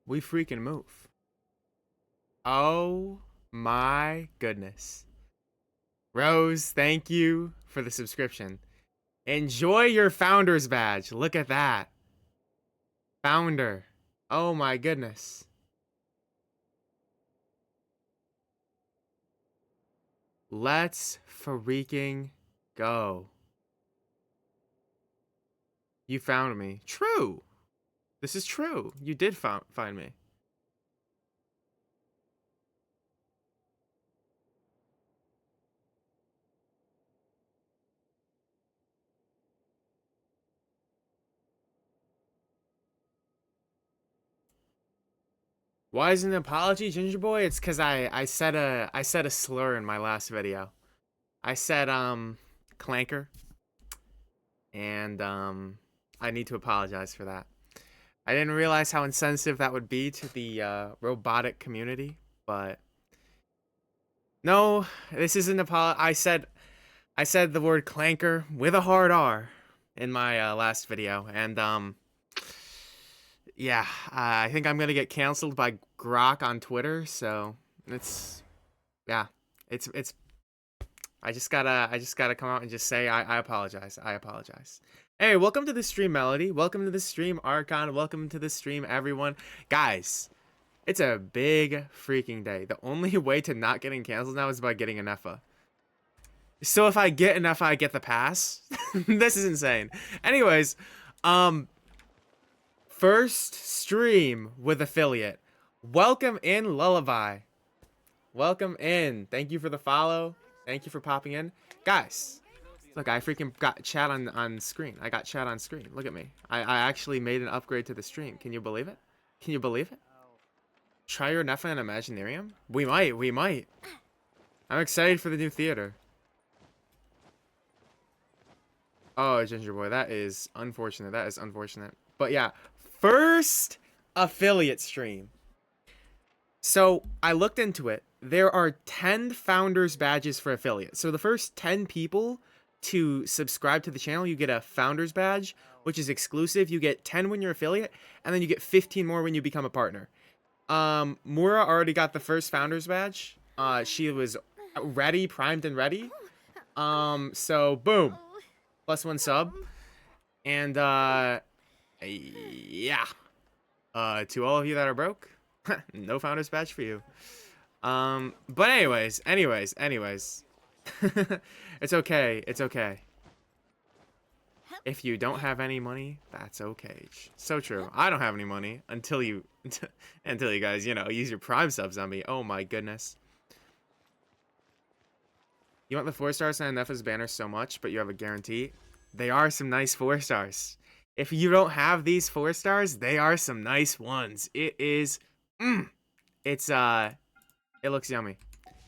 We freaking move. Oh my goodness. Rose, thank you for the subscription. Enjoy your founder's badge. Look at that. Founder. Oh my goodness. Let's freaking go. You found me. True. This is true. You did find me. Why is it an apology, Ginger Boy? It's because I said a slur in my last video. I said clanker, and I need to apologize for that. I didn't realize how insensitive that would be to the robotic community, but no, this isn't I said the word clanker with a hard R in my last video, and yeah, I think I'm gonna get canceled by Grok on Twitter. So it's yeah, it's. I just gotta come out and just say I apologize. I apologize. Hey, welcome to the stream, Melody. Welcome to the stream, Archon. Welcome to the stream, everyone. Guys, it's a big freaking day. The only way to not getting canceled now is by getting an EFA. So if I get an EFA, I get the pass. This is insane. Anyways, first stream with affiliate. Welcome in, Lullaby. Welcome in. Thank you for the follow. Thank you for popping in. Guys, look, I freaking got chat on screen. I got chat on screen. Look at me. I actually made an upgrade to the stream. Can you believe it? Can you believe it? Try your Nefa and Imaginarium? We might. We might. I'm excited for the new theater. Oh, Ginger Boy, that is unfortunate. That is unfortunate. But yeah, first affiliate stream. So I looked into it. There are 10 founders badges for affiliates. So the first 10 people to subscribe to the channel, you get a founders badge, which is exclusive. You get 10 when you're affiliate, and then you get 15 more when you become a partner. Mura already got the first founders badge. She was ready, primed and ready. So boom. +1 sub. And yeah. To all of you that are broke, no founders badge for you. But anyways. It's okay. It's okay. If you don't have any money, that's okay. So true. I don't have any money until you guys, use your Prime subs on me. Oh my goodness. You want the 4 stars and Nefa's banner so much, but you have a guarantee. They are some nice 4 stars. If you don't have these 4 stars, they are some nice ones. It is, it looks yummy.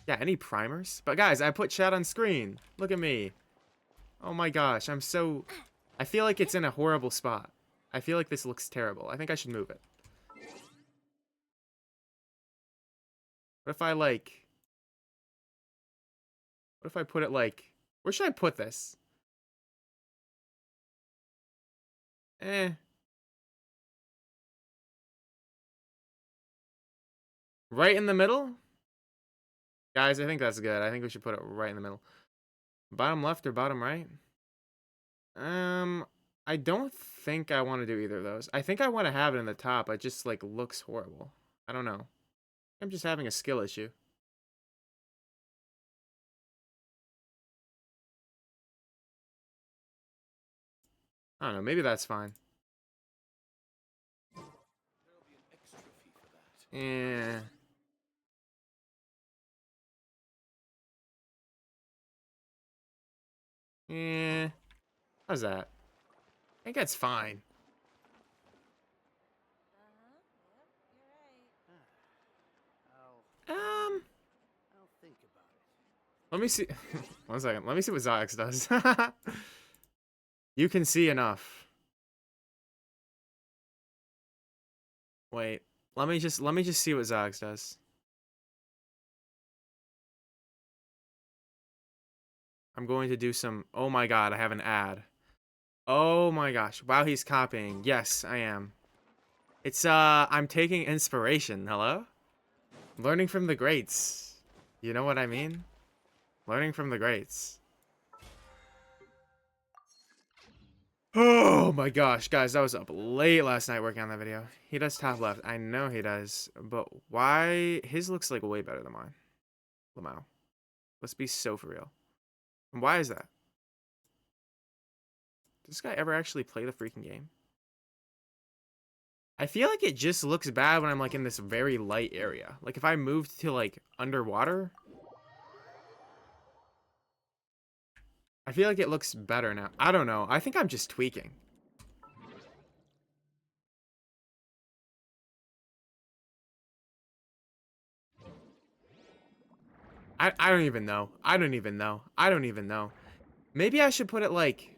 Yeah, any primers? But guys, I put chat on screen. Look at me. Oh my gosh, I feel like it's in a horrible spot. I feel like this looks terrible. I think I should move it. What if I put it where should I put this? Right in the middle? Guys, I think that's good. I think we should put it right in the middle. Bottom left or bottom right? I don't think I want to do either of those. I think I want to have it in the top. It just, looks horrible. I don't know. I'm just having a skill issue. I don't know. Maybe that's fine. Yeah. Yeah. How's that? I think that's fine. Let me see. 1 second. Let me see what Zox does. You can see enough. Wait. Let me just see what Zox does. I'm going to do some. Oh my god, I have an ad. Oh my gosh. Wow, he's copying. Yes, I am. It's, I'm taking inspiration. Hello? Learning from the greats. You know what I mean? Learning from the greats. Oh my gosh, guys, I was up late last night working on that video. He does top left. I know he does. But why? His looks like way better than mine. Lamau. Let's be so for real. And why is that? Does this guy ever actually play the freaking game? I feel like it just looks bad when I'm like in this very light area. Like if I moved to like underwater, I feel like it looks better now. I don't know. I think I'm just tweaking. I don't even know. I don't even know. I don't even know. Maybe I should put it like...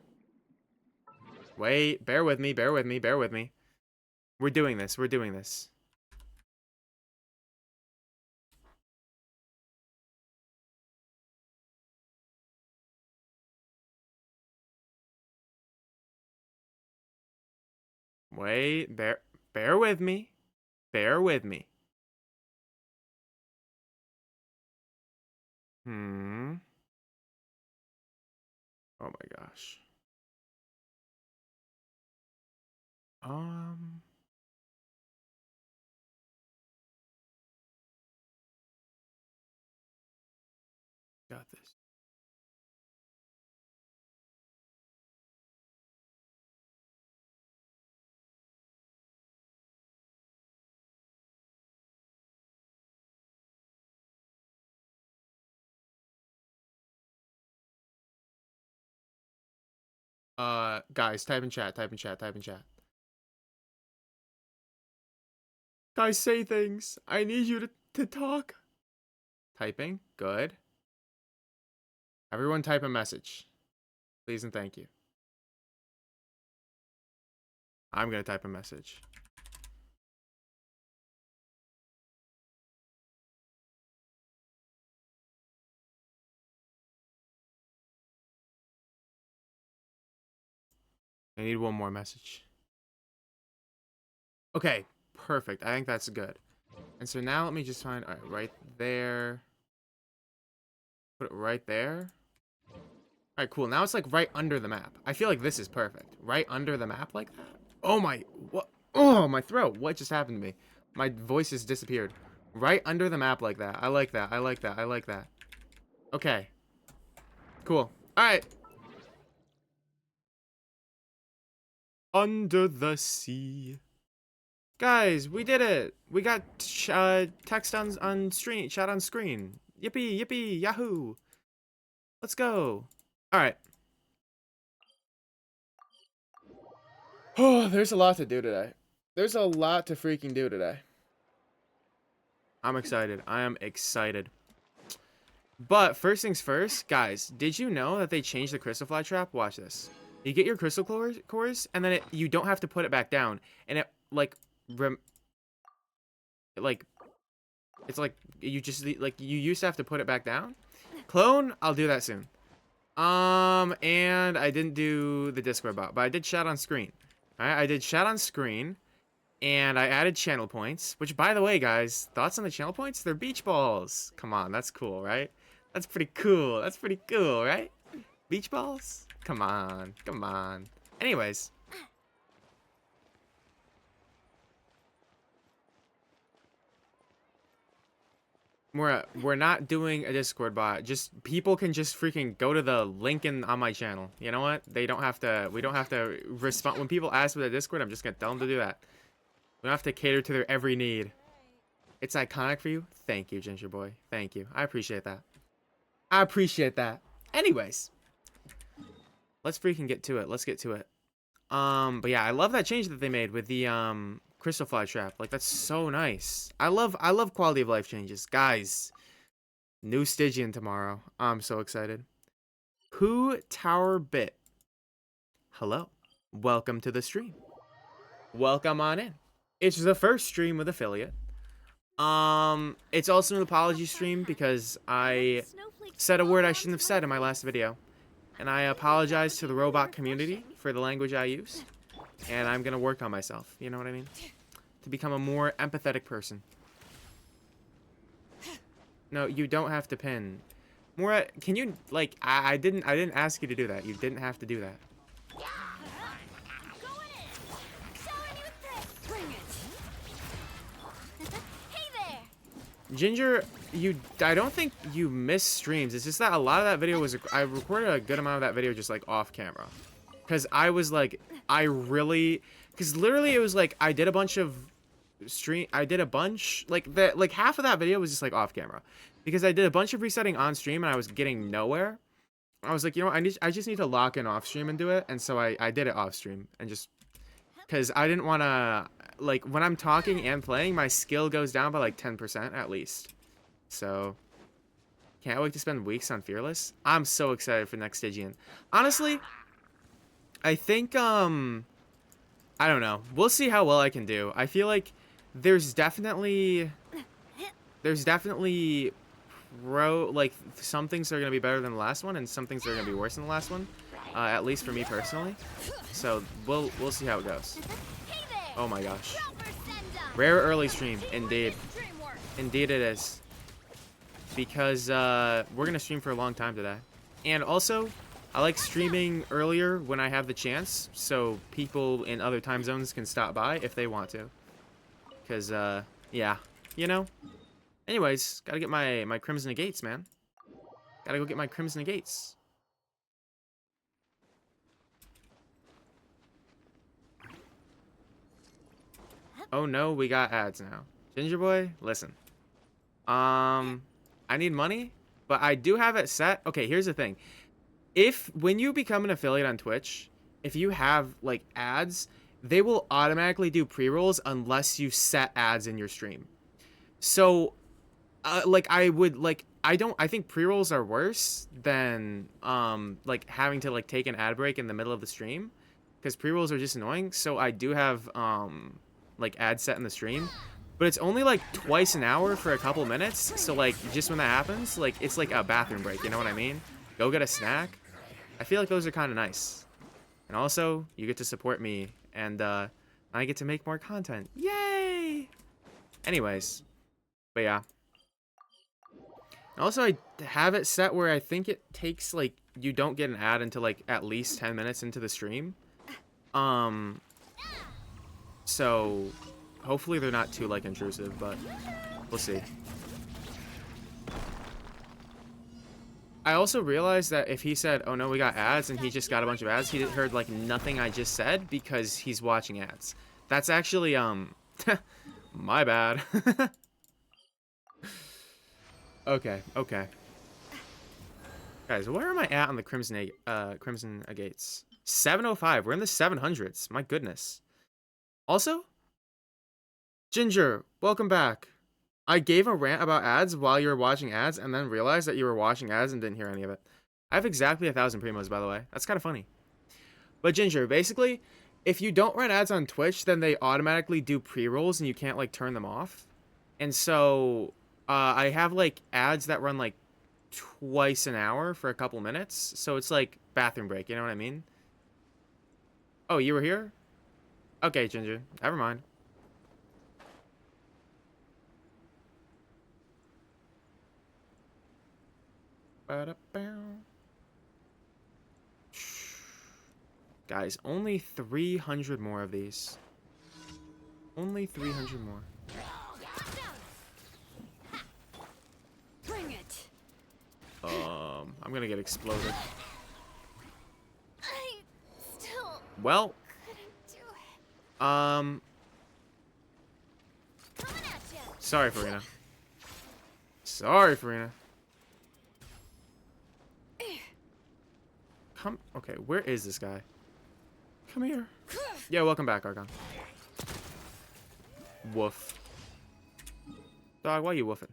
Wait, bear with me, bear with me, bear with me. We're doing this, we're doing this. Wait, bear with me. Bear with me. Hmm. Oh my gosh. Um... Got this. Guys, type in chat, type in chat, type in chat. Guys, say things. I need you to talk. Typing. Good. Everyone type a message. Please and thank you. I'm gonna type a message. I need one more message. Okay, perfect. I think that's good. And so now let me just find, all right, right there. Put it right there. All right, cool. Now it's like right under the map. I feel like this is perfect. Right under the map like that. Oh my, what? Oh, my throat. What just happened to me? My voice has disappeared. Right under the map like that. I like that. I like that. I like that. Okay. Cool. All right. Under the sea. Guys, we did it. We got text on screen, chat on screen. Yippee, yippee, yahoo. Let's go. All right. Oh, there's a lot to do today. There's a lot to freaking do today. I'm excited. I am excited. But first things first, guys, did you know that they changed the crystal fly trap? Watch this. You get your crystal cores, and then you don't have to put it back down. And it, like, it's like, you just, like, you used to have to put it back down. Clone, I'll do that soon. And I didn't do the Discord bot, but I did chat on screen. Alright, I did chat on screen, and I added channel points, which, by the way, guys, thoughts on the channel points? They're beach balls. Come on, that's cool, right? That's pretty cool. That's pretty cool, right? Beach balls? Come on. Come on. Anyways. We're not doing a Discord bot. Just people can just freaking go to the link on my channel. You know what? They don't have to. We don't have to respond when people ask for the Discord. I'm just gonna tell them to do that. We don't have to cater to their every need. It's iconic for you. Thank you, Ginger Boy. Thank you. I appreciate that. I appreciate that. Anyways, let's freaking get to it. Let's get to it. But yeah, I love that change that they made with the crystal fly trap. Like, that's so nice. I love quality of life changes. Guys, new Stygian tomorrow. I'm so excited. Who Tower Bit? Hello. Welcome to the stream. Welcome on in. It's the first stream with affiliate. It's also an apology stream because I said a word I shouldn't have said in my last video. And I apologize to the robot community for the language I use. And I'm gonna work on myself. You know what I mean? to become a more empathetic person. No, you don't have to pin. Mora, can you, like, I didn't ask you to do that. You didn't have to do that. Ginger, I don't think you missed streams. It's just that a lot of that video was, I recorded a good amount of that video just, like, off camera. Because I was, like, because literally it was, like, I did a bunch, like, half of that video was just, like, off camera. Because I did a bunch of resetting on stream and I was getting nowhere. I was like, you know what, I just need to lock in off stream and do it. And so I did it off stream and just, because I didn't want to, like, when I'm talking and playing, my skill goes down by like 10% at least. So can't wait to spend weeks on Fearless. I'm so excited for next Stygian. Honestly, I think I don't know, we'll see how well I can do. I feel like there's definitely like, some things are gonna be better than the last one and some things are gonna be worse than the last one, at least for me personally. So we'll see how it goes. Oh my gosh, rare early stream, indeed it is, because we're gonna stream for a long time today. And also, I like streaming earlier when I have the chance, so people in other time zones can stop by if they want to, because yeah, you know. Anyways, gotta get my Crimson Negates, man. Gotta go get my Crimson Negates. Oh no, we got ads now. Ginger boy, listen. I need money, but I do have it set. Okay, here's the thing. When you become an affiliate on Twitch, if you have, like, ads, they will automatically do pre-rolls unless you set ads in your stream. So, like, I think pre-rolls are worse than, like, having to, like, take an ad break in the middle of the stream, because pre-rolls are just annoying. So I do have, like, ads set in the stream, but it's only, like, twice an hour for a couple minutes. So, like, just when that happens, like, it's like a bathroom break, you know what I mean? Go get a snack. I feel like those are kind of nice. And also, you get to support me, and, I get to make more content. Yay! Anyways, but yeah. Also, I have it set where I think it takes, like, you don't get an ad until, like, at least 10 minutes into the stream. So, hopefully they're not too, like, intrusive, but we'll see. I also realized that if he said, oh no, we got ads, and he just got a bunch of ads, he heard, like, nothing I just said because he's watching ads. That's actually, my bad. Okay. Guys, where am I at on the Crimson Agates? 705. We're in the 700s. My goodness. Also, Ginger, welcome back. I gave a rant about ads while you were watching ads and then realized that you were watching ads and didn't hear any of it. I have exactly 1,000 primos, by the way. That's kind of funny. But Ginger, basically, if you don't run ads on Twitch, then they automatically do pre-rolls and you can't, like, turn them off. And so I have, like, ads that run, like, twice an hour for a couple minutes. So it's like bathroom break, you know what I mean? Oh, you were here? Okay, Ginger. Never mind. Guys, only 300 more of these. Only 300 more. Bring it. I'm gonna get exploded. I still Well, couldn't do it. Coming at ya. sorry, Farina. Sorry, Farina. Okay, where is this guy? Come here. Yeah, welcome back, Argon. Woof. Dog, why are you woofing?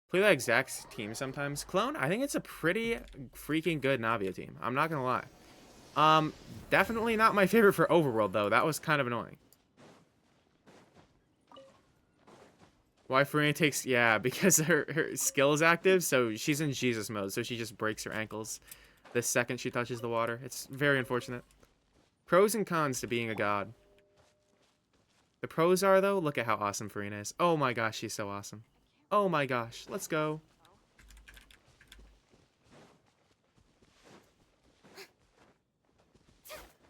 Play that exact team sometimes. Clone, I think it's a pretty freaking good Navia team. I'm not gonna lie. Definitely not my favorite for Overworld, though. That was kind of annoying. Why Farina takes... Yeah, because her skill is active, so she's in Jesus mode, so she just breaks her ankles the second she touches the water. It's very unfortunate. Pros and cons to being a god. The pros are, though, look at how awesome Farina is. Oh my gosh, she's so awesome. Oh my gosh, let's go.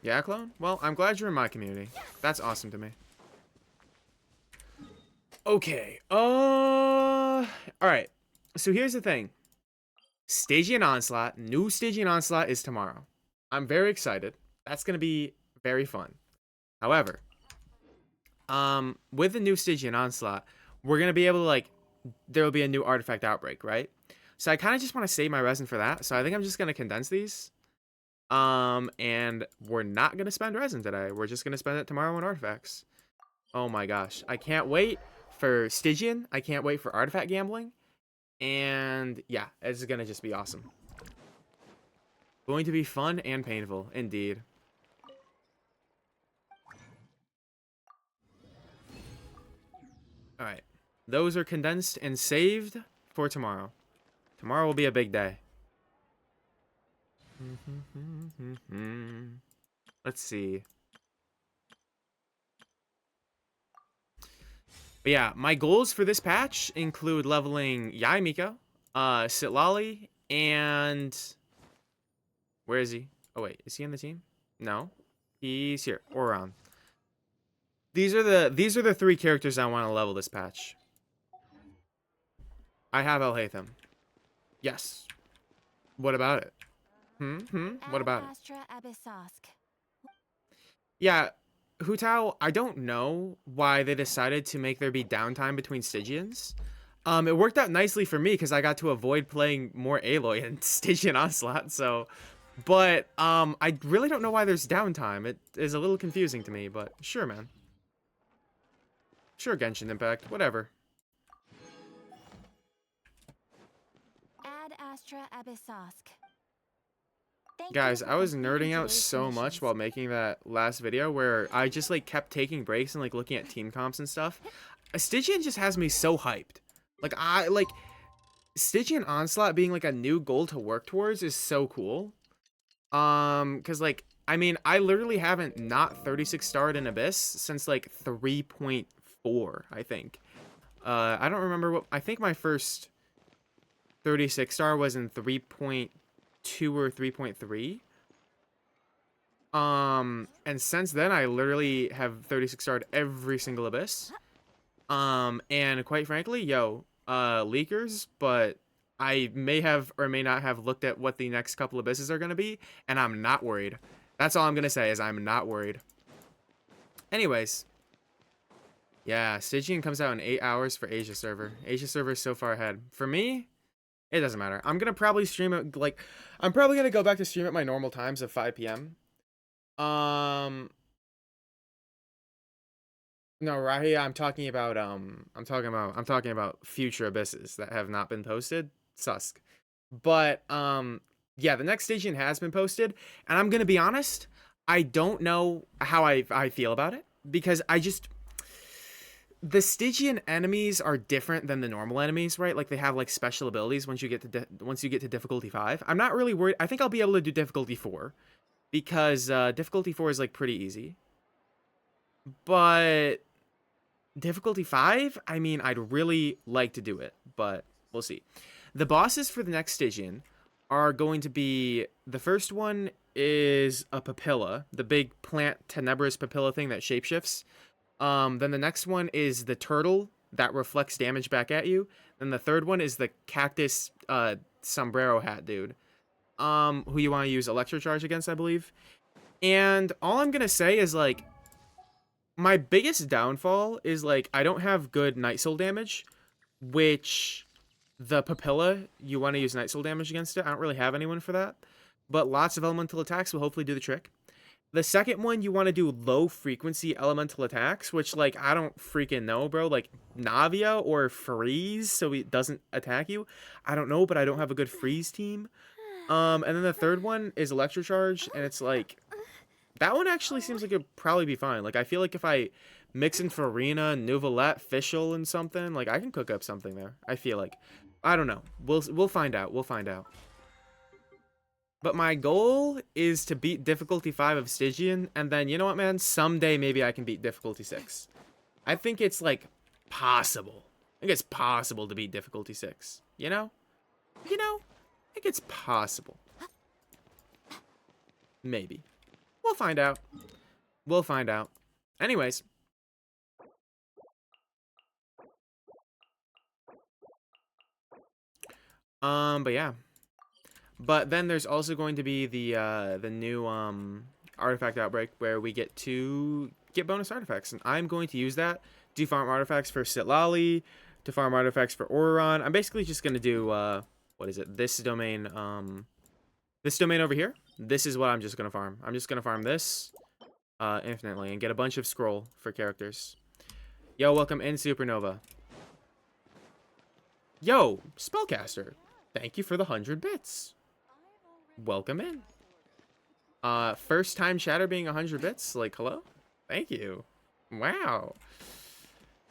Yeah, clone? Well, I'm glad you're in my community. That's awesome to me. Okay, alright. So here's the thing. Stygian Onslaught, new Stygian Onslaught is tomorrow. I'm very excited. That's gonna be very fun. However, with the new Stygian Onslaught, we're gonna be able to, like, there will be a new artifact outbreak, right? So I kind of just want to save my resin for that. So I think I'm just gonna condense these. And we're not gonna spend resin today. We're just gonna spend it tomorrow on artifacts. Oh my gosh, I can't wait for Stygian. I can't wait for artifact gambling. And yeah, it's gonna just be awesome. Going to be fun and painful, indeed. All right, those are condensed and saved for tomorrow. Tomorrow will be a big day. Let's see. But yeah, my goals for this patch include leveling Yai Miko, Sitlali, and where is he? Oh wait, is he in the team? No, he's here. Oron. These are the three characters I want to level this patch. I have El Hatham. Yes. What about it? What about it? Yeah, Hutao, I don't know why they decided to make there be downtime between Stygians. It worked out nicely for me because I got to avoid playing more Aloy and Stygian Onslaught, so... But, I really don't know why there's downtime. It is a little confusing to me, but sure, man. Sure, Genshin Impact, whatever. Ad Astra Abyssosk. Guys, I was nerding out so much while making that last video where I just, like, kept taking breaks and, like, looking at team comps and stuff. Stygian just has me so hyped. Like, Stygian Onslaught being, like, a new goal to work towards is so cool. Because, like, I mean, I literally haven't not 36 starred in Abyss since, like, 3.4, I think. I don't remember what... I think my first 36 star was in 3.2 or 3.3. And since then, I literally have 36 starred every single Abyss. And quite frankly, leakers, but I may have or may not have looked at what the next couple Abysses are going to be, and I'm not worried. That's all I'm going to say is I'm not worried. Anyways. Yeah, Stygian comes out in 8 hours for Asia server. Asia server is so far ahead. For me, it doesn't matter. I'm going to probably stream it, like, I'm probably going to go back to stream at my normal times of 5 p.m. No, right here I'm talking about future Abysses that have not been posted. Susk. But yeah, the next Stygian has been posted, and I'm gonna be honest, I don't know how I feel about it, because the Stygian enemies are different than the normal enemies, right? Like, they have, like, special abilities once you get to difficulty 5. I'm not really worried. I think I'll be able to do difficulty 4, because difficulty 4 is, like, pretty easy. But difficulty 5, I mean, I'd really like to do it, but we'll see. The bosses for the next Stygian are going to be, the first one is a papilla, the big plant tenebrous papilla thing that shapeshifts. Then the next one is the turtle that reflects damage back at you. Then the third one is the cactus sombrero hat dude, who you want to use electrocharge against, I believe. And all I'm gonna say is, like, my biggest downfall is, like, I don't have good Night Soul damage, which the papilla, you want to use Night Soul damage against it. I don't really have anyone for that, but lots of elemental attacks will hopefully do the trick. The second one, you want to do low frequency elemental attacks, which, like, I don't freaking know, bro. Like, Navia or Freeze, so it doesn't attack you. I don't know, but I don't have a good Freeze team. And then the third one is Electrocharge, and it's like, that one actually seems like it'd probably be fine. Like, I feel like if I mix in Farina, Nuvolette, Fischl, and something, like, I can cook up something there. I feel like. I don't know. We'll find out. We'll find out. But my goal is to beat difficulty 5 of Stygian, and then, you know what, man? Someday maybe I can beat difficulty 6. I think it's like possible. I think it's possible to beat difficulty 6. You know? You know? I think it's possible. Maybe. We'll find out. We'll find out. Anyways. But yeah. But then there's also going to be the new artifact outbreak where we get to get bonus artifacts, and I'm going to use that to farm artifacts for Sitlali, to farm artifacts for Oreron. I'm basically just gonna do what is it? This domain over here. This is what I'm just gonna farm. I'm just gonna farm this infinitely and get a bunch of scroll for characters. Yo, welcome in, Supernova. Yo, Spellcaster. Thank you for the 100 bits. Welcome in. First time chatter being 100 bits. Like, hello? Thank you. Wow.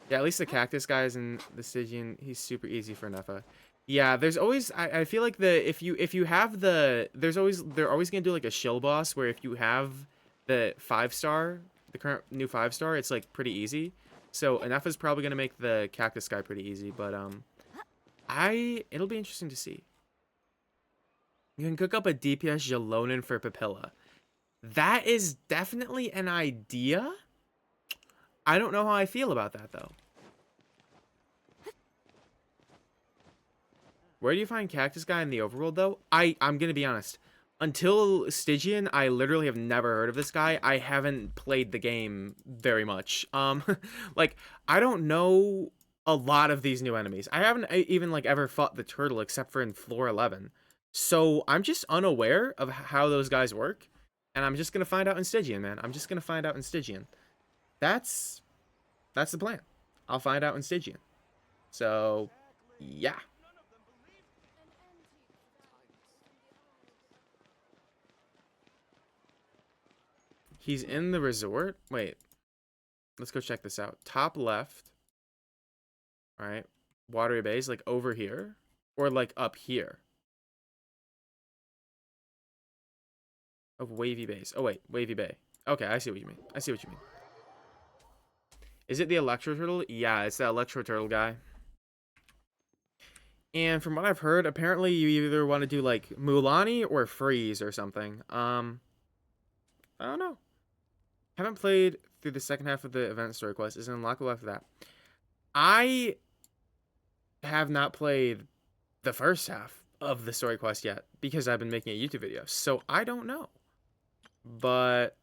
Yeah, at least the cactus guys in the Stygian, he's super easy for Nefa. Yeah, there's always, I feel like if you have the, they're always gonna do like a shill boss where if you have the 5-star, the current new 5-star, it's like pretty easy. So Nefa's probably gonna make the cactus guy pretty easy, but it'll be interesting to see. You can cook up a DPS Jalonin for Papilla. That is definitely an idea. I don't know how I feel about that, though. Where do you find Cactus Guy in the overworld, though? I'm going to be honest. Until Stygian, I literally have never heard of this guy. I haven't played the game very much. Like, I don't know a lot of these new enemies. I haven't even, like, ever fought the turtle except for in floor 11. So I'm just unaware of how those guys work, and I'm just gonna find out in Stygian, man. I'm just gonna find out in Stygian. That's the plan. I'll find out in Stygian. So, yeah. He's in the resort. Wait, let's go check this out. Top left. All right, Watery Bay is like over here, or like up here. Of Wavy Base. Oh wait, Wavy Bay. Okay, I see what you mean. I see what you mean. Is it the Electro Turtle? Yeah, it's the Electro Turtle guy. And from what I've heard, apparently you either want to do like Mulani or Freeze or something. I don't know. Haven't played through the second half of the event story quest. Is unlockable after that. I have not played the first half of the story quest yet because I've been making a YouTube video. So I don't know. But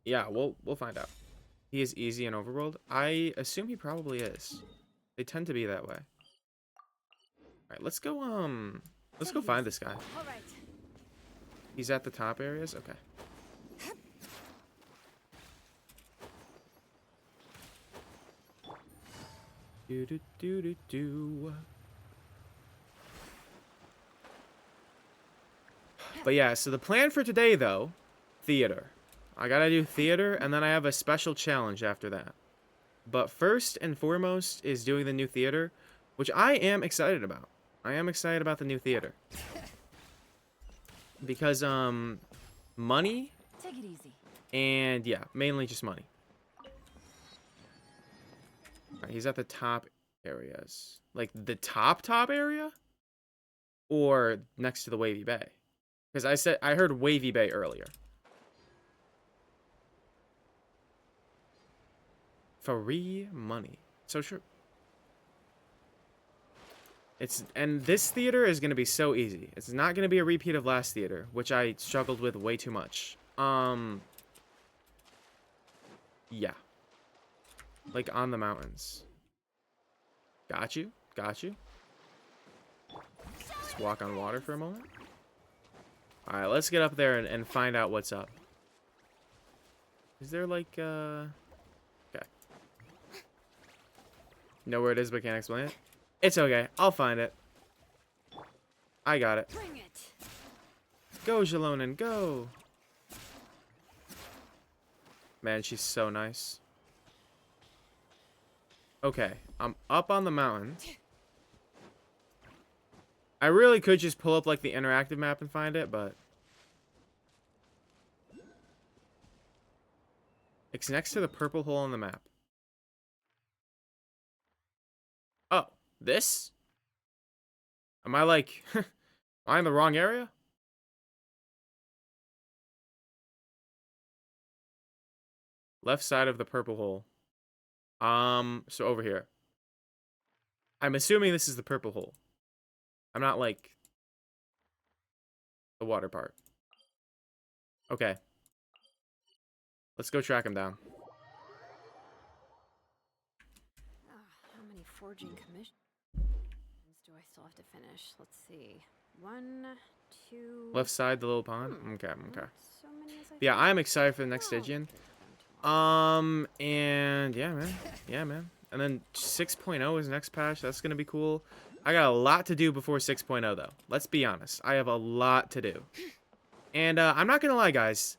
yeah, we'll find out. He is easy in Overworld. I assume he probably is. They tend to be that way. All right, let's go find this guy. All right. He's at the top areas. Okay. Do do do do do. But yeah, so the plan for today though, theater. I gotta do theater, and then I have a special challenge after that. But first and foremost is doing the new theater, which I am excited about. I am excited about the new theater. Because, money. Take it easy. And, yeah, mainly just money. Alright, he's at the top areas. Like, the top area? Or next to the Wavy Bay? Because I heard Wavy Bay earlier. Free money. So true. And this theater is going to be so easy. It's not going to be a repeat of last theater, which I struggled with way too much. Yeah. Like on the mountains. Got you. Got you. Let's walk on water for a moment. Alright, let's get up there and find out what's up. Is there like, okay. Know where it is, but can't explain it? It's okay. I'll find it. I got it. Bring it. Go, Jalonin, go! Man, she's so nice. Okay, I'm up on the mountain. I really could just pull up like the interactive map and find it, but it's next to the purple hole on the map. This? Am I like, am I in the wrong area? Left side of the purple hole. So over here. I'm assuming this is the purple hole. I'm not like the water part. Okay. Let's go track him down. How many forging commissions do I still have to finish? Let's see. 1, 2. Left side, the little pond. Okay, okay. Not so many as I Yeah, thought. I'm excited for the next Oh, Stygian. get them tomorrow. And yeah, man. Yeah, man. And then 6.0 is next patch. That's gonna be cool. I got a lot to do before 6.0 though. Let's be honest. I have a lot to do. And I'm not gonna lie, guys.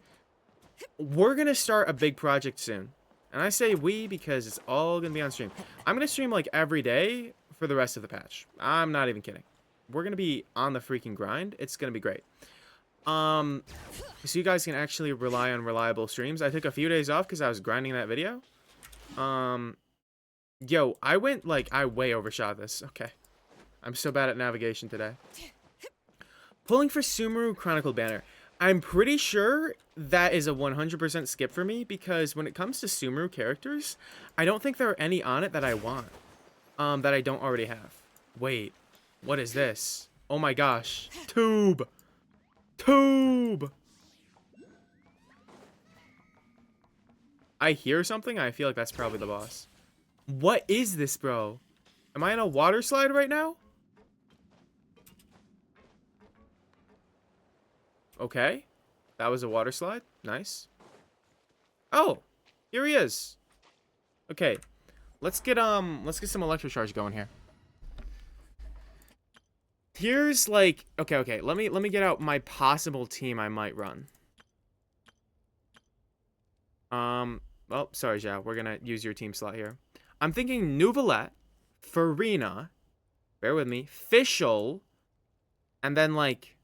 We're gonna start a big project soon. And I say we because it's all gonna be on stream. I'm gonna stream like every day for the rest of the patch. I'm not even kidding. We're gonna be on the freaking grind. It's gonna be great. So you guys can actually rely on reliable streams. I took a few days off because I was grinding that video. Yo, I way overshot this. Okay. I'm so bad at navigation today. Pulling for Sumeru Chronicle banner. I'm pretty sure that is a 100% skip for me because when it comes to Sumeru characters, I don't think there are any on it that I want. That I don't already have. Wait, what is this? Oh my gosh. Tube! Tube! I hear something. I feel like that's probably the boss. What is this, bro? Am I in a water slide right now? Okay. That was a water slide. Nice. Oh, here he is. Okay. Let's get some electrocharge going here. Here's like okay. Let me get out my possible team I might run. Well, sorry, Zhao. We're gonna use your team slot here. I'm thinking Nuvolette, Farina, bear with me, Fischl, and then like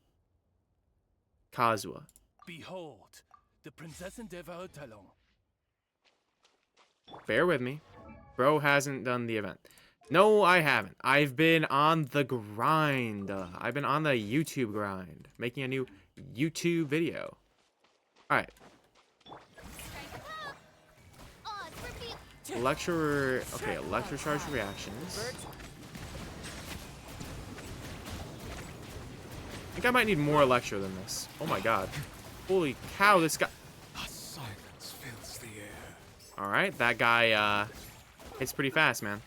Kazuha. Behold, the Prinzessin der Verurteilung. Bear with me. Bro hasn't done the event. No, I haven't. I've been on the grind. I've been on the YouTube grind. Making a new YouTube video. Alright. Lecturer. Okay, electrocharge reactions. I think I might need more Electro than this. Oh my god. Holy cow, this guy. Silence fills the air. Alright, that guy, hits pretty fast, man.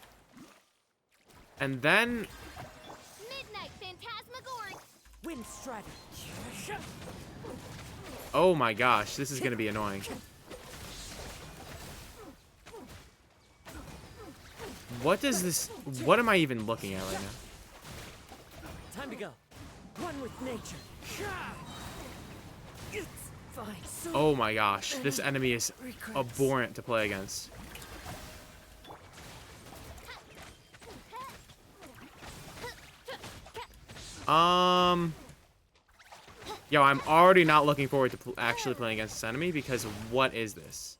And then... Midnight Phantasmagoria. Wind Strider. Oh my gosh, this is gonna be annoying. What does this... What am I even looking at right now? Time to go. One with nature. It's fine. So Oh my gosh, this enemy is abhorrent to play against. Yo, I'm already not looking forward to actually playing against this enemy because what is this?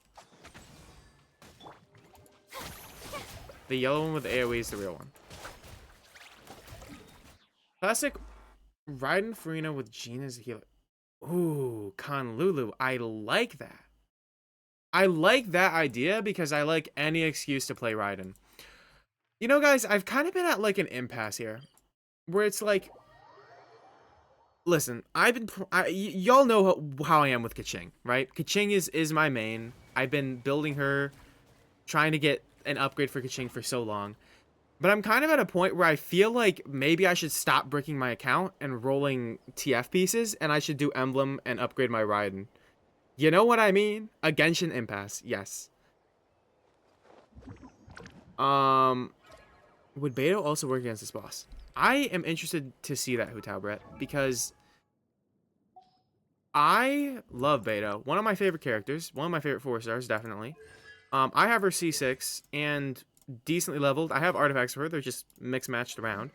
The yellow one with the AoE is the real one. Classic Raiden Farina with Gina's healer. Ooh, Conlulu. I like that. I like that idea because I like any excuse to play Raiden. You know, guys, I've kind of been at like an impasse here. Where it's like... Listen, y'all know how I am with Kaching, right? Kaching is my main. I've been building her, trying to get an upgrade for Kaching for so long. But I'm kind of at a point where I feel like maybe I should stop bricking my account and rolling TF pieces, and I should do Emblem and upgrade my Raiden. You know what I mean? A Genshin impasse, yes. Would Beto also work against this boss? I am interested to see that, Hutao Brett, because I love Beto. One of my favorite characters. One of my favorite 4 stars, definitely. I have her C6 and decently leveled. I have artifacts for her. They're just mixed matched around.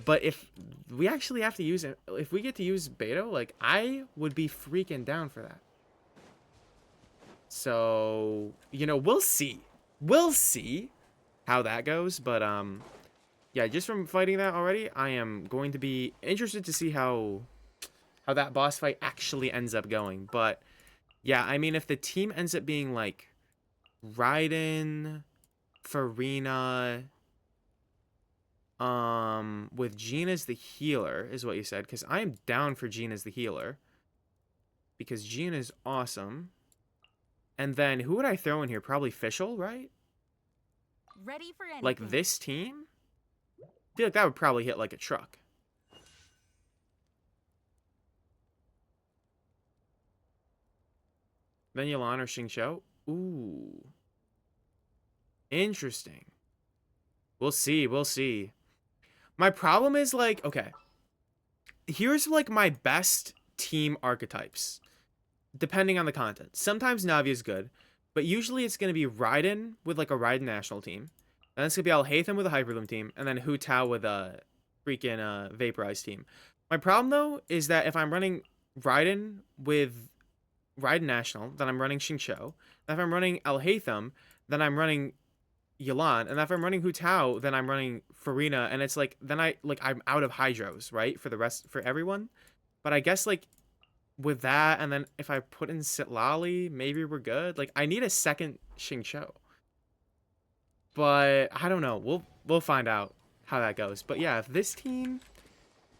But if we actually have to use it, if we get to use Beto, like, I would be freaking down for that. So, you know, we'll see. We'll see how that goes. But, yeah, just from fighting that already, I am going to be interested to see how that boss fight actually ends up going. But yeah, I mean, if the team ends up being like Raiden, Farina, with Jean as the healer is what you said, because I am down for Jean as the healer because Jean is awesome. And then who would I throw in here? Probably Fischl, right? Ready for anything. Like this team? I feel like that would probably hit like a truck. Then Yelan or Xingqiu? Ooh. Interesting. We'll see, we'll see. My problem is like, okay. Here's like my best team archetypes. Depending on the content. Sometimes Navi is good. But usually it's going to be Raiden with like a Raiden national team. Then it's going to be Alhaitham with a Hyperloom team. And then Hu Tao with a freaking Vaporized team. My problem though is that if I'm running Raiden with Raiden National, then I'm running Xingqiu. If I'm running Alhaitham, then I'm running Yelan. And if I'm running Hu Tao, then I'm running Farina. And it's like, then I'm out of Hydros, right? For everyone. But I guess like with that, and then if I put in Sitlali, maybe we're good. Like, I need a second Xingqiu. But I don't know. We'll find out how that goes. But yeah, if this team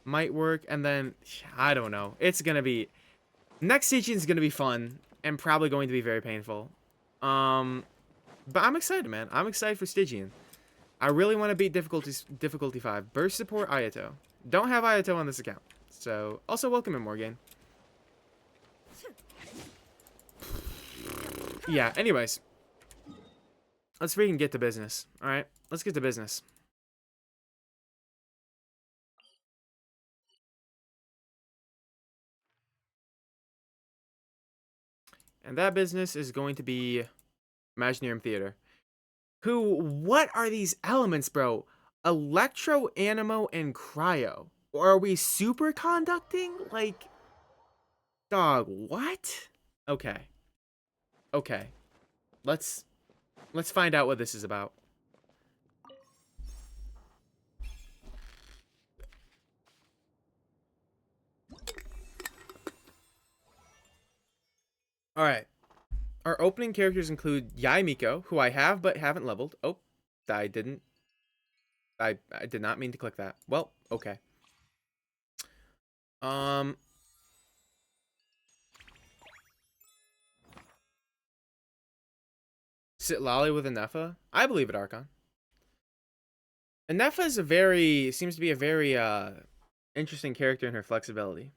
might work, and then I don't know. It's gonna be next teaching is gonna be fun and probably going to be very painful. But I'm excited, man. I'm excited for Stygian. I really want to beat difficulty 5. Burst support Ayato. Don't have Ayato on this account. So also welcome in Morgan. Yeah, anyways. Let's freaking get to business. Alright, let's get to business. And that business is going to be Imaginarium Theater. What are these elements, bro? Electro, Animo, and Cryo. Or are we superconducting? Like, dog, what? Okay. Okay. Let's find out what this is about. Alright. Our opening characters include Yai Miko, who I have but haven't leveled. Oh, I didn't. I did not mean to click that. Well, okay. Sitlali with a Nepha? I believe it, Archon. And Nepha is seems to be a very interesting character in her flexibility.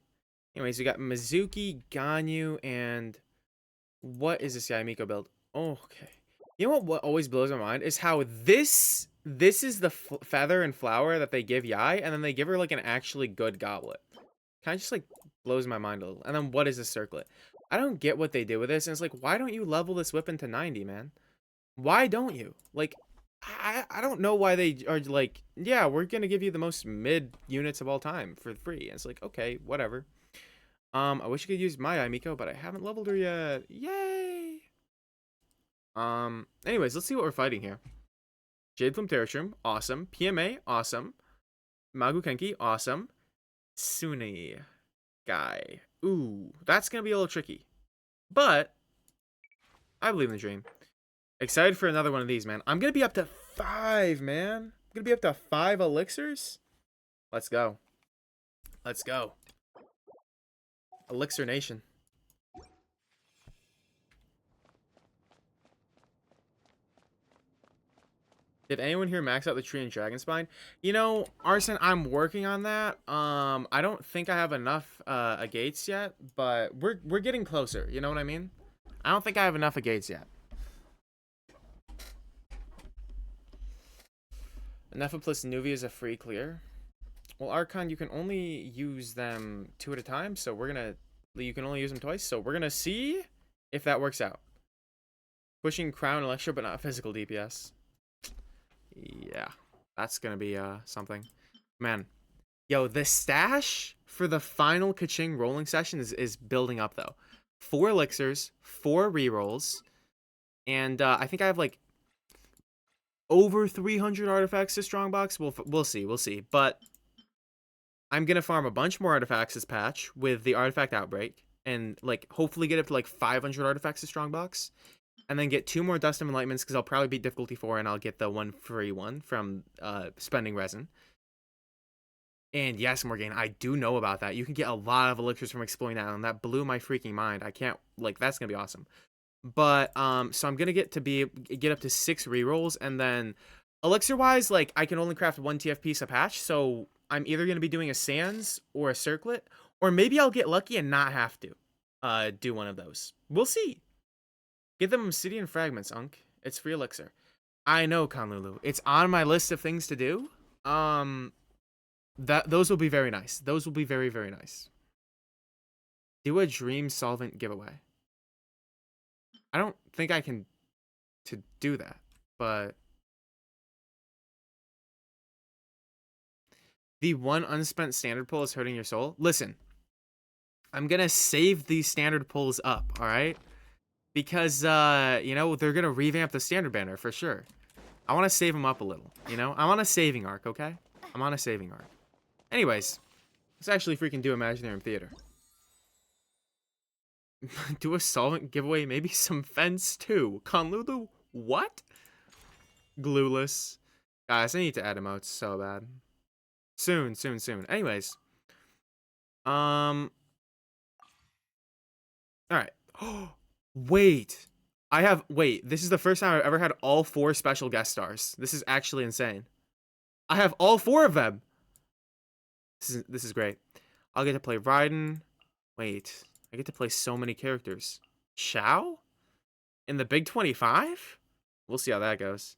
Anyways, we got Mizuki, Ganyu, and what is this Yai Miko build? Oh, okay. You know what always blows my mind is how this is the feather and flower that they give Yai, and then they give her like an actually good goblet. Kind of just like blows my mind a little. And then what is this circlet? I don't get what they do with this, and it's like, why don't you level this weapon to 90, man? Why don't you? Like, I don't know why they are like, yeah, we're gonna give you the most mid units of all time for free. And it's like, okay, whatever. I wish I could use my Miko, but I haven't leveled her yet. Yay! Anyways, let's see what we're fighting here. Jade Plume Terrashroom, awesome. PMA, awesome. Magu Kenki, awesome. Suni guy. Ooh, that's gonna be a little tricky. But I believe in the dream. Excited for another one of these, man. I'm gonna be up to 5, man. I'm gonna be up to 5 elixirs. Let's go. Let's go. Elixir Nation. Did anyone here max out the tree and dragon spine? You know, Arson, I'm working on that. I don't think I have enough gates yet, but we're getting closer. You know what I mean? I don't think I have enough gates yet. Nepha plus Nuvia is a free clear. Well, Archon, you can only use them 2 at a time, so you can only use them twice, so we're gonna see if that works out. Pushing Crown Electro, but not physical DPS. Yeah, that's gonna be something. Man, yo, the stash for the final Kaching rolling session is building up, though. 4 elixirs, 4 rerolls, and I think I have, like, over 300 artifacts to Strongbox. We'll see. We'll see. But I'm going to farm a bunch more artifacts this patch with the artifact outbreak. And, like, hopefully get up to, like, 500 artifacts to Strongbox. And then get 2 more Dust of Enlightenments because I'll probably beat difficulty 4 and I'll get the one free one from spending resin. And yes, Morgane, I do know about that. You can get a lot of elixirs from exploring that island. That blew my freaking mind. I can't, like, that's going to be awesome. But, so I'm going to get up to 6 rerolls. And then, elixir-wise, like, I can only craft 1 TF piece a patch. So I'm either going to be doing a Sands or a Circlet. Or maybe I'll get lucky and not have to do one of those. We'll see. Get them obsidian fragments, Unk. It's free elixir. I know, Kanlulu. It's on my list of things to do. Those will be very nice. Those will be very, very nice. Do a dream solvent giveaway. I don't think I can to do that, but the one unspent standard pull is hurting your soul. Listen, I'm gonna save these standard pulls up, all right? Because you know, they're gonna revamp the standard banner for sure. I want to save them up a little, you know? I'm on a saving arc, okay? I'm on a saving arc. Anyways, let's actually freaking do Imaginarium Theater. Do a solvent giveaway, maybe some fence too. Kanlulu, what? Glueless. Guys, I need to add emotes so bad. Soon, soon, soon. Anyways. Alright. Wait. Wait, this is the first time I've ever had all 4 special guest stars. This is actually insane. I have all 4 of them. This is great. I'll get to play Raiden. Wait, I get to play so many characters. Shao? In the Big 25? We'll see how that goes.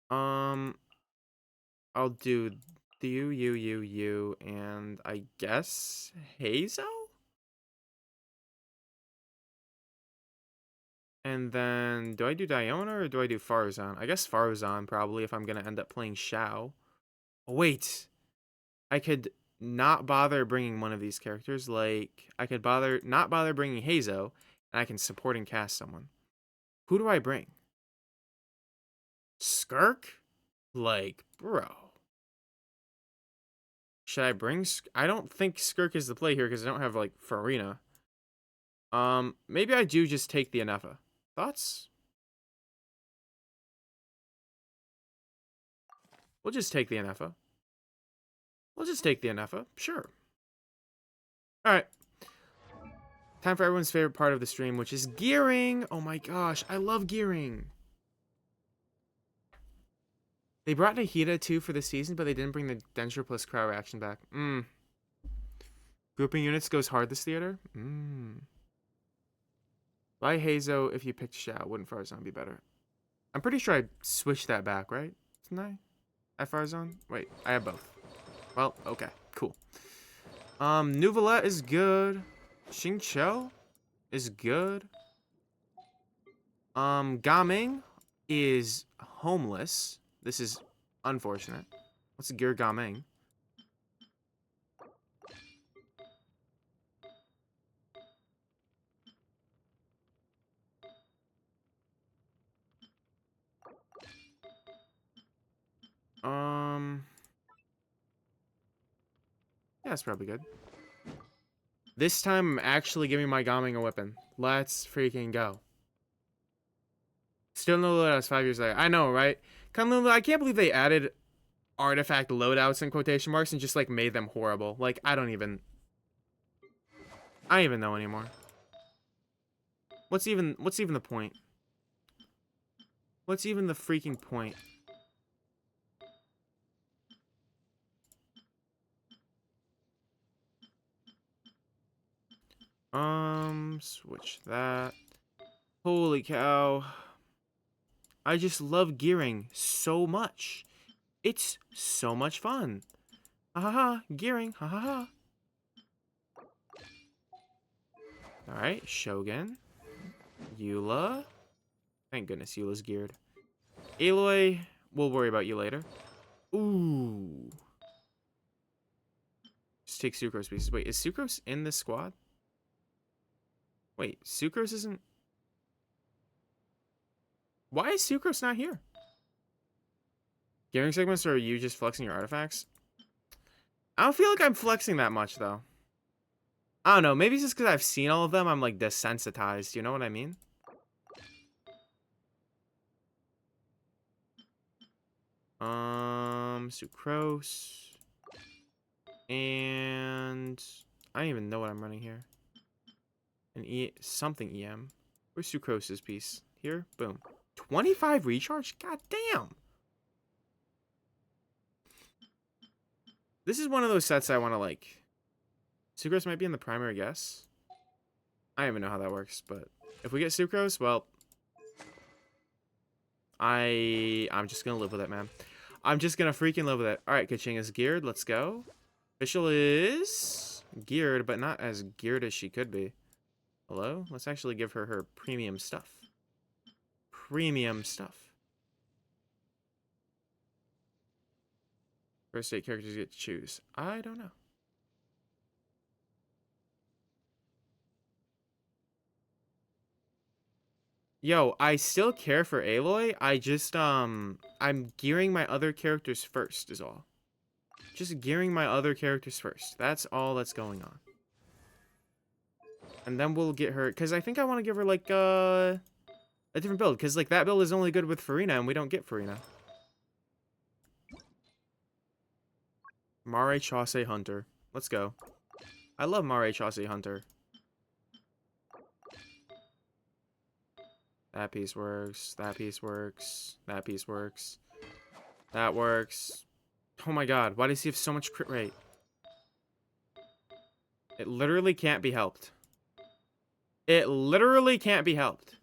I'll do you, and I guess Hazo? And then, do I do Diona or do I do Farazan? I guess Farazan probably if I'm going to end up playing Shao. Oh, wait. I could not bother bringing one of these characters. Like, I could not bother bringing Hazo, and I can support and cast someone. Who do I bring? Skirk? Like, bro. Should I bring... I don't think Skirk is the play here because I don't have, like, Farina. Maybe I do just take the Anefa. Thoughts? We'll just take the Anefa. We'll just take the Anefa. Sure. Alright. Time for everyone's favorite part of the stream, which is gearing. Oh my gosh, I love gearing. They brought Nahida too for the season, but they didn't bring the Denture plus crowd reaction back. Grouping units goes hard this theater. Buy Hazo if you picked Shao. Wouldn't Farazan be better? I'm pretty sure I switched that back, right? Didn't I? At Farazan? Wait, I have both. Well, okay, cool. Nuvolet is good. Xingqiu is good. Gaming is homeless. This is unfortunate. What's Gear Gaming? Yeah, that's probably good. This time, I'm actually giving my Gaming a weapon. Let's freaking go. Still no loadouts 5 years later. I know, right? Kanlulu, I can't believe they added artifact loadouts in quotation marks and just, like, made them horrible. Like, I don't even know anymore. What's even the point? What's even the freaking point? Switch that. Holy cow. I just love gearing so much. It's so much fun. Ha ha ha. Gearing. Ha ha ha. Alright, Shogun. Eula. Thank goodness Eula's geared. Aloy, we'll worry about you later. Ooh. Just take Sucrose pieces. Wait, is Sucrose in this squad? Wait, Sucrose isn't... Why is Sucrose not here? Gearing segments, or are you just flexing your artifacts? I don't feel like I'm flexing that much, though. I don't know. Maybe it's just because I've seen all of them. I'm, like, desensitized. You know what I mean? Sucrose. And I don't even know what I'm running here. An something EM. Where's Sucrose's piece? Here? Boom. 25 recharge? God damn. This is one of those sets I want to, like... Sucrose might be in the primary guess. I don't even know how that works, but... If we get Sucrose, well... I'm just gonna live with it, man. I'm just gonna freaking live with it. Alright, Kaching is geared. Let's go. Official is... geared, but not as geared as she could be. Hello? Let's actually give her her premium stuff. Premium stuff. First 8 characters get to choose. I don't know. Yo, I still care for Aloy. I just, I'm gearing my other characters first, is all. Just gearing my other characters first. That's all that's going on. And then we'll get her, because I think I want to give her, like, a different build. Because, like, that build is only good with Farina, and we don't get Farina. Mare Chausse Hunter. Let's go. I love Mare Chausse Hunter. That piece works. That piece works. That piece works. That works. Oh my god, why does he have so much crit rate? It literally can't be helped. It literally can't be helped.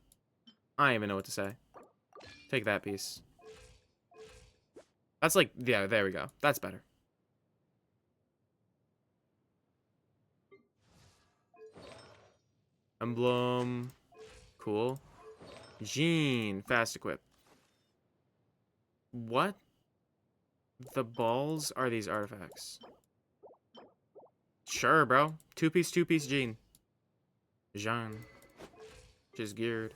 I don't even know what to say. Take that piece. That's like, yeah, there we go. That's better. Emblem. Cool. Jean. Fast equip. What the balls are these artifacts? Sure, bro. Two-piece Jean. Jean. Just geared.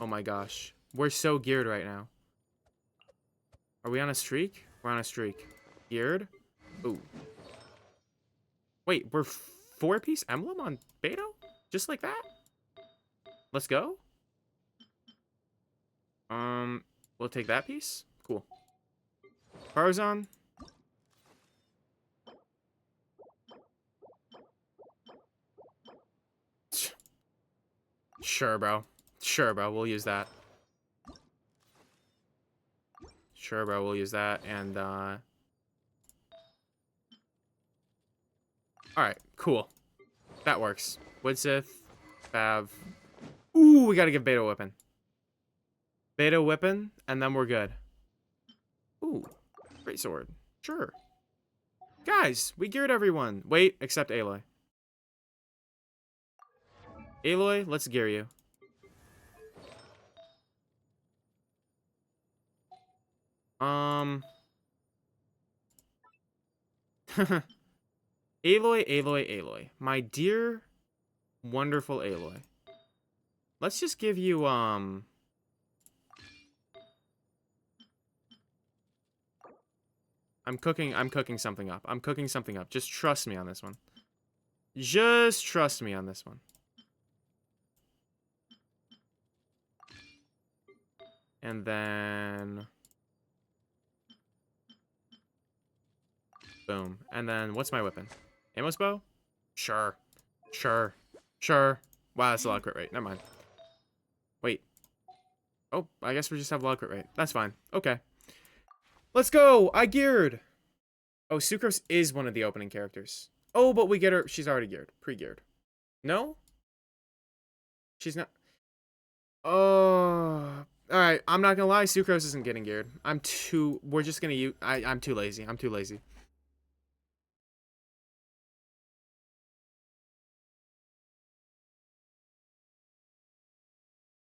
Oh my gosh. We're so geared right now. Are we on a streak? We're on a streak. Geared? Ooh. Wait, we're 4-piece emblem on Beto? Just like that? Let's go. We'll take that piece. Cool. Farazan. Sure, bro. Sure, bro. We'll use that. Sure, bro. We'll use that. And, alright. Cool. That works. Woodsith. Fav. Ooh, we gotta give Beta Whippin'. Beta Whippin', and then we're good. Ooh. Great sword. Sure. Guys, we geared everyone. Wait, except Aloy. Aloy, let's gear you. Aloy. My dear, wonderful Aloy. Let's just give you, I'm cooking something up. I'm cooking something up. Just trust me on this one. Just trust me on this one. And then... boom. And then, what's my weapon? Amos bow? Sure. Sure. Sure. Wow, that's a lot of crit rate. Never mind. Wait. Oh, I guess we just have a lot of crit rate. That's fine. Okay. Let's go! I geared! Oh, Sucrose is one of the opening characters. Oh, but we get her... she's already geared. Pre-geared. No? She's not... oh... alright, I'm not gonna lie. Sucrose isn't getting geared. I'm too... we're just gonna use... I'm too lazy. I'm too lazy.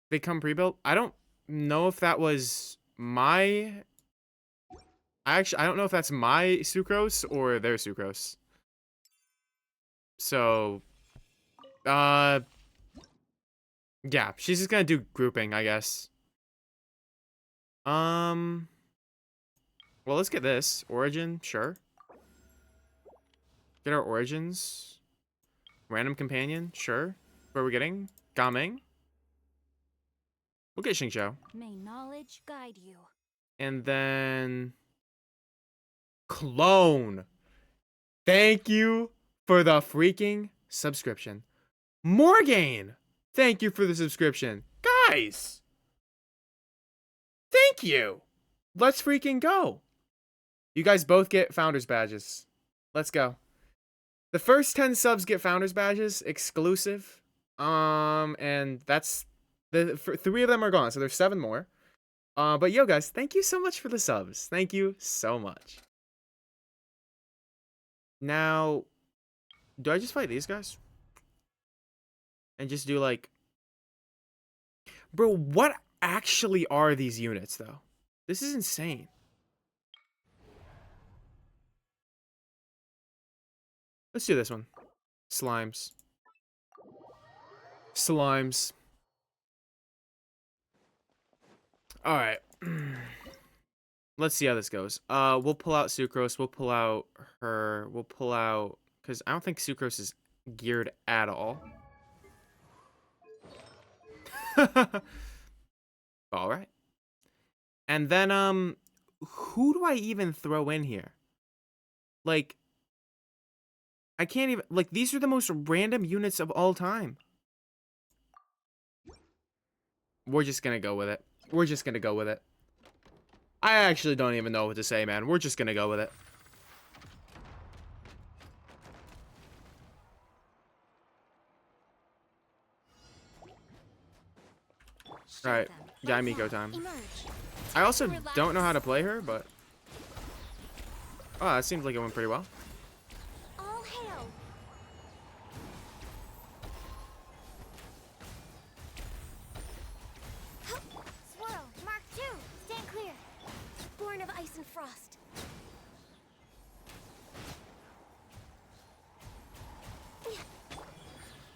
They come pre-built? I don't know if that was my... I don't know if that's my Sucrose or their Sucrose. So... yeah, she's just gonna do grouping, I guess. Well, let's get this. Origin, sure. Get our origins. Random companion, sure. What are we getting? Gaming. We'll get Xingqiu. May knowledge guide you. And then... Clone. Thank you for the freaking subscription. Morgan! Thank you for the subscription. Guys! Thank you! Let's freaking go. You guys both get Founders Badges. Let's go. The first 10 subs get Founders Badges, exclusive. And that's... three of them are gone, so there's 7 more. But yo, guys, thank you so much for the subs. Thank you so much. Now, do I just fight these guys? And just do like... Bro, what actually are these units, though? This is insane. Let's do this one. Slimes. Slimes. Alright. Let's see how this goes. We'll pull out Sucrose. We'll pull out her. We'll pull out... Because I don't think Sucrose is geared at all. Alright. And then, who do I even throw in here? Like... I can't even... Like, these are the most random units of all time. We're just gonna go with it. We're just gonna go with it. I actually don't even know what to say, man. We're just gonna go with it. Alright, Yaimiko time. I also don't know how to play her, but... Oh, that seems like it went pretty well. All hail. Swirl, Mark 2, stand clear. Born of ice and frost.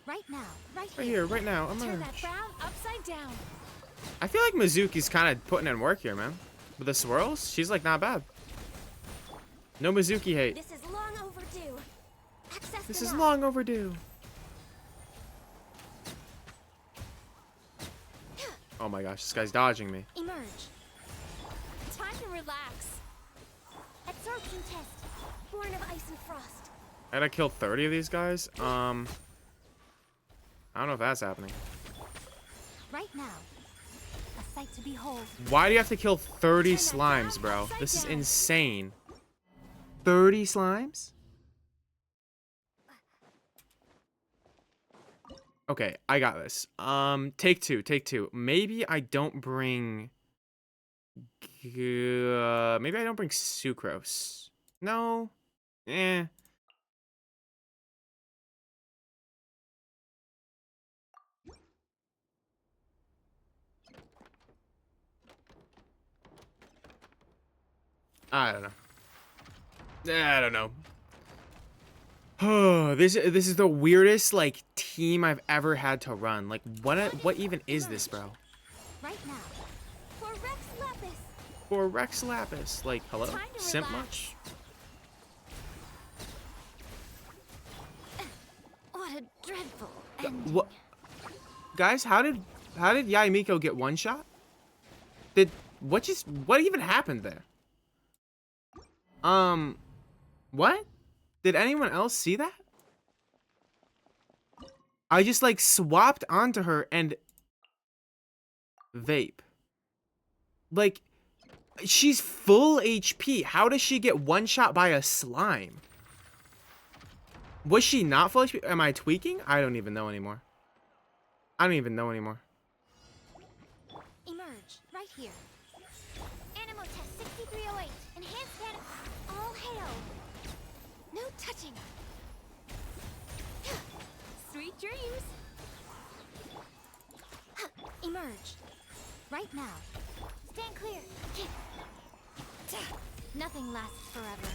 Right now, Right here, right now. I'm Turn gonna... that frown upside down. I feel like Mizuki's kind of putting in work here, man. With the swirls, she's like not bad. No Mizuki hate. This is long overdue. Access This is denied. long overdue. Oh my gosh, this guy's dodging me. Emerge. Time to relax. Absorption test. Born of ice and frost. I gotta kill 30 of these guys. I don't know if that's happening. Right now. A sight to behold. Why do you have to kill 30 slimes, bro? This is insane. 30 slimes? Okay, I got this. Take two. Maybe I don't bring... maybe I don't bring Sucrose. No. Eh. I don't know. I don't know. Oh, this is the weirdest like team I've ever had to run. Like what even is this, bro? Right now. For Rex Lapis. For Rex Lapis, like hello, Time to simp relax. much? What a dreadful ending. What, guys? How did Yaimiko get one shot? What even happened there? What? Did anyone else see that? I just like swapped onto her and vape. Like, she's full HP. How does she get one shot by a slime? Was she not full HP? Am I tweaking? I don't even know anymore. I don't even know anymore. Emerge. Right here. Animo test 6308. Enhanced pan. All hail. No touching. Sweet dreams. Emerge. Right now. Stand clear. Nothing lasts forever.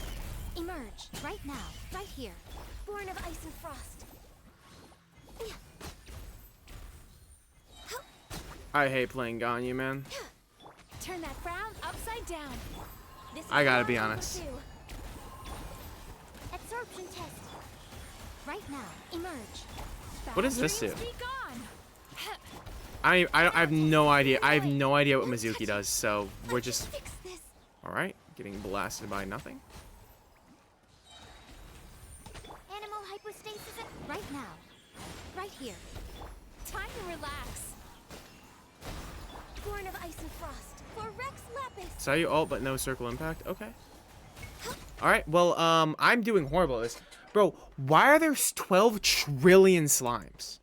Emerge. Right now. Right here. Born of ice and frost. I hate playing Ganyu, man. turn that frown upside down. This is I gotta long be honest. overdue. Absorption test. Right now, emerge. What does this do? Dreams be gone. I have no idea. I have no idea what Mizuki does, so we're just... Fix this. Alright, getting blasted by nothing. Animal hypostasis right now. Right here. Time to relax. Born of ice and frost. For Rex Lapis. Saw you ult, but no circle impact? Okay. Alright, well, I'm doing horrible at this. Bro, why are there 12 trillion slimes?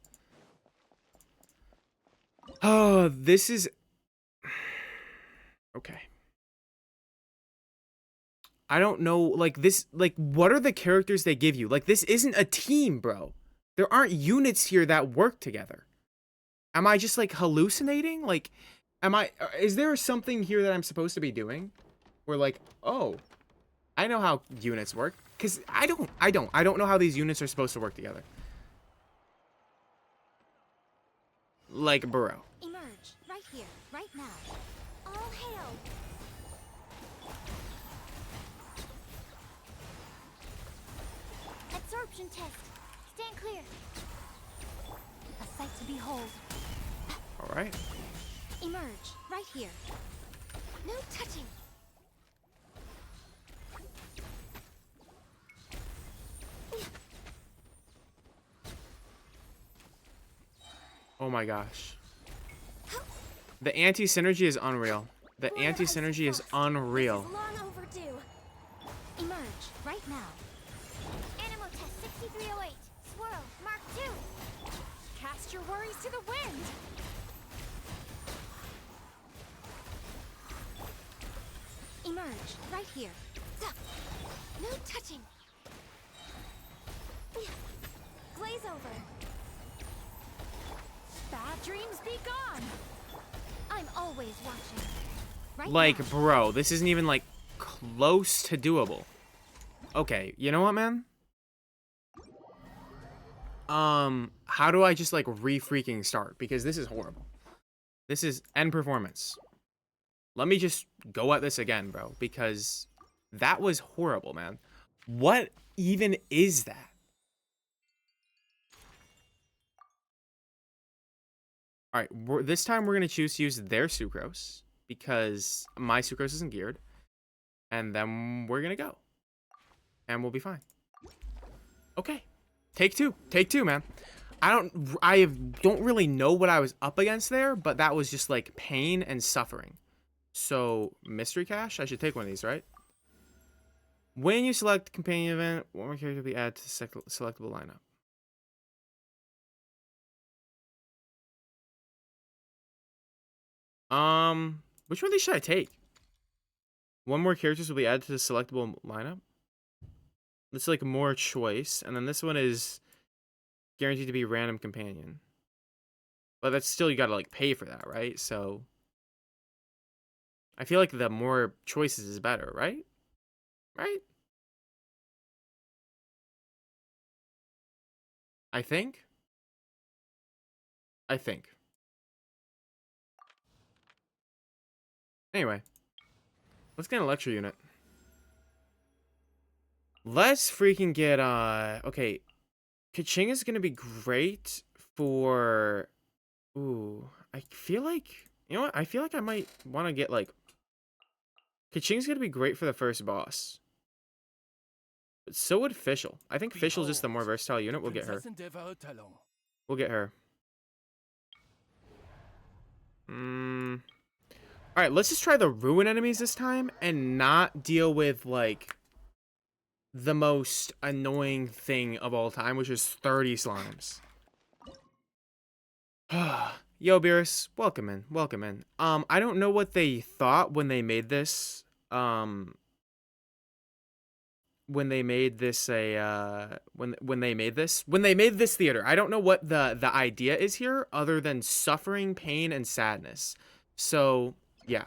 Oh, this is... Okay. I don't know, like, this... Like, what are the characters they give you? Like, this isn't a team, bro. There aren't units here that work together. Am I just, like, hallucinating? Like, is there something here that I'm supposed to be doing? Where, like, oh, I know how units work. Because I don't know how these units are supposed to work together. Like, bro. Emerge right here, right now. All hail. Absorption test. Stand clear. A sight to behold. Alright. Emerge right here. No touching. Oh my gosh. The anti-synergy is unreal. The anti-synergy is unreal. This is long overdue. Emerge right now. Animal test 6308. Swirl Mark 2. Cast your worries to the wind. Emerge right here. No touching. Glaze over. Bad dreams be gone. I'm always watching. Right Like, now. bro, this isn't even, like, close to doable. Okay, you know what, man? How do I just, like, re-freaking start? Because this is horrible. This is end performance. Let me just go at this again, bro. Because that was horrible, man. What even is that? Alright, this time we're going to choose to use their sucrose. Because my sucrose isn't geared. And then we're going to go. And we'll be fine. Okay. Take two. Take two, man. I don't really know what I was up against there. But that was just like pain and suffering. So, mystery cache? I should take one of these, right? When you select companion event, one more character will be added to the selectable lineup. Which one of these should I take? One more characters will be added to the selectable lineup. It's like more choice, and then this one is guaranteed to be random companion. But that's still, you gotta like pay for that, right? So I feel like the more choices is better, right? Right? I think. Anyway, let's get an lecture unit. Let's freaking get, okay. Kaching is gonna be great for, ooh, I feel like, you know what? I feel like I might want to get, like, Kaching's gonna be great for the first boss. But so would Fischl. I think Fischl's just the more versatile unit. We'll get her. We'll get her. Alright, let's just try the ruin enemies this time and not deal with, like, the most annoying thing of all time, which is 30 slimes. Yo, Beerus, welcome in, welcome in. I don't know what they thought when they made this, when they made this theater. I don't know what the idea is here other than suffering, pain, and sadness. So, yeah.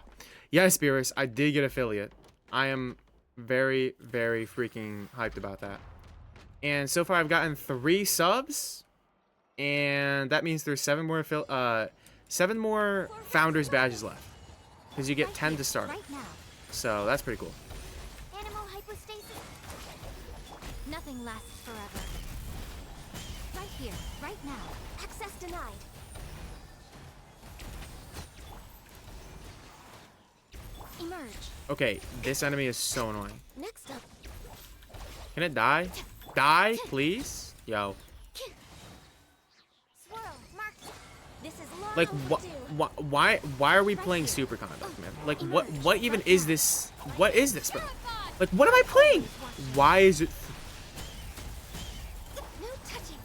Yes, Beerus, I did get affiliate. I am very, very freaking hyped about that. And so far I've gotten 3 subs, and that means there's 7 more founders badges left. because you get 10 to start. Right now. So that's pretty cool. Animal hypostasis. Nothing lasts forever. Right here, right now. Access denied. Emerge. Okay, this enemy is so annoying. Next up. Can it die? Die, please? Yo. Swirl. Mark. This is long Like, overdue. why are we playing Super Conduct, man? Like, what even is this? What is this, bro? Like, what am I playing? Why is it? No touching.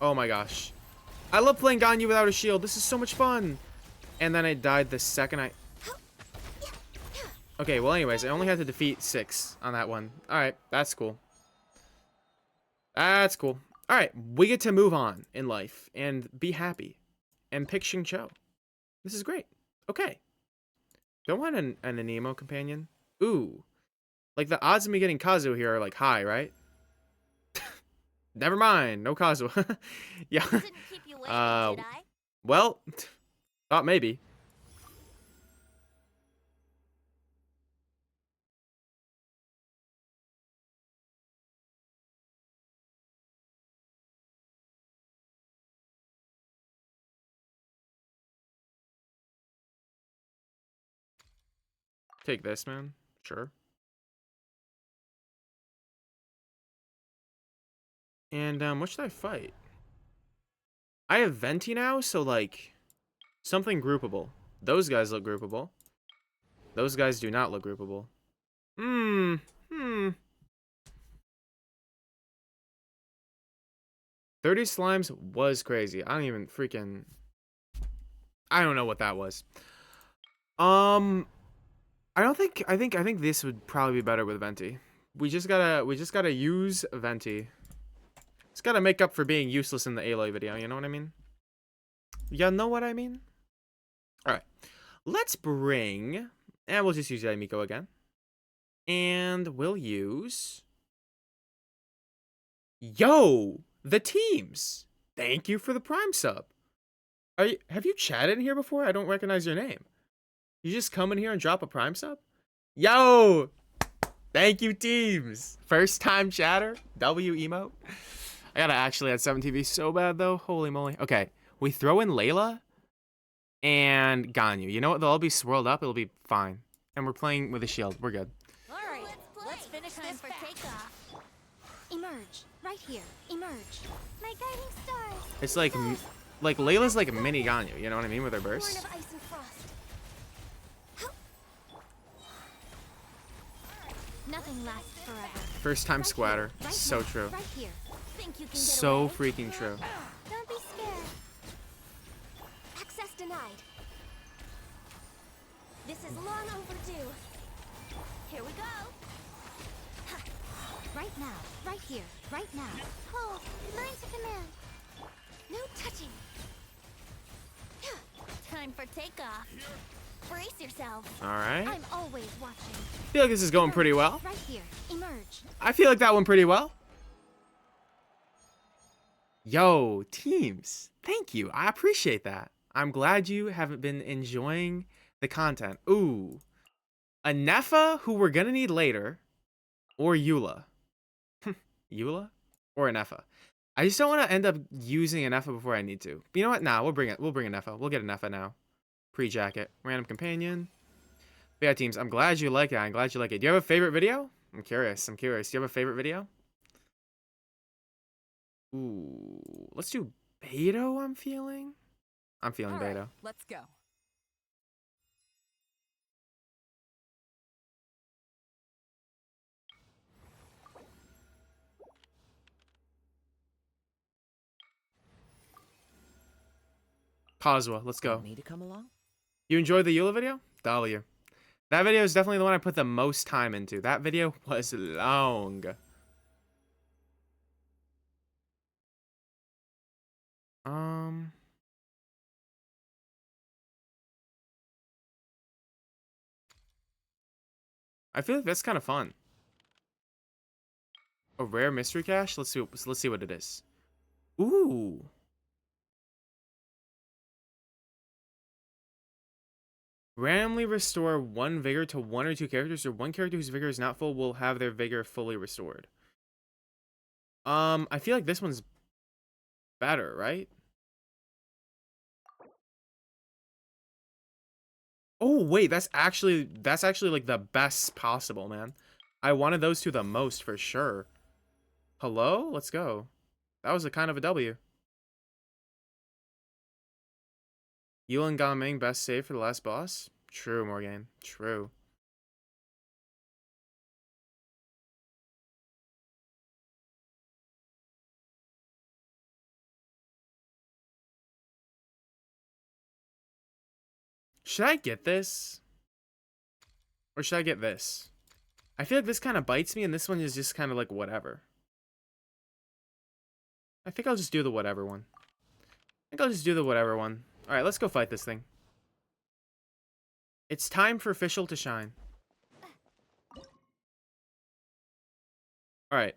Oh my gosh. I love playing Ganyu without a shield. This is so much fun. And then I died the second I... Okay, well anyways, I only had to defeat 6 on that one. Alright, that's cool. That's cool. Alright, we get to move on in life and be happy. And pick Xingqiu. This is great. Okay. Don't want an Anemo companion. Ooh. Like, the odds of me getting Kazuo here are, like, high, right? Never mind. No Kazuo. Yeah. Didn't keep you waiting, did I? Well, thought maybe. Take this, man. Sure. And, what should I fight? I have Venti now, so, like, something groupable. Those guys look groupable. Those guys do not look groupable. 30 slimes was crazy. I don't even freaking... I don't know what that was. I think this would probably be better with Venti. We just gotta use Venti. It's gotta make up for being useless in the Aloy video, you know what I mean? You know what I mean? Alright. Let's bring... And we'll just use Miko again. And we'll use... Yo! The teams! Thank you for the Prime sub. Have you chatted in here before? I don't recognize your name. You just come in here and drop a Prime sub? Yo! Thank you, teams! First time chatter. W emote. I gotta actually add 7TV so bad, though. Holy moly. Okay, we throw in Layla and Ganyu. You know what? They'll all be swirled up. It'll be fine. And we're playing with a shield. We're good. All right, let's finish this for takeoff. Emerge. Right here. Emerge. My guiding stars. It's like Layla's like a mini Ganyu. You know what I mean? With her Born burst. of ice and frost. Nothing lasts forever. First time Right squatter. here, right So now, true. Right here. Think you can get So away? freaking true. Don't be scared. Access denied. This is long overdue. Here we go. Ha. Right now. Right here. Right now. Hold. Line to command. No touching. Time for takeoff. Brace yourself. Alright. I'm always watching. I feel like this is going pretty well. Right here. Emerge. I feel like that went pretty well. Yo, teams. Thank you. I appreciate that. I'm glad you haven't been enjoying the content. Ooh. A Nefa who we're gonna need later. Or Eula. Eula? Or a Nefa. I just don't want to end up using a Nefa before I need to. But you know what? Nah, we'll bring a Nefa. We'll get a Nefa now. Pre-jacket. Random companion. But yeah, teams, I'm glad you like it. I'm glad you like it. Do you have a favorite video? I'm curious. Do you have a favorite video? Ooh. Let's do Beto, I'm feeling. I'm feeling Beto. Let's go. Kazuha, let's go. Want me to come along? You enjoyed the Eula video? W. That video is definitely the one I put the most time into. That video was long. I feel like that's kind of fun. A rare mystery cache? Let's see what it is. Ooh. Randomly restore 1 vigor to 1 or 2 characters, or 1 character whose vigor is not full will have their vigor fully restored. I feel like this one's better, right? Oh, wait, that's actually like the best possible, man. I wanted those two the most for sure. Hello? Let's go. That was a kind of a W. Yulin Gaming best save for the last boss? True, Morgan. True. Should I get this? Or should I get this? I feel like this kind of bites me, and this one is just kind of like whatever. I think I'll just do the whatever one. Alright, let's go fight this thing. It's time for Official to shine. Alright.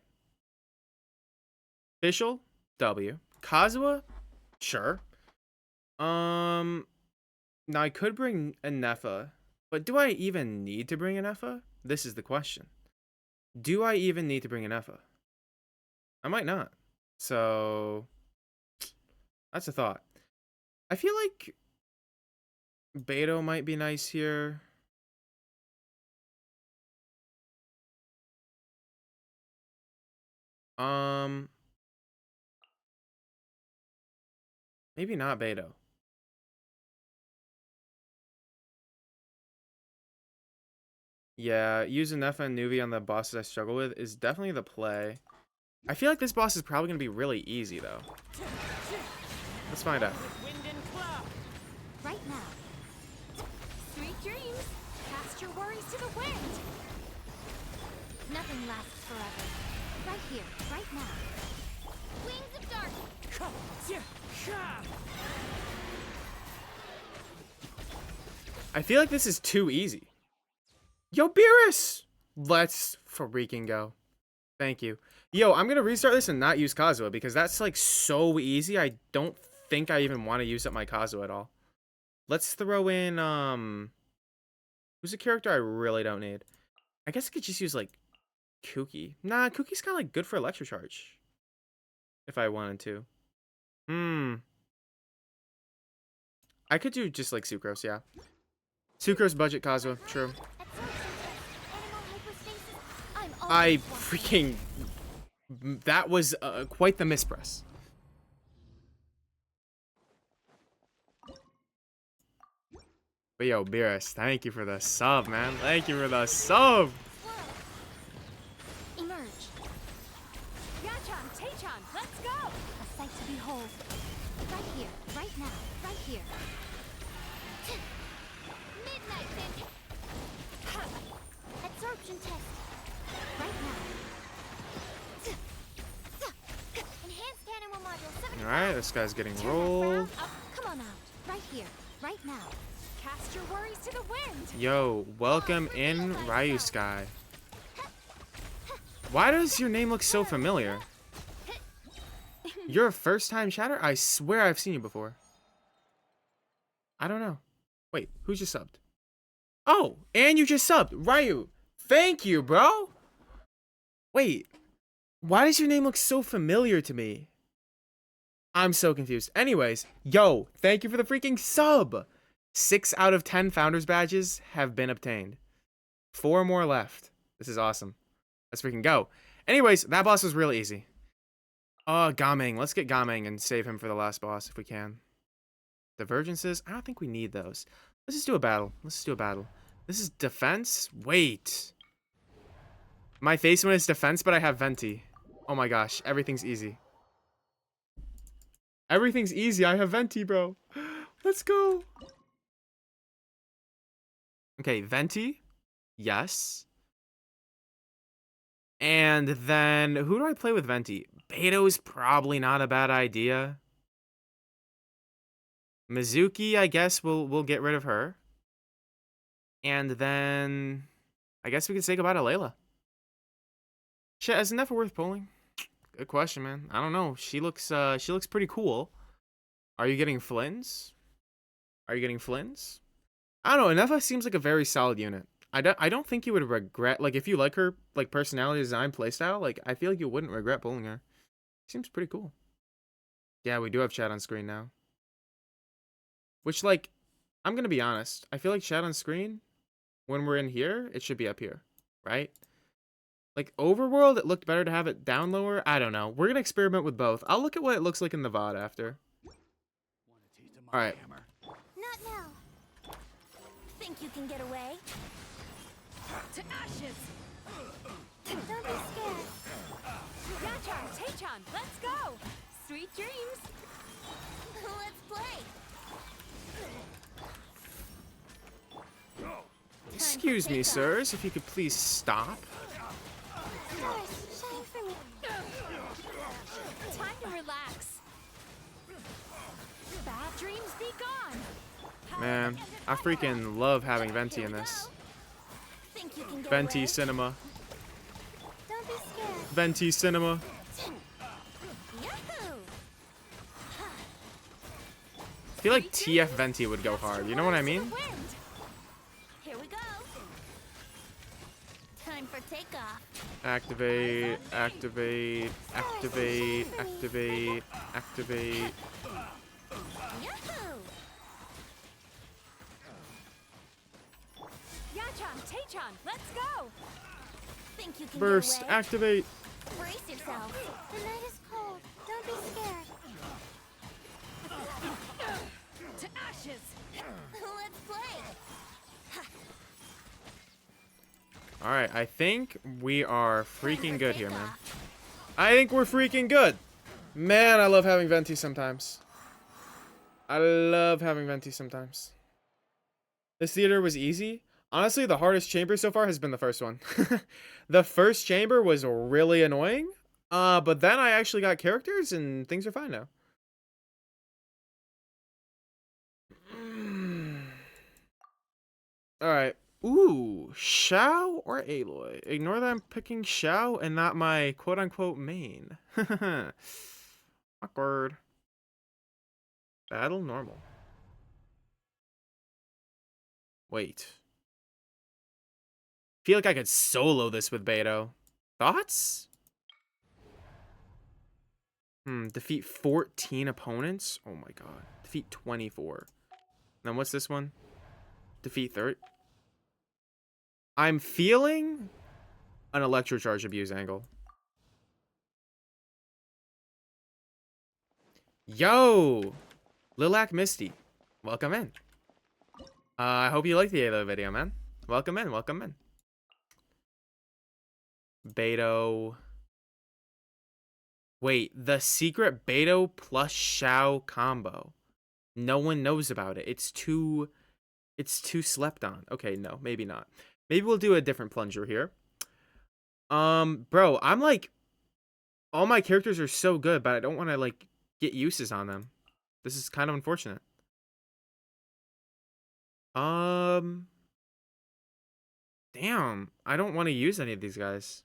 Official, W. Kazuha? Sure. Now I could bring a Nefa, but do I even need to bring a Nefa? This is the question. Do I even need to bring a Nefa? I might not. So that's a thought. I feel like Beto might be nice here. Maybe not Beto. Yeah, using Nefa and Nuvi on the bosses I struggle with is definitely the play. I feel like this boss is probably going to be really easy, though. Let's find out. Right now. Sweet dreams. Cast your worries to the wind. Nothing lasts forever. Right here, right now. Wings of dark. I feel like this is too easy. Yo, Beerus! Let's freaking go. Thank you. Yo, I'm going to restart this and not use Kazuha because that's like so easy. I don't think I even want to use up my Kazuha at all. Let's throw in, who's a character I really don't need? I guess I could just use like Kuki. Nah, Kuki's kind of like good for Electrocharge. If I wanted to. I could do just like Sucrose, yeah. Sucrose budget Kazuha, true. I freaking... That was quite the mispress. But yo, Beerus, thank you for the sub, man. Thank you for the sub. Emerge. Yachan, Taechan, let's go. A sight to behold. Right here, right now, right here. Midnight vision. Absorption test. Right now. Enhanced animal module 75. Alright, this guy's getting rolled. Come on out. Right here, right now. Cast your worries to the wind. Yo, welcome in Ryu Sky. Why does your name look so familiar? You're a first-time chatter? I swear I've seen you before. I don't know. Wait, who just subbed? Oh, and you just subbed. Ryu. Thank you, bro. Wait, why does your name look so familiar to me? I'm so confused. Anyways, yo, thank you for the freaking sub. 6 out of 10 founders badges have been obtained. 4 more left. This is awesome. Let's freaking go. Anyways, that boss was really easy. Gaming. Let's get Gaming and save him for the last boss if we can. Divergences? I don't think we need those. Let's just do a battle. This is defense? Wait. My face when it's defense, but I have Venti. Oh my gosh. Everything's easy. Everything's easy. I have Venti, bro. Let's go. Okay, Venti. Yes. And then, who do I play with Venti? Beto's probably not a bad idea. Mizuki, I guess we'll get rid of her. And then, I guess we can say goodbye to Layla. Shit, isn't that worth pulling? Good question, man. I don't know. She looks pretty cool. Are you getting Flins? I don't know. Nefa seems like a very solid unit. I don't think you would regret, like, if you like her, like, personality, design, playstyle, like, I feel like you wouldn't regret pulling her. Seems pretty cool. Yeah, we do have chat on screen now. Which, like, I'm going to be honest. I feel like chat on screen, when we're in here, it should be up here, right? Like, Overworld, it looked better to have it down lower. I don't know. We're going to experiment with both. I'll look at what it looks like in the VOD after. All right. Not now. Think you can get away? To ashes! Don't be scared. Yachan, Taechan, let's go! Sweet dreams! Let's play. Excuse me, sirs, if you could please stop. Stars, shine for me. Time to relax. Bad dreams be gone! Man, I freaking love having Venti in this. Think you can get Venti away? cinema. Don't be scared. Venti cinema. Yahoo! I feel like TF Venti would go hard. You know what I mean? Here we go. Time for takeoff. Activate, activate, activate, activate, activate. Yahoo! Yachan, Taechan, let's go! Think you can Burst, get away? activate. Brace yourself. The night is cold. Don't be scared. To ashes! Let's play. Alright, I think we are freaking good here, man. I think we're freaking good. Man, I love having Venti sometimes. I love having Venti sometimes. This theater was easy. Honestly, the hardest chamber so far has been the first one. The first chamber was really annoying. But then I actually got characters and things are fine now. Alright. Ooh, Xiao or Aloy? Ignore that I'm picking Xiao and not my quote-unquote main. Awkward. Battle normal. Wait. Feel like I could solo this with Beto. Thoughts? Defeat 14 opponents? Oh my god. Defeat 24. Then what's this one? Defeat 30. I'm feeling an electrocharge abuse angle. Yo! Lilac Misty. Welcome in. I hope you liked the Halo video, man. Welcome in, welcome in. Beto. Wait, the secret Beto plus Xiao combo. No one knows about it. It's too slept on. Okay, no, maybe not. Maybe we'll do a different plunger here. Bro, I'm like, all my characters are so good, but I don't want to like get uses on them. This is kind of unfortunate. Damn, I don't want to use any of these guys.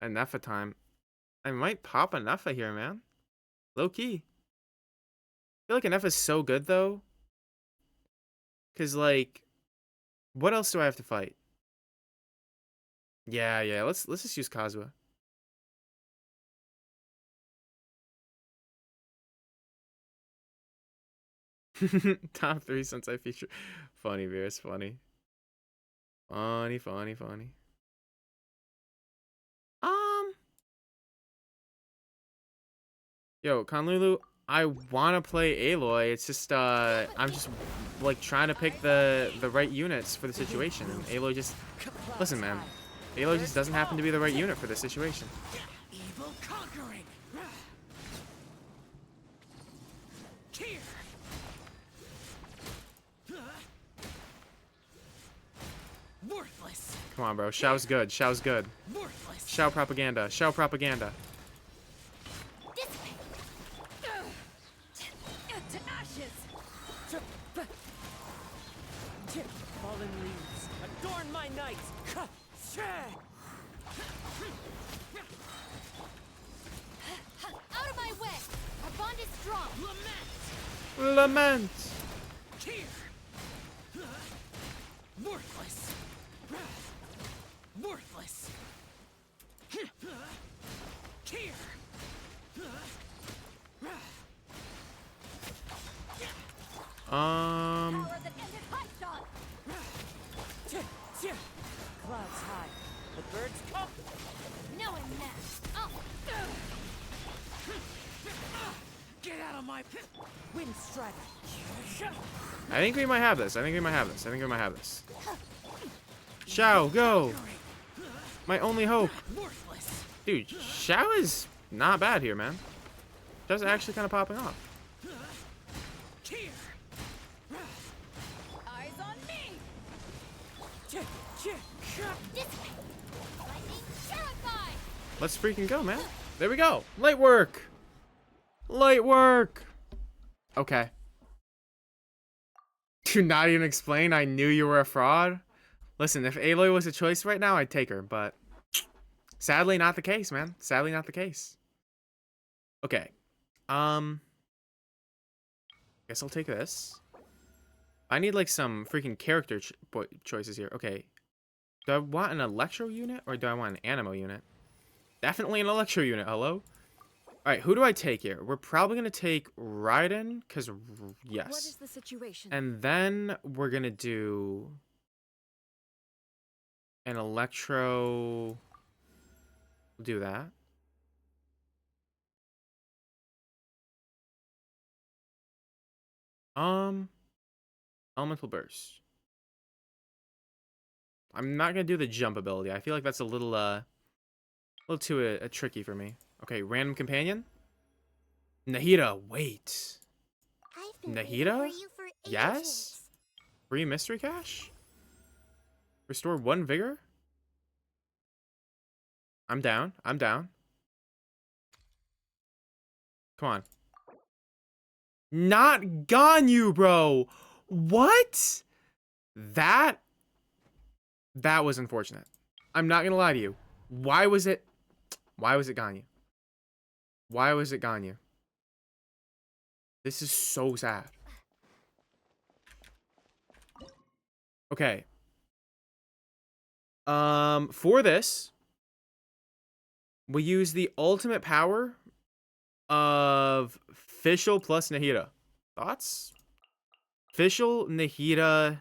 A Nefa time. I might pop a Nefa here, man. Low key. I feel like a Nefa is so good though. Cause like, what else do I have to fight? Yeah. Let's just use Kazuha. Top 3 since I featured. Funny, Beerus, funny. Funny. Yo, Conlulu, I want to play Aloy. It's just, I'm just, like, trying to pick the right units for the situation. And Aloy just... Listen, man. Aloy just doesn't happen to be the right unit for the situation. Evil conquering. Here. Worthless. Come on, bro. Xiao's good. Xiao's good. Worthless. Xiao propaganda. Xiao propaganda. This way. To ashes! Fallen leaves, adorn my night. Out of my way. Our bond is strong. Lament. Here. Worthless. Worthless. Here. Power that ended high shot. Clouds high. The birds come. No one match. Oh. Get out of my wind strider. I think we might have this. I think we might have this. I think we might have this. Xiao, go! My only hope. Worthless. Dude, Xiao is not bad here, man. Xiao's actually kind of popping off. Here. Eyes on me. This way. Lightning terrified. Let's freaking go, man. There we go. Light work. Light work. Okay. Do not even explain. I knew you were a fraud. Listen, if Aloy was a choice right now, I'd take her, but sadly not the case, man. Sadly not the case. Okay. Guess I'll take this. I need like some freaking character choices here. Okay. Do I want an Electro unit or do I want an Animo unit? Definitely an Electro unit. Hello? Alright, who do I take here? We're probably going to take Raiden, because, yes. What is the situation? And then we're going to do an Electro. We'll do that. Elemental Burst. I'm not going to do the jump ability. I feel like that's a little too tricky for me. Okay, random companion. Nahida, wait. I've been Nahida? waiting for you for ages. Yes? Free mystery cache? Restore 1 vigor? I'm down. I'm down. Come on. Not Ganyu, bro. What? That was unfortunate. I'm not gonna lie to you. Why was it Ganyu? Why was it Ganyu? This is so sad. Okay. For this, we use the ultimate power of Fischl plus Nahida. Thoughts? Fischl, Nahida,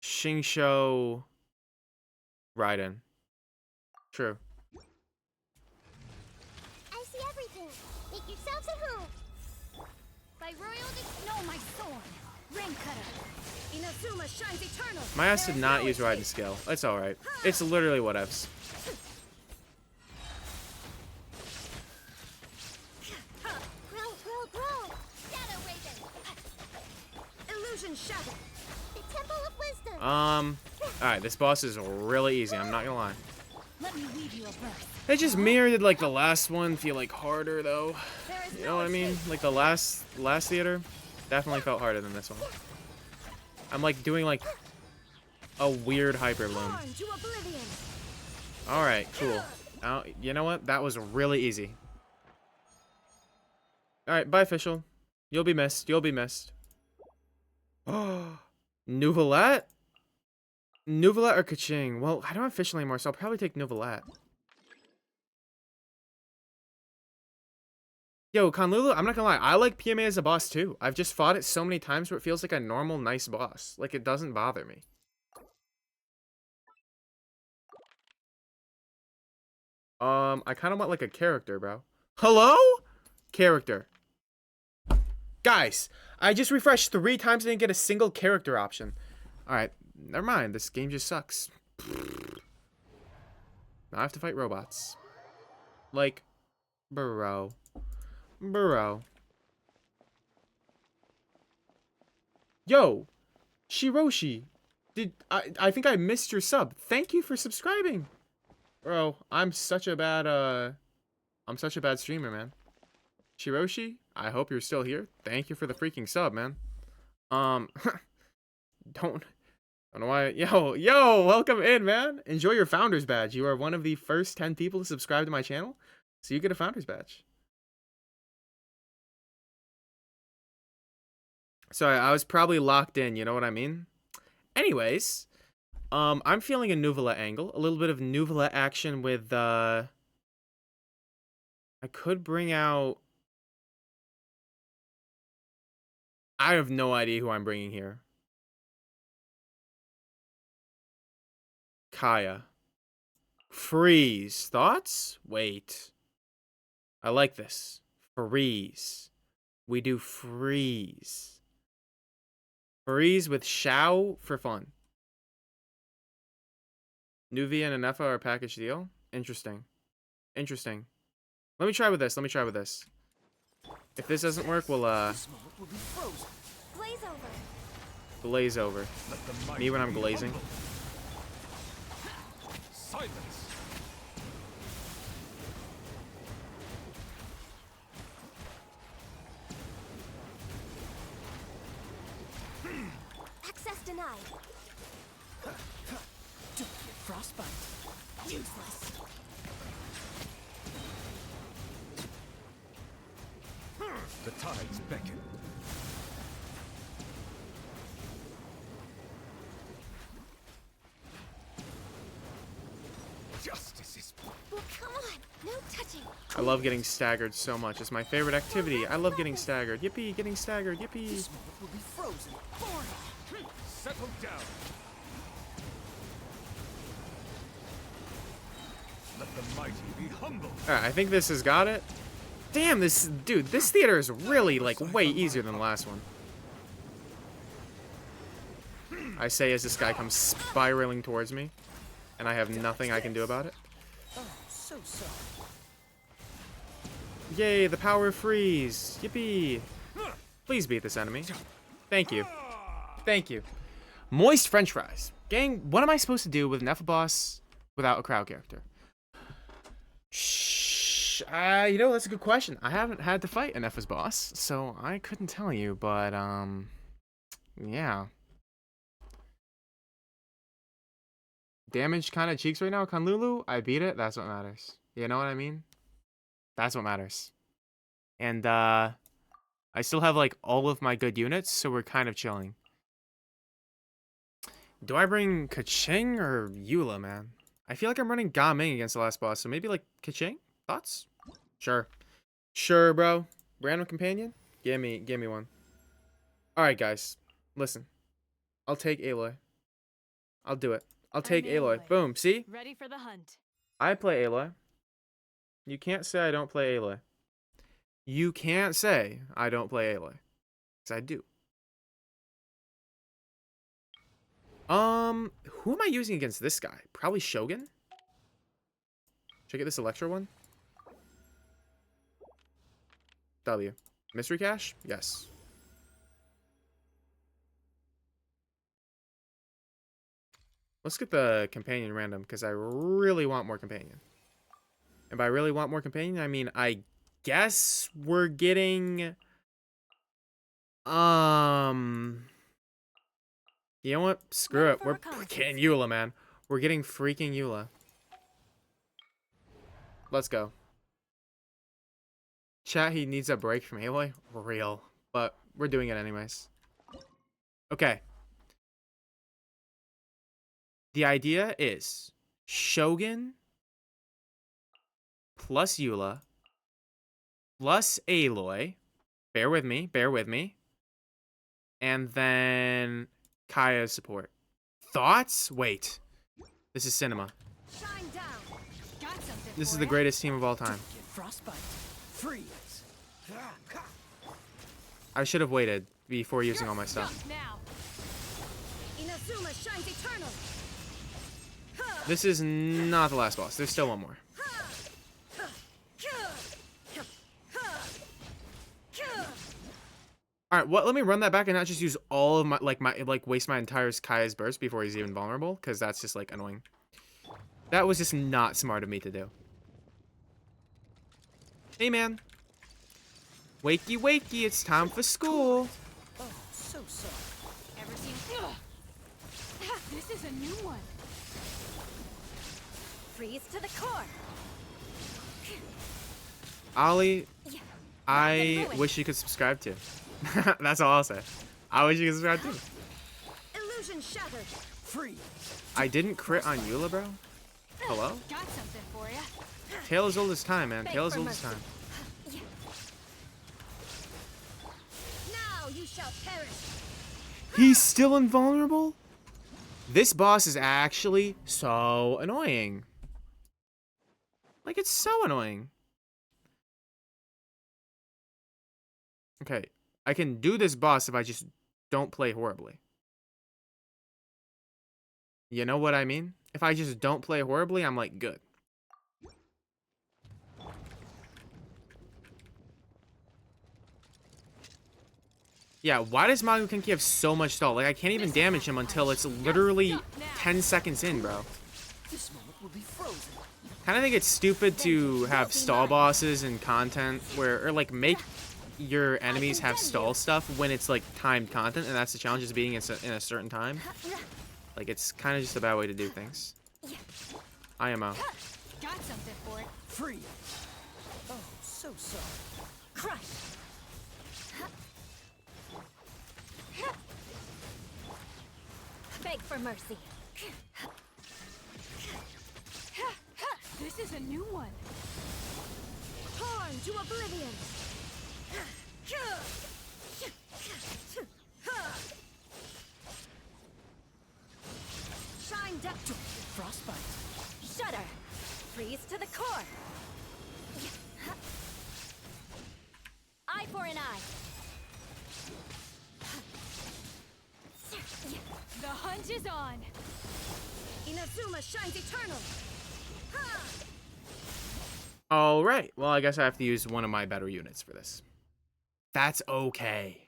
Shingsho, Raiden. True. I see everything. Make yourselves at home. By royal no, my sword. Ring cutter. Inazuma shines eternal. My ass did not use Raiden skill. It's alright. It's literally whatevs. Grow. Shadow Raven. Illusion shadow. The temple of wisdom. Alright, this boss is really easy, I'm not gonna lie. Let me weave you a birth. It just mirrored like the last one, feel like harder though. You know what I mean? Like the last theater definitely felt harder than this one. I'm like doing like a weird hyper bloom. Alright, cool. You know what? That was really easy. Alright, bye, Fischl. You'll be missed. You'll be missed. Oh, Nouvelette? Nouvelette or Kaching? Well, I don't have Fischl anymore, so I'll probably take Nouvelette. Yo, Conlulu, I'm not gonna lie. I like PMA as a boss, too. I've just fought it so many times where it feels like a normal, nice boss. Like, it doesn't bother me. I kind of want, like, a character, bro. Hello? Character. Guys, I just refreshed 3 times and didn't get a single character option. Alright, never mind. This game just sucks. Now I have to fight robots. Like, bro. Bro. Yo, Shiroshi. I think I missed your sub. Thank you for subscribing. Bro, I'm such a bad streamer, man. Shiroshi, I hope you're still here. Thank you for the freaking sub, man. Don't know why. Yo, welcome in, man. Enjoy your founder's badge. You are one of the first 10 people to subscribe to my channel, so you get a founder's badge. Sorry, I was probably locked in, you know what I mean? Anyways, I'm feeling a Nuvula angle. A little bit of Nuvula action with, I could bring out... I have no idea who I'm bringing here. Kaya. Freeze. Thoughts? Wait. I like this. Freeze. We do freeze. Freeze with Shao for fun. Nuvia and Anefa are a package deal? Interesting. Interesting. Let me try with this. Let me try with this. If this doesn't work, we'll, This moment will be frozen. Blaze over. glaze over. Let the mighty Me when I'm be glazing. humble. Silence. Access denied. Don't get frostbite. Useless. The tides beckon. Justice is Well, come on. No touching. I love getting staggered so much. It's my favorite activity. I love getting staggered. Yippee, getting staggered. Yippee. This moment will be frozen. Settle down. Let the mighty be humble. Alright, I think this has got it. Damn, this... Dude, this theater is really, like, way easier than the last one. I say as this guy comes spiraling towards me. And I have nothing I can do about it. Oh, so sorry. Yay, the power of freeze. Yippee. Please beat this enemy. Thank you. Thank you. Moist french fries. Gang, what am I supposed to do with an Alpha boss without a crowd character? Shh. You know, that's a good question. I haven't had to fight an Alpha's boss, so I couldn't tell you, but, yeah. Damaged kind of cheeks right now, Kanlulu. I beat it. That's what matters. You know what I mean? That's what matters. And, I still have, like, all of my good units, so we're kind of chilling. Do I bring Kaching or Eula, man? I feel like I'm running Ga Ming against the last boss, so maybe, like, Kaching? Thoughts? Sure. Sure, bro. Random companion? Give me one. Alright, guys. Listen. I'll take Aloy. I'll do it. I'll take Aloy. Aloy. Boom. See? Ready for the hunt. I play Aloy. You can't say I don't play Aloy. You can't say I don't play Aloy. Because I do. Who am I using against this guy? Probably Shogun? Should I get this Electro one? W. Mystery Cache? Yes. Let's get the companion random, because I really want more companion. And by really want more companion, I mean, I guess we're getting... You know what? Screw it. We're getting Eula, man. We're getting freaking Eula. Let's go. Chat, he needs a break from Aloy? Real. But we're doing it anyways. Okay. The idea is Shogun plus Eula plus Aloy. Bear with me. Bear with me. And then Kaya's support. Thoughts? Wait. This is cinema. Shine down. Got something This is for the ya? greatest team of all time. Get frostbite. Freeze. I should have waited before using all my stuff. Now. Inazuma shines eternal. This is not the last boss. There's still one more. Alright, what? Let me run that back and not just use all of my, waste my entire Kaya's burst before he's even vulnerable, because that's just, like, annoying. That was just not smart of me to do. Hey, man. Wakey, wakey, it's time for school. Oh, so sorry. Ever seen? This is a new one. Freeze to the core. Ollie, I Ruin. wish you could subscribe to. That's all I'll say. How would you get subscribed too? Illusion shattered. Free. I didn't crit on Eula, bro. Hello? Got something for ya. Tale as old as time, man. Beg Tale as for old as mercy. time. Now you shall perish. He's still invulnerable? This boss is actually so annoying. Like, it's so annoying. Okay, I can do this boss if I just don't play horribly. You know what I mean? If I just don't play horribly, I'm like, good. Yeah, why does Mago Kenki have so much stall? Like, I can't even damage him until it's literally 10 seconds in, bro. This moment will be frozen. Kind of think it's stupid to have stall bosses in content where, or like make your enemies have stall stuff when it's like timed content, and that's the challenge, is being in a certain time. Like, it's kind of just a bad way to do things. IMO. Got something for it. Free. Oh, so sorry. Crush. Beg for mercy. This is a new one. Torn to oblivion. Shine down. Frostbite. Shudder. Freeze to the core. Eye for an eye. The hunt is on. Inazuma shines eternal. Alright, well, I guess I have to use one of my better units for this. That's okay.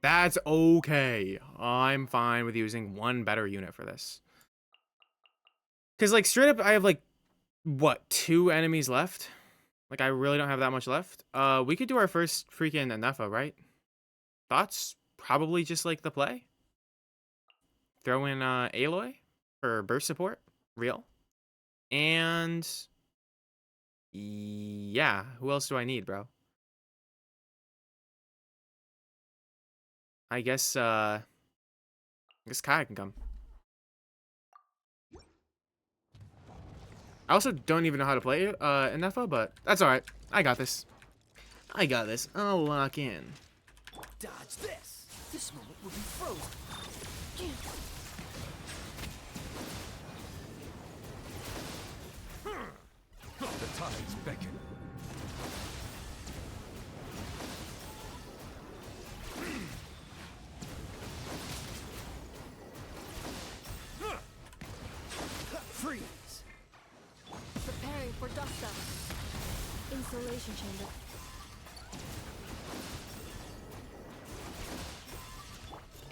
That's okay. I'm fine with using one better unit for this. Because, like, straight up, I have, like, what, 2 enemies left? Like, I really don't have that much left. We could do our first freaking Anefa, right? Thoughts? Probably just, like, the play. Throw in, Aloy for burst support. Real. And... yeah, who else do I need, bro? I guess Kaya can come. I also don't even know how to play Anefa, but that's alright. I got this. I got this. I'll lock in. Dodge this. This moment will be frozen. The tides beckon. Freeze. Preparing for dust up. Insulation chamber.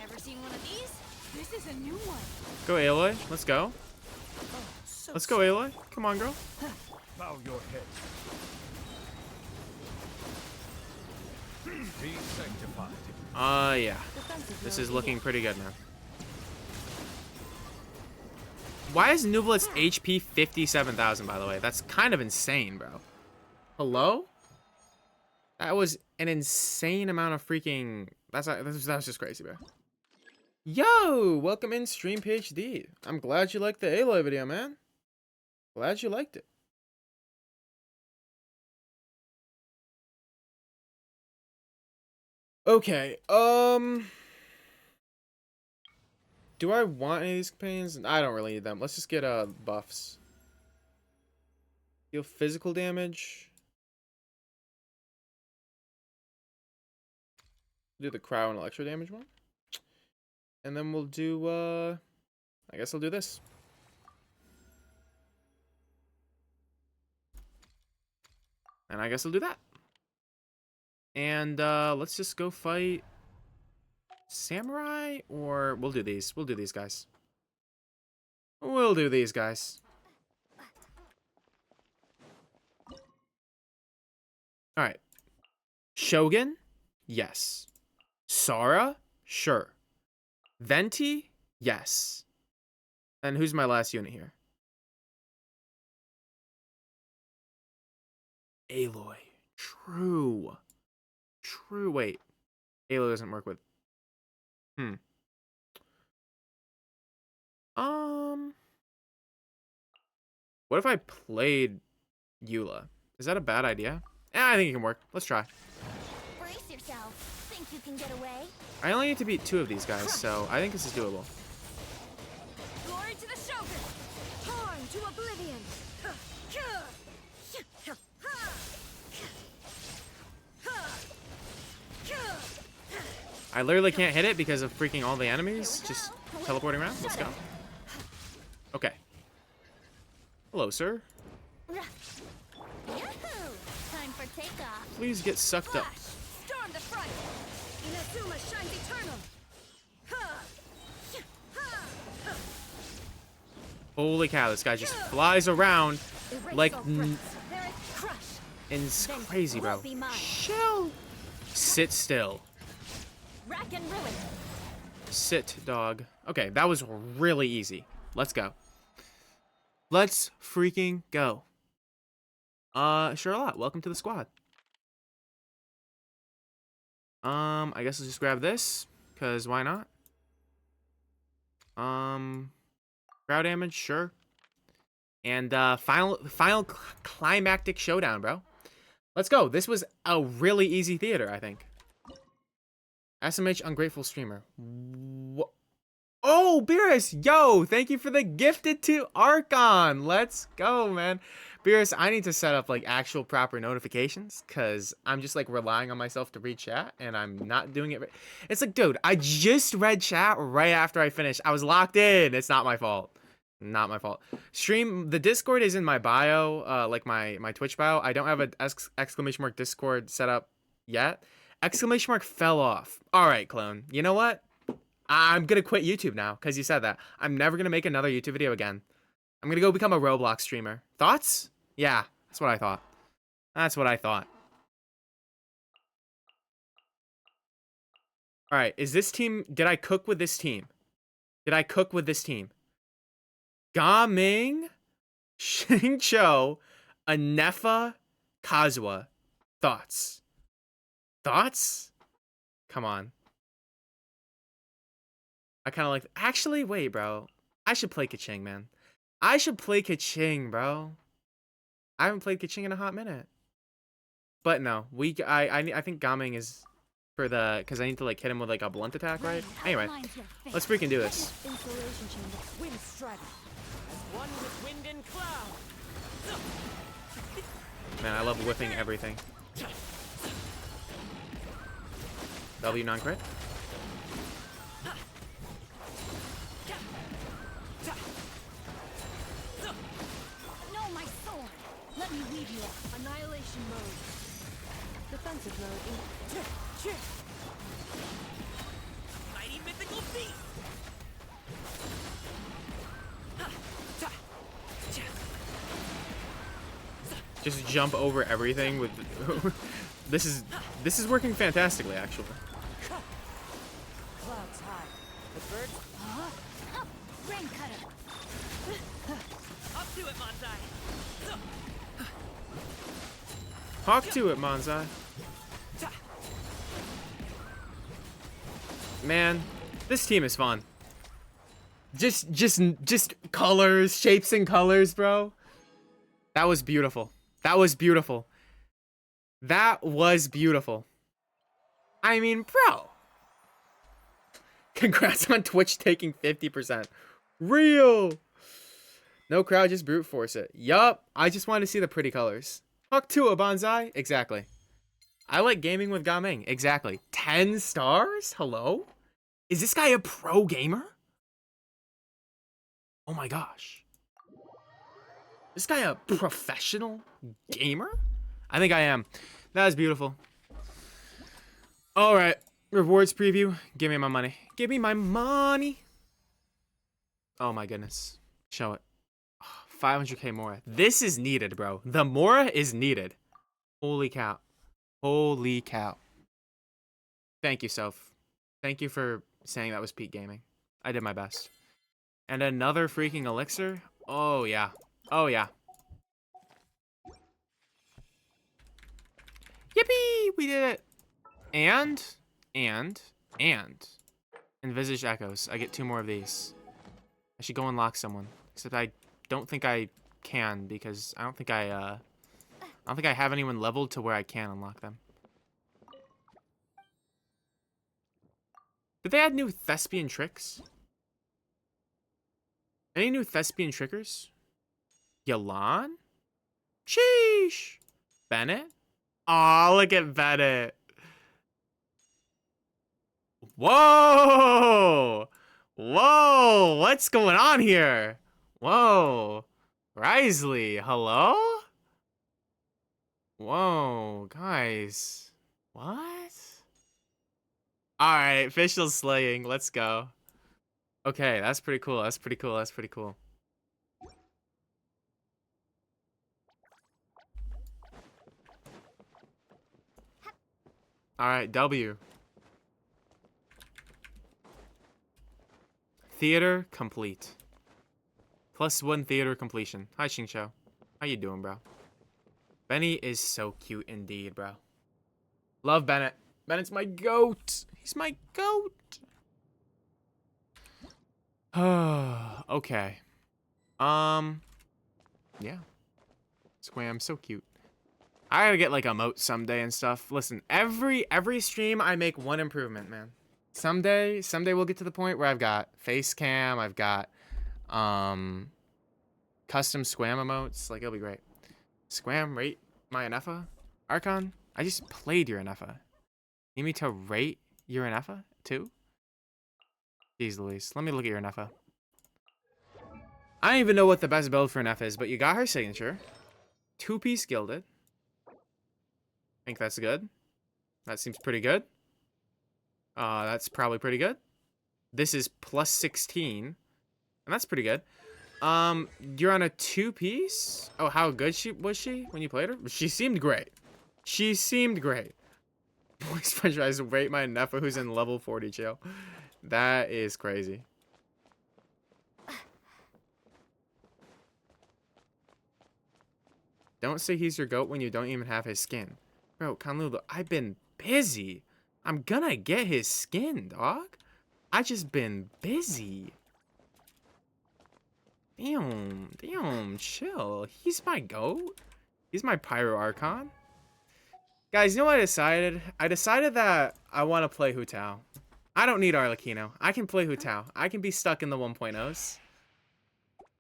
Ever seen one of these? This is a new one. Go Aloy. Let's go. So Let's go Aloy. Come on, girl. Bow your head. Be sanctified. Yeah. This is looking pretty good now. Why is Nublet's HP 57,000, by the way? That's kind of insane, bro. Hello? That was an insane amount of freaking... That's just crazy, bro. Yo! Welcome in, Stream PhD. I'm glad you liked the Aloy video, man. Glad you liked it. Okay, do I want any of these companions? I don't really need them. Let's just get buffs. Deal physical damage. Do the cryo and electro damage one. And then we'll do I guess I'll do this. And I guess I'll do that. And let's just go fight Samurai, or we'll do these. We'll do these guys. We'll do these guys. All right. Shogun? Yes. Sara? Sure. Venti? Yes. And who's my last unit here? Aloy. True. True. Wait. Aloy doesn't work with Hmm. Um. What if I played Eula? Is that a bad idea? Yeah, I think it can work. Let's try. Brace yourself. Think you can get away? I only need to beat 2 of these guys, so I think this is doable. Glory to the Shogun! Torn to oblivion. I literally can't hit it because of freaking all the enemies just teleporting around. Let's go. Okay. Hello, sir. Yahoo! Time for takeoff. Please get sucked up. Flash! Storm the front! Inazuma shines eternal. Holy cow, this guy just flies around Erase like all threats. There is crush. and it's crazy, bro. Won't be mine. Chill. Sit still. Rack and ruin. Sit, dog. Okay, that was really easy. Let's go. Let's freaking go. Charlotte, welcome to the squad. I guess let's just grab this, cause why not? Crowd damage, sure. And final climactic showdown, bro. Let's go. This was a really easy theater, I think. SMH ungrateful streamer. Oh, Beerus, yo, thank you for the gifted to Archon. Let's go, man. Beerus, I need to set up like actual proper notifications because I'm just like relying on myself to read chat and I'm not doing it. It's like, dude, I just read chat right after I finished. I was locked in. It's not my fault. Not my fault. Stream, the Discord is in my bio, like my Twitch bio. I don't have an exclamation mark Discord set up yet. Exclamation mark fell off. All right, clone. You know what? I'm gonna quit YouTube now because you said that. I'm never gonna make another YouTube video again. I'm gonna go become a Roblox streamer. Thoughts? Yeah, that's what I thought. That's what I thought. All right, is this team? Did I cook with this team? Did I cook with this team? Gaming, Xingqiu, Anefa, Kazuha. Thoughts? Thoughts? Come on. I kind of like... Actually, wait, bro. I should play Kaching, man. I should play Kaching, bro. I haven't played Kaching in a hot minute. But no, I think Gaming is for the... Because I need to like hit him with like a blunt attack, right? Anyway, let's freaking do this. Insulation chamber. Wind strider. As one with wind and cloud. Man, I love whipping everything. W non-crit. No, my sword. Let me weave you up. Annihilation mode. Defensive mode. Mighty mythical beast. Just jump over everything with... This is working fantastically, actually. Clouds high. The birds Rain cutter. up to it, Manzai. Hawk to it, Manzai. Man, this team is fun. Just colors, shapes and colors, bro. That was beautiful. That was beautiful. That was beautiful. I mean, bro. Congrats on Twitch taking 50%. Real. No crowd, just brute force it. Yup. I just wanted to see the pretty colors. Hawk to a bonsai. Exactly. I like gaming with Gaming. Exactly. 10 stars? Hello? Is this guy a pro gamer? Oh my gosh. This guy a professional gamer? I think I am. That is beautiful. All right. Rewards preview. Give me my money. Give me my money. Oh my goodness. Show it. 500k Mora. This is needed, bro. The Mora is needed. Holy cow. Holy cow. Thank you, Soph. Thank you for saying that was peak gaming. I did my best. And another freaking elixir? Oh, yeah. Oh, yeah. Yippee! We did it! And... Envisaged echoes. I get 2 more of these. I should go unlock someone. Except I don't think I can because I don't think I have anyone leveled to where I can unlock them. Did they add new thespian tricks? Any new thespian trickers? Yalan? Sheesh! Bennett? Aw, look at Bennett. Whoa! Whoa! What's going on here? Whoa. Risley, hello? Whoa, guys. What? Alright, official slaying. Let's go. Okay, that's pretty cool. That's pretty cool. That's pretty cool. Alright, W. Theater complete. +1 theater completion. Hi, Xingqiu. How you doing, bro? Benny is so cute indeed, bro. Love Bennett. Bennett's my goat. He's my goat. Okay. Yeah. Squam, so cute. I gotta get like emotes someday and stuff. Listen, every stream I make 1 improvement, man. Someday we'll get to the point where I've got face cam, I've got custom Squam emotes. Like, it'll be great. Squam, rate my Anefa? Archon, I just played your Anefa. Need me to rate your Anefa too? Jeez Louise, let me look at your Anefa. I don't even know what the best build for Anefa is, but you got her signature. 2-piece gilded. I think that's good. That seems pretty good. That's probably pretty good. This is +16. And that's pretty good. You're on a 2-piece? Oh, how good was she when you played her? She seemed great. She seemed great. Voice franchise rate my Nefa who's in level 40 jail. That is crazy. Don't say he's your goat when you don't even have his skin. Bro, Kanlulu, I've been busy. I'm gonna get his skin, dog. I just been busy. Damn, chill. He's my goat. He's my Pyro Archon. Guys, you know what I decided? I decided that I want to play Hu Tao. I don't need Arlecchino. I can play Hu Tao. I can be stuck in the 1.0s.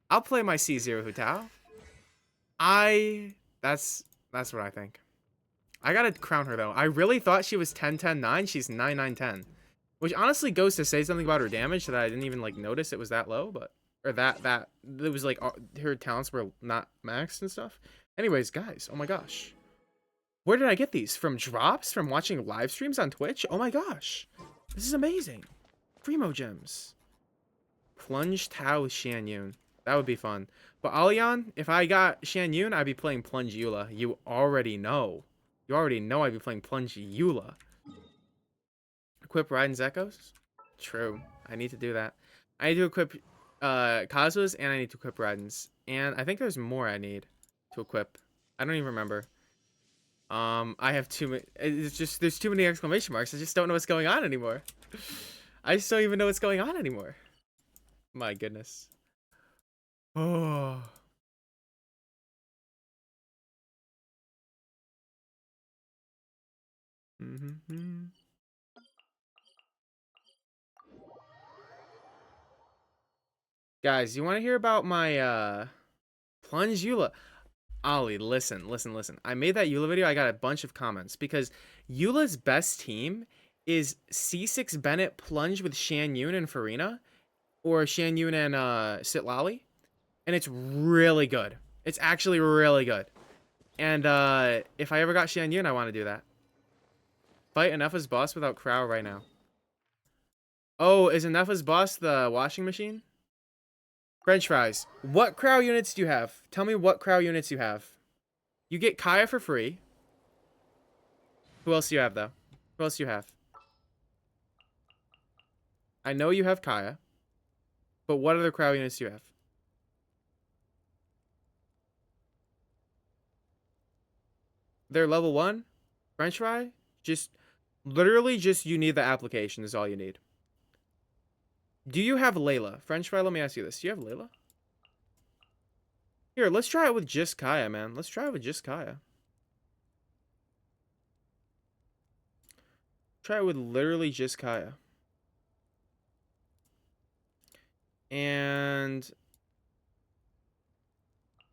I'll play my C0 Hu Tao. That's what I think. I gotta crown her though. I really thought she was 10-10-9. She's 9-9-10. Which honestly goes to say something about her damage that I didn't even like notice it was that low, but or that it was like her talents were not maxed and stuff. Anyways, guys, oh my gosh. Where did I get these? From drops? From watching live streams on Twitch? Oh my gosh. This is amazing. Primo gems. Plunge Tao with Shan Yun. That would be fun. But Alion, if I got Shan Yun, I'd be playing Plunge Eula. You already know. You already know I'd be playing Plunge Eula. Equip Raiden's Echoes? True. I need to do that. I need to equip Kazua's and I need to equip Raiden's. And I think there's more I need to equip. I don't even remember. I have too many. It's just there's too many exclamation marks. I just don't know what's going on anymore. I just don't even know what's going on anymore. My goodness. Oh. Guys, you want to hear about my Plunge Eula? Ollie, listen. I made that Eula video. I got a bunch of comments because Eula's best team is C6 Bennett Plunge with Shan Yun and Farina, or Shan Yun and Sitlali, and it's really good. It's actually really good. And if I ever got Shan Yun, I want to do that. Fight Anefa's boss without Crow right now. Oh, is Anefa's boss the washing machine? French fries. What Crow units do you have? Tell me what Crow units you have. You get Kaya for free. Who else do you have, though? Who else do you have? I know you have Kaya. But what other Crow units do you have? They're level 1? French fry? Just, literally just you need the application is all you need. Do you have Layla? French fry, let me ask you this. Do you have Layla? Here, let's try it with just Kaya, man. Let's try it with just Kaya. Try it with literally just Kaya. And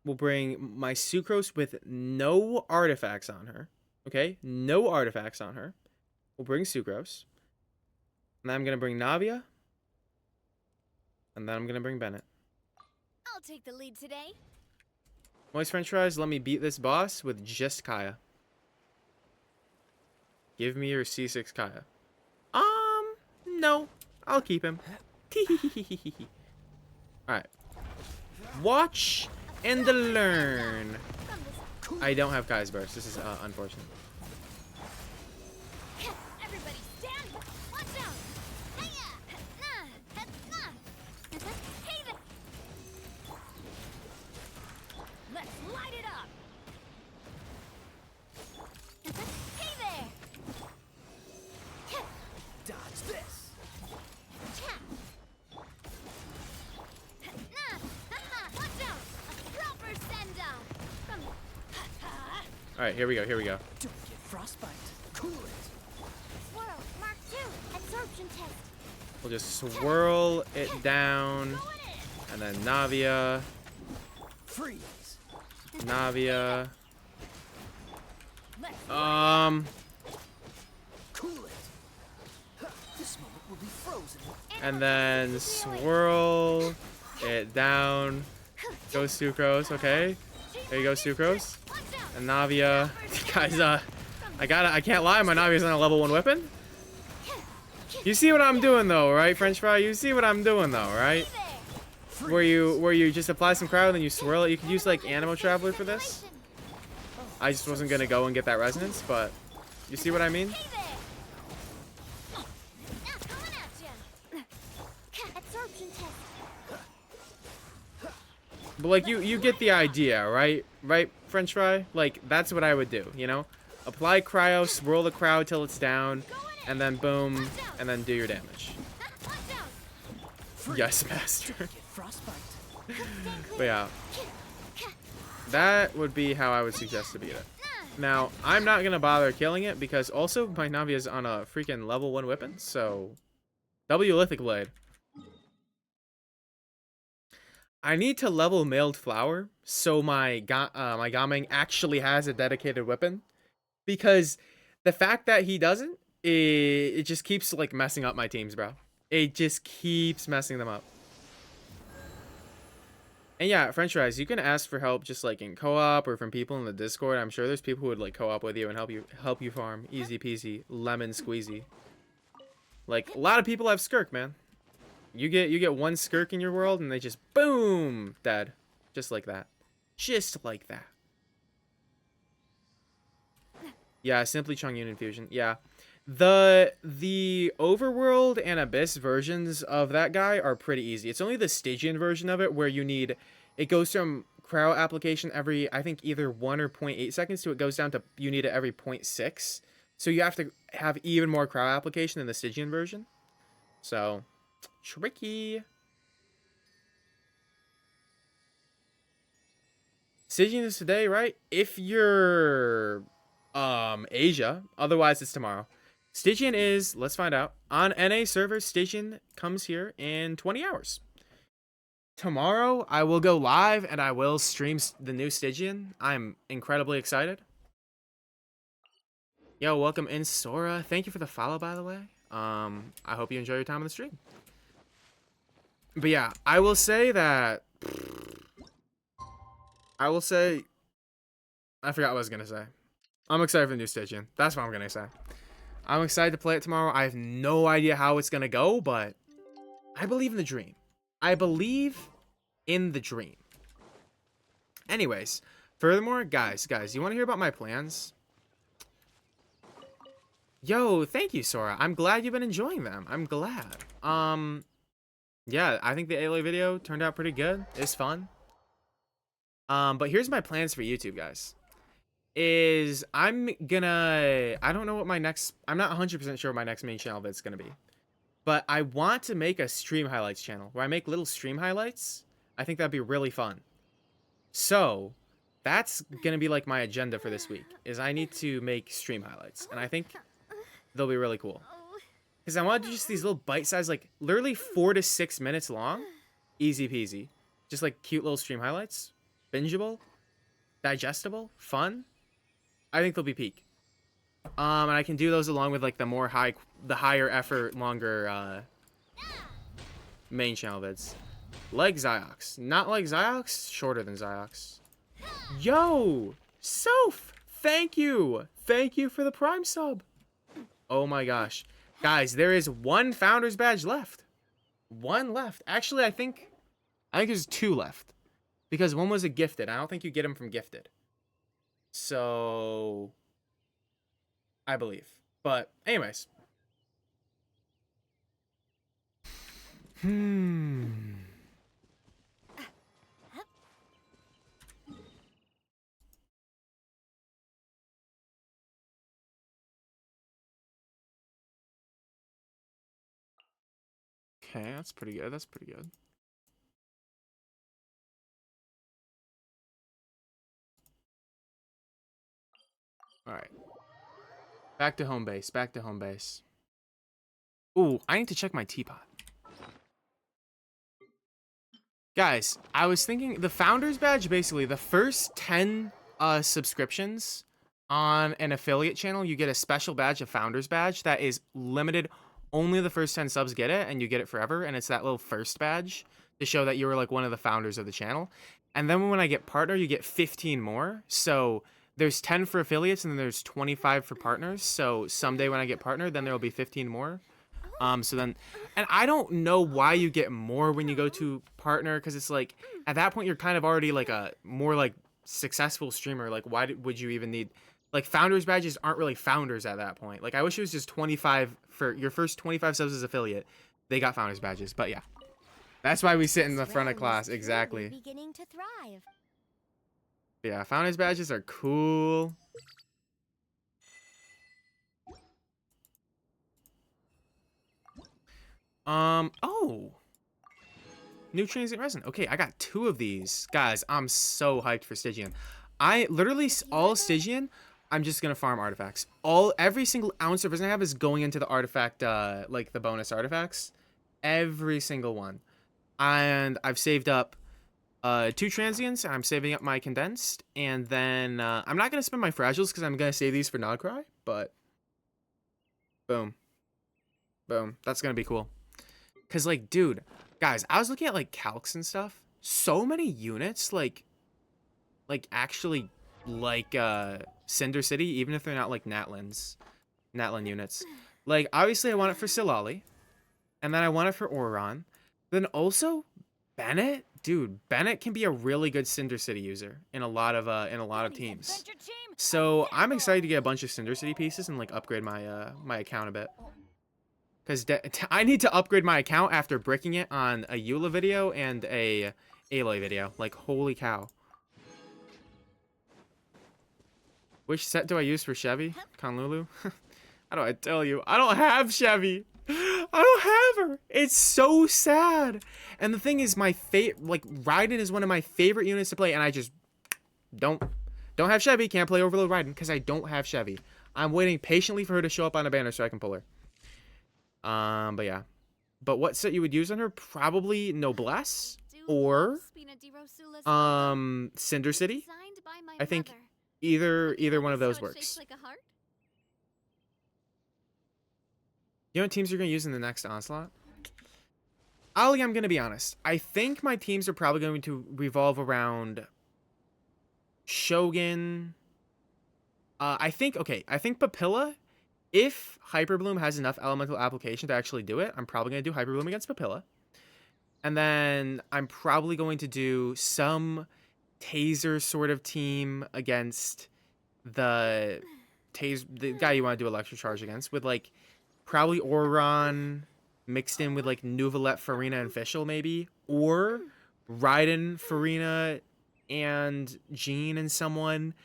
we'll bring my Sucrose with no artifacts on her. Okay? No artifacts on her. We'll bring Sucrose. And then I'm going to bring Navia. And then I'm going to bring Bennett. I'll take the lead today. Moist French fries, let me beat this boss with just Kaya. Give me your C6 Kaya. No. I'll keep him. Alright. Watch and learn. I don't have Kaya's burst. This is unfortunate. Everybody stand. Watch out. Hey-ya. Nah. Nah. Hey there. Let's light it up. Hey there. Dodge this. Cha. Nah. Watch out. A proper send-off. Alright, here we go. Here we go. Don't get frostbite. Cool it. Swirl. Mark 2. Absorption test. We'll just swirl it down. Go in. And then Navia. Freeze. Navia. Let's Cool it. This moment will be frozen. And then swirl it down. Go Sucrose, okay? There you go, Sucrose. Watch out. And Navia. Guys, I can't lie, my Navia's on a level 1 weapon. You see what I'm doing though, right, French fry? You see what I'm doing though, right? Where you just apply some crowd and then you swirl it. You could use like Animo Traveler for this. I just wasn't gonna go and get that resonance, but you see what I mean? Hey there. Coming at ya. Absorption test. But like you get the idea, right? Right, French fry? Like that's what I would do, you know? Apply cryo, swirl the crowd till it's down, and then boom, and then do your damage. Watch out. Yes, master. Get frostbite. But yeah, that would be how I would suggest to beat it. Now, I'm not gonna bother killing it because also my Navi is on a freaking level 1 weapon, so W Lithic Blade. I need to level Mailed Flower so my my Gaming actually has a dedicated weapon, because the fact that he doesn't, it just keeps like messing up my teams, bro. It just keeps messing them up. And yeah, French fries, you can ask for help just like in co-op or from people in the Discord. I'm sure there's people who would like co-op with you and help you farm. Easy peasy, lemon squeezy. Like a lot of people have Skirk, man. You get one Skirk in your world and they just boom dead, just like that, just like that. Yeah, simply Chung Union Fusion. Yeah, the Overworld and Abyss versions of that guy are pretty easy. It's only the Stygian version of it where it goes from cryo application every, I think, either 1 or 0.8 seconds to it goes down to you need it every 0.6. So you have to have even more cryo application in the Stygian version. So tricky. Stygian is today, right? If you're Asia, otherwise it's tomorrow. Stygian is, let's find out, on NA server. Stygian comes here in 20 hours. Tomorrow I will go live and I will stream the new Stygian. I'm incredibly excited. Yo, welcome in, Sora. Thank you for the follow, by the way. I hope you enjoy your time on the stream. But yeah, I will say that I forgot what I was gonna say. I'm excited for the new Stygian. That's what I'm gonna say. I'm excited to play it tomorrow. I have no idea how it's gonna go, but I believe in the dream. I believe in the dream. Anyways, furthermore, guys, you want to hear about my plans? Yo, thank you, Sora. I'm glad you've been enjoying them. I'm glad. Yeah, I think the Aloy video turned out pretty good. It's fun. But here's my plans for YouTube, guys. I don't know what my next, I'm not 100% sure what my next main channel vid's gonna be. But I want to make a stream highlights channel where I make little stream highlights. I think that'd be really fun. So that's gonna be like my agenda for this week. Is I need to make stream highlights, and I think they'll be really cool. Because I want to do just these little bite-sized, like literally 4 to 6 minutes long, easy peasy, just like cute little stream highlights, bingeable, digestible, fun. I think they'll be peak. And I can do those along with like the higher effort, longer main channel vids, like Ziox, not like Ziox, shorter than Ziox. Yo, Soph, thank you for the Prime sub. Oh my gosh, guys, there is one Founders badge left. One left. Actually, I think there's 2 left because one was a gifted. I don't think you get them from gifted. So I believe. But anyways. Okay, that's pretty good. That's pretty good. All right. Back to home base. Back to home base. Ooh, I need to check my teapot. Guys, I was thinking the Founders badge, basically, the first 10 subscriptions on an affiliate channel, you get a special badge, a Founders badge, that is limited. Only the first 10 subs get it, and you get it forever, and it's that little first badge to show that you were, like, one of the founders of the channel. And then when I get partner, you get 15 more. So there's 10 for affiliates, and then there's 25 for partners. So someday when I get partner, then there will be 15 more. So then, and I don't know why you get more when you go to partner, because it's like, at that point, you're kind of already like a more like successful streamer. Like, why would you even need, like, founders badges aren't really founders at that point. Like, I wish it was just 25 for your first 25 subs as affiliate. They got founders badges, but yeah. That's why we sit in the front of class, exactly. Beginning to thrive. Yeah, founders badges are cool. Oh. New transient resin. Okay, I got 2 of these. Guys, I'm so hyped for Stygian. I literally, all Stygian, I'm just gonna farm artifacts. Every single ounce of resin I have is going into the artifact, like the bonus artifacts. Every single one. And I've saved up 2 transients, and I'm saving up my condensed, and then I'm not gonna spend my fragiles because I'm gonna save these for Nogcry, but boom. Boom. That's gonna be cool. Cause like, dude, guys, I was looking at like calcs and stuff. So many units, like actually like Cinder City, even if they're not like Natlan units. Like, obviously I want it for Silali, and then I want it for Oron. Then also Bennett, dude, Bennett can be a really good Cinder City user in a lot of teams. So I'm excited to get a bunch of Cinder City pieces and like upgrade my my account a bit. Because I need to upgrade my account after bricking it on a Eula video and a Aloy video. Like, holy cow. Which set do I use for Chevy? Conlulu? How do I tell you? I don't have Chevy. I don't have her. It's so sad. And the thing is, my like, Raiden is one of my favorite units to play, and I just don't have Chevy. Can't play Overload Raiden because I don't have Chevy. I'm waiting patiently for her to show up on a banner so I can pull her. But yeah. But what set you would use on her? Probably Noblesse or Cinder City. I think either one of those works. You know what teams you're gonna use in the next Onslaught? Ollie, I'm gonna be honest. I think my teams are probably going to revolve around Shogun. I think Papilla. If Hyperbloom has enough elemental application to actually do it, I'm probably going to do Hyperbloom against Papilla. And then I'm probably going to do some Taser sort of team against the guy you want to do Electro Charge against, with like probably Oron mixed in with like Nuvalet, Farina, and Fischl maybe. Or Raiden, Farina, and Jean and someone.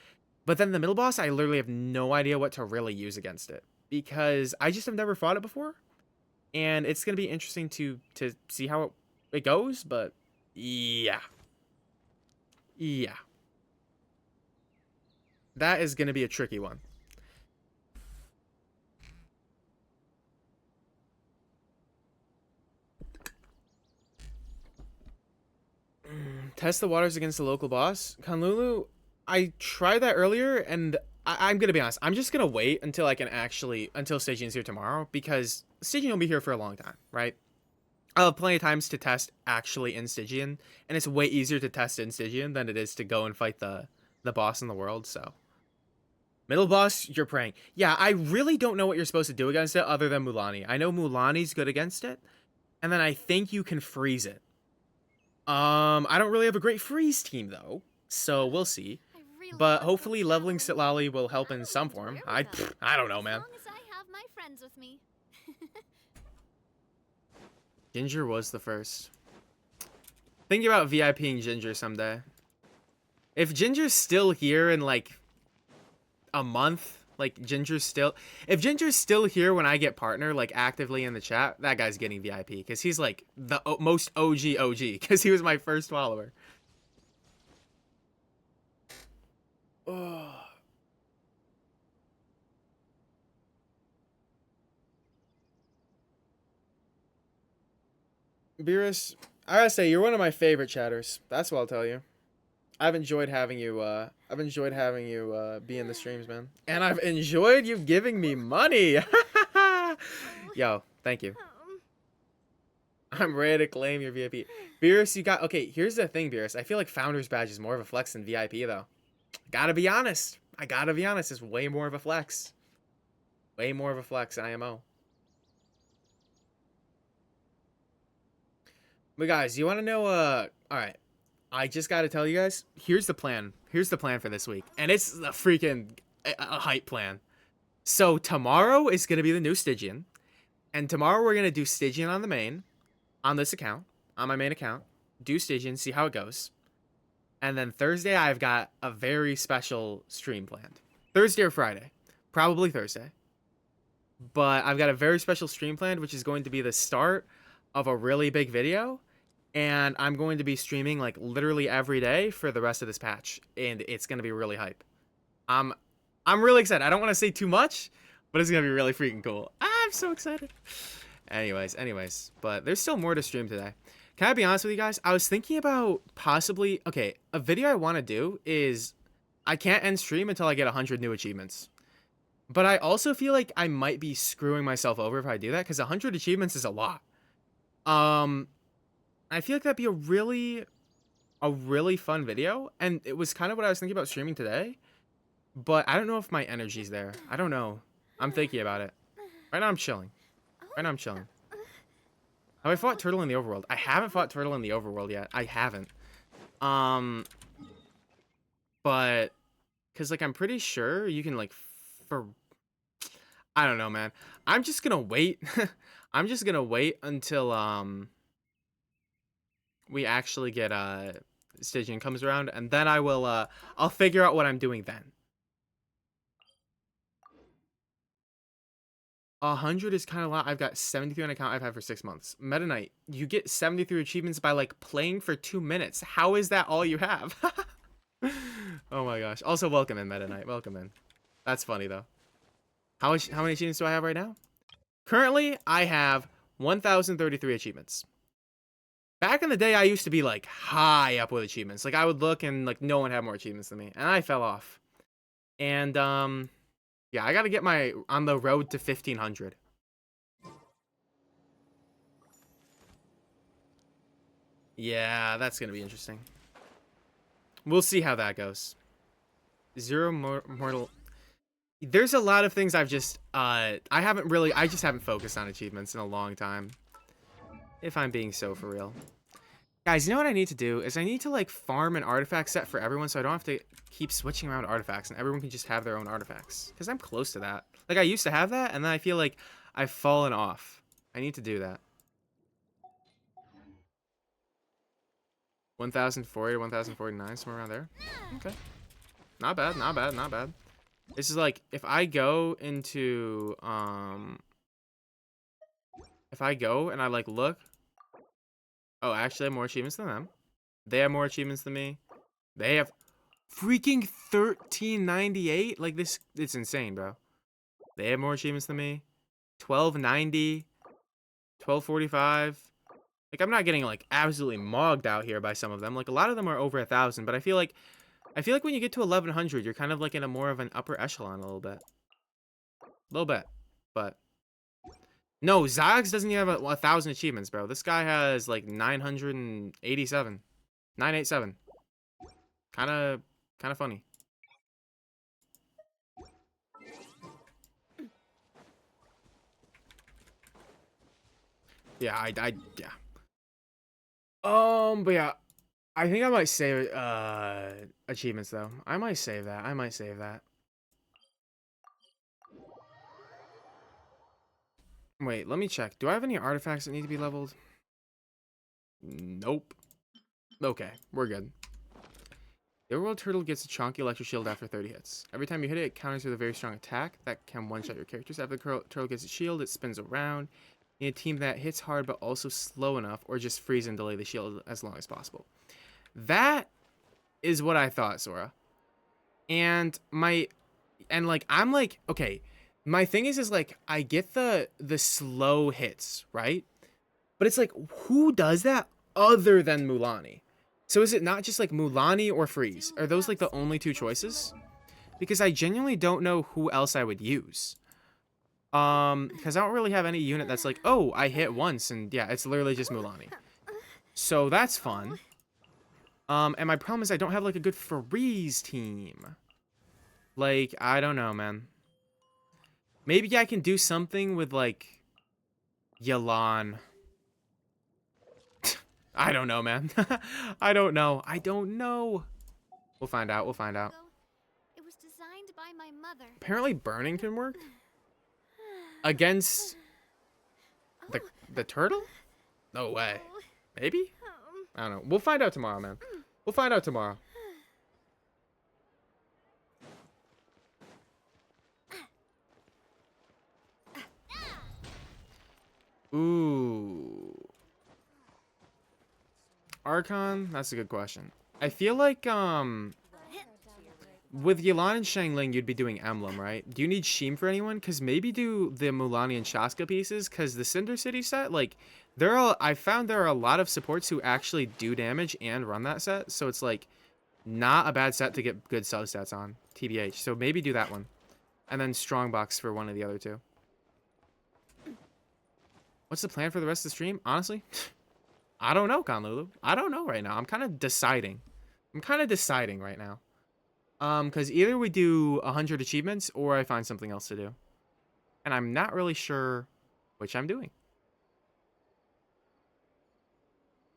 But then the middle boss, I literally have no idea what to really use against it. Because I just have never fought it before. and it's gonna be interesting to see how it goes. But yeah, yeah, that is gonna be a tricky one. Test the waters against the local boss. Kanlulu, I tried that earlier, and I'm gonna be honest. I'm just gonna wait until I can actually, until Stygian's here tomorrow, because Stygian will be here for a long time, right? I'll have plenty of times to test actually in Stygian, and it's way easier to test in Stygian than it is to go and fight the boss in the world, so. Middle boss, you're praying. Yeah, I really don't know what you're supposed to do against it other than Mulani. I know Mulani's good against it, and then I think you can freeze it. I don't really have a great freeze team though, so we'll see. I really But love hopefully those leveling towers. Sitlali will help in I'll some enjoy form. with I them, I don't know, man. As long as I have my friends with me. Ginger was the first. Thinking about VIPing Ginger someday. If Ginger's still here in like a month, like if Ginger's still here when I get partner, like actively in the chat, that guy's getting VIP because he's like the most OG because he was my first follower. Oh. Beerus, I gotta say, you're one of my favorite chatters. That's what I'll tell you. I've enjoyed having you, be in the streams, man. And I've enjoyed you giving me money. Yo, thank you. I'm ready to claim your VIP. Beerus, you got... Okay, here's the thing, Beerus. I feel like Founder's Badge is more of a flex than VIP, though. Gotta be honest. I gotta be honest. It's way more of a flex. Way more of a flex than IMO. But guys, you want to know, alright. I just gotta tell you guys, here's the plan. Here's the plan for this week. And it's a freaking a hype plan. So tomorrow is gonna be the new Stygian. And tomorrow we're gonna do Stygian on the main, on this account, on my main account. Do Stygian, see how it goes. And then Thursday, I've got a very special stream planned. Thursday or Friday. Probably Thursday. But I've got a very special stream planned, which is going to be the start of a really big video. And I'm going to be streaming like literally every day for the rest of this patch. And it's going to be really hype. I'm really excited. I don't want to say too much, but it's going to be really freaking cool. I'm so excited. Anyways. But there's still more to stream today. Can I be honest with you guys? I was thinking about possibly... Okay, a video I want to do is... I can't end stream until I get 100 new achievements. But I also feel like I might be screwing myself over if I do that, because 100 achievements is a lot. I feel like that'd be a really fun video, and it was kind of what I was thinking about streaming today, but I don't know if my energy's there. I don't know. I'm thinking about it. Right now I'm chilling. Have I fought Turtle in the Overworld? I haven't fought Turtle in the Overworld yet. I haven't. But, because, like, I'm pretty sure you can, like, I don't know, man. I'm just gonna wait. I'm just gonna wait until, we actually get Stygian comes around, and then I will I'll figure out what I'm doing then. 100 is kind of a lot. I've got 73 on account I've had for 6 months. Meta Knight, you get 73 achievements by like playing for 2 minutes. How is that all you have? Oh my gosh. Also, welcome in, Meta Knight. Welcome in. That's funny though. How many achievements do I have right now? Currently, I have 1,033 achievements. Back in the day, I used to be, like, high up with achievements. Like, I would look and, like, no one had more achievements than me. And I fell off. And, yeah, I gotta get on the road to 1,500. Yeah, that's gonna be interesting. We'll see how that goes. Zero mortal... There's a lot of things I've just, I just haven't focused on achievements in a long time. If I'm being so for real. Guys, you know what I need to do? Is I need to, like, farm an artifact set for everyone so I don't have to keep switching around artifacts and everyone can just have their own artifacts. Because I'm close to that. Like, I used to have that, and then I feel like I've fallen off. I need to do that. 1,040 to 1,049, somewhere around there. Okay. Not bad, not bad, not bad. This is like, if I go into, if I go and I like look, oh, actually I have more achievements than them. They have more achievements than me. They have freaking 1398. Like this, it's insane, bro. They have more achievements than me. 1290, 1245. Like I'm not getting like absolutely mogged out here by some of them. Like a lot of them are over 1,000, but I feel like when you get to 1100, you're kind of like in a more of an upper echelon a little bit. A little bit. But no, Zags doesn't even have 1,000 achievements, bro. This guy has like 987. 987. Kind of funny. Yeah, yeah. But yeah, I think I might save achievements though. I might save that. I might save that. Wait, let me check. Do I have any artifacts that need to be leveled? Nope. Okay, we're good. The overworld turtle gets a chunky electric shield after 30 hits. Every time you hit it, it counters with a very strong attack that can one-shot your characters. After the turtle gets a shield, it spins around. You need a team that hits hard but also slow enough, or just freeze and delay the shield as long as possible. That is what I thought, Sora. And I'm like, okay, my thing is like, I get the slow hits, right? But it's like, who does that other than Mulaney? So is it not just like Mulaney or Freeze? Are those like the only two choices? Because I genuinely don't know who else I would use. Because I don't really have any unit that's like, oh, I hit once and yeah, it's literally just Mulaney. So that's fun. And my problem is I don't have like a good Freeze team. Like, I don't know, man. Maybe I can do something with like Yelan. I don't know, man. I don't know. We'll find out. We'll find out. It was designed by my mother. Apparently burning can work. Against the turtle? No way. Maybe? I don't know. We'll find out tomorrow, man. We'll find out tomorrow. Ooh. Archon? That's a good question. I feel like, with Yelan and Shangling, you'd be doing Emblem, right? Do you need Sheem for anyone? Because maybe do the Mulani and Shaska pieces, because the Cinder City set, like, I found there are a lot of supports who actually do damage and run that set, so it's, like, not a bad set to get good sub stats on, TBH. So maybe do that one. And then Strongbox for one of the other two. What's the plan for the rest of the stream? Honestly, I don't know, Conlulu. I don't know right now. I'm kind of deciding. Right now. Because either we do 100 achievements or I find something else to do. And I'm not really sure which I'm doing.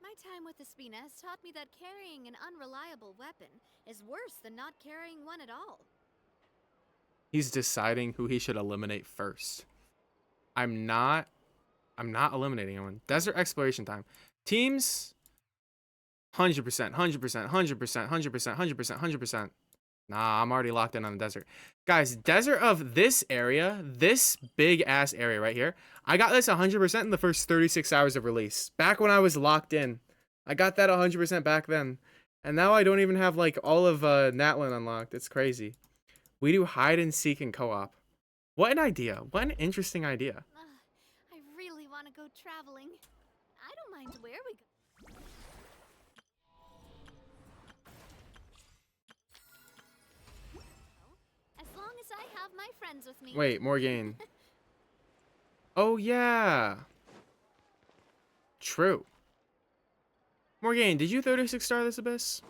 My time with the Spina has taught me that carrying an unreliable weapon is worse than not carrying one at all. He's deciding who he should eliminate first. I'm not eliminating anyone. Desert exploration time. Teams, 100%, 100%, 100%, 100%, 100%, 100%. Nah, I'm already locked in on the desert. Guys, desert of this area, this big-ass area right here, I got this 100% in the first 36 hours of release. Back when I was locked in. I got that 100% back then. And now I don't even have, like, all of Natlin unlocked. It's crazy. We do hide and seek and co-op. What an idea. What an interesting idea. I really want to go traveling. I don't mind where we go. As long as I have my friends with me. Wait, Morgane. Oh, yeah. True. Morgane, did you 36 star this abyss?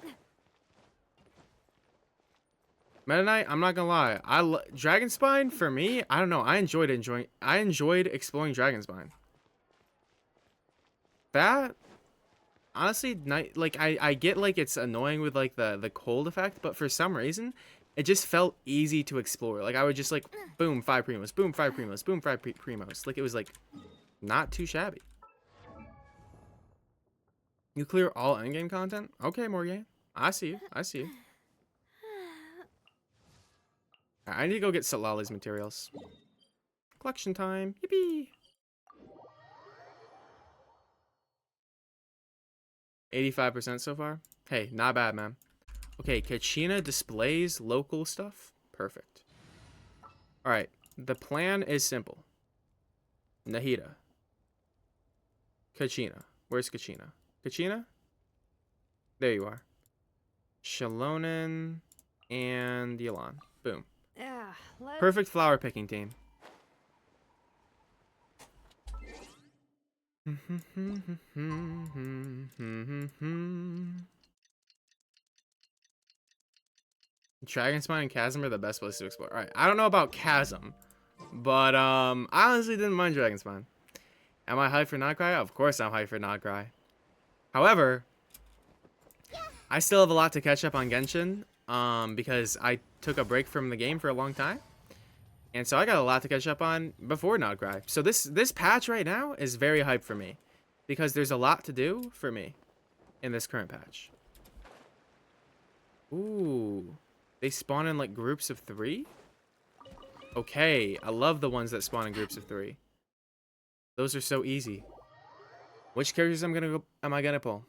Meta Knight, I'm not gonna lie. Dragonspine for me, I don't know. I enjoyed exploring Dragonspine. That honestly, I get like it's annoying with like the cold effect, but for some reason, it just felt easy to explore. Like I would just like boom 5 primos, boom 5 primos, boom 5 primos. Like it was like not too shabby. You clear all endgame content? Okay, Morgane. I see you. I see you. I need to go get Salali's materials. Collection time. Yippee! 85% so far. Hey, not bad, man. Okay, Kachina displays local stuff. Perfect. All right, the plan is simple. Nahida. Kachina. Where's Kachina? Kachina? There you are. Shalonen and Yelan. Boom. Yeah, let's... Perfect flower picking team. Dragon Spine and Chasm are the best place to explore. Alright, I don't know about Chasm, but I honestly didn't mind Dragon Spine. Am I hyped for Notcry? Of course I'm hyped for Notcry. However, I still have a lot to catch up on Genshin, because I took a break from the game for a long time. And so I got a lot to catch up on before Notcry. So this patch right now is very hyped for me, because there's a lot to do for me in this current patch. Ooh. They spawn in like groups of 3? Okay, I love the ones that spawn in groups of 3. Those are so easy. Which characters am I gonna pull?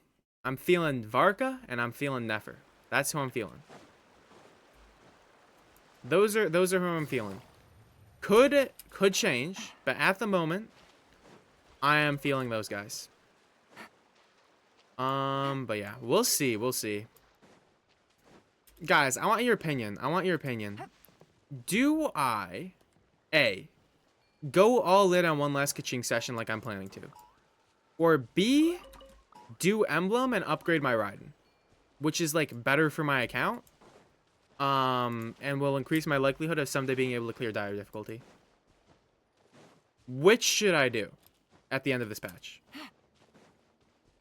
I'm feeling Varka and I'm feeling Nefer. That's who I'm feeling. Those are who I'm feeling. Could change, but at the moment, I am feeling those guys. But yeah, we'll see. Guys, I want your opinion. Do I, A, go all in on one last Kaching session like I'm planning to? Or B, do Emblem and upgrade my Raiden, which is like better for my account, and will increase my likelihood of someday being able to clear dire difficulty. Which should I do at the end of this patch?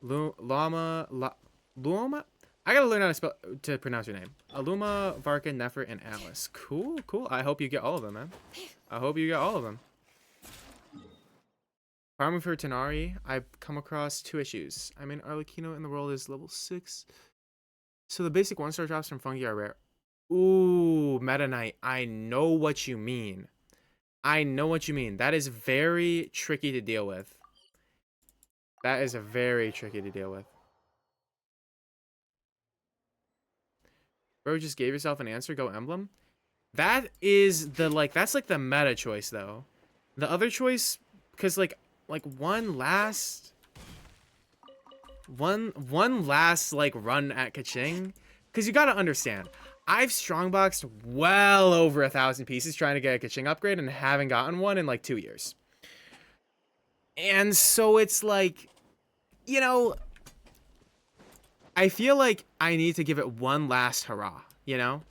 Luma? I gotta learn how to pronounce your name. Aluma, Varka, Nefer, and Alice. Cool. I hope you get all of them, man. Farming for Tanari, I've come across 2 issues. I mean, Arlecchino in the world is level 6. So the basic 1-star drops from Fungi are rare. Ooh, Meta Knight. I know what you mean. That is very tricky to deal with. Bro, just gave yourself an answer. Go Emblem. That is the that's like the meta choice though. The other choice, because like one last like run at Kaching, because you gotta understand, I've strongboxed well over 1,000 pieces trying to get a Kaching upgrade and haven't gotten one in like 2 years. And so it's like, you know, I feel like I need to give it one last hurrah, you know?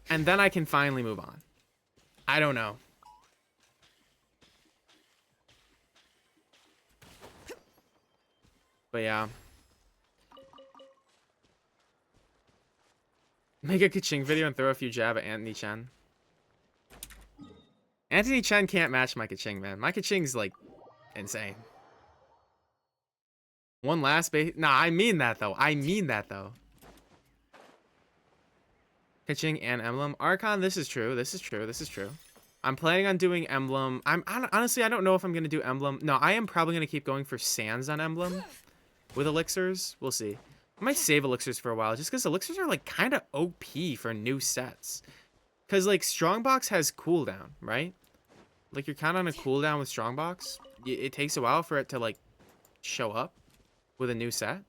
And then I can finally move on. I don't know. But yeah. Make a Kaching video and throw a few jab at Anthony Chen. Anthony Chen can't match my Kaching, man. My Kaching's like insane. One last base. Nah, I mean that though. Kaching and Emblem. Archon, this is true. I'm planning on doing Emblem. Honestly, I don't know if I'm going to do Emblem. No, I am probably going to keep going for Sands on Emblem with elixirs. We'll see. I might save elixirs for a while just because elixirs are like kind of OP for new sets. Because like Strongbox has cooldown, right? Like you're kind of on a cooldown with Strongbox. It takes a while for it to like show up with a new set.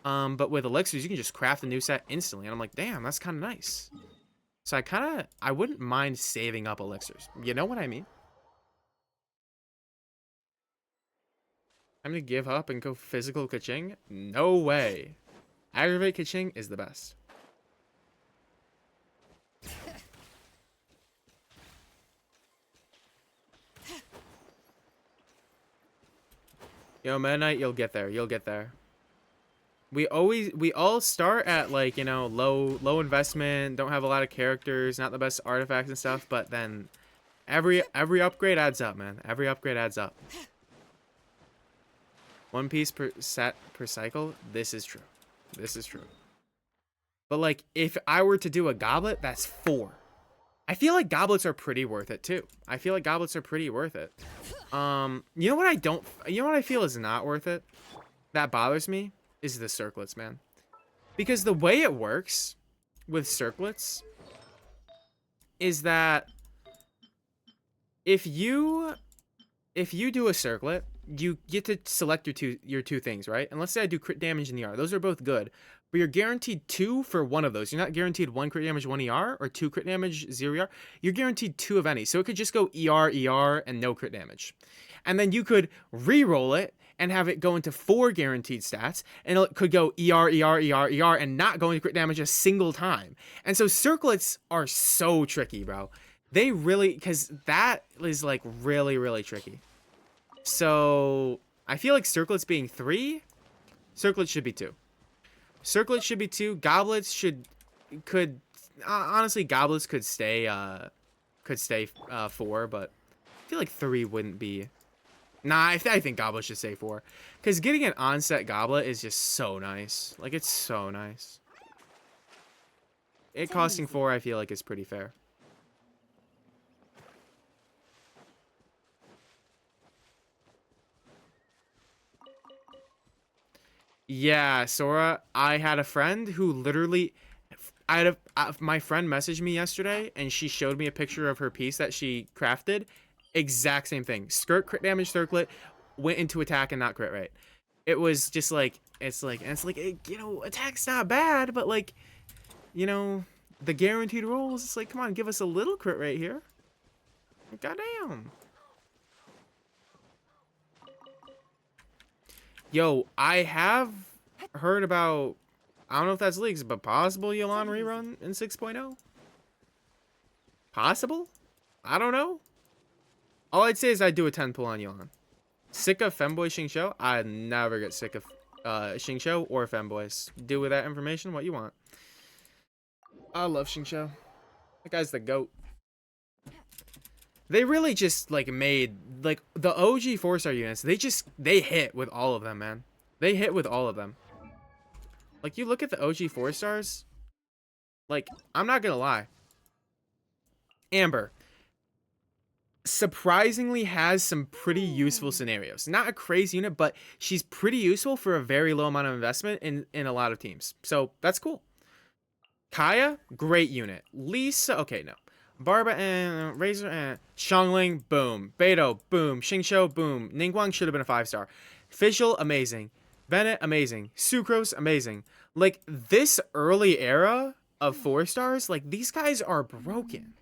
But with elixirs, you can just craft a new set instantly. And I'm like, damn, that's kind of nice. So I wouldn't mind saving up elixirs. You know what I mean? I'm gonna give up and go physical Kaching? No way. Aggravate Kaching is the best. Yo, Meta Knight, you'll get there. We all start at like, you know, low investment, don't have a lot of characters, not the best artifacts and stuff, but then every upgrade adds up, man. Every upgrade adds up. 1 piece per set per cycle. This is true. But like if I were to do a goblet, that's 4. I feel like goblets are pretty worth it too. You know what I feel is not worth it? that bothers me is the circlets, man. Because the way it works with circlets is that if you do a circlet, you get to select your two things, right? And let's say I do crit damage and ER. Those are both good. But you're guaranteed 2 for one of those. You're not guaranteed 1 crit damage, 1 ER, or 2 crit damage, 0 ER. You're guaranteed 2 of any. So it could just go ER, and no crit damage. And then you could re-roll it and have it go into 4 guaranteed stats. And it could go ER, and not go into crit damage a single time. And so circlets are so tricky, bro. They really, because that is like really, really tricky. So I feel like circlets being 3, circlets should be 2. Circlets should be 2. Goblets could honestly, goblets could stay 4, but I feel like 3 wouldn't be. Nah, I think goblets should stay 4, because getting an onset goblet is just so nice. Like, it's so nice. It costing 4, I feel like, is pretty fair. Yeah, Sora, I had a friend who literally, my friend messaged me yesterday, and she showed me a picture of her piece that she crafted. Exact same thing. Skirt, crit damage, circlet, went into attack and not crit rate. It was just like, you know, attack's not bad, but like, you know, the guaranteed rolls, it's like, come on, give us a little crit rate here. Goddamn. Yo, I have heard about, I don't know if that's leaks, but possible Yolan rerun in 6.0? Possible? I don't know. All I'd say is I'd do a 10 pull on Yolan. Sick of Femboy Xingqiu? I'd never get sick of Xingqiu or Femboys. Do with that information what you want. I love Xingqiu. That guy's the GOAT. They really just, like, made, like, the OG 4-star units, they hit with all of them, man. They hit with all of them. Like, you look at the OG 4-stars, like, I'm not gonna lie. Amber surprisingly has some pretty useful scenarios. Not a crazy unit, but she's pretty useful for a very low amount of investment in a lot of teams. So, that's cool. Kaya, great unit. Lisa, okay, no. Barba and Razor and Xiangling, boom. Beidou, boom. Xingqiu, boom. Ningguang should have been a 5-star. Fischl, amazing. Bennett, amazing. Sucrose, amazing. Like, this early era of 4-stars, like, these guys are broken.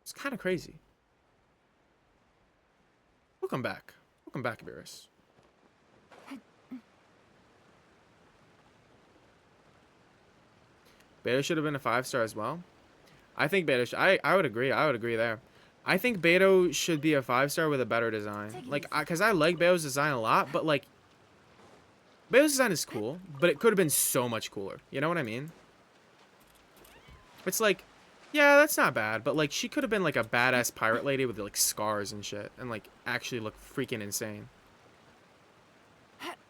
It's kind of crazy. Welcome back. Welcome back, Beerus. Beidou should have been a 5-star as well. I think Beidou I would agree. I would agree there. I think Beidou should be a 5-star with a better design. Like, because I like Beidou's design a lot, but, like, Beidou's design is cool, but it could have been so much cooler. You know what I mean? It's like, yeah, that's not bad, but, like, she could have been, like, a badass pirate lady with, like, scars and shit, and, like, actually look freaking insane.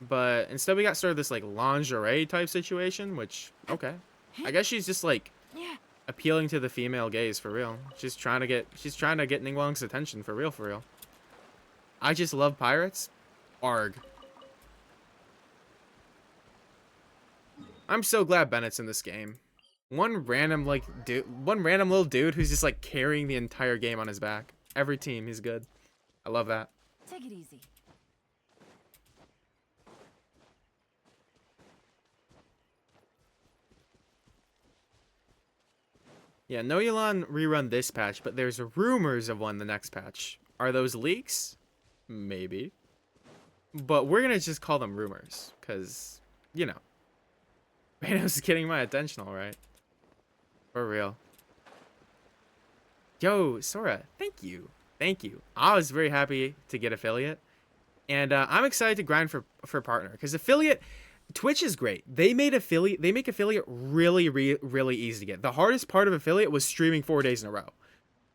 But instead we got sort of this, like, lingerie type situation, which, okay. I guess she's just, like, appealing to the female gaze for real. She's trying to get Ningguang's attention for real, for real. I just love pirates. Arg. I'm so glad Bennett's in this game. One random little dude who's just, like, carrying the entire game on his back. Every team, he's good. I love that. Take it easy. Yeah, no Yolan rerun this patch, but there's rumors of one the next patch. Are those leaks? Maybe. But we're gonna just call them rumors, because, you know. Rano's getting my attention, alright. For real. Yo, Sora, thank you. Thank you. I was very happy to get affiliate. And I'm excited to grind for partner, because affiliate... Twitch is great. They make affiliate really, really easy to get. The hardest part of affiliate was streaming 4 days in a row,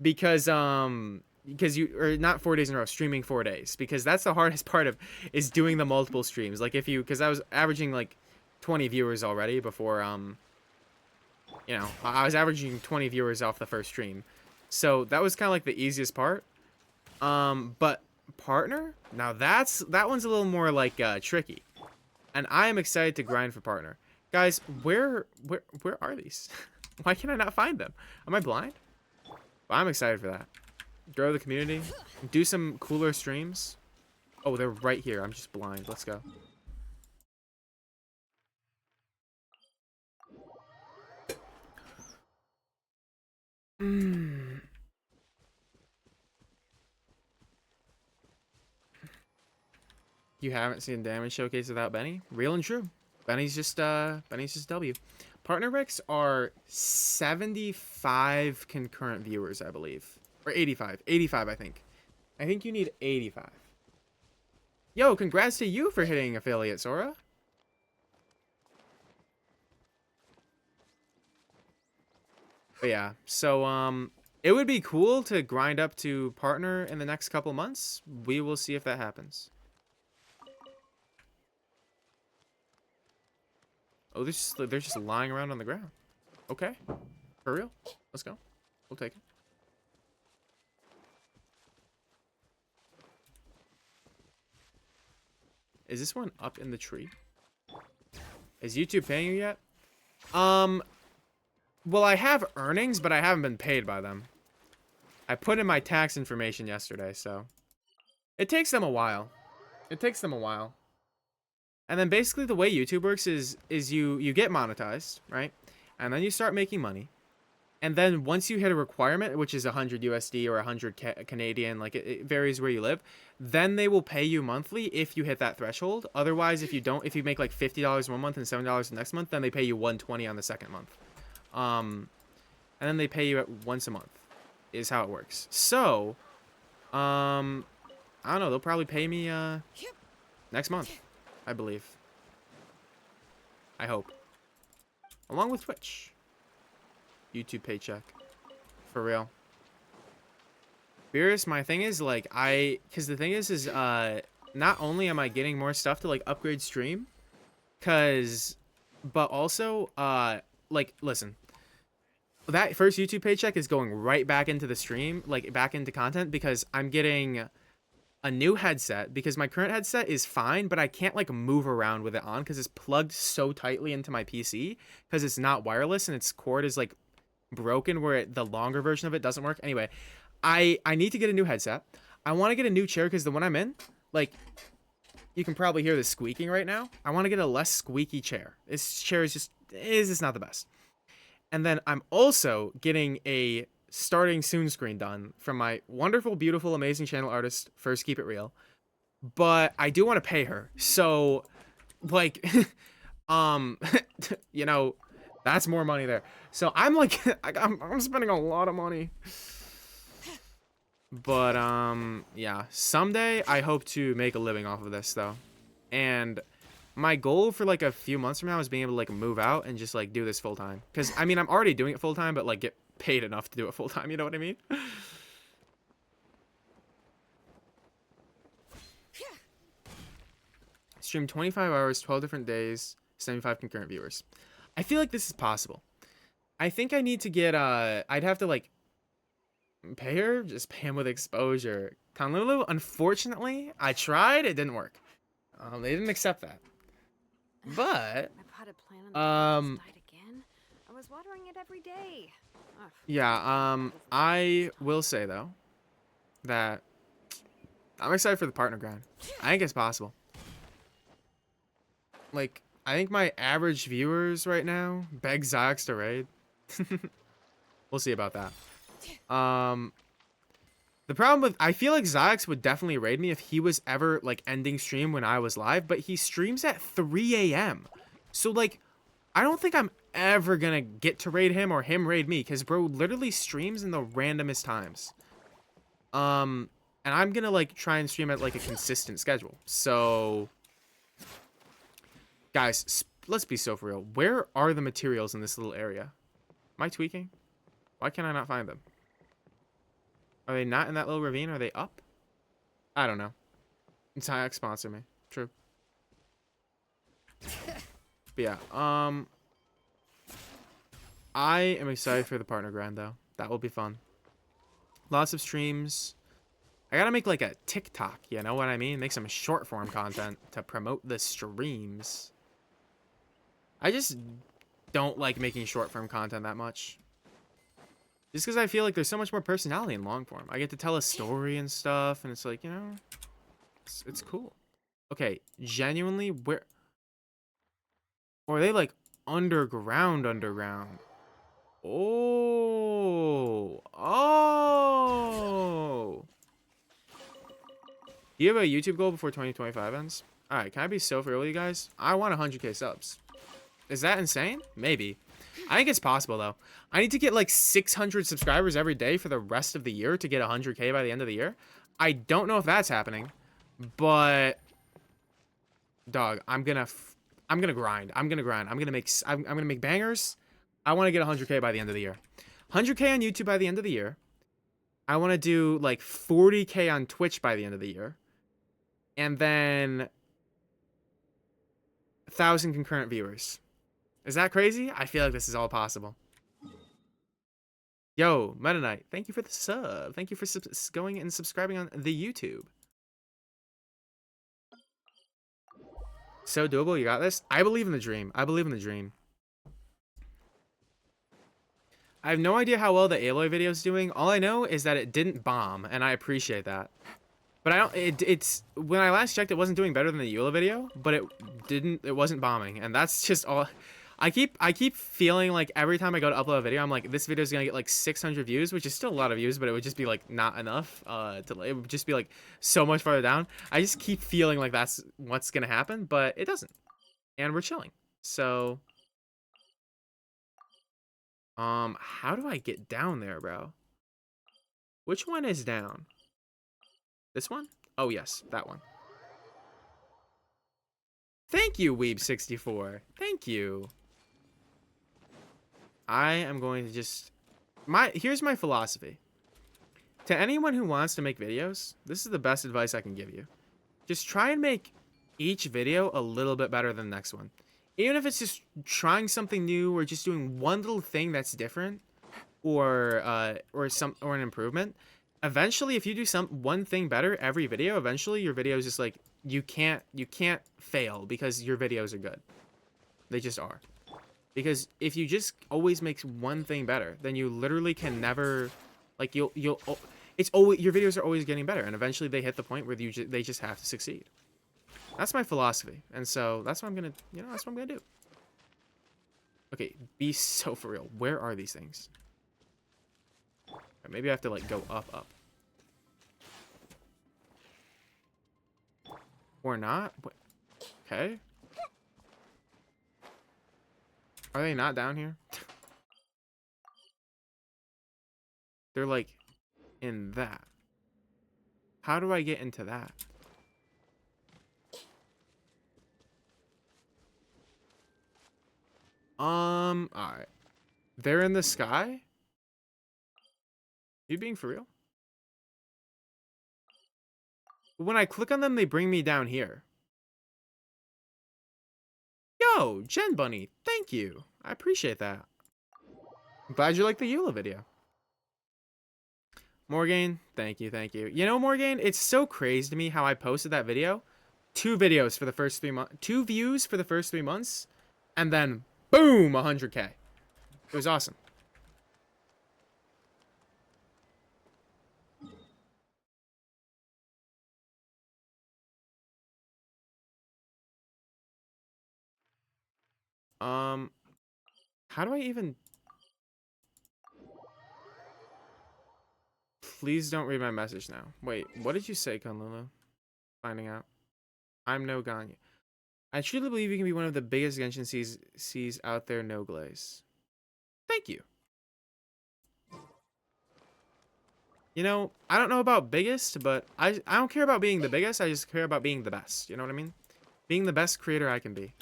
because not 4 days in a row, streaming 4 days, because that's the hardest part of is doing the multiple streams. Like because I was averaging like 20 viewers already before you know, I was averaging 20 viewers off the first stream, so that was kind of like the easiest part. But partner, now that one's a little more like tricky. And I am excited to grind for partner. Guys, where are these? Why can I not find them? Am I blind? But I'm excited for that. Grow the community. Do some cooler streams. Oh, they're right here. I'm just blind. Let's go. You haven't seen Damage Showcase without Benny? Real and true. Benny's just W. Partner Recs are 75 concurrent viewers, I believe. Or 85. 85, I think. I think you need 85. Yo, congrats to you for hitting affiliate, Sora. But yeah, so it would be cool to grind up to partner in the next couple months. We will see if that happens. Oh, they're just lying around on the ground. Okay. For real? Let's go. We'll take it. Is this one up in the tree? Is YouTube paying you yet? Well, I have earnings, but I haven't been paid by them. I put in my tax information yesterday, so it takes them a while. It takes them a while. And then basically the way YouTube works is you get monetized, right? And then you start making money. And then once you hit a requirement, which is 100 USD or 100 Canadian, like it varies where you live, then they will pay you monthly if you hit that threshold. Otherwise, if you don't, if you make like $50 one month and $7 the next month, then they pay you 120 on the second month. And then they pay you once a month is how it works. So, I don't know. They'll probably pay me next month, I believe. I hope. Along with Twitch. YouTube paycheck. For real. Beerus, my thing is, like, because the thing is, not only am I getting more stuff to, like, upgrade stream, but also, like, listen. That first YouTube paycheck is going right back into the stream, like, back into content, because I'm getting a new headset, because my current headset is fine, but I can't, like, move around with it on, because it's plugged so tightly into my PC, because it's not wireless, and its cord is, like, broken, where the longer version of it doesn't work. Anyway, I need to get a new headset. I want to get a new chair, because the one I'm in, like, you can probably hear the squeaking right now. I want to get a less squeaky chair. This chair is just not the best. And then I'm also getting a starting soon screen done from my wonderful, beautiful, amazing channel artist, First Keep It Real. But I do want to pay her. So, like, you know, that's more money there. So I'm like, I'm spending a lot of money. But, yeah, someday I hope to make a living off of this, though. And my goal for, like, a few months from now is being able to, like, move out and just, like, do this full-time. Because, I mean, I'm already doing it full-time, but, like, get paid enough to do it full-time, you know what I mean? Stream 25 hours, 12 different days, 75 concurrent viewers. I feel like this is possible. I think I need to get, I'd have to, like, pay her? Just pay him with exposure. Conlulu, unfortunately, I tried, it didn't work. They didn't accept that. But, My potted plant on the died again. I was watering it every day. Ugh. yeah, I will say, though, that I'm excited for the partner grind. I think it's possible. Like, I think my average viewers right now beg Zyx to raid. We'll see about that. The problem with, I feel like Zyx would definitely raid me if he was ever, like, ending stream when I was live, but he streams at 3 a.m. So, like, I don't think I'm ever gonna get to raid him or him raid me, because bro literally streams in the randomest times. And I'm gonna, like, try and stream at, like, a consistent schedule. So, guys, let's be so for real. Where are the materials in this little area? Am I tweaking? Why can I not find them? Are they not in that little ravine? Are they up? I don't know. It's Hayek sponsor me. True. But yeah, I am excited for the partner grind though. That will be fun. Lots of streams. I gotta make like a TikTok, you know what I mean? Make some short form content to promote the streams. I just don't like making short form content that much. Just because I feel like there's so much more personality in long form. I get to tell a story and stuff, and it's like, you know, it's cool. Okay, genuinely, where... Or are they like underground? Oh. Oh. Do you have a YouTube goal before 2025 ends? Alright, can I be so for real, you guys? I want 100k subs. Is that insane? Maybe. I think it's possible, though. I need to get like 600 subscribers every day for the rest of the year to get 100k by the end of the year. I don't know if that's happening, but... Dog, I'm gonna grind. I'm gonna make bangers. I want to get 100k by the end of the year. 100k on YouTube by the end of the year. I want to do like 40k on Twitch by the end of the year. And then 1,000 concurrent viewers. Is that crazy? I feel like this is all possible. Yo, Meta Knight, thank you for the sub. Thank you for going and subscribing on the YouTube. So doable, you got this. I believe in the dream. I believe in the dream. I have no idea how well the Aloy video is doing. All I know is that it didn't bomb, and I appreciate that. But I don't. It's when I last checked, it wasn't doing better than the Eula video, but it wasn't bombing, and that's just all. I keep feeling like every time I go to upload a video, I'm like, this video is gonna get like 600 views, which is still a lot of views, but it would just be like not enough. It would just be like so much farther down. I just keep feeling like that's what's gonna happen, but it doesn't, and we're chilling. So, how do I get down there, bro? Which one is down? This one? Oh yes, that one. Thank you, Weeb64. Thank you. I am going to just... Here's my philosophy. To anyone who wants to make videos, this is the best advice I can give you. Just try and make each video a little bit better than the next one. Even if it's just trying something new or just doing one little thing that's different or an improvement. Eventually, if you do one thing better every video, eventually your video is just like you can't fail because your videos are good. They just are. Because if you just always make one thing better, then you literally can never, like it's always, your videos are always getting better, and eventually they hit the point where they just have to succeed. That's my philosophy, and so that's what I'm gonna, that's what I'm gonna do. Okay, be so for real. Where are these things? Maybe I have to like go up. Or not? Okay. Are they not down here? They're like in that. How do I get into that? Alright. They're in the sky? You being for real? When I click on them, they bring me down here. Yo, Gen Bunny, thank you. I appreciate that. I'm glad you liked the Eula video. Morgan, thank you. You know, Morgan, it's so crazy to me how I posted that video. 2 videos for the first 3 months. 2 views for the first 3 months. And then, boom, 100k. It was awesome. How do I even... Please don't read my message now. Wait, what did you say, Kunlulu? Finding out. I'm no Ganya. I truly believe you can be one of the biggest Genshin seas out there, no glaze. Thank you. You know, I don't know about biggest, but I don't care about being the biggest. I just care about being the best. You know what I mean? Being the best creator I can be.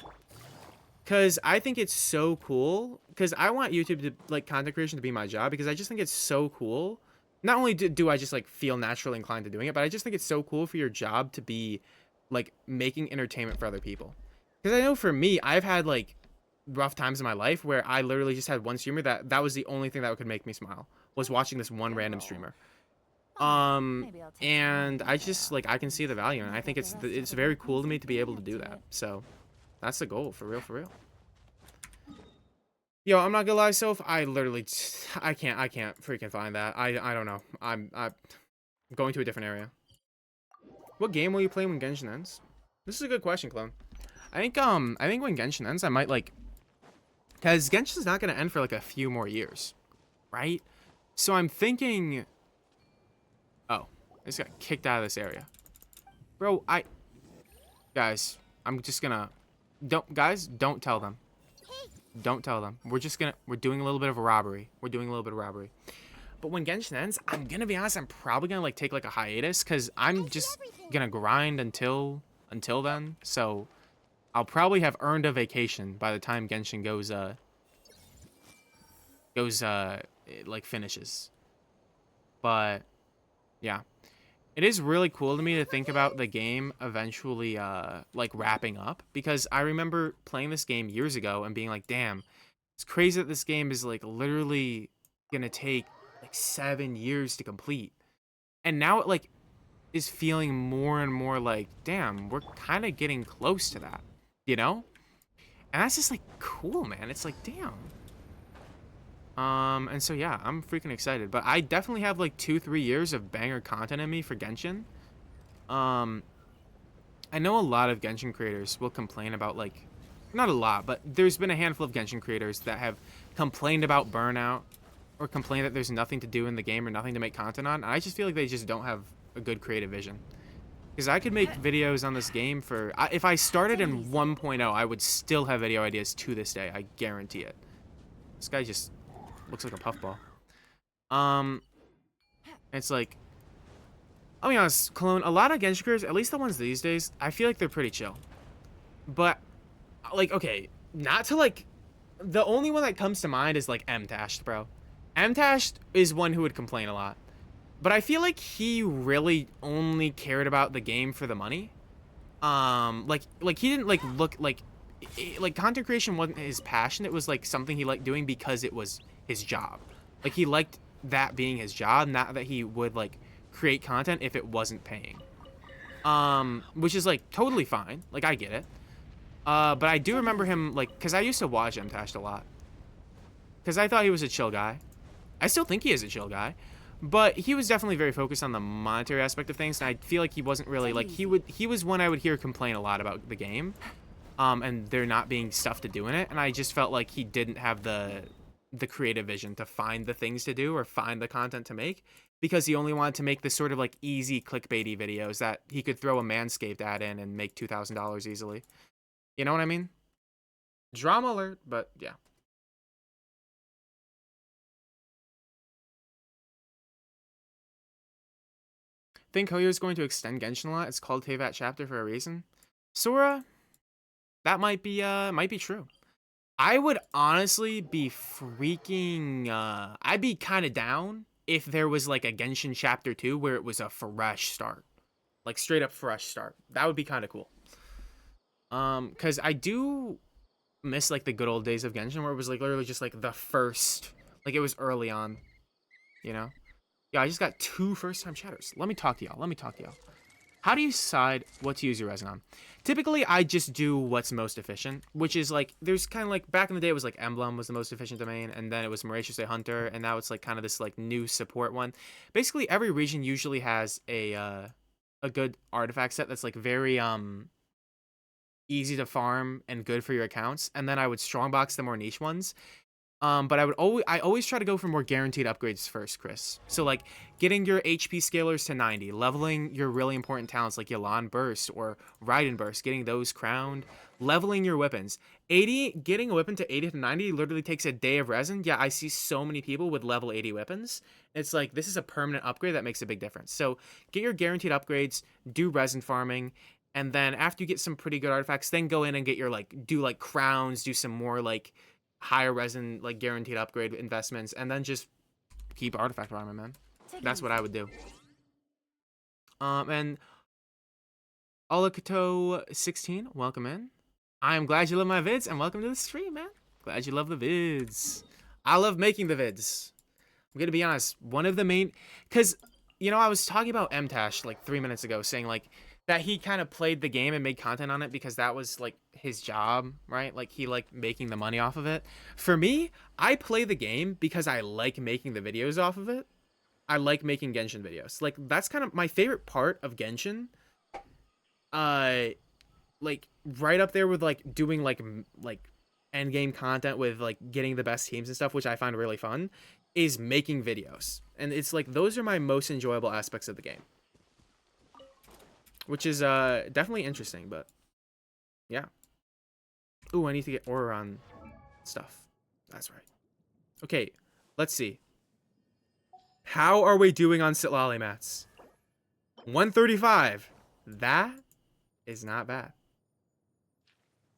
Because I think it's so cool. Because I want YouTube to, like, content creation to be my job. Because I just think it's so cool. Not only do I just, like, feel naturally inclined to doing it, but I just think it's so cool for your job to be, like, making entertainment for other people. Because I know for me, I've had, like, rough times in my life where I literally just had one streamer that was the only thing that could make me smile. Was watching this one random streamer. Maybe I'll take And one I day just off. like I can see the value, and I think it's very cool to me to be able to do that. So that's the goal, for real, for real. Yo, I'm not gonna lie, Soph. I literally, I can't freaking find that. I don't know. I'm going to a different area. What game will you play when Genshin ends? This is a good question, Clone. I think when Genshin ends, I might like, because Genshin's not gonna end for like a few more years, right? So I'm thinking, oh, I just got kicked out of this area, bro. Guys, I'm just gonna, don't tell them. Don't tell them. We're doing a little bit of a robbery. We're doing a little bit of robbery. But when Genshin ends, I'm gonna be honest, I'm probably gonna like take like a hiatus, because I'm just gonna grind until then. So I'll probably have earned a vacation by the time Genshin it, like finishes. But yeah. It is really cool to me to think about the game eventually like wrapping up, because I remember playing this game years ago and being like, damn, it's crazy that this game is like literally gonna take like 7 years to complete. And now it like is feeling more and more like, damn, we're kind of getting close to that, you know? And that's just like cool, man. It's like, damn. And so yeah, I'm freaking excited. But I definitely have like 2-3 years of banger content in me for Genshin. I know a lot of Genshin creators will complain about like, not a lot, but there's been a handful of Genshin creators that have complained about burnout or complained that there's nothing to do in the game or nothing to make content on. And I just feel like they just don't have a good creative vision. Because I could make videos on this game for, if I started in 1.0, I would still have video ideas to this day. I guarantee it. This guy just looks like a puffball. It's like, I'll be honest, Cologne, a lot of Genshin creators, at least the ones these days, I feel like they're pretty chill. But, like, okay, not to, like, the only one that comes to mind is, like, M-Tashed, bro. M-Tashed is one who would complain a lot. But I feel like he really only cared about the game for the money. Like he didn't, like, look, like content creation wasn't his passion. It was, like, something he liked doing because it was his job. Like, he liked that being his job, not that he would, like, create content if it wasn't paying. Which is, like, totally fine. Like, I get it. But I do remember him, like, because I used to watch M-Tashed a lot. Because I thought he was a chill guy. I still think he is a chill guy. But he was definitely very focused on the monetary aspect of things, and I feel like he wasn't really, like, he was one I would hear complain a lot about the game. And there not being stuff to do in it, and I just felt like he didn't have the creative vision to find the things to do or find the content to make, because he only wanted to make this sort of, like, easy clickbaity videos that he could throw a Manscaped ad in and make $2,000 easily. You know what I mean? Drama alert, but yeah. Think Hoyo is going to extend Genshin a lot. It's called Teyvat Chapter for a reason. Sora, that might be true. I would honestly be freaking I'd be kind of down if there was like a Genshin Chapter 2 where it was a fresh start. Like straight up fresh start. That would be kind of cool. Cuz I do miss like the good old days of Genshin where it was like literally just like the first, like it was early on, you know? Yeah, I just got 2 first-time chatters. Let me talk to y'all. How do you decide what to use your resin on? Typically, I just do what's most efficient, which is like, there's kind of like, back in the day, it was like Emblem was the most efficient domain, and then it was Mauritius a Hunter, and now it's like kind of this like new support one. Basically, every region usually has a good artifact set that's like very easy to farm and good for your accounts, and then I would strongbox the more niche ones. But I always try to go for more guaranteed upgrades first, Chris. So like getting your HP scalers to 90, leveling your really important talents like Yelan Burst or Raiden Burst, getting those crowned, leveling your weapons. Getting a weapon to 80 to 90 literally takes a day of resin. Yeah, I see so many people with level 80 weapons. It's like, this is a permanent upgrade that makes a big difference. So get your guaranteed upgrades, do resin farming, and then after you get some pretty good artifacts, then go in and get your do like crowns, do some more like higher resin, like guaranteed upgrade investments, and then just keep artifact farming, man. That's what I would do. And Olakato16, welcome in. I'm glad you love my vids, and welcome to the stream, man. Glad you love the vids. I love making the vids. I'm gonna be honest, one of the main, because you know, I was talking about MTash like 3 minutes ago, saying like that he kind of played the game and made content on it because that was like his job, right? Like he liked making the money off of it. For me, I play the game because I like making the videos off of it. I like making Genshin videos. Like that's kind of my favorite part of Genshin. Like right up there with like doing like end game content with like getting the best teams and stuff, which I find really fun, is making videos. And it's like those are my most enjoyable aspects of the game. Which is definitely interesting, but yeah. Ooh, I need to get Auron stuff. That's right. Okay, let's see. How are we doing on Sitlali mats? 135. That is not bad.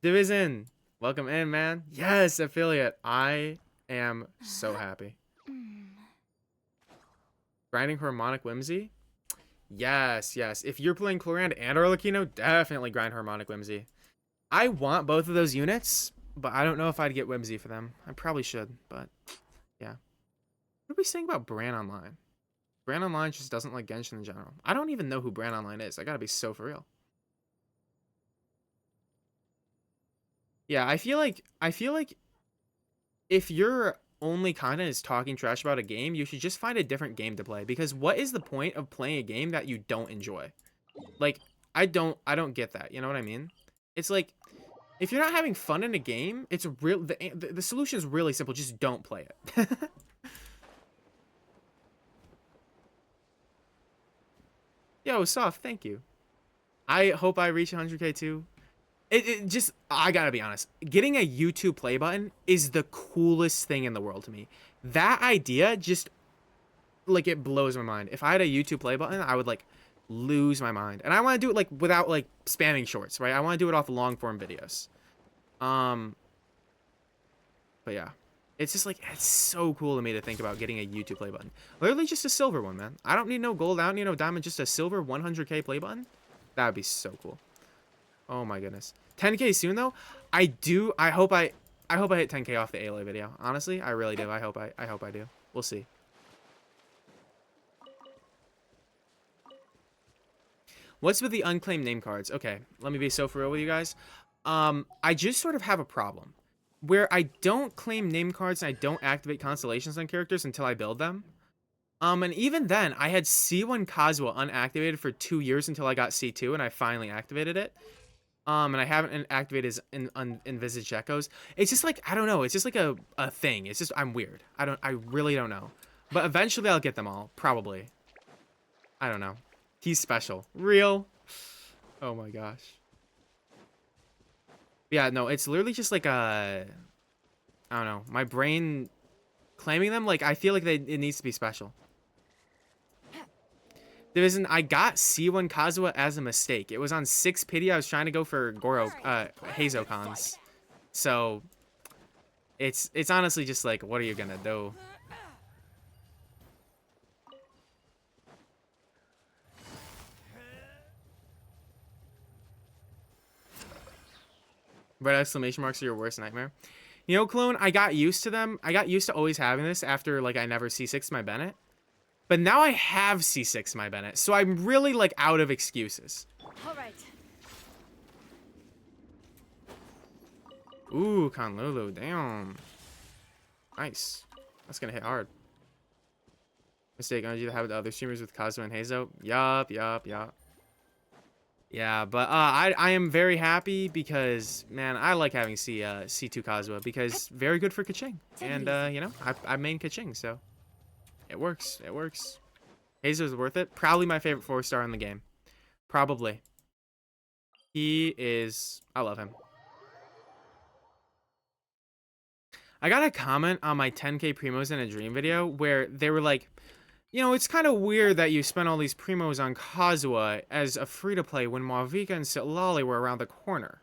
Division, welcome in, man. Yes, affiliate. I am so happy. Grinding Harmonic Whimsy. Yes, yes. If you're playing Clorand and Arlecchino, definitely grind Harmonic Whimsy. I want both of those units, but I don't know if I'd get Whimsy for them. I probably should, but yeah. What are we saying about Bran Online? Bran Online just doesn't like Genshin in general. I don't even know who Bran Online is. I gotta be so for real. Yeah, I feel like if your only content is talking trash about a game, you should just find a different game to play, because what is the point of playing a game that you don't enjoy? Like I don't get that. You know what I mean? It's like if you're not having fun in a game, it's real the solution is really simple. Just don't play it. Yo, Soft, thank you. I hope I reach 100k too. It just, I gotta be honest, getting a YouTube play button is the coolest thing in the world to me. That idea just, like, it blows my mind. If I had a YouTube play button, I would, like, lose my mind. And I want to do it, like, without, like, spamming shorts, right? I want to do it off long form videos. But yeah, it's just, like, it's so cool to me to think about getting a YouTube play button. Literally just a silver one, man. I don't need no gold, I don't need no diamond, just a silver 100k play button. That would be so cool. Oh my goodness. 10k soon though. I hope I hit 10k off the Aloy video. Honestly, I really do. I hope I do. We'll see. What's with the unclaimed name cards? Okay, let me be so for real with you guys. I just sort of have a problem where I don't claim name cards and I don't activate constellations on characters until I build them. And even then, I had C1 Kazuha unactivated for 2 years until I got C2 and I finally activated it. And I haven't activated his envisaged echoes. It's just like, I don't know. It's just like a thing. It's just, I'm weird. I really don't know. But eventually I'll get them all. Probably. I don't know. He's special. Real? Oh my gosh. Yeah, no, it's literally just like a, I don't know. My brain claiming them, like, I feel like it needs to be special. I got C1 Kazuha as a mistake. It was on 6 pity. I was trying to go for Hazokons. So it's honestly just like, what are you gonna do? Red exclamation marks are your worst nightmare. You know, Clone, I got used to them. I got used to always having this after, like, I never C6 my Bennett. But now I have C6 my Bennett, so I'm really, like, out of excuses. All right. Ooh, Conlulu, damn. Nice. That's gonna hit hard. Mistake, energy to have with other streamers with Kazuha and Hazo. Yup. Yeah, but I am very happy because, man, I like having C2 Kazuha because very good for Kaching. And, you know, I main Kaching, so it works. It works. Hazo is worth it. Probably my favorite 4-star in the game. Probably. He is... I love him. I got a comment on my 10k Primos in a Dream video where they were like, you know, it's kind of weird that you spent all these Primos on Kazuha as a free-to-play when Mauvika and Sitlali were around the corner.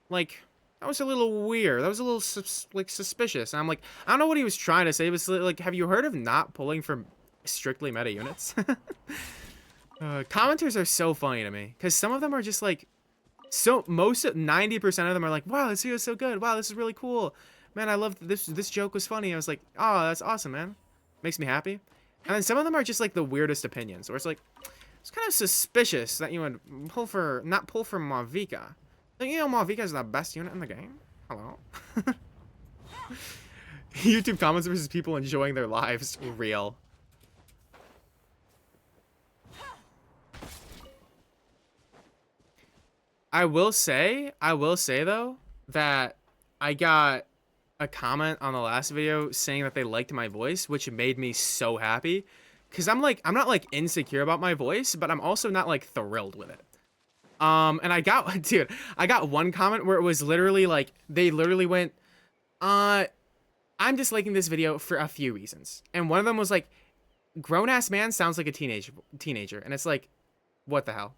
Like, that was a little weird. That was a little, suspicious. And I'm like, I don't know what he was trying to say. It was like, have you heard of not pulling from strictly meta units? Commenters are so funny to me. Because some of them are just like, 90% of them are like, wow, this video is so good. Wow, this is really cool. Man, I love this joke was funny. I was like, oh, that's awesome, man. Makes me happy. And then some of them are just like the weirdest opinions, where it's like, it's kind of suspicious that you would not pull for Mavica. Like, you know, Mavica is the best unit in the game. Hello. YouTube comments versus people enjoying their lives. Real. I will say though, that I got a comment on the last video saying that they liked my voice, which made me so happy. Cause I'm not like insecure about my voice, but I'm also not like thrilled with it. And I got, dude, I got one comment where it was literally like, they literally went, I'm disliking this video for a few reasons. And one of them was like, grown ass man sounds like a teenager. And it's like, what the hell?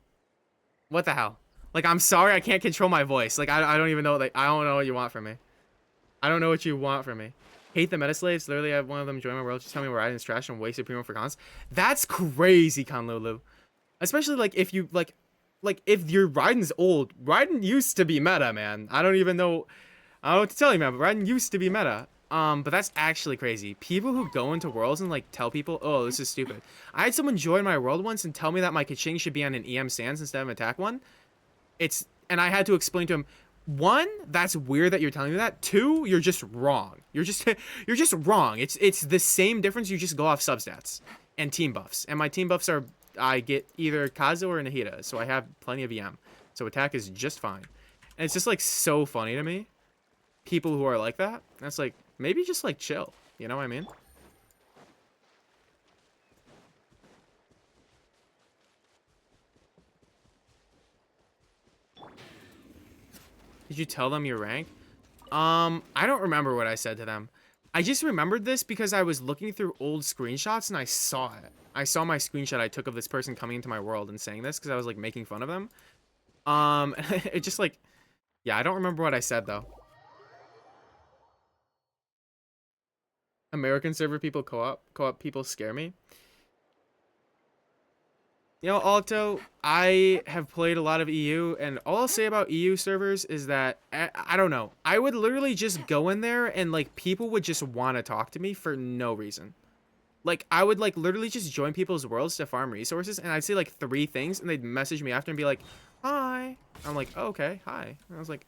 What the hell? Like, I'm sorry, I can't control my voice. Like, I don't even know, like, I don't know what you want from me. I don't know what you want from me. Hate the meta slaves. Literally, I have one of them join my world. Just tell me where Raiden's trash and wasted primo for cons. That's crazy, Conlulu. Especially, like, if you, like, if your Raiden's old. Raiden used to be meta, man. I don't even know. I don't know what to tell you, man, but Raiden used to be meta. But that's actually crazy. People who go into worlds and, like, tell people, oh, this is stupid. I had someone join my world once and tell me that my Kaching should be on an EM stance instead of an attack one. And I had to explain to him, one, that's weird that you're telling me that. Two, you're just wrong. You're just wrong. It's the same difference. You just go off substats and team buffs. And my team buffs are, I get either Kazo or Nahida, so I have plenty of EM. So attack is just fine. And it's just like so funny to me. People who are like that. That's like, maybe just like chill. You know what I mean? Did you tell them your rank? I don't remember what I said to them. I just remembered this because I was looking through old screenshots and I saw it. I saw my screenshot I took of this person coming into my world and saying this because I was like making fun of them. It just like, yeah, I don't remember what I said though. American server people co-op people scare me. You know, Alto, I have played a lot of EU, and all I'll say about EU servers is that, I don't know, I would literally just go in there, and, like, people would just want to talk to me for no reason. Like, I would, like, literally just join people's worlds to farm resources, and I'd say, like, 3 things, and they'd message me after and be like, hi. I'm like, oh, okay, hi. And I was like,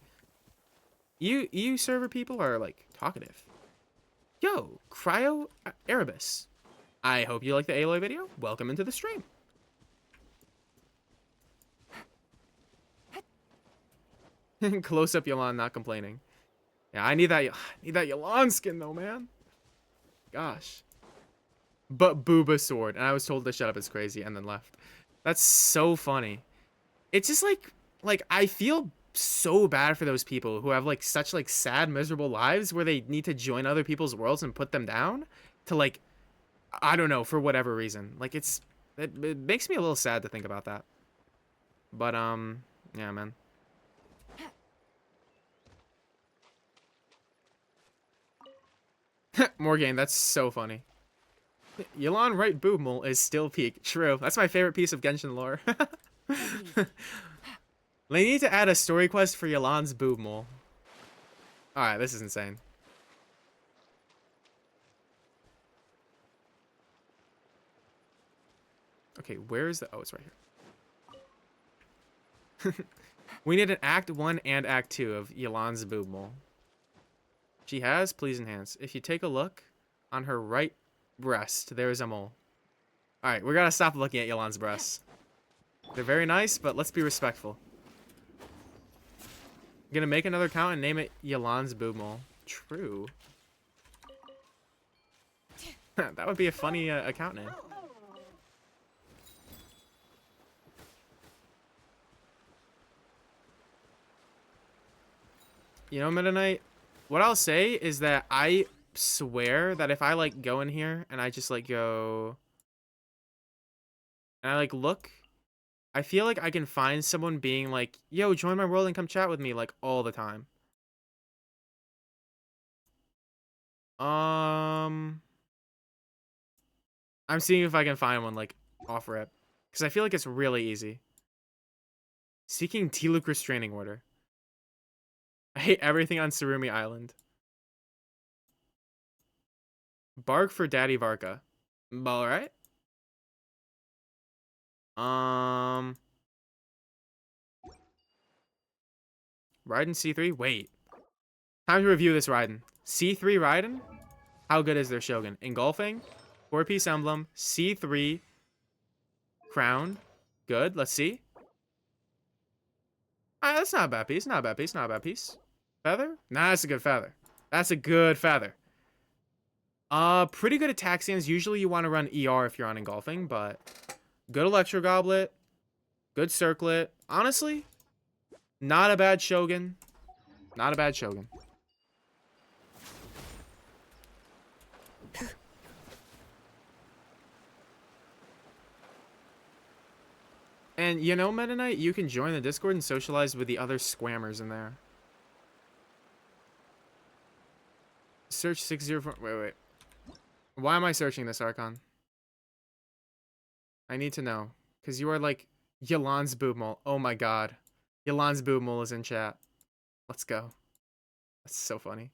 EU server people are, like, talkative. Yo, Cryo Erebus. I hope you like the Aloy video. Welcome into the stream. Close up Yelan not complaining. Yeah, I need that Yelan skin though, man. Gosh. But Booba sword. And I was told to shut up, it's crazy, and then left. That's so funny. It's just like I feel so bad for those people who have like such like sad, miserable lives where they need to join other people's worlds and put them down to like, I don't know, for whatever reason. Like it makes me a little sad to think about that. But yeah, man. Morgan, that's so funny. Yelan right boobmole is still peak. True. That's my favorite piece of Genshin lore. They need to add a story quest for Yelan's boobmole. Alright, this is insane. Okay, where is the... Oh, it's right here. We need an Act 1 and Act 2 of Yelan's boobmole. She has, please enhance. If you take a look on her right breast, there is a mole. Alright, we gotta stop looking at Yelan's breasts. They're very nice, but let's be respectful. I'm gonna make another account and name it Yelan's boob mole. True. That would be a funny account name. You know, Meta Knight, what I'll say is that I swear that if I like go in here and I just like go and I like look, I feel like I can find someone being like, yo, join my world and come chat with me like all the time. I'm seeing if I can find one like off rip because I feel like it's really easy. Seeking Tiluk restraining order. I hate everything on Surumi Island. Bark for Daddy Varka. All right. Raiden C3. Wait. Time to review this Raiden. C3 Raiden. How good is their Shogun? Engulfing, 4-piece emblem, C3 crown. Good. Let's see. That's not a bad piece. Not a bad piece. Not a bad piece. Feather? Nah, that's a good feather. That's a good feather. Pretty good attack stands. Usually you want to run ER if you're on engulfing, but good Electro Goblet. Good Circlet. Honestly, not a bad Shogun. Not a bad Shogun. And you know, Meta Knight, you can join the Discord and socialize with the other squammers in there. Search 604. Wait. Why am I searching this, Archon? I need to know. Because you are like Yolan's Boobmole. Oh my god. Yolan's Boobmole is in chat. Let's go. That's so funny.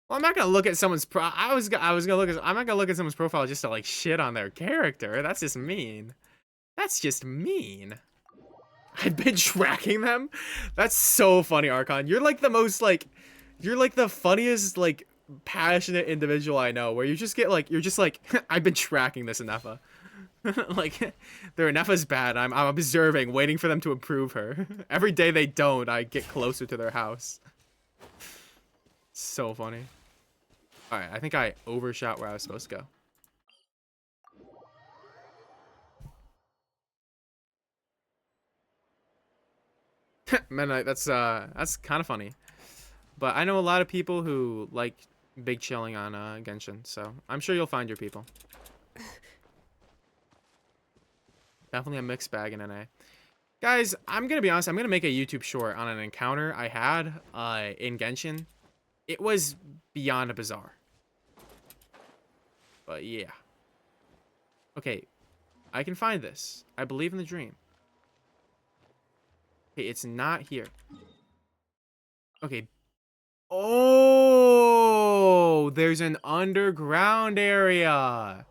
Well, I'm not gonna look at someone's I was gonna look at. I'm not gonna look at someone's profile just to like shit on their character. That's just mean. That's just mean. I've been tracking them. That's so funny, Archon. You're like the most like, you're like the funniest like passionate individual I know. Where you just get like, you're just like, I've been tracking this Anefa. Like, their Anefa's bad. I'm observing, waiting for them to improve her. Every day they don't, I get closer to their house. So funny. All right, I think I overshot where I was supposed to go. Man, that's kind of funny. But I know a lot of people who like big chilling on Genshin, so I'm sure you'll find your people. Definitely a mixed bag in NA. Guys, I'm gonna be honest, I'm gonna make a YouTube short on an encounter I had in Genshin. It was beyond bizarre. But yeah. Okay, I can find this. I believe in the dream. Okay, it's not here. Okay. Oh, there's an underground area.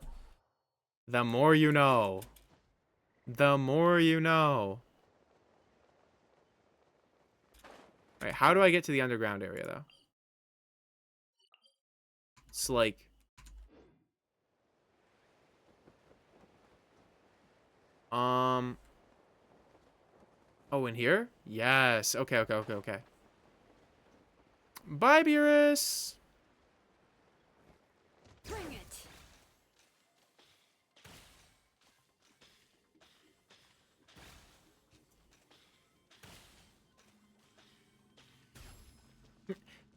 The more you know. The more you know. All right, how do I get to the underground area, though? It's like... Oh, in here? Yes. Okay. Bye, Beerus. Bring it.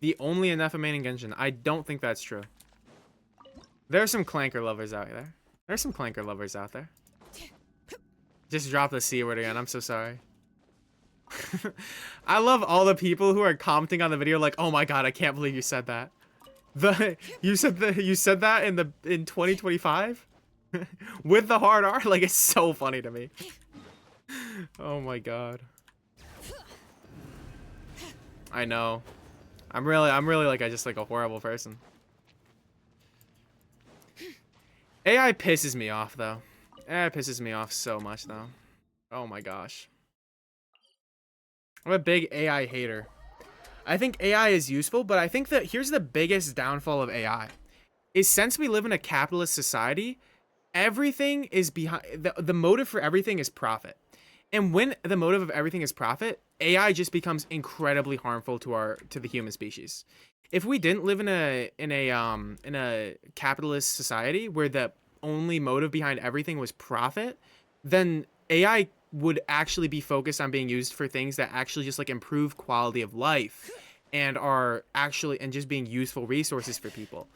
The only Anefa main in Genshin. I don't think that's true. There's some Clanker lovers out there. There's some Clanker lovers out there. Just drop the C word again. I'm so sorry. I love all the people who are commenting on the video like, "Oh my god, I can't believe you said that." You said that in 2025 with the hard R. Like, it's so funny to me. Oh my god. I know. I'm really like I just like a horrible person. AI pisses me off though. AI pisses me off so much though. Oh my gosh. I'm a big AI hater. I think AI is useful, but I think that here's the biggest downfall of AI. Is since we live in a capitalist society, everything is behind the motive for everything is profit. And when the motive of everything is profit, AI just becomes incredibly harmful to the human species. If we didn't live in a capitalist society where the only motive behind everything was profit, then AI would actually be focused on being used for things that actually just like improve quality of life and are actually and just being useful resources for people.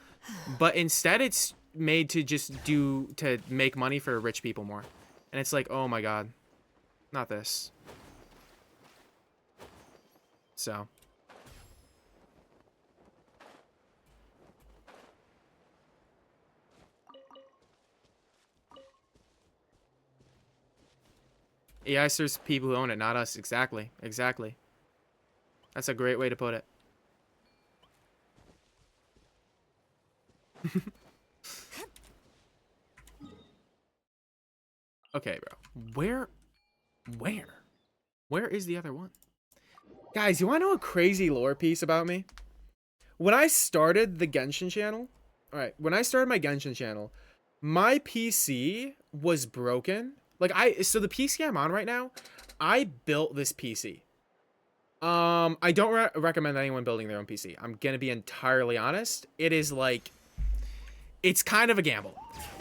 But instead it's made to just to make money for rich people more. And it's like, oh my god. Not this. So. AI serves people who own it, not us. Exactly. That's a great way to put it. Okay, bro. Where is the other one? Guys, you want to know a crazy lore piece about me? When I started the Genshin channel, all right, when I started my Genshin channel, my PC was broken. Like so the PC I'm on right now, I built this PC. I don't recommend anyone building their own PC. I'm gonna be entirely honest. It is like, it's kind of a gamble.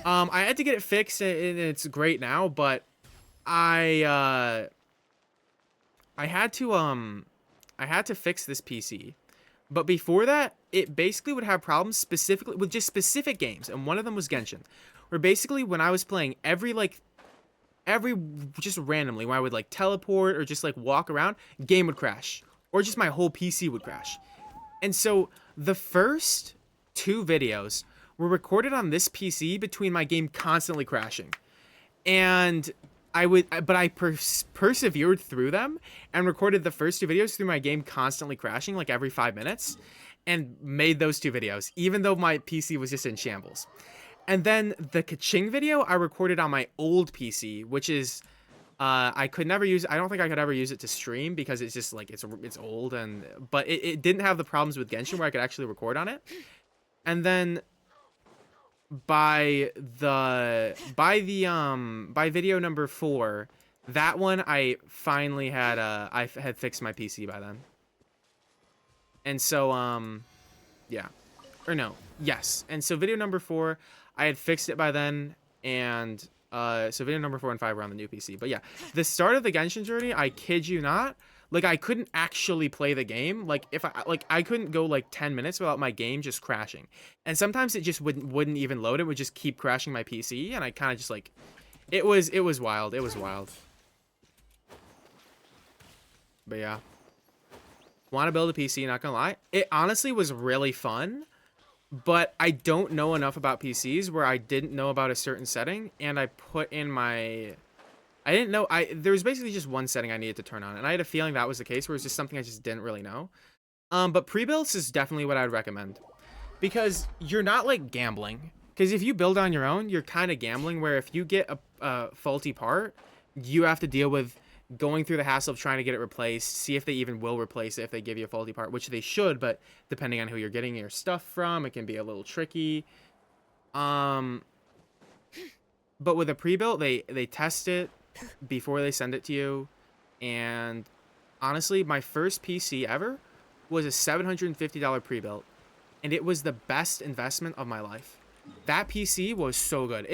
I had to get it fixed and it's great now, but I had to fix this PC. But before that, it basically would have problems specifically with just specific games, and one of them was Genshin, where basically when I was playing every just randomly, when I would like teleport or just like walk around, game would crash, or just my whole PC would crash. And so the first 2 videos were recorded on this PC between my game constantly crashing. And I persevered through them and recorded the first 2 videos through my game constantly crashing like every 5 minutes and made those 2 videos, even though my PC was just in shambles. And then the Kaching video I recorded on my old PC, which is, I could never use, I don't think I could ever use it to stream because it's just like, it's old, but it didn't have the problems with Genshin where I could actually record on it. And then by video number 4, that one I finally had I had fixed my PC by then. And so yeah, or no, yes. And so video number 4, I had fixed it by then, and so video number 4 and 5 were on the new PC. But yeah, the start of the Genshin journey, I kid you not, like I couldn't actually play the game. Like if I couldn't go like 10 minutes without my game just crashing. And sometimes it just wouldn't even load. It would just keep crashing my PC, and I kind of just like, it was wild. It was wild. But yeah, want to build a PC, not gonna lie. It honestly was really fun, but I don't know enough about PCs where I didn't know about a certain setting, and I put in my, I didn't know, there was basically just one setting I needed to turn on, and I had a feeling that was the case, where it's just something I just didn't really know. But pre-builds is definitely what I'd recommend, because you're not like gambling. Because if you build on your own, you're kind of gambling, where if you get a faulty part, you have to deal with going through the hassle of trying to get it replaced, see if they even will replace it if they give you a faulty part, which they should, but depending on who you're getting your stuff from, it can be a little tricky. But with a pre-built, they test it before they send it to you. And honestly, my first PC ever was a $750 pre-built, and it was the best investment of my life. That PC was so good.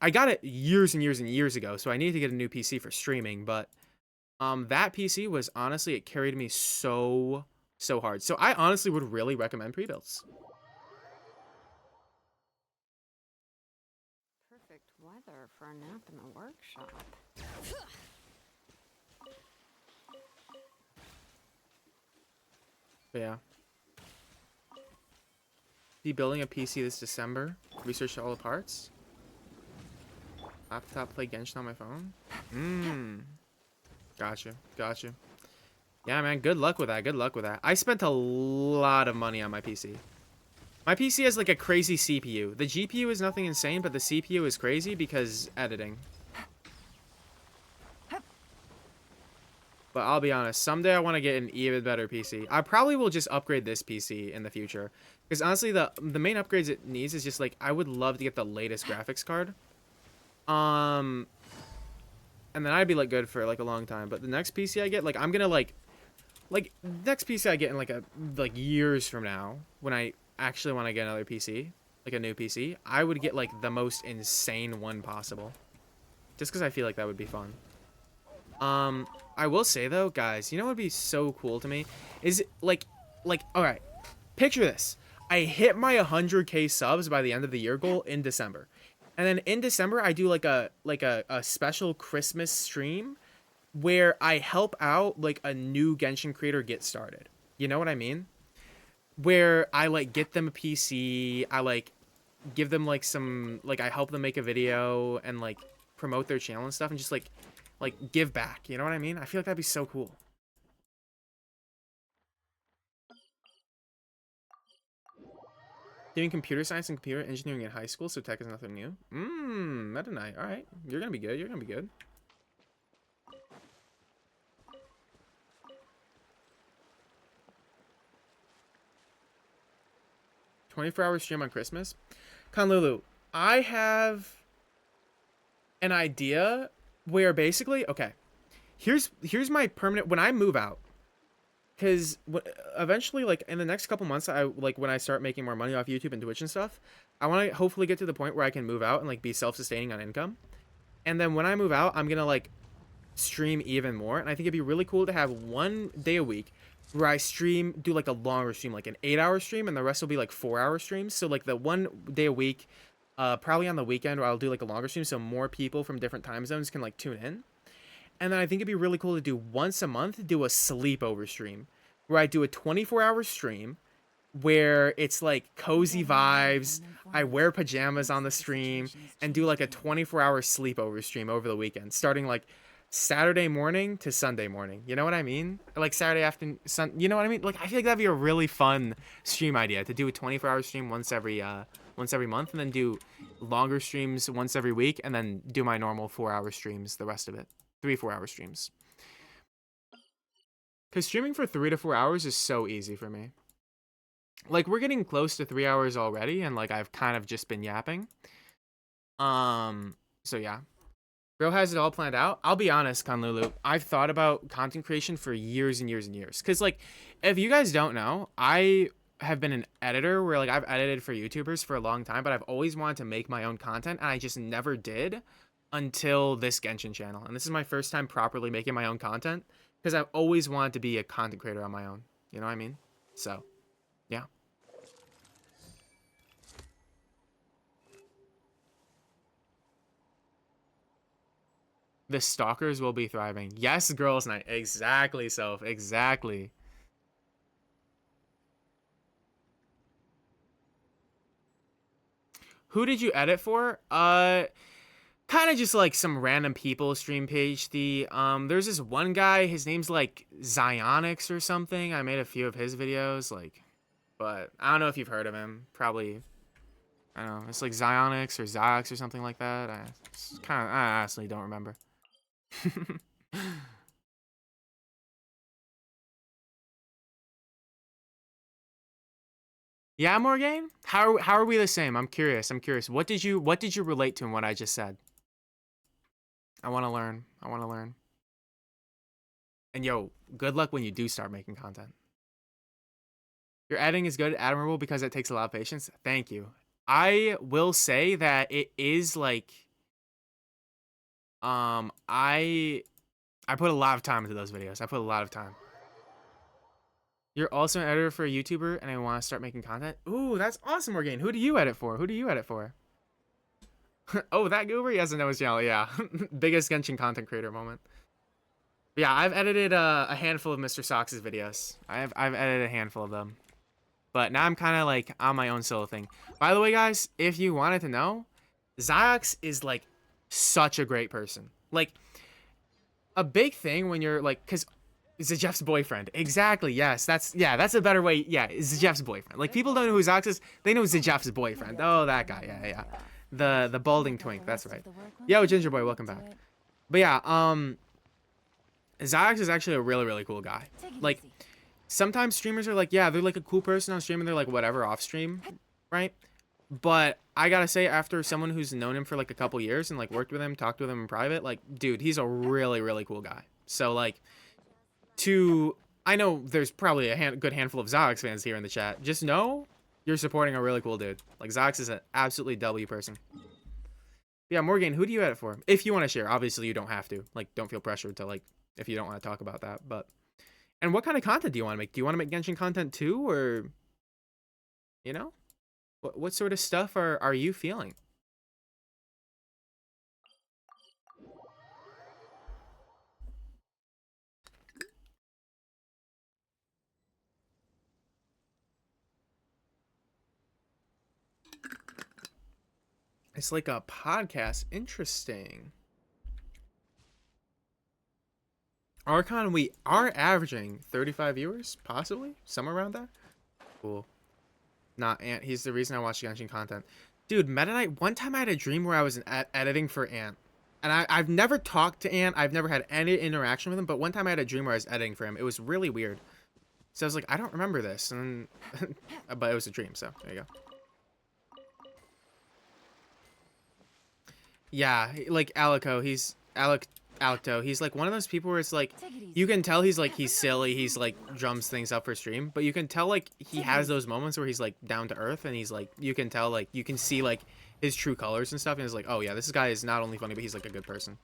I got it years and years and years ago, so I needed to get a new PC for streaming, but that PC was, honestly, it carried me so hard. So I honestly would really recommend pre-builds. Perfect weather for a nap in the workshop. But yeah. Be building a PC this December. Research all the parts. Laptop, play Genshin on my phone. Gotcha. Yeah, man, good luck with that. I spent a lot of money on my PC. My PC has like a crazy CPU. The GPU is nothing insane, but the CPU is crazy because editing. But I'll be honest, someday I want to get an even better PC. I probably will just upgrade this PC in the future. Because honestly, the main upgrades it needs is just like, I would love to get the latest graphics card. And then I'd be like good for like a long time. But the next PC I get, like I'm gonna like next PC I get in like years from now, when I actually want to get another PC, like a new PC, I would get like the most insane one possible. Just because I feel like that would be fun. I will say though, guys, you know what would be so cool to me? Is like, alright, picture this. I hit my 100K subs by the end of the year goal in December. And then in December, I do like a special Christmas stream where I help out like a new Genshin creator get started. You know what I mean? Where I like get them a PC, I like give them like some, like I help them make a video and like promote their channel and stuff, and just like give back. You know what I mean? I feel like that'd be so cool. Doing computer science and computer engineering in high school, so tech is nothing new. Meta Knight. All right, you're gonna be good. You're gonna be good. "24-hour stream on Christmas." Conlulu, I have an idea where basically, okay, here's my permanent, when I move out, because eventually, like, in the next couple months, when I start making more money off YouTube and Twitch and stuff, I want to hopefully get to the point where I can move out and, like, be self-sustaining on income. And then when I move out, I'm gonna, like, stream even more. And I think it'd be really cool to have 1 day a week where I do, like, a longer stream, like an 8-hour stream, and the rest will be, like, 4-hour streams. So, like, the 1 day a week, probably on the weekend, where I'll do, like, a longer stream so more people from different time zones can, like, tune in. And then I think it'd be really cool to do once a month, do a sleepover stream where I do a 24-hour stream where it's like cozy vibes. I wear pajamas on the stream and do like a 24-hour sleepover stream over the weekend, starting like Saturday morning to Sunday morning. You know what I mean? Like Saturday afternoon, you know what I mean? Like, I feel like that'd be a really fun stream idea, to do a 24-hour stream once every month, and then do longer streams once every week, and then do my normal 4-hour streams the rest of it. 3-4 hour streams. Because streaming for 3 to 4 hours is so easy for me. Like, we're getting close to 3 hours already, and like I've kind of just been yapping. So yeah. Bro has it all planned out. I'll be honest, Conlulu, I've thought about content creation for years and years and years. Because, like, if you guys don't know, I have been an editor where, like, I've edited for YouTubers for a long time, but I've always wanted to make my own content, and I just never did until this Genshin channel. And this is my first time properly making my own content, because I've always wanted to be a content creator on my own. You know what I mean? So, yeah. The stalkers will be thriving. Yes, girls' night. Exactly, Soph. Exactly. Who did you edit for? Kind of just like some random people stream page. There's this one guy, his name's like Zionics or something. I made a few of his videos, like, but I don't know if you've heard of him. Probably, I don't know. It's like Zionics or Ziox or something like that. I honestly don't remember. Yeah, Morgan? How are we the same? I'm curious. What did you relate to in what I just said? I want to learn. And yo, good luck when you do start making content. Your editing is good, admirable, because it takes a lot of patience. Thank you. I will say that it is like, I put a lot of time into those videos. I put a lot of time. You're also an editor for a YouTuber, and I want to start making content. Ooh, that's awesome, Morgan. Who do you edit for? Oh, that goober? He doesn't know his channel. Yeah. Biggest Genshin content creator moment. But yeah, I've edited a handful of Mr. Sox's videos. I've edited a handful of them. But now I'm kind of like on my own solo thing. By the way, guys, if you wanted to know, Ziox is like such a great person. Like, a big thing when you're like, because Jeff's boyfriend. Exactly, yes. That's a better way. Yeah, Jeff's boyfriend. Like, people don't know who Ziox is. They know Jeff's boyfriend. Oh, that guy. Yeah. The balding twink. That's right. Yo, Ginger Boy, welcome back. But yeah, Ziox is actually a really, really cool guy. Like, sometimes streamers are like, yeah, they're like a cool person on stream and they're like whatever off stream, right? But I gotta say, after someone who's known him for like a couple years and like worked with him, talked with him in private, like, dude, he's a really, really cool guy. So like, I know there's probably a good handful of Ziox fans here in the chat. Just know you're supporting a really cool dude. Like, Ziox is an absolutely W person. Yeah, Morgan, who do you edit for? If you want to share, obviously you don't have to. Like, don't feel pressured to, like, if you don't want to talk about that. But, and what kind of content do you want to make? Do you want to make Genshin content too, or, you know, what sort of stuff are you feeling? It's like a podcast. Interesting. Archon, we are averaging 35 viewers, possibly somewhere around there. Cool. Not Ant. He's the reason I watch Genshin content. Dude, Meta Knight, one time I had a dream where I was editing for Ant. And I've never talked to Ant. I've never had any interaction with him. But one time I had a dream where I was editing for him. It was really weird. So I was like, I don't remember this. And but it was a dream, so there you go. Yeah, like Alecto, he's like one of those people where it's like you can tell he's like he's silly, he's like drums things up for stream, but you can tell like he has those moments where he's like down to earth and he's like you can tell like you can see like his true colors and stuff and it's like, oh yeah, this guy is not only funny but he's like a good person.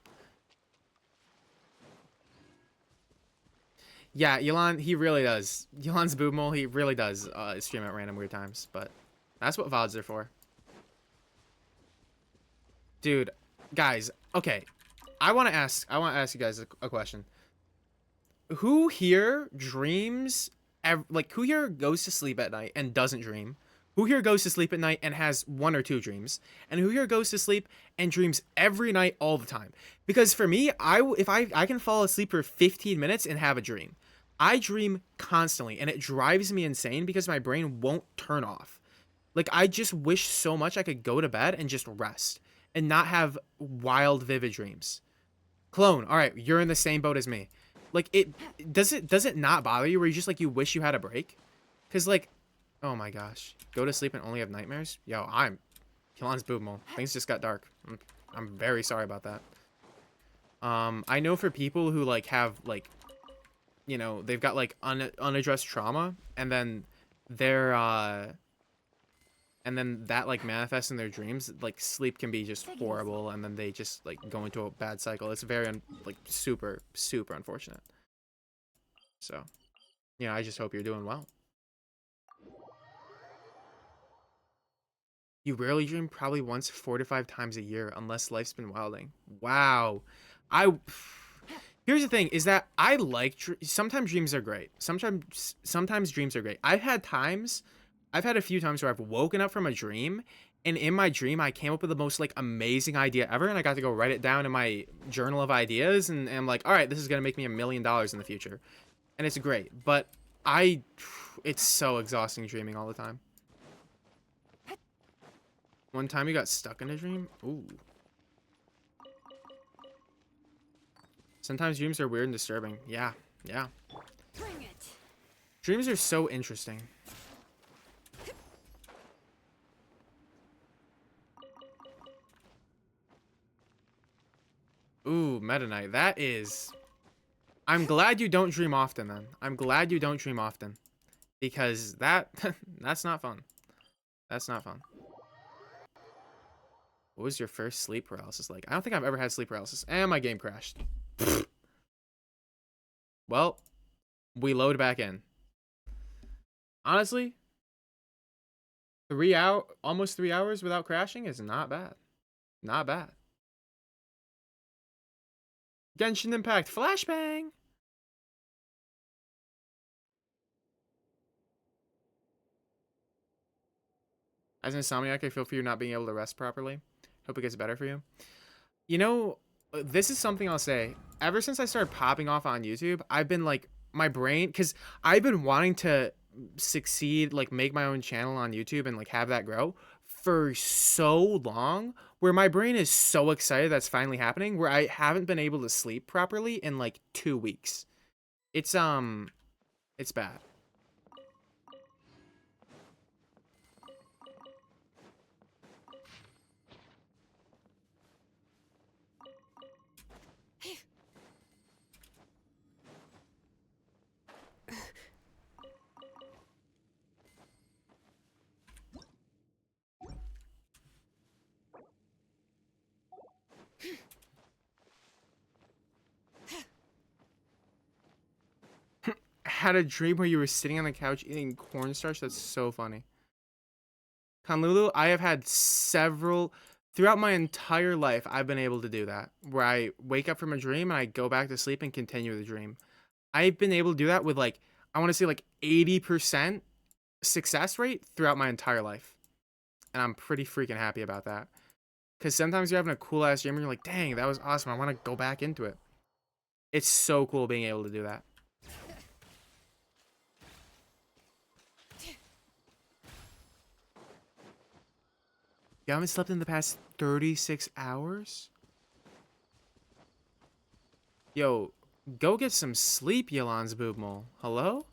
Yeah, Elon, he really does. Elon's boob mole, he really does stream at random weird times, but that's what VODs are for. Dude, guys, okay. I want to ask you guys a question. Who here dreams like who here goes to sleep at night and doesn't dream? Who here goes to sleep at night and has 1 or 2 dreams? And who here goes to sleep and dreams every night all the time? Because for me, if I can fall asleep for 15 minutes and have a dream. I dream constantly and it drives me insane because my brain won't turn off. Like I just wish so much I could go to bed and just rest and not have wild vivid dreams. Clone, all right, you're in the same boat as me. Like does it not bother you where you just like you wish you had a break? Cuz like oh my gosh, go to sleep and only have nightmares? Yo, I'm Kilon's boob mole. Things just got dark. I'm very sorry about that. I know for people who like have like you know, they've got like unaddressed trauma and then they're and then that like manifests in their dreams, like sleep can be just horrible and then they just like go into a bad cycle. It's very like super unfortunate. So yeah, I just hope you're doing well. You rarely dream? Probably once 4 to 5 times a year unless life's been wilding. Wow. Here's the thing is that I like sometimes dreams are great. Sometimes dreams are great. I've had a few times where I've woken up from a dream and in my dream I came up with the most like amazing idea ever and I got to go write it down in my journal of ideas and I'm like, all right, this is going to make me $1 million in the future. And it's great, but it's so exhausting dreaming all the time. One time you got stuck in a dream? Ooh. Sometimes dreams are weird and disturbing. Yeah. Bring it. Dreams are so interesting. Ooh, Meta Knight. That is... I'm glad you don't dream often, then. I'm glad you don't dream often. Because that's not fun. That's not fun. What was your first sleep paralysis like? I don't think I've ever had sleep paralysis. And my game crashed. Well, we load back in. Honestly, almost 3 hours without crashing is not bad. Not bad. Genshin Impact flashbang. As an insomniac, I feel for you not being able to rest properly. Hope it gets better for you. You know, this is something I'll say. Ever since I started popping off on YouTube, I've been like, my brain, because I've been wanting to succeed, like make my own channel on YouTube and like have that grow for so long, where my brain is so excited that's finally happening, where I haven't been able to sleep properly in like 2 weeks. It's bad. Had a dream where you were sitting on the couch eating cornstarch. That's so funny. Kanlulu, I have had several throughout my entire life. I've been able to do that where I wake up from a dream and I go back to sleep and continue the dream. I've been able to do that with like, I want to say like 80% success rate throughout my entire life. And I'm pretty freaking happy about that. Because sometimes you're having a cool ass dream and you're like, dang, that was awesome. I want to go back into it. It's so cool being able to do that. You haven't slept in the past 36 hours? Yo, go get some sleep, Yolan's boob mole. Hello?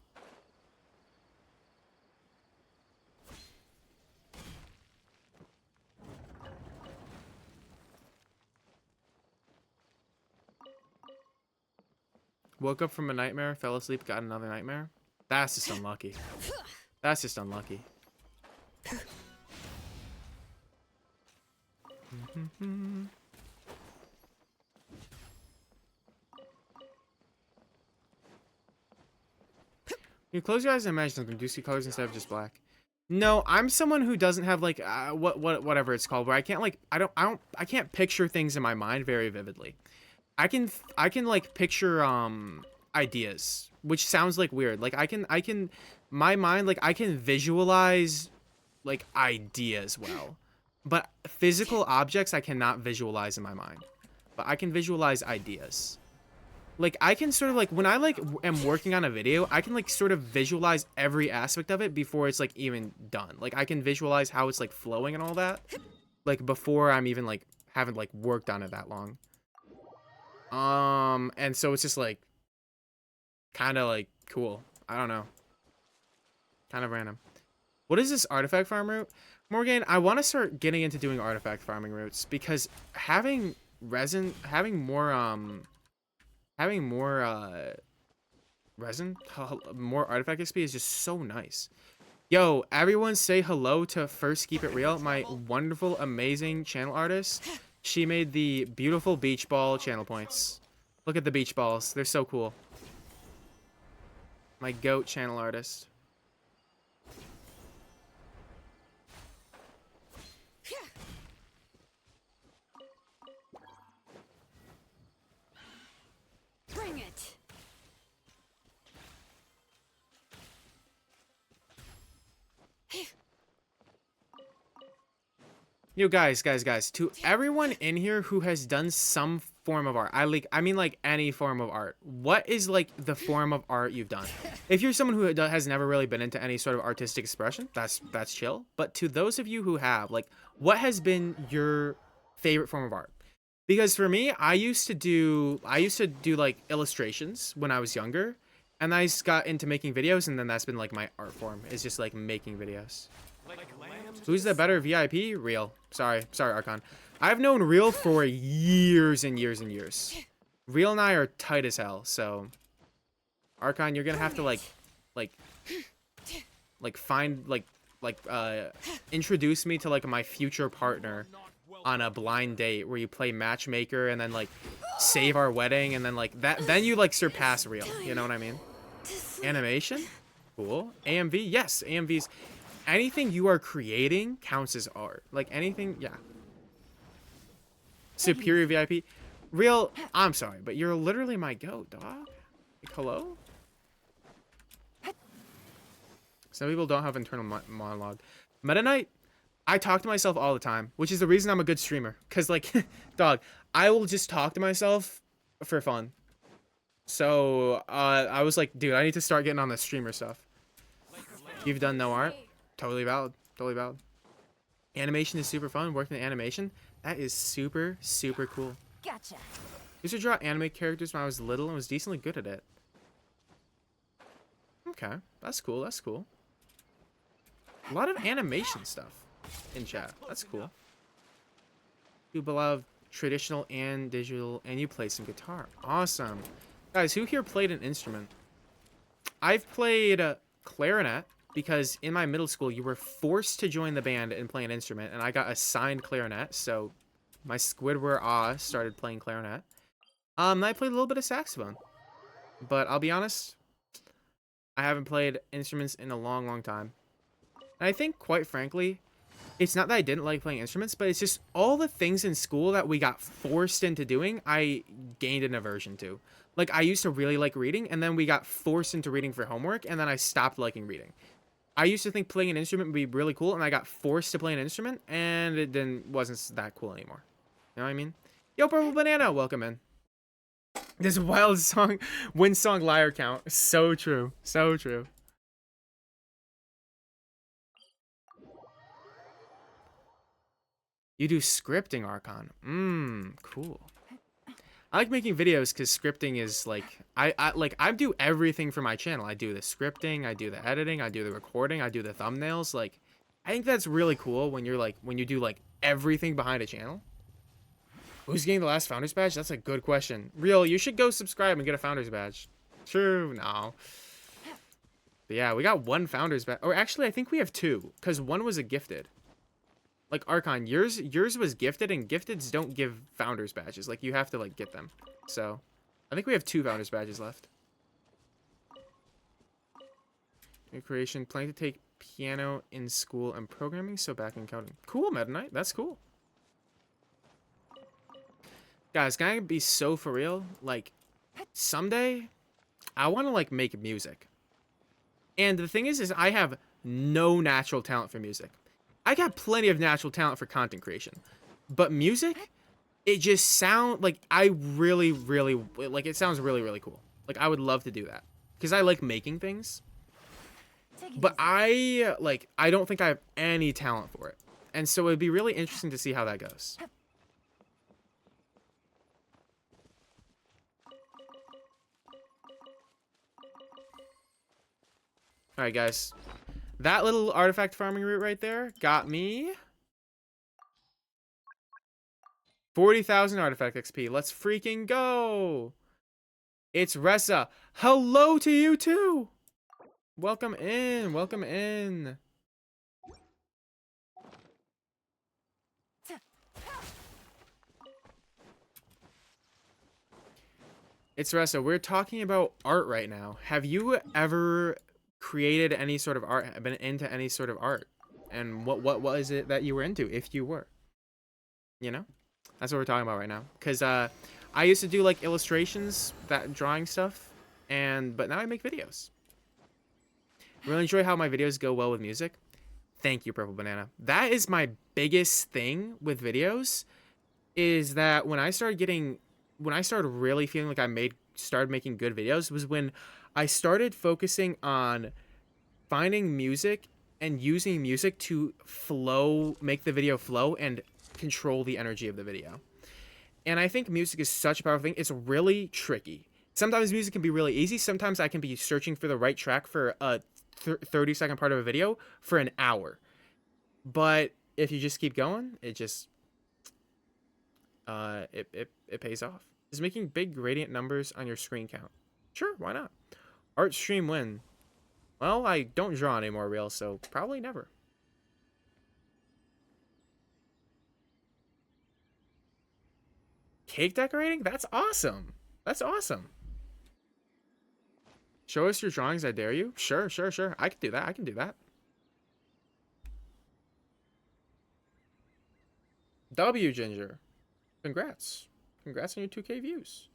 Woke up from a nightmare, fell asleep, got another nightmare. That's just unlucky. That's just unlucky. You close your eyes and imagine something. Do you see colors instead of just black? No, I'm someone who doesn't have like whatever it's called, where I can't like I can't picture things in my mind very vividly. I can like picture ideas, which sounds like weird. Like I can my mind, like I can visualize like ideas well. But physical objects I cannot visualize in my mind. But I can visualize ideas. Like I can sort of like when I like am working on a video, I can like sort of visualize every aspect of it before it's like even done. Like I can visualize how it's like flowing and all that, like before I'm even like haven't like worked on it that long. And so it's just like kind of like cool. I don't know. Kind of random. What is this artifact farm route? Morgan, I want to start getting into doing artifact farming routes because having resin, having more resin, more artifact XP is just so nice. Yo, everyone say hello to First Keep It Real, my wonderful, amazing channel artist. She made the beautiful beach ball channel points. Look at the beach balls. They're so cool. My goat channel artist. Bring it. Yo, guys, to everyone in here who has done some form of art, I mean like any form of art, what is like the form of art you've done? If you're someone who has never really been into any sort of artistic expression, that's chill. But to those of you who have, like, what has been your favorite form of art? Because for me, I used to do like illustrations when I was younger, and I just got into making videos, and then that's been like my art form, is just like making videos. Who's the better VIP? Real. Sorry, Archon. I've known Real for years and years and years. Real and I are tight as hell, so Archon, you're gonna have to introduce me to like my future partner on a blind date where you play matchmaker and then like save our wedding and then like that, then you like surpass Real. You know what I mean? Animation? Cool. AMV? Yes, AMVs. Anything you are creating counts as art. Like anything, yeah. Superior VIP. Real, I'm sorry, but you're literally my goat, dog. Like, hello? Some people don't have internal monologue. Meta Knight, I talk to myself all the time, which is the reason I'm a good streamer. Because, like, dog, I will just talk to myself for fun. So, I was like, dude, I need to start getting on the streamer stuff. You've done no art? Totally valid. Totally valid. Animation is super fun. Working in animation, that is super, super cool. Gotcha. I used to draw anime characters when I was little and was decently good at it. Okay, that's cool. That's cool. A lot of animation stuff in chat. That's cool. You love traditional and digital, and you play some guitar. Awesome. Guys, who here played an instrument? I've played clarinet because in my middle school, you were forced to join the band and play an instrument, and I got assigned clarinet, so my Squidward started playing clarinet. I played a little bit of saxophone, but I'll be honest, I haven't played instruments in a long, long time. And I think, quite frankly, it's not that I didn't like playing instruments, but it's just all the things in school that we got forced into doing, I gained an aversion to. Like, I used to really like reading, and then we got forced into reading for homework, and then I stopped liking reading. I used to think playing an instrument would be really cool, and I got forced to play an instrument, and it wasn't that cool anymore. You know what I mean? Yo, Purple Banana, welcome in. This wild song, win song liar count. So true. So true. You do scripting, Archon. Cool. I like making videos because scripting is like I do everything for my channel. I do the scripting, I do the editing, I do the recording, I do the thumbnails. Like, I think that's really cool when you do like everything behind a channel. Who's getting the last founders badge? That's a good question. Real, you should go subscribe and get a founders badge. True, no. But yeah, we got one founders badge. Or actually, I think we have two because one was a gifted. Like Archon, yours was gifted, and gifteds don't give founders badges. Like, you have to like get them. So, I think we have two founders badges left. New creation, planning to take piano in school and programming, so back in coding. Cool, Meta Knight. That's cool. Guys, can I be so for real? Like, someday, I want to like make music. And the thing is I have no natural talent for music. I got plenty of natural talent for content creation, but music, it just sound like I really, really like. It sounds really, really cool. Like, I would love to do that because I like making things, but I don't think I have any talent for it, and so it'd be really interesting to see how that goes. All right, guys. That little artifact farming route right there got me 40,000 artifact XP. Let's freaking go. It's Ressa. Hello to you too. Welcome in. Welcome in. It's Ressa. We're talking about art right now. Have you ever created any sort of art, been into any sort of art, and what was it that you were into, if you were? You know, that's what we're talking about right now. Because I used to do like illustrations, that drawing stuff, but now I make videos. Really enjoy how my videos go well with music. Thank you, Purple Banana. That is my biggest thing with videos, is that when I started really feeling like started making good videos was when I started focusing on finding music and using music to make the video flow and control the energy of the video. And I think music is such a powerful thing. It's really tricky. Sometimes music can be really easy. Sometimes I can be searching for the right track for a 30-second part of a video for an hour. But if you just keep going, it just it pays off. Is making big gradient numbers on your screen count? Sure, why not? Art stream win. Well, I don't draw anymore, real, so probably never. Cake decorating? That's awesome. That's awesome. Show us your drawings, I dare you. Sure. I can do that. I can do that. W Ginger. Congrats. Congrats on your 2K views.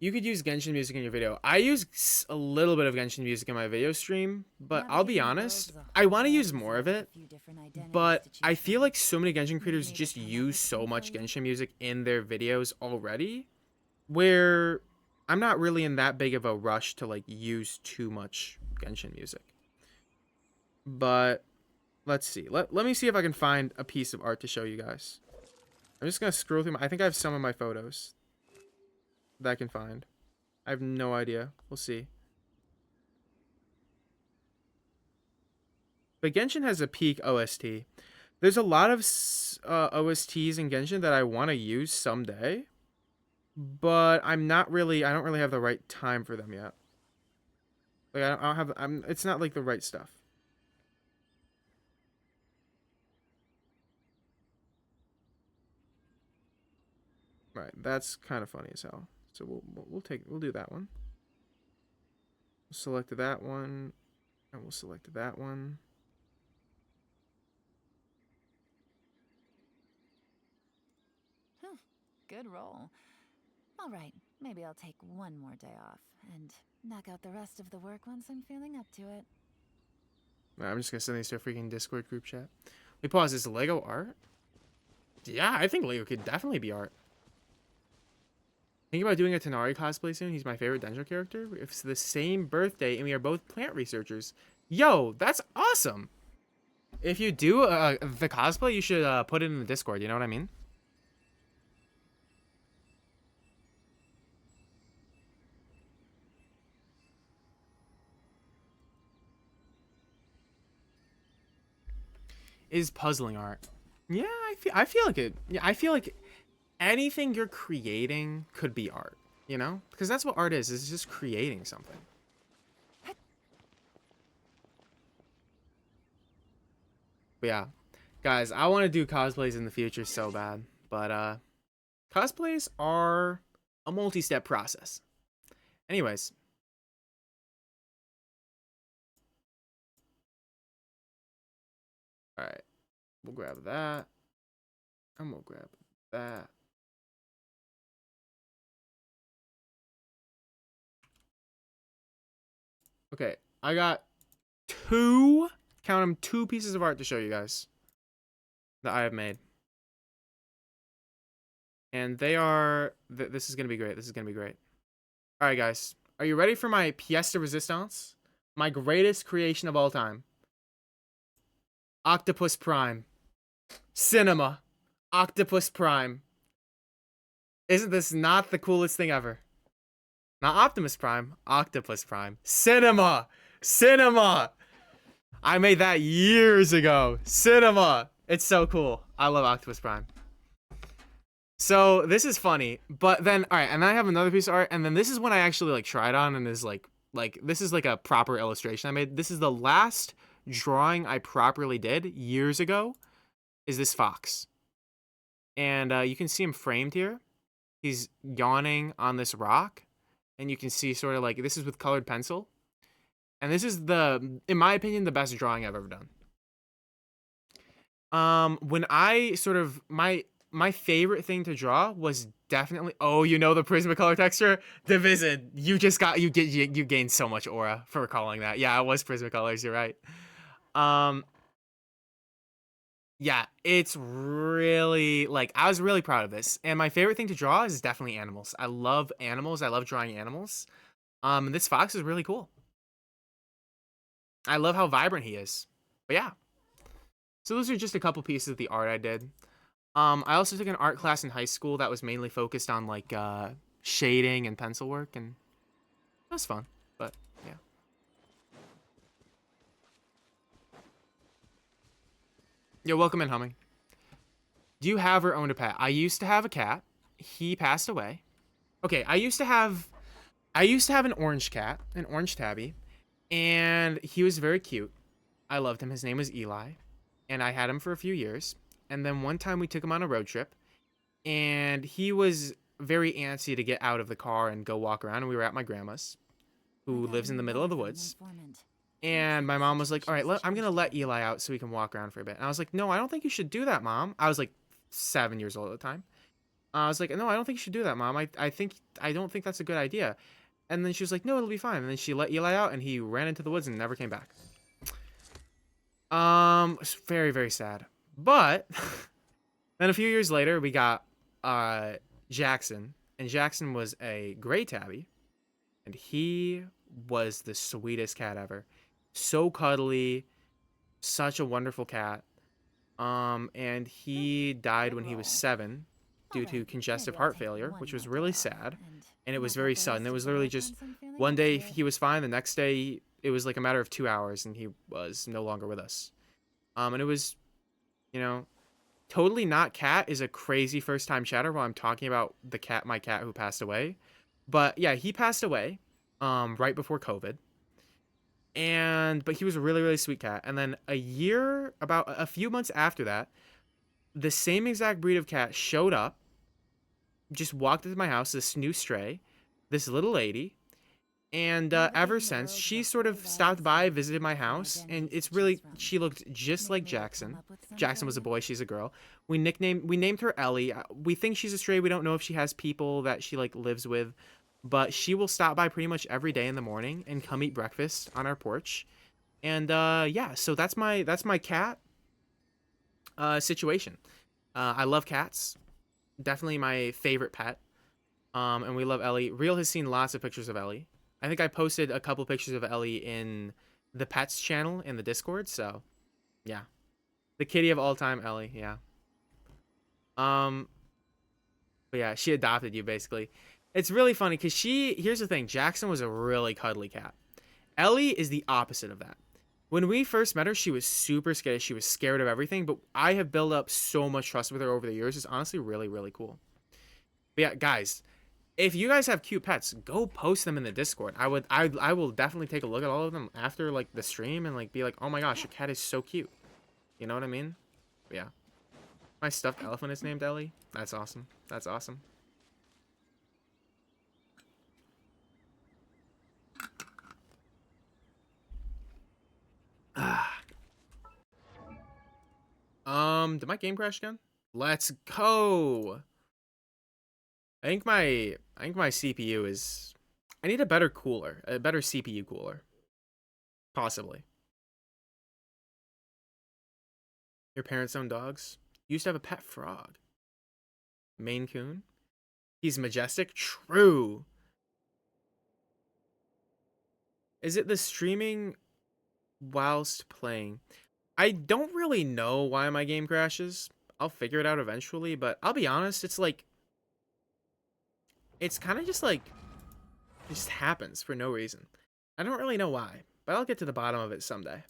You could use Genshin music in your video. I use a little bit of Genshin music in my video stream, but I'll be honest, I want to use more of it, but I feel like so many Genshin creators just use so much Genshin music in their videos already, where I'm not really in that big of a rush to like use too much Genshin music. But let's see. Let me see if I can find a piece of art to show you guys. I'm just going to scroll through I think I have some of my photos that I can find. I have no idea. We'll see. But Genshin has a peak OST. There's a lot of OSTs in Genshin that I want to use someday, but I don't really have the right time for them yet. Like, I don't have, it's not like the right stuff. Right, that's kind of funny as hell. So we'll do that one. We'll select that one, and we'll select that one. Good roll. All right, maybe I'll take one more day off and knock out the rest of the work once I'm feeling up to it. I'm just gonna send these to a freaking Discord group chat. We pause. Is Lego art? Yeah, I think Lego could definitely be art. Thinking about doing a Tanari cosplay soon. He's my favorite Denjo character. It's the same birthday, and we are both plant researchers. Yo, that's awesome. if you do the cosplay, you should put it in the Discord. You know what I mean? Is puzzling art? Yeah, I feel like it. Yeah, I feel like anything you're creating could be art. You know, because that's what art is. It's just creating something. But yeah, guys, I want to do cosplays in the future so bad, but cosplays are a multi-step process. Anyways, all right, we'll grab that, and we'll grab that. Okay, I got two, count them, two pieces of art to show you guys that I have made. And they are, this is going to be great. This is going to be great. All right, guys. Are you ready for my pièce de résistance? My greatest creation of all time. Octopus Prime. Cinema. Octopus Prime. Isn't this not the coolest thing ever? Not Optimus Prime. Octopus Prime. Cinema. Cinema. I made that years ago. Cinema. It's so cool. I love Octopus Prime. So this is funny, but then all right, and then I have another piece of art, and then this is when I actually like tried on and is like this is like a proper illustration I made. This is the last drawing I properly did years ago. Is this fox, and you can see him framed here. He's yawning on this rock, and you can see sort of like this is with colored pencil, and this is the, in my opinion, the best drawing I've ever done. When I sort of my favorite thing to draw was definitely, oh, you know, the Prismacolor texture? Division. You just got, you gained so much aura for recalling that. Yeah, it was Prismacolors, you're right. Yeah, it's really, like, I was really proud of this. And my favorite thing to draw is definitely animals. I love animals. I love drawing animals. And this fox is really cool. I love how vibrant he is. But yeah. So those are just a couple pieces of the art I did. I also took an art class in high school that was mainly focused on like shading and pencil work, and that was fun. But yeah. You're welcome in, Humming. Do you have or own a pet? I used to have a cat. He passed away. Okay, I used to have an orange cat, an orange tabby, and he was very cute. I loved him. His name was Eli, and I had him for a few years. And then one time we took him on a road trip, and he was very antsy to get out of the car and go walk around. And we were at my grandma's, who lives in the middle of the woods. And my mom was like, all right, I'm going to let Eli out so he can walk around for a bit. And I was like, no, I don't think you should do that, Mom. I was like 7 years old at the time. I was like, no, I don't think you should do that, Mom. I don't think that's a good idea. And then she was like, no, it'll be fine. And then she let Eli out, and he ran into the woods and never came back. It's very, very sad. But then a few years later, we got Jackson, and Jackson was a gray tabby, and he was the sweetest cat ever. So cuddly, such a wonderful cat. And he died when he was 7 due to congestive heart failure, which was really sad, and it was very sudden. It was literally just one day he was fine, the next day it was like a matter of 2 hours, and he was no longer with us. And it was, you know, totally not cat is a crazy first time chatter while I'm talking about my cat who passed away. But yeah, he passed away right before COVID. But he was a really, really sweet cat. And then about a few months after that, the same exact breed of cat showed up, just walked into my house, this new stray, this little lady. And ever since, she sort of stopped by, visited my house, and she looked just like Jackson. Jackson was a boy, she's a girl. We named her Ellie. We think she's a stray. We don't know if she has people that she like lives with, but she will stop by pretty much every day in the morning and come eat breakfast on our porch. And yeah, so that's my cat situation. I love cats. Definitely my favorite pet. And we love Ellie. Real has seen lots of pictures of Ellie. I think I posted a couple pictures of Ellie in the pets channel in the Discord, so yeah. The kitty of all time, Ellie. Yeah. But yeah, she adopted you basically. It's really funny because here's the thing, Jackson was a really cuddly cat. Ellie is the opposite of that. When we first met her, she was super scared. She was scared of everything, but I have built up so much trust with her over the years. It's honestly really, really cool. But yeah, guys, if you guys have cute pets, go post them in the Discord. I will definitely take a look at all of them after like the stream and like be like, oh my gosh, your cat is so cute. You know what I mean? But yeah. My stuffed elephant is named Ellie. That's awesome. That's awesome. Did my game crash again? Let's go. I think my CPU is. I need a better cooler, a better CPU cooler, possibly. Your parents own dogs. You used to have a pet frog. Maine Coon. He's majestic. True. Is it the streaming whilst playing? I don't really know why my game crashes. I'll figure it out eventually, but I'll be honest, it's like it's kind of just like it just happens for no reason. I don't really know why, but I'll get to the bottom of it someday.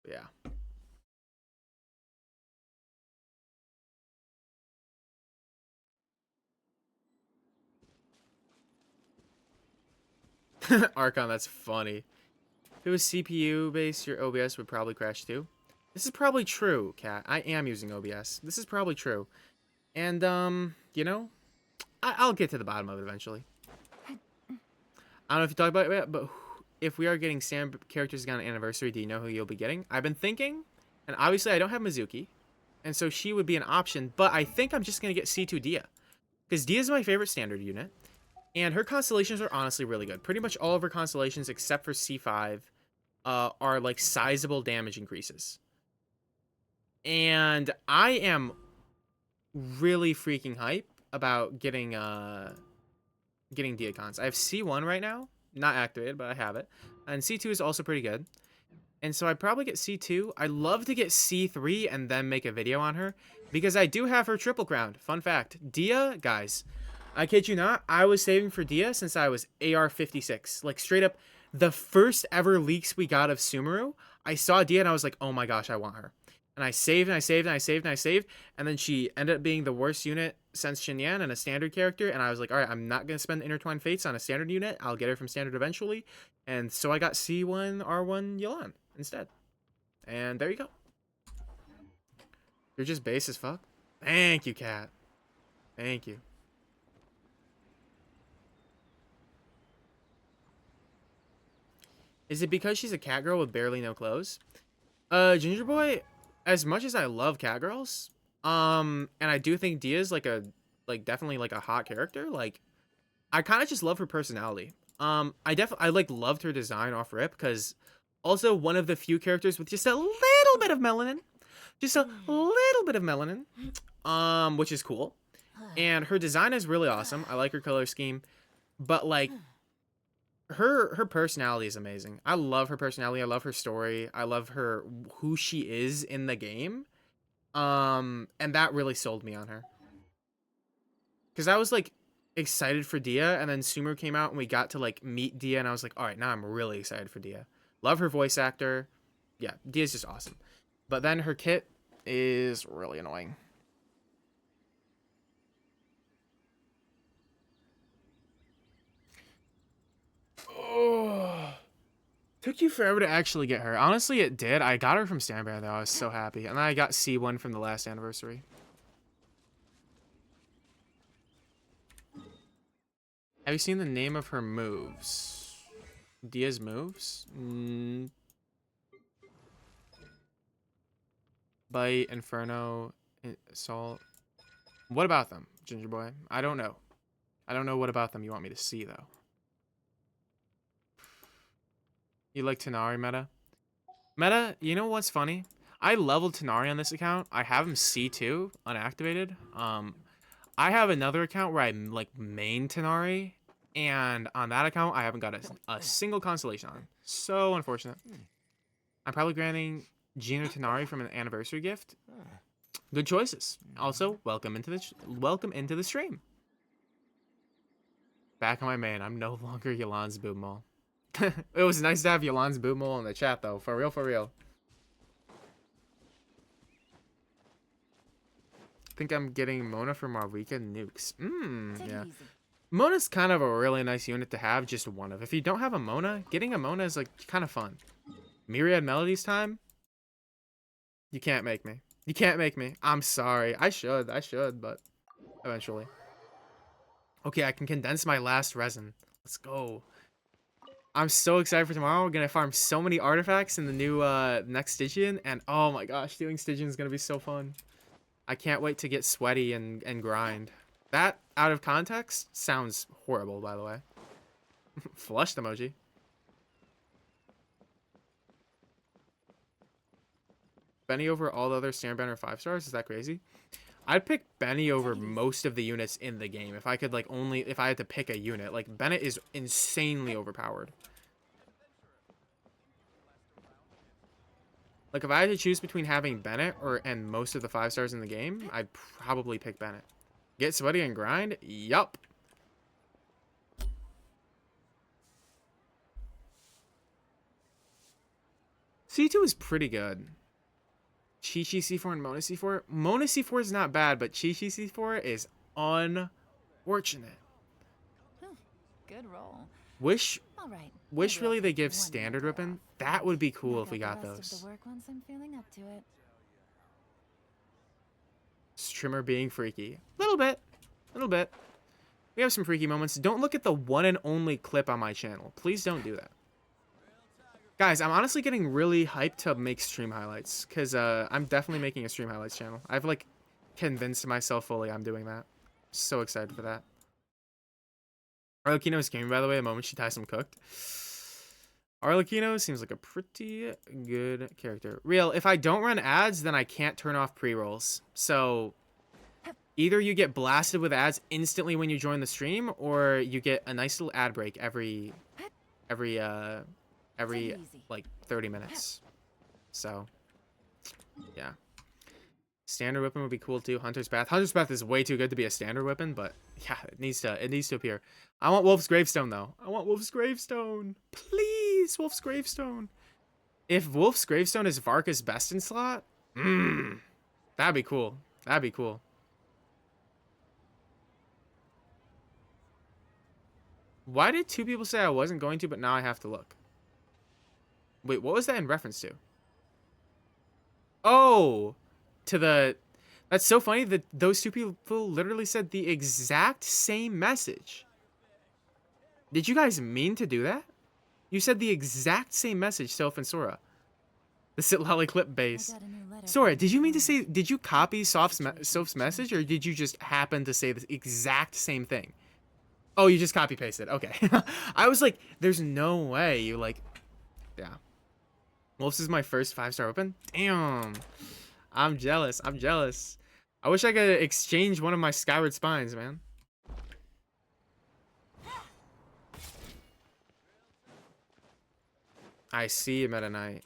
But yeah. Archon, that's funny. If it was CPU based, your OBS would probably crash too. This is probably true, Cat. I am using OBS. This is probably true. And, you know, I'll get to the bottom of it eventually. I don't know if you talked about it yet, but if we are getting Sam characters on an anniversary, do you know who you'll be getting? I've been thinking, and obviously I don't have Mizuki, and so she would be an option, but I think I'm just going to get C2 Dia. Because Dia is my favorite standard unit. And her constellations are honestly really good. Pretty much all of her constellations, except for C5, are like sizable damage increases. And I am really freaking hype about getting Diacons. I have C1 right now, not activated, but I have it. And C2 is also pretty good. And so I'd probably get C2. I'd love to get C3 and then make a video on her, because I do have her triple crowned. Fun fact, Dia, guys, I kid you not, I was saving for Dia since I was AR56. Like, straight up, the first ever leaks we got of Sumeru, I saw Dia and I was like, oh my gosh, I want her. And I saved and I saved and I saved and I saved, and then she ended up being the worst unit since Xinyan and a standard character, and I was like, alright, I'm not going to spend Intertwined Fates on a standard unit. I'll get her from standard eventually. And so I got C1 R1 Yolan instead. And there you go. You're just base as fuck. Thank you, Cat. Thank you. Is it because she's a cat girl with barely no clothes? Ginger Boy, as much as I love cat girls, and I do think Dia's like definitely like a hot character, like I kind of just love her personality. I like loved her design off rip, because also one of the few characters with just a little bit of melanin, just a little bit of melanin, which is cool. And her design is really awesome. I like her color scheme, but like her personality is amazing. I love her personality. I love her story. I love her who she is in the game. And that really sold me on her. Cause I was like excited for Dia, and then Sumeru came out and we got to like meet Dia, and I was like, all right, now I'm really excited for Dia. Love her voice actor. Yeah, Dia's just awesome. But then her kit is really annoying. Oh, took you forever to actually get her. Honestly, it did. I got her from Stanbear though. I was so happy. And then I got C1 from the last anniversary. Have you seen the name of her moves? Dia's moves? Bite, Inferno, Assault. What about them, Ginger Boy? I don't know. I don't know what about them you want me to see, though. You like Tanari meta? Meta, you know what's funny? I leveled Tanari on this account. I have him C2, unactivated. I have another account where I like main Tanari, and on that account I haven't got a single constellation on. So unfortunate. I'm probably granting Gina Tanari from an anniversary gift. Good choices. Also, welcome into the stream. Back on my main. I'm no longer Yolan's Boom Mall. It was nice to have Yolan's Boom Mall in the chat though. For real, for real. I think I'm getting Mona from our weekend nukes. Yeah. Mona's kind of a really nice unit to have, just one of. If you don't have a Mona, getting a Mona is like kind of fun. Myriad Melodies time? You can't make me. You can't make me. I'm sorry. I should, but eventually. Okay, I can condense my last resin. Let's go. I'm so excited for tomorrow. We're gonna farm so many artifacts in the new next Stygian, and oh my gosh, doing Stygian is gonna be so fun. I can't wait to get sweaty and grind. That, out of context, sounds horrible, by the way. Flushed emoji. Benny over all the other standard banner 5 stars? Is that crazy? I'd pick Benny over most of the units in the game. If I could, like, if I had to pick a unit. Like, Bennett is insanely overpowered. Like, if I had to choose between having Bennett and most of the 5 stars in the game, I'd probably pick Bennett. Get sweaty and grind? Yup. C2 is pretty good. Chi-Chi C4 and Mona C4? Mona C4 is not bad, but Chi-Chi C4 is unfortunate. Good roll. Wish Maybe really I'll they take give one standard more weapon. off. That would be cool Knock if we out got the rest of those. the work once I'm feeling up to it. Streamer being freaky. Little bit. We have some freaky moments. Don't look at the one and only clip on my channel. Please don't do that. Guys, I'm honestly getting really hyped to make stream highlights. Because I'm definitely making a stream highlights channel. I've, like, convinced myself fully I'm doing that. So excited for that. Arlecchino is gaming, by the way, the moment she ties some cooked. Arlecchino seems like a pretty good character. Real, if I don't run ads, then I can't turn off pre-rolls. So, either you get blasted with ads instantly when you join the stream, or you get a nice little ad break every like 30 minutes. So, yeah. Standard weapon would be cool too. Hunter's Bath. Hunter's Bath is way too good to be a standard weapon, but yeah, it needs to appear. I want Wolf's Gravestone though. I want Wolf's Gravestone. Please, Wolf's Gravestone. If Wolf's Gravestone is Varka's best in slot, that'd be cool. That'd be cool. Why did 2 people say I wasn't going to, but now I have to look? Wait, what was that in reference to? Oh, to the... That's so funny that those 2 people literally said the exact same message. Did you guys mean to do that? You said the exact same message, Soph and Sora. The Sit Lolly clip base. Sora, did you mean to say... Did you copy Soph's message, or did you just happen to say the exact same thing? Oh, you just copy-pasted. Okay. I was like, there's no way you, like... Yeah. Wolf's is my first 5-star weapon? Damn. I'm jealous. I wish I could exchange one of my Skyward Spines, man. I see, Meta Knight.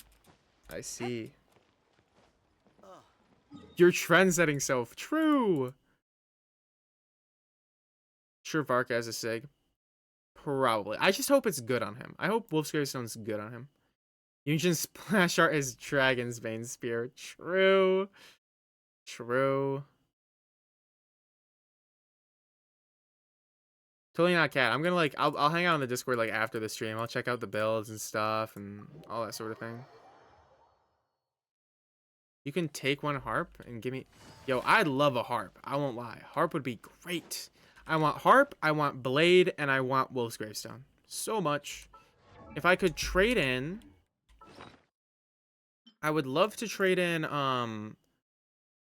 I see. You're trend-setting, Soph. True. Sure, Varka has a Sig. Probably. I just hope it's good on him. I hope Wolf's Gravestone's good on him. Yunjin Splash Art is Dragon's Bane Spear. True. True. Totally not cat. I'm gonna, like, I'll hang out on the Discord, like, after the stream. I'll check out the builds and stuff and all that sort of thing. You can take one harp and give me... Yo, I'd love a harp. I won't lie. Harp would be great. I want harp, I want blade, and I want Wolf's Gravestone. So much. If I could trade in... I would love to trade in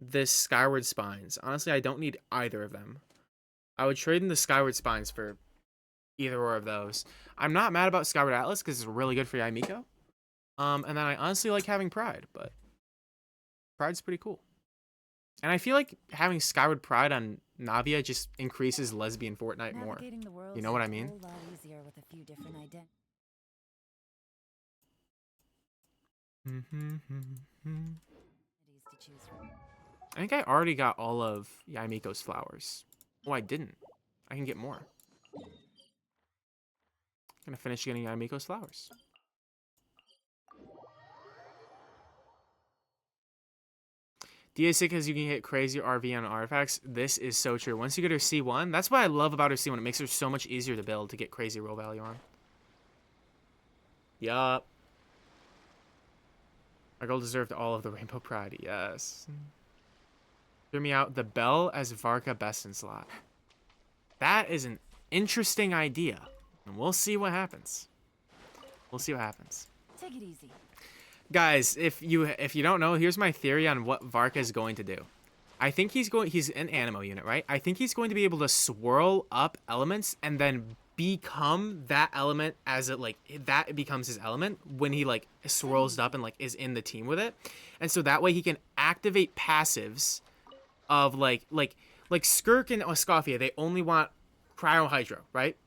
this Skyward Spines. Honestly, I don't need either of them. I would trade in the Skyward Spines for either or of those. I'm not mad about Skyward Atlas because it's really good for Yaimiko. And then I honestly like having Pride, but Pride's pretty cool. And I feel like having Skyward Pride on Navia just increases lesbian Fortnite more. You know what I mean? To choose from. I think I already got all of Yaimiko's flowers. Oh, I didn't. I can get more. I'm gonna finish getting Yaimiko's flowers. DA sick because you can hit crazy RV on artifacts. This is so true. Once you get her C1, that's what I love about her C1. It makes her so much easier to build to get crazy roll value on. Yup. Our girl deserved all of the Rainbow Pride. Yes. Hear me out. The Bell as Varka best in slot. That is an interesting idea. And we'll see what happens. We'll see what happens. Take it easy. Guys, if you don't know, here's my theory on what Varka is going to do. I think he's an Animo unit, right? I think he's going to be able to swirl up elements and then become that element as it like that becomes his element when he like swirls it up and like is in the team with it. And so that way he can activate passives of like Skirk and Oscafia, they only want Cryo Hydro, right?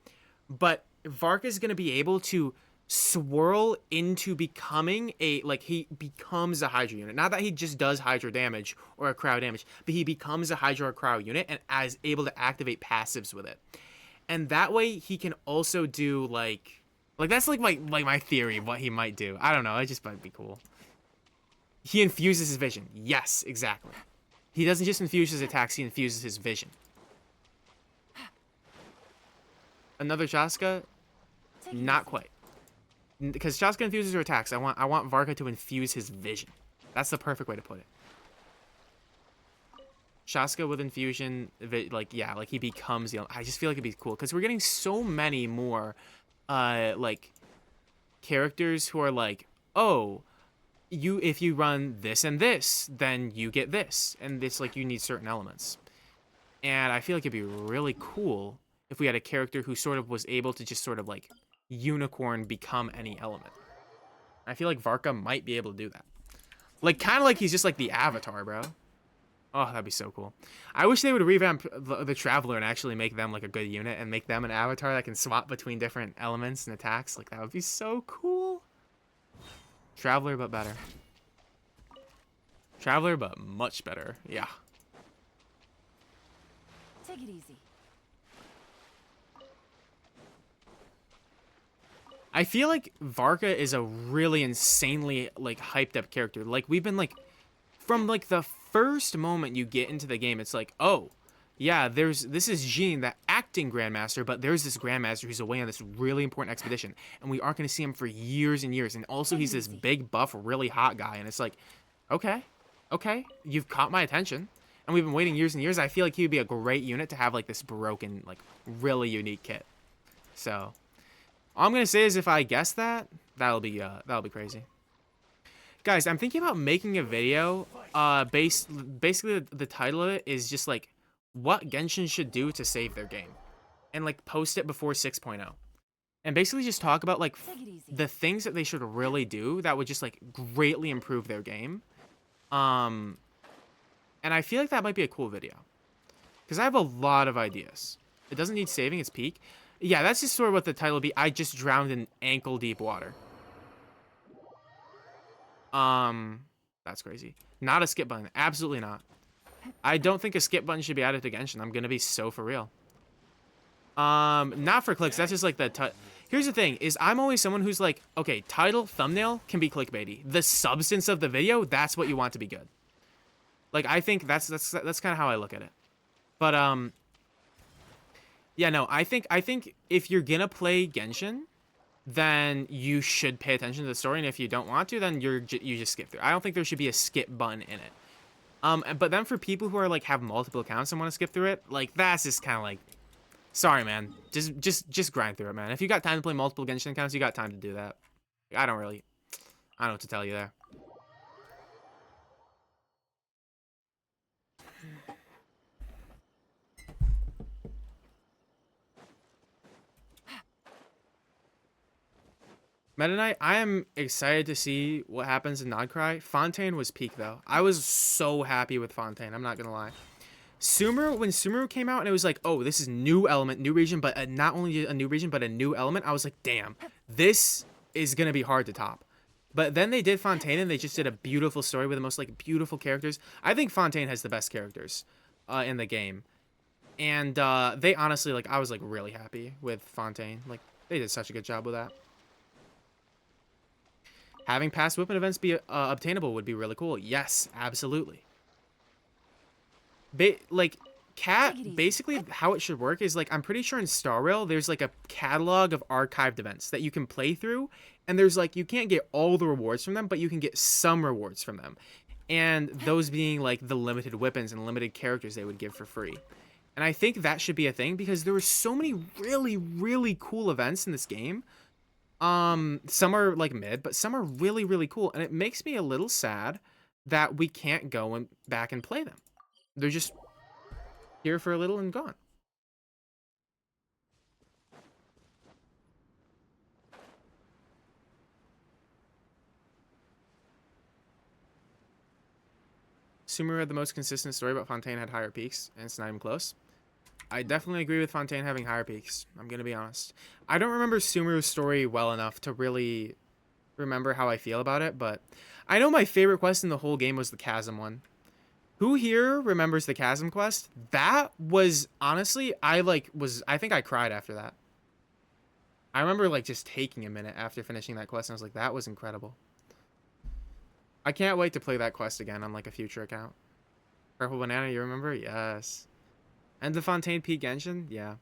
But Varka is going to be able to swirl into becoming he becomes a Hydro unit. Not that he just does Hydro damage or a cryo damage, but he becomes a Hydro or cryo unit and is able to activate passives with it. And that way he can also do like that's like my theory of what he might do. I don't know, it just might be cool. He infuses his vision. Yes, exactly. He doesn't just infuse his attacks, he infuses his vision. Another Shaska? Not quite. Because Shaska infuses her attacks. I want Varka to infuse his vision. That's the perfect way to put it. Shaska with infusion, he becomes the... I just feel like it'd be cool. Because we're getting so many more, characters who are like, oh, if you run this and this, then you get this. And it's like you need certain elements. And I feel like it'd be really cool if we had a character who sort of was able to just sort of like unicorn become any element. I feel like Varka might be able to do that. Like, kind of like he's just like the Avatar, bro. Oh, that'd be so cool. I wish they would revamp the Traveler and actually make them like a good unit and make them an Avatar that can swap between different elements and attacks. Like, that would be so cool. Traveler, but better. Traveler, but much better. Yeah. Take it easy. I feel like Varka is a really insanely like hyped up character. Like we've been like from like the first moment you get into the game, it's like, oh yeah, this is Jean, the acting Grandmaster, but there's this Grandmaster who's away on this really important expedition, and we aren't going to see him for years and years. And also he's this big buff, really hot guy, and it's like, okay, you've caught my attention, and we've been waiting years and years. I feel like he would be a great unit to have like this broken, like really unique kit. So all I'm gonna say is if I guess that, that'll be crazy. Guys, I'm thinking about making a video. Basically the title of it is just like what Genshin should do to save their game, and like post it before 6.0, and basically just talk about like the things that they should really do that would just like greatly improve their game. And I feel like that might be a cool video because I have a lot of ideas. It doesn't need saving; it's peak. Yeah, that's just sort of what the title would be. I just drowned in ankle-deep water. That's crazy. Not a skip button. Absolutely not. I don't think a skip button should be added to Genshin. I'm gonna be so for real. Not for clicks. That's just like the... Here's the thing, is I'm always someone who's like, okay, title, thumbnail can be clickbaity. The substance of the video, that's what you want to be good. Like, I think that's kind of how I look at it. But, yeah, no, I think if you're gonna play Genshin, then you should pay attention to the story, and if you don't want to, then you just skip through. I don't think there should be a skip button in it. But then for people who are like have multiple accounts and want to skip through it, like that's just kind of like, sorry, man, just grind through it, man. If you got time to play multiple Genshin accounts, you got time to do that. I don't know what to tell you there. Meta Knight, I am excited to see what happens in Nodcry. Fontaine was peak, though. I was so happy with Fontaine, I'm not gonna lie. Sumeru, when Sumeru came out and it was like, oh, this is new element, new region, but not only a new region, but a new element, I was like, damn, this is gonna be hard to top. But then they did Fontaine, and they just did a beautiful story with the most like beautiful characters. I think Fontaine has the best characters in the game. And they honestly, like, I was like really happy with Fontaine. Like, they did such a good job with that. Having past weapon events be obtainable would be really cool. Yes, absolutely. Like, basically how it should work is, like, I'm pretty sure in Star Rail there's like a catalog of archived events that you can play through, and there's like, you can't get all the rewards from them, but you can get some rewards from them, and those being like the limited weapons and limited characters they would give for free. And I think that should be a thing, because there were so many really, really cool events in this game. Some are like mid, but some are really, really cool, and it makes me a little sad that we can't go back and play them. They're just here for a little and gone. Sumeru had the most consistent story, but Fontaine had higher peaks, and it's not even close. I definitely agree with Fontaine having higher peaks. I'm going to be honest. I don't remember Sumeru's story well enough to really remember how I feel about it, but I know my favorite quest in the whole game was the Chasm one. Who here remembers the Chasm quest? That was, honestly, I think I cried after that. I remember, like, just taking a minute after finishing that quest, and I was like, that was incredible. I can't wait to play that quest again on, like, a future account. Purple Banana, you remember? Yes. End of Fontaine Peak Genshin? Yeah.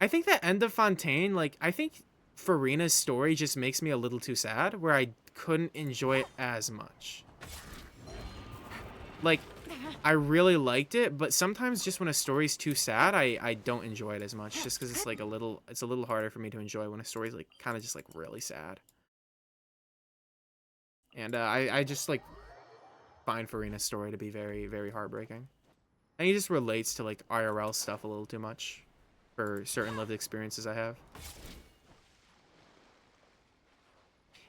I think that End of Fontaine, like, I think Farina's story just makes me a little too sad, where I couldn't enjoy it as much. Like, I really liked it, but sometimes just when a story's too sad, I don't enjoy it as much, just because it's like it's a little harder for me to enjoy when a story's like kind of just like really sad. And I just like find Farina's story to be very, very heartbreaking. And he just relates to like IRL stuff a little too much for certain lived experiences I have.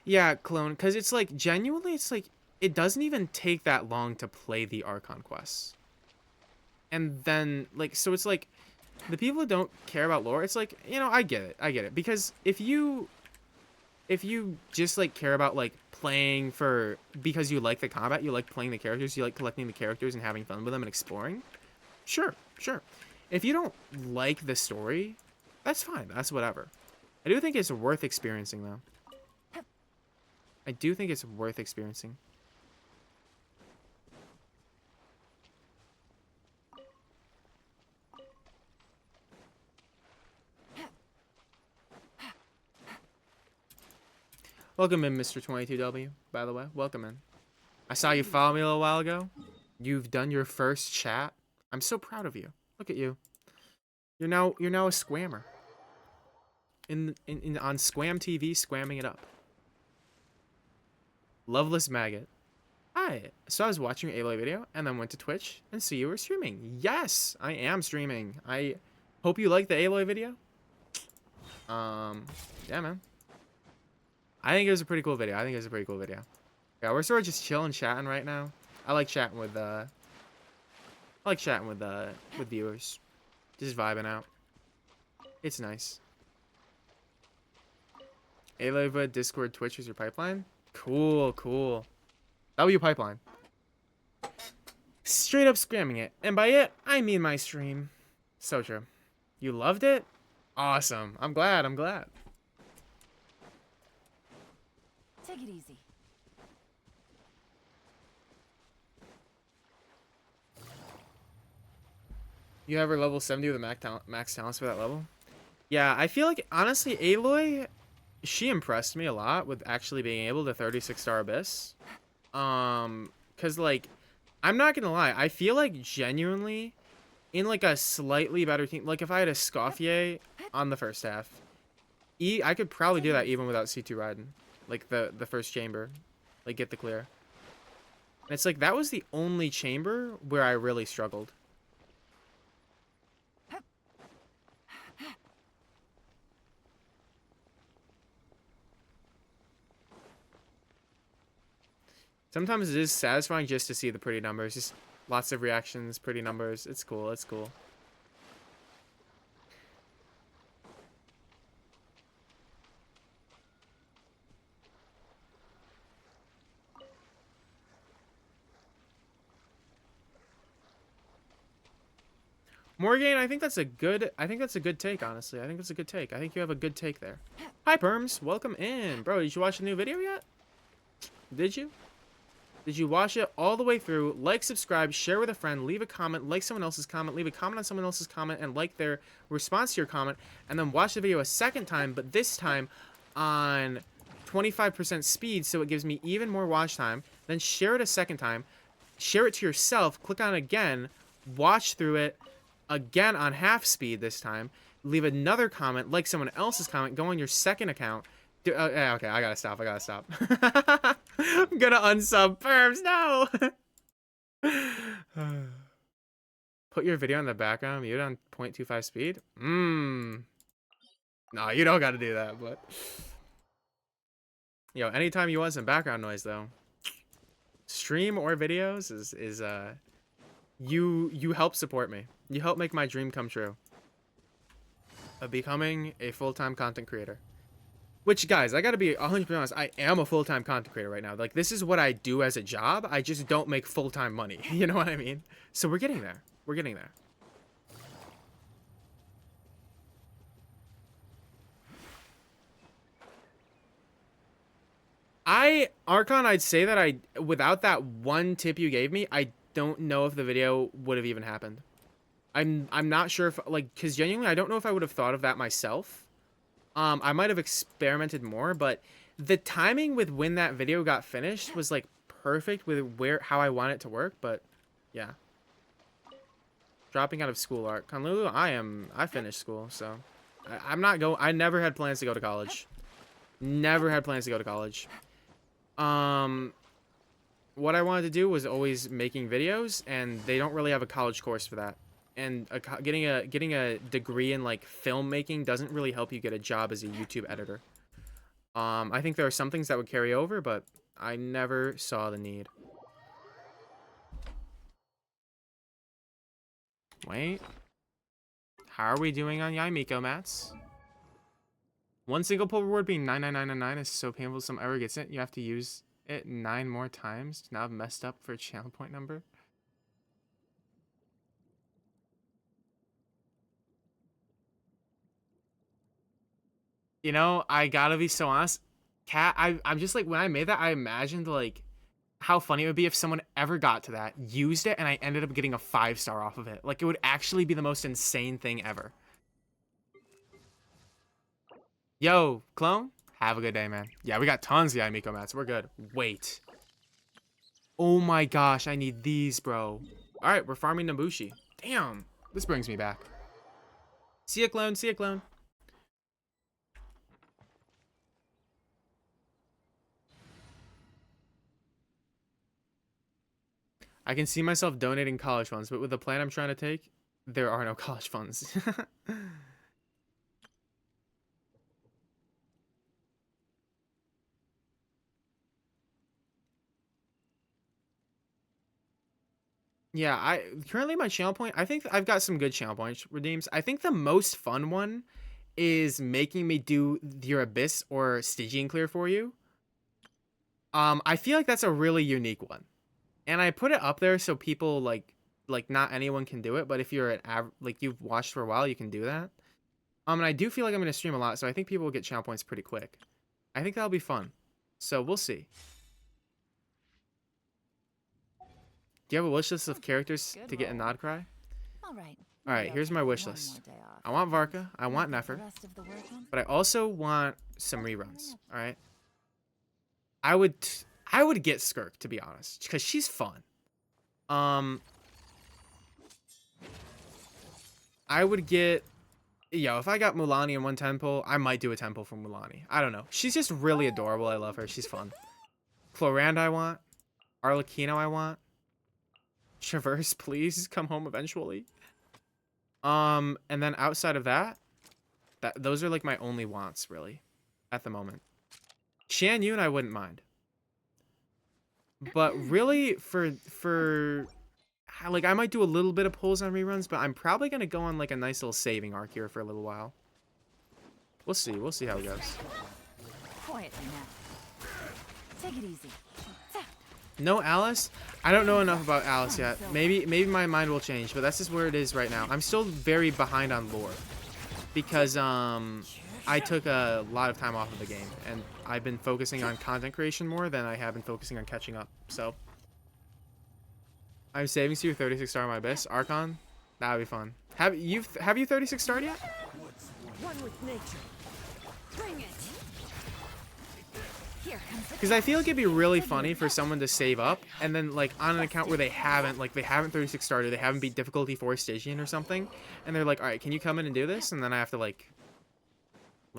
Yeah, Clone, because it's like genuinely, it's like it doesn't even take that long to play the Archon quests. And then, like, so it's like, the people who don't care about lore, it's like, you know, I get it. Because if you just, like, care about, like, playing because you like the combat, you like playing the characters, you like collecting the characters and having fun with them and exploring, sure. If you don't like the story, that's fine, that's whatever. I do think it's worth experiencing, though. I do think it's worth experiencing. Welcome in, Mr. 22W, by the way. Welcome in. I saw you follow me a little while ago. You've done your first chat. I'm so proud of you. Look at you. You're now a squammer. On Squam TV, squamming it up. Loveless Maggot. Hi. So I was watching your Aloy video and then went to Twitch and see you were streaming. Yes, I am streaming. I hope you like the Aloy video. Yeah, man. I think it was a pretty cool video. Yeah, we're sort of just chilling, chatting right now. I like chatting with viewers. Just vibing out. It's nice. Aloy, Discord, Twitch is your pipeline? Cool. That'll be your pipeline. Straight up spamming it. And by it, I mean my stream. So true. You loved it? Awesome. I'm glad. Take it easy. You have her level 70 with the max talents for that level? Yeah, I feel like, honestly, Aloy, she impressed me a lot with actually being able to 36-star Abyss. Because, like, I'm not gonna lie, I feel like genuinely, in, like, a slightly better team, like, if I had a Scoffier on the first half, I could probably do that even without C2 Raiden. Like, the first chamber. Like, get the clear. And it's like, that was the only chamber where I really struggled. Sometimes it is satisfying just to see the pretty numbers. Just lots of reactions, pretty numbers. It's cool. Morgan, I think that's a good take, honestly. I think that's a good take. I think you have a good take there. Hi, Perms. Welcome in. Bro, did you watch the new video yet? Did you? Did you watch it all the way through? Like, subscribe, share with a friend, leave a comment, like someone else's comment, leave a comment on someone else's comment, and like their response to your comment, and then watch the video a second time, but this time on 25% speed, so it gives me even more watch time. Then share it a second time, share it to yourself, click on it again, watch through it again on half speed this time, leave another comment, like someone else's comment, go on your second account. Yeah, okay, I gotta stop. I'm gonna unsub Perms, no! Put your video in the background, mute on 0.25 speed? No, you don't gotta do that, but... Yo, anytime you want some background noise, though, stream or videos is you help support me. You help make my dream come true of becoming a full-time content creator. Which, guys, I gotta be 100% honest, I am a full-time content creator right now. Like, this is what I do as a job. I just don't make full-time money. You know what I mean? So we're getting there. We're getting there. Archon, I'd say that without that one tip you gave me, I don't know if the video would have even happened. I'm not sure if, like, because genuinely, I don't know if I would have thought of that myself. I might have experimented more, but the timing with when that video got finished was like perfect with how I want it to work. But yeah, dropping out of school art, Conlulu. I finished school, so I never had plans to go to college. Never had plans to go to college. What I wanted to do was always making videos, and they don't really have a college course for that. And getting a degree in like filmmaking doesn't really help you get a job as a YouTube editor. I think there are some things that would carry over, but I never saw the need. Wait. How are we doing on Yaimiko mats? One single pull reward being 99999 is so painful some ever gets it. You have to use it 9 more times. Now I've messed up for a channel point number. You know, I gotta be so honest. Cat, I'm just like, when I made that, I imagined like how funny it would be if someone ever got to that, used it, and I ended up getting a 5-star off of it. Like, it would actually be the most insane thing ever. Yo, clone, have a good day, man. Yeah, we got tons of Yaimiko mats. We're good. Wait. Oh my gosh, I need these, bro. All right, we're farming Nabushi. Damn, this brings me back. See ya, clone. See ya, clone. I can see myself donating college funds, but with the plan I'm trying to take, there are no college funds. Yeah, currently my channel point, I think I've got some good channel points redeems. I think the most fun one is making me do your Abyss or Stygian clear for you. I feel like that's a really unique one. And I put it up there so people like not anyone can do it, but if you're like you've watched for a while, you can do that. And I do feel like I'm going to stream a lot, so I think people will get channel points pretty quick. I think that'll be fun. So we'll see. Do you have a wish list of characters to get a nod cry? All right. All right, here's my wish list. I want Varka, I want Nefer, but I also want some reruns. All right. I would get Skirk, to be honest, because she's fun. I would get, if I got Mulani in one temple, I might do a temple for Mulani. I don't know. She's just really adorable. I love her. She's fun. Clorand I want. Arlecchino I want. Traverse, please come home eventually. And then outside of that, those are like my only wants really at the moment. Shan Yun I wouldn't mind. But really for like I might do a little bit of pulls on reruns, but I'm probably going to go on like a nice little saving arc here for a little while. We'll see how it goes. Quietly now. Take it easy. No Alice? I don't know enough about Alice yet. Maybe my mind will change, but that's just where it is right now. I'm still very behind on lore because I took a lot of time off of the game and I've been focusing on content creation more than I have been focusing on catching up. So I'm saving to your 36 star my abyss Archon. That would be fun. Have you 36 starred yet? One with nature. Bring it. Here comes the Because I feel like it'd be really funny for someone to save up and then like on an account where they haven't 36 started, they haven't beat difficulty 4 Stygian or something, and they're like, all right, can you come in and do this? And then I have to like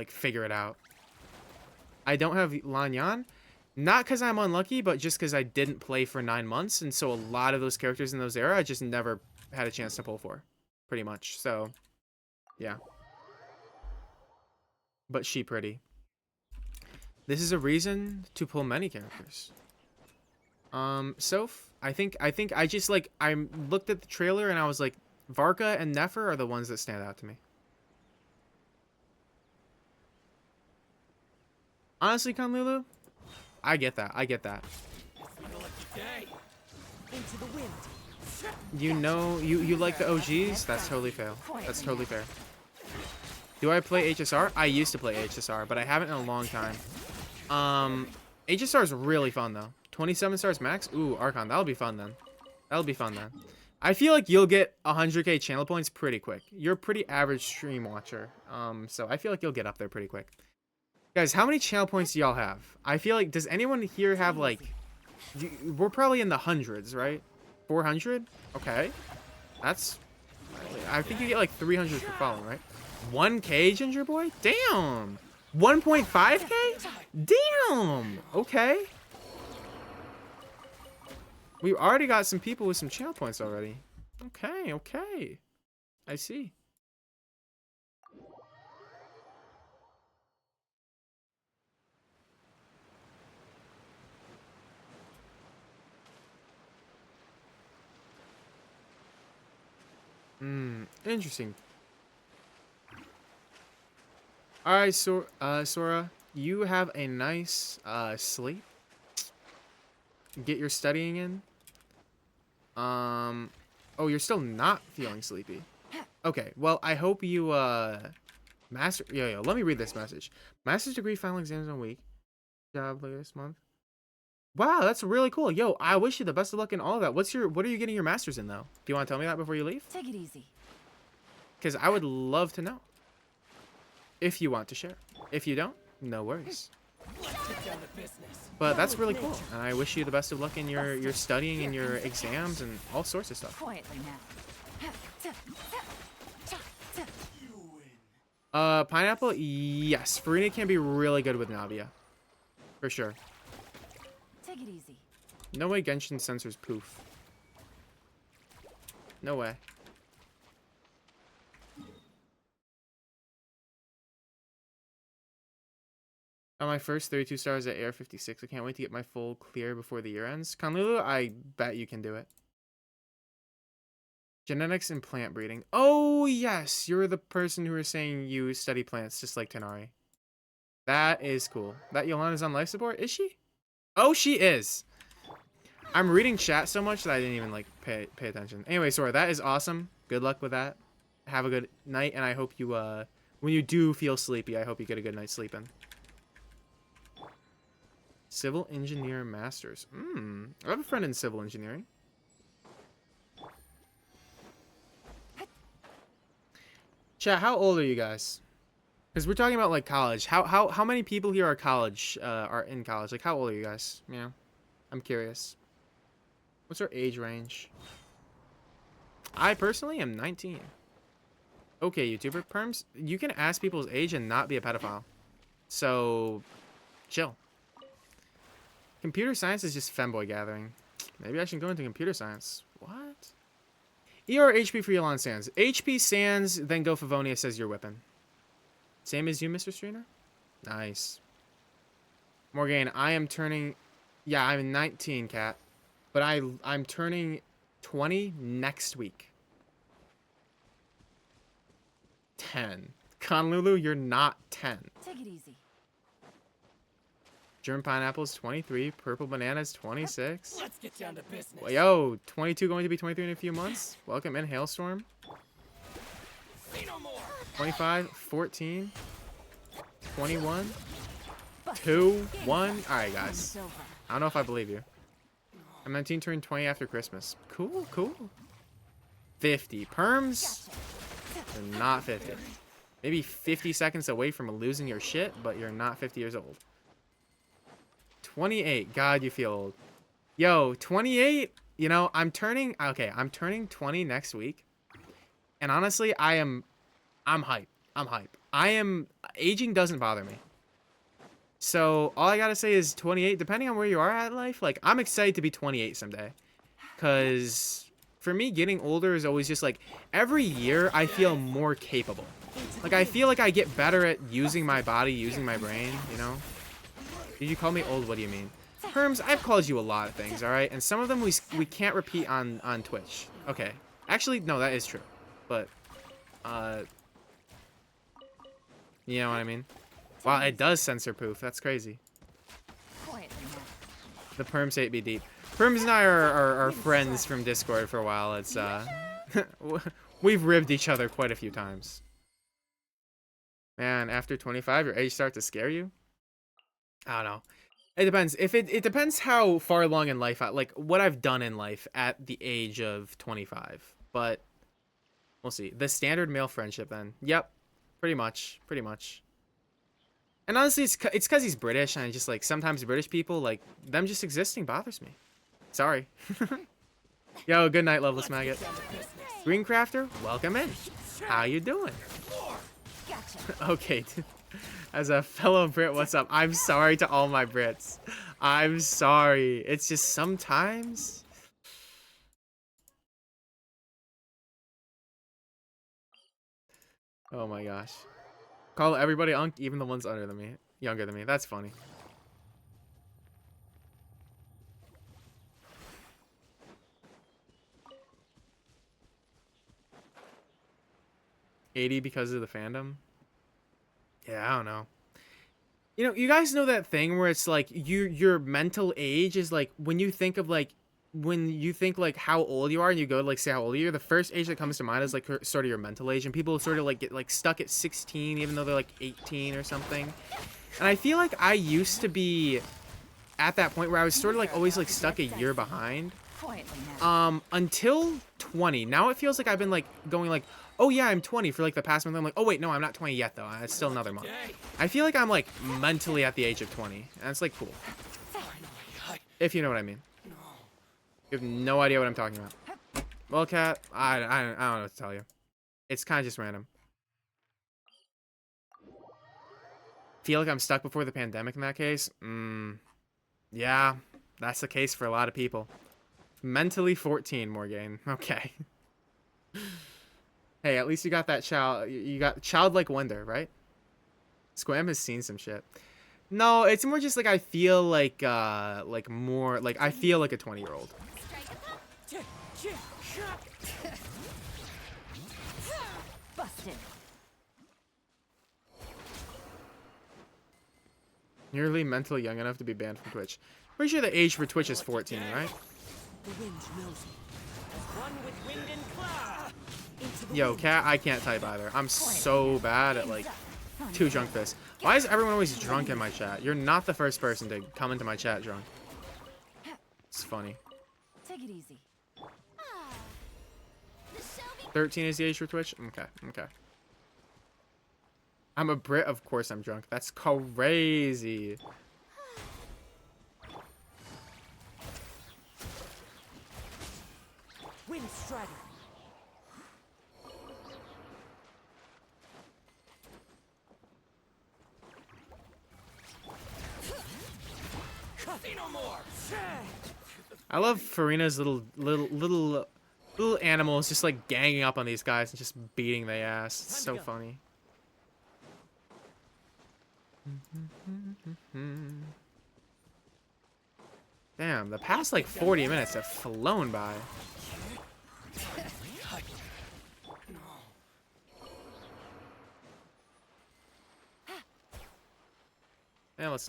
figure it out. I don't have Lanyan, not because I'm unlucky, but just because I didn't play for 9 months, and so a lot of those characters in those era I just never had a chance to pull for, pretty much. So, yeah. But she pretty. This is a reason to pull many characters. Soph, I think I just like I looked at the trailer and I was like, Varka and Nefer are the ones that stand out to me. Honestly, Conlulu, I get that. I get that. Into the wind. You know, you like the OGs? That's totally fair. That's totally fair. Do I play HSR? I used to play HSR, but I haven't in a long time. HSR is really fun though. 27 stars max? Ooh, Archon. That'll be fun then. That'll be fun then. I feel like you'll get 100k channel points pretty quick. You're a pretty average stream watcher. So I feel like you'll get up there pretty quick. Guys, how many channel points do y'all have? I feel like, does anyone here have like, we're probably in the hundreds, right? 400? Okay. That's, I think you get like 300 for following, right? 1k, Ginger Boy? Damn. 1.5k? Damn. Okay. We've already got some people with some channel points already. Okay, okay. I see. Interesting. Alright, so, Sora, you have a nice, sleep. Get your studying in. Oh, you're still not feeling sleepy. Okay, well, I hope you, let me read this message. Master's degree final exams in a week. Job later this month. Wow, that's really cool. Yo, I wish you the best of luck in all of that. What are you getting your master's in, though? Do you want to tell me that before you leave? Take it easy. Because I would love to know. If you want to share. If you don't, no worries. But that's really cool. And I wish you the best of luck in your studying and your exams and all sorts of stuff. Quietly now. Pineapple? Yes. Farina can be really good with Navia. For sure. Take it easy. No way Genshin censors poof. No way. On my first 32 stars at Air 56. I can't wait to get my full clear before the year ends. Conlulu, I bet you can do it. Genetics and plant breeding. Oh, yes. You're the person who was saying you study plants just like Tenari. That is cool. That Yolana's on life support? Is she? Oh, she is. I'm reading chat so much that I didn't even like pay attention. Anyway, Sora, that is awesome. Good luck with that. Have a good night, and I hope you, when you do feel sleepy, I hope you get a good night's sleep in. Civil Engineer Masters. I have a friend in civil engineering. Chat, how old are you guys? Because we're talking about like college. How many people here are are in college? Like, how old are you guys? Yeah, I'm curious. What's our age range? I personally am 19. Okay, YouTuber perms, you can ask people's age and not be a pedophile. So, chill. Computer science is just femboy gathering. Maybe I should go into computer science. What? ER HP for Yolan Sands. HP Sands, then go Favonia says you're whipping. Same as you, Mr. Streamer? Nice. Morgan, I am turning... Yeah, I'm 19, cat. But I'm turning 20 next week. 10. Conlulu, you're not 10. Take it easy. German pineapples 23, purple bananas 26. Let's get down to business. Well, yo, 22 going to be 23 in a few months. Welcome in, Hailstorm. Say no more. 25, 14, 21, 2, 1. All right, guys. I don't know if I believe you. I'm 19, turned 20 after Christmas. Cool, cool. 50. Perms? You're not 50. Maybe 50 seconds away from losing your shit, but you're not 50 years old. 28. God, you feel old. Yo, 28. You know, I'm turning 20 next week. And honestly, I'm hype. I'm hype. Aging doesn't bother me. So all I gotta say is 28, depending on where you are at in life, like, I'm excited to be 28 someday. Cause for me, getting older is always just like, every year I feel more capable. Like, I feel like I get better at using my body, using my brain, you know? Did you call me old? What do you mean? Herms, I've called you a lot of things, alright? And some of them we can't repeat on Twitch. Okay. Actually, no, that is true. But, you know what I mean? Wow, it does censor poof. That's crazy. The Perms hate be deep. Perms and I are friends from Discord for a while. It's, we've ribbed each other quite a few times. Man, after 25, your age starts to scare you? I don't know. It depends. It depends how far along in life, like what I've done in life at the age of 25. But we'll see. The standard male friendship then. Yep. Pretty much. Pretty much. And honestly, it's because he's British, and just like sometimes British people, like them just existing bothers me. Sorry. Yo, good night, Loveless Maggot. Greencrafter, welcome in. How you doing? Okay. As a fellow Brit, what's up? I'm sorry to all my Brits. I'm sorry. It's just sometimes. Oh my gosh. Call everybody Unk, even the ones younger than me. That's funny. $80 because of the fandom? Yeah, I don't know. You know, you guys know that thing where it's like your mental age is like when you think like how old you are and you go to like say how old you are, the first age that comes to mind is like sort of your mental age, and people sort of like get like stuck at 16 even though they're like 18 or something. And I feel like I used to be at that point where I was sort of like always like stuck a year behind. Until 20. Now it feels like I've been like going like, oh yeah, I'm 20 for like the past month. I'm like, oh wait, no, I'm not 20 yet though. It's still another month. I feel like I'm like mentally at the age of 20, and it's like cool. If you know what I mean. You have no idea what I'm talking about. Well, Cat, I don't know what to tell you. It's kind of just random. Feel like I'm stuck before the pandemic in that case? Yeah, that's the case for a lot of people. Mentally 14, Morgan. Okay. Hey, at least you got that child. You got childlike wonder, right? Squam has seen some shit. No, it's more just like I feel like more like I feel like a 20-year-old. Busted. Nearly mentally young enough to be banned from Twitch. Pretty sure the age for Twitch is 14, right? The wind knows me. As one with wind and cloud. Yo, Cat, I can't type either. I'm so bad at like two drunk fists. Why is everyone always drunk in my chat? You're not the first person to come into my chat drunk. It's funny. Take it easy. 13 is the age for Twitch? Okay, okay. I'm a Brit, of course I'm drunk. That's crazy. Wind strider. Say no more. I love Farina's little animals just like ganging up on these guys and just beating their ass. It's so funny. Damn, the past like 40 minutes have flown by. And let's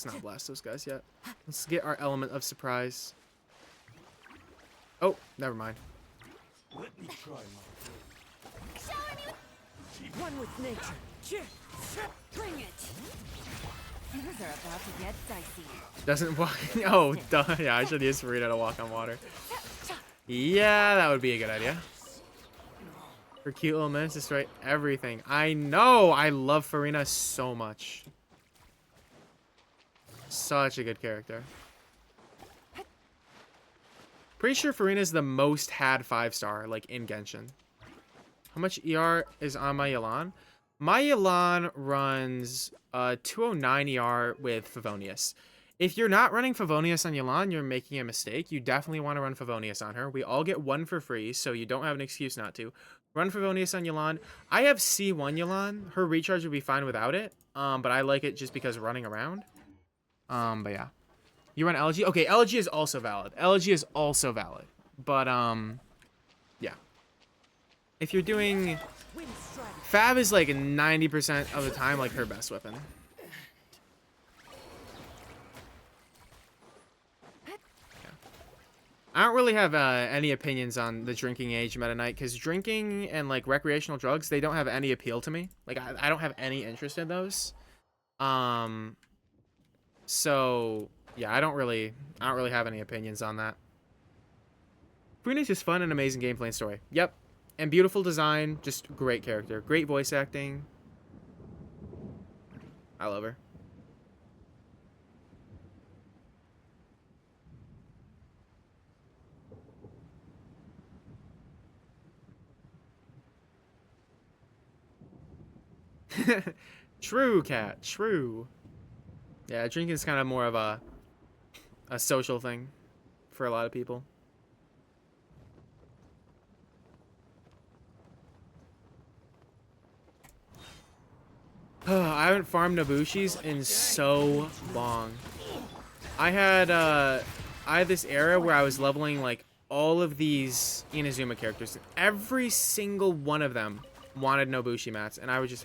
not blast those guys yet. Let's get our element of surprise. Oh, never mind. Let me try my One with nature. Bring it. Things are about to get dicey. Doesn't walk. Oh, duh. Yeah, I should use Farina to walk on water. Yeah, that would be a good idea. Her cute little minutes destroy everything. I know. I love Farina so much. Such a good character. Pretty sure Farina is the most had 5-star, like, in Genshin. How much ER is on my Yelan? My Yelan runs 209 ER with Favonius. If you're not running Favonius on Yelan, you're making a mistake. You definitely want to run Favonius on her. We all get one for free, so you don't have an excuse not to. Run Favonius on Yelan. I have C1 Yelan. Her recharge would be fine without it, but I like it just because running around. But yeah. You run LG? Okay, LG is also valid. LG is also valid. But, yeah. If you're doing... Fab is like 90% of the time like her best weapon. Yeah. I don't really have any opinions on the drinking age Meta Knight, because drinking and like recreational drugs, they don't have any appeal to me. Like I don't have any interest in those. So yeah, I don't really have any opinions on that. Brune's just fun and amazing gameplay and story. Yep. And beautiful design, just great character. Great voice acting. I love her. True, Cat. True. Yeah, drinking is kind of more of a social thing for a lot of people. I haven't farmed Nobushis in so long. I had this era where I was leveling like all of these Inazuma characters. Every single one of them wanted Nobushi mats, and I just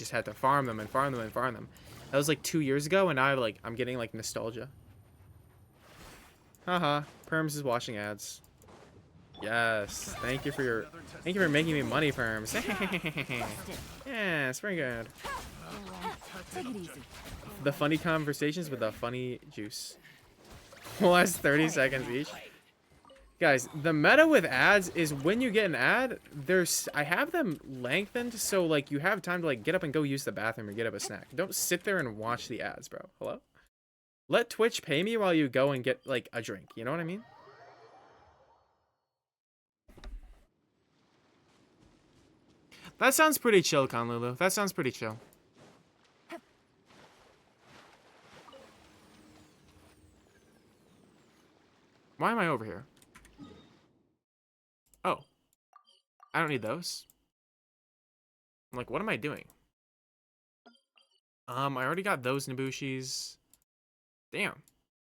had to farm them and farm them and farm them. That was like 2 years ago, and now I'm getting like nostalgia. Haha, Perms is watching ads. Yes, thank you for making me money, Perms. Yeah, it's very good. Take it easy. The funny conversations with the funny juice. Last 30 seconds each. Guys, the meta with ads is when you get an ad, I have them lengthened so like you have time to like get up and go use the bathroom or get up a snack. Don't sit there and watch the ads, bro. Hello? Let Twitch pay me while you go and get like a drink. You know what I mean? That sounds pretty chill, Conlulu. That sounds pretty chill. Why am I over here? Oh. I don't need those. I'm like, what am I doing? I already got those Nobushis. Damn.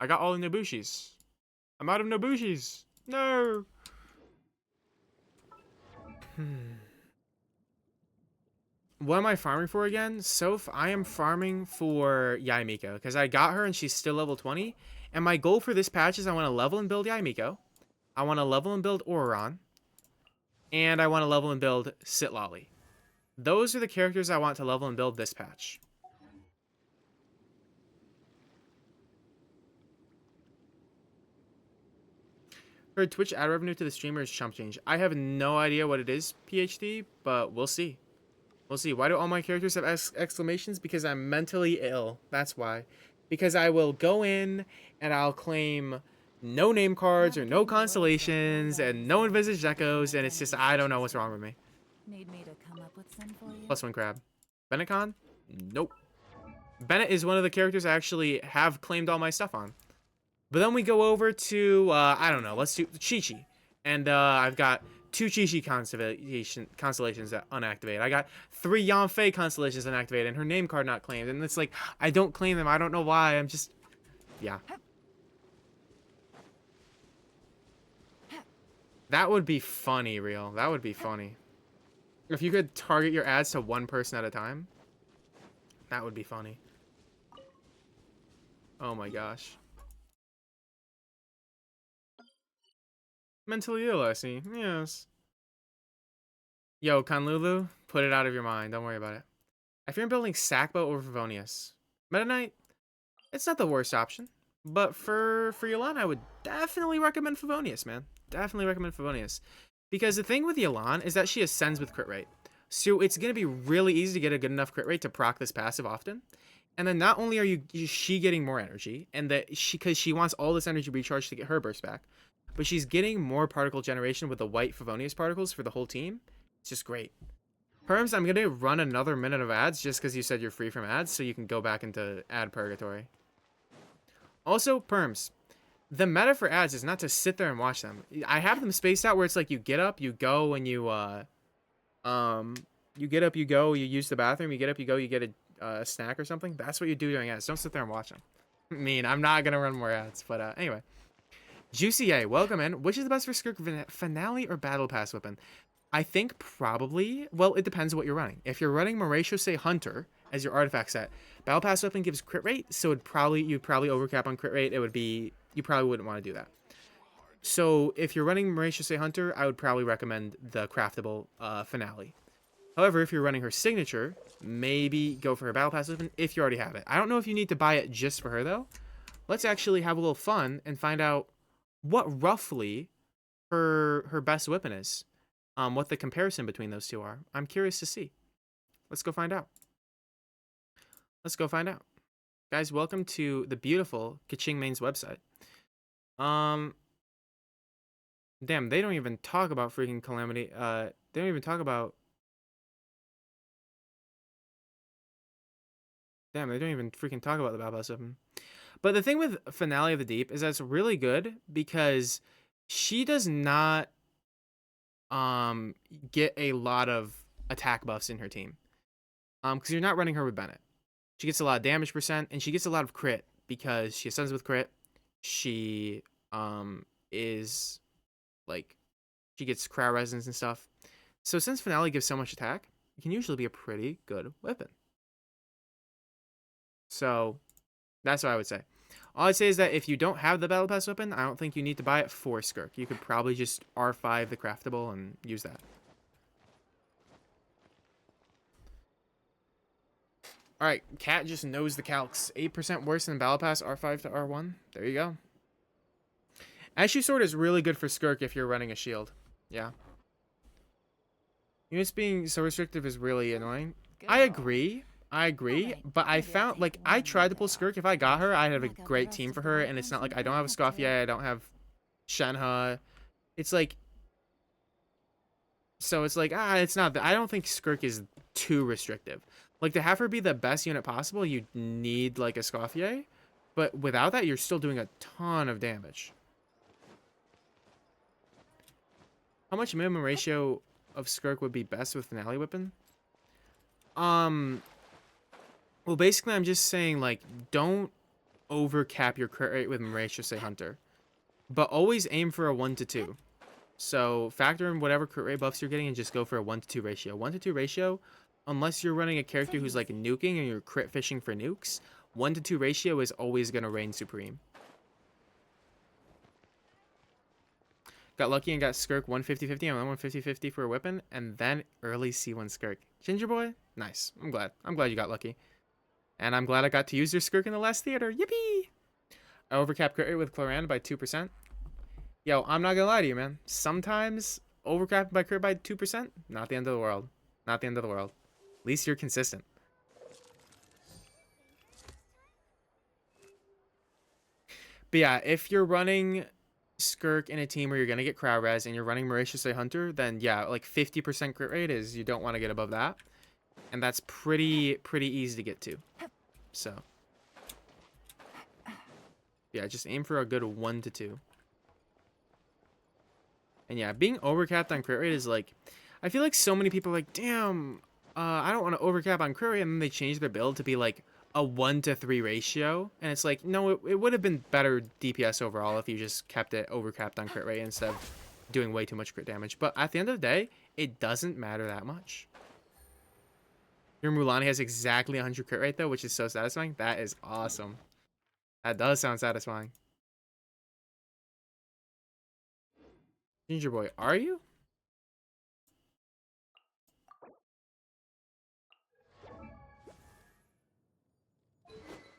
I got all the Nobushis. I'm out of Nobushis. No. What am I farming for again? I am farming for Yaimiko, because I got her and she's still level 20. And my goal for this patch is I want to level and build Yaimiko. I want to level and build Auron. And I want to level and build Sitlali. Those are the characters I want to level and build this patch. For Twitch ad revenue to the streamer is chump change. I have no idea what it is, PhD, but we'll see. We'll see. Why do all my characters have exclamations? Because I'm mentally ill. That's why. Because I will go in and I'll claim no name cards or no constellations and no envisaged echoes, and it's just, I don't know what's wrong with me. Need me to come up with some for you? +1 crab. Bennett? Nope. Bennett is one of the characters I actually have claimed all my stuff on. But then we go over to, I don't know, let's do Chi-Chi. And I've got 2 Chi-Chi constellations that unactivated. I got 3 Yanfei constellations unactivated and her name card not claimed. And it's like, I don't claim them. I don't know why. I'm just, yeah. That would be funny, real. That would be funny. If you could target your ads to one person at a time, that would be funny. Oh my gosh. Mentally ill, I see. Yes. Yo, Kanlulu, put it out of your mind. Don't worry about it. I fear building Sackbow over Favonius. Meta Knight, it's not the worst option. But for Yelan, I would definitely recommend Favonius, man. Definitely recommend Favonius. Because the thing with Yelan is that she ascends with crit rate. So it's going to be really easy to get a good enough crit rate to proc this passive often. And then not only is she getting more energy, and that because she wants all this energy recharged to get her burst back, but she's getting more particle generation with the white Favonius particles for the whole team. It's just great. Perms, I'm going to run another minute of ads just because you said you're free from ads, so you can go back into ad purgatory. Also, Perms, the meta for ads is not to sit there and watch them. I have them spaced out where it's like you get up, you go, and you get up, you go, you use the bathroom, you get up, you go, you get a snack or something. That's what you do during ads. Don't sit there and watch them. I mean, I'm not going to run more ads, but anyway. Juicy A, welcome in. Which is the best for Skirk, Finale or Battle Pass weapon? I think probably, well, it depends what you're running. If you're running Moratios Hunter as your artifact set, Battle Pass weapon gives crit rate, so you'd probably overcap on crit rate. It would be, you probably wouldn't want to do that. So if you're running Moratios Hunter, I would probably recommend the craftable Finale. However, if you're running her signature, maybe go for her Battle Pass weapon if you already have it. I don't know if you need to buy it just for her though. Let's actually have a little fun and find out what roughly her best weapon is. What the comparison between those two are. I'm curious to see. Let's go find out. Let's go find out. Guys, welcome to the beautiful Kaching Main's website. Damn, they don't even talk about freaking Calamity. They don't even talk about... Damn, they don't even freaking talk about the Battle Pass weapon. But the thing with Finale of the Deep is that it's really good because she does not get a lot of attack buffs in her team. Because you're not running her with Bennett. She gets a lot of damage percent, and she gets a lot of crit because she ascends with crit. She is like, she gets crowd resonance and stuff. So since Finale gives so much attack, it can usually be a pretty good weapon. So that's what I would say. All I'd say is that if you don't have the Battle Pass weapon, I don't think you need to buy it for Skirk. You could probably just R5 the craftable and use that. Alright, Cat just knows the calcs. 8% worse than Battle Pass R5 to R1. There you go. Ashy Sword is really good for Skirk if you're running a shield. Yeah. Units being so restrictive is really annoying. I agree. But I found, like, I tried to pull Skirk. If I got her, I'd have a great team for her, and it's not like I don't have a Scoffia, I don't have Shenhe. It's like, so it's like, it's not that. I don't think Skirk is too restrictive. Like, to have her be the best unit possible, you need, like, a Scoffia, but without that, you're still doing a ton of damage. How much minimum ratio of Skirk would be best with Finale weapon? Well, basically, I'm just saying, like, don't overcap your crit rate with Moratios Hunter. But always aim for a 1-to-2. So, factor in whatever crit rate buffs you're getting and just go for a 1-to-2 ratio. 1-to-2 ratio, unless you're running a character who's, like, nuking and you're crit fishing for nukes, 1-to-2 ratio is always going to reign supreme. Got lucky and got Skirk 150-50 and then 150-50 for a weapon, and then early C1 Skirk. Ginger Boy? Nice. I'm glad. I'm glad you got lucky. And I'm glad I got to use your Skirk in the last theater. Yippee! I overcapped crit rate with Clorand by 2%. Yo, I'm not gonna lie to you, man. Sometimes overcapping by crit by 2%, not the end of the world. Not the end of the world. At least you're consistent. But yeah, if you're running Skirk in a team where you're gonna get crowd res and you're running Moratios Hunter, then yeah, like 50% crit rate is, you don't want to get above that. And that's pretty easy to get to. So yeah, just aim for a good 1-to-2. And yeah, being overcapped on crit rate is like, I feel like so many people are like, damn, I don't want to overcap on crit rate, and then they change their build to be like a 1-to-3 ratio, and it's like, no, it would have been better DPS overall if you just kept it overcapped on crit rate instead of doing way too much crit damage. But at the end of the day, it doesn't matter that much. Your Mulan has exactly 100 crit rate though, which is so satisfying. That is awesome. That does sound satisfying. Ginger boy, are you?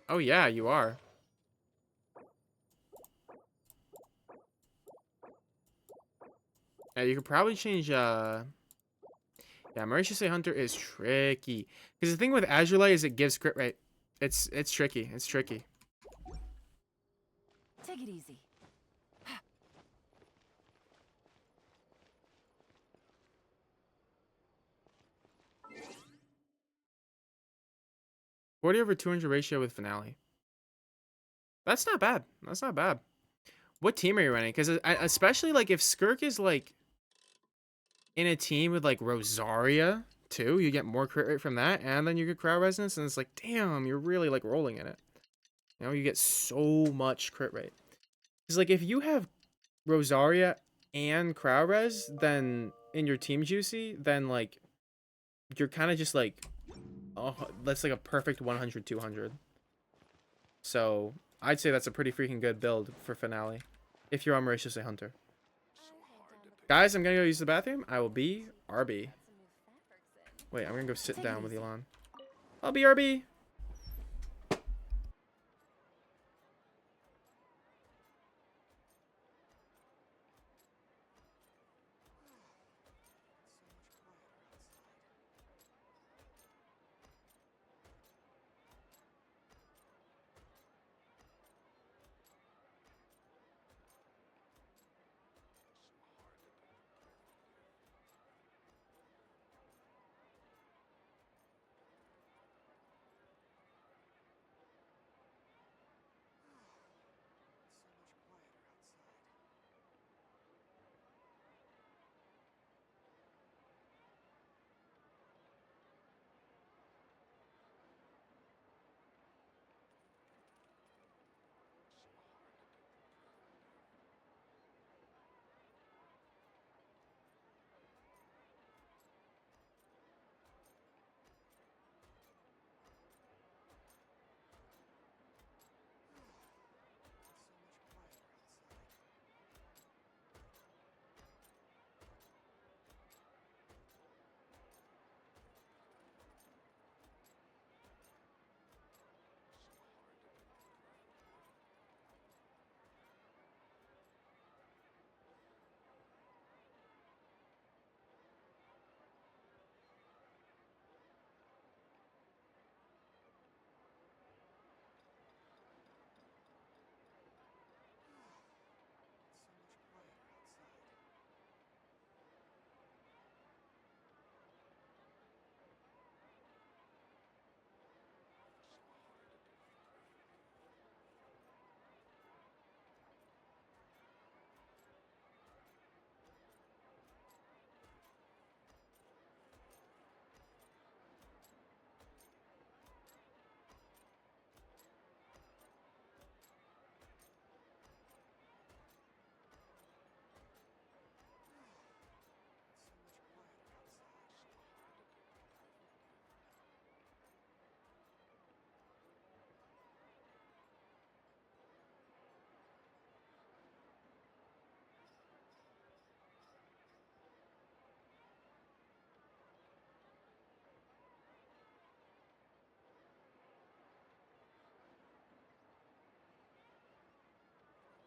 Oh yeah, you are. Yeah, you could probably change yeah, Mauritius Hunter is tricky. Because the thing with Azure Light is it gives crit rate. It's tricky. It's tricky. Take it easy. /200 ratio with finale. That's not bad. That's not bad. What team are you running? Because especially like if Skirk is like in a team with like Rosaria too, you get more crit rate from that, and then you get crowd resonance, and it's like, damn, you're really like rolling in it. You know, you get so much crit rate. Because like if you have Rosaria and crowd res, then in your team juicy, then like you're kind of just like, oh, that's like a perfect 100/200. So I'd say that's a pretty freaking good build for finale if you're on Mauritius a Hunter. Guys, I'm gonna go use the bathroom. I will be RB. Wait, I'm gonna go sit down with Elon. I'll be RB.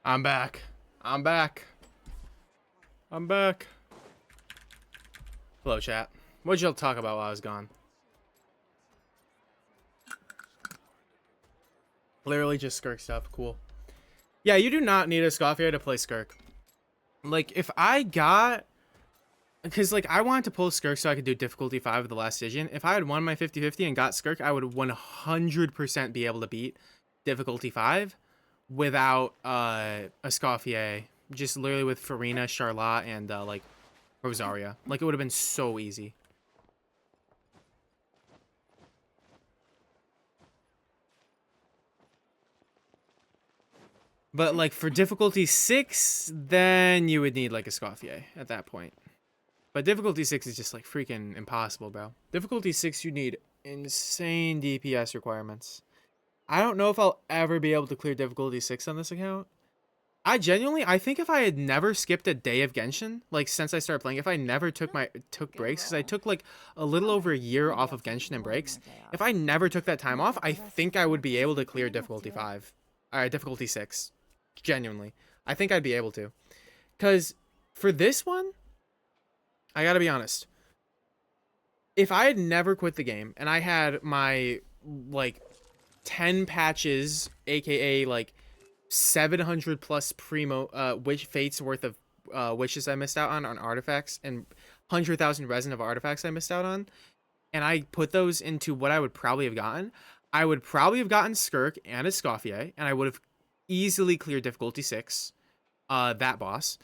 I'm back. I'm back. I'm back. Hello, chat. What'd y'all talk about while I was gone? Literally just Skirk stuff. Cool. Yeah, you do not need a Scoffia to play Skirk. Like, if I got... Because, like, I wanted to pull Skirk so I could do difficulty 5 of the last decision. If I had won my 50-50 and got Skirk, I would 100% be able to beat difficulty 5 without a Scoffia. Just literally with Farina, Charlotte, and, like, Rosaria. Like, it would have been so easy. But, like, for difficulty 6, then you would need, like, a Scoffia at that point. But difficulty 6 is just, like, freaking impossible, bro. Difficulty 6, you need insane DPS requirements. I don't know if I'll ever be able to clear difficulty 6 on this account. I think if I had never skipped a day of Genshin, like since I started playing, if I never took breaks, because I took like a little over a year off of Genshin and breaks, if I never took that time off, I think I would be able to clear difficulty 5, difficulty 6, genuinely. I think I'd be able to, because for this one, I gotta be honest. If I had never quit the game and I had my like 10 patches, aka like 700 plus primo wish fates worth of wishes I missed out on artifacts, and 100,000 resin of artifacts I missed out on, and I put those into what I would probably have gotten, I would probably have gotten Skirk and a Escoffier, and I would have easily cleared difficulty 6, that boss.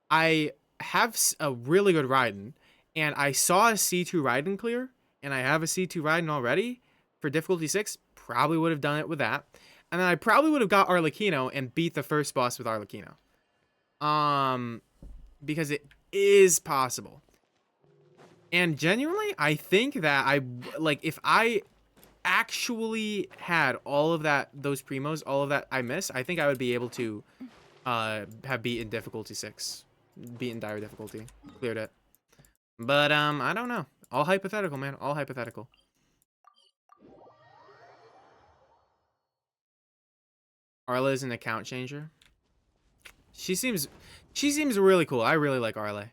I have a really good Raiden, and I saw a C2 Raiden clear, and I have a C2 Raiden already for difficulty 6, probably would have done it with that. And then I probably would have got Arlecchino and beat the first boss with Arlecchino. Because it is possible. And genuinely, I think that if I actually had all of those primos, all of that I missed, I think I would be able to have beaten difficulty 6. Beaten dire difficulty. Cleared it. But, I don't know. All hypothetical, man. All hypothetical. Arla is an account changer. She seems really cool. I really like Arla.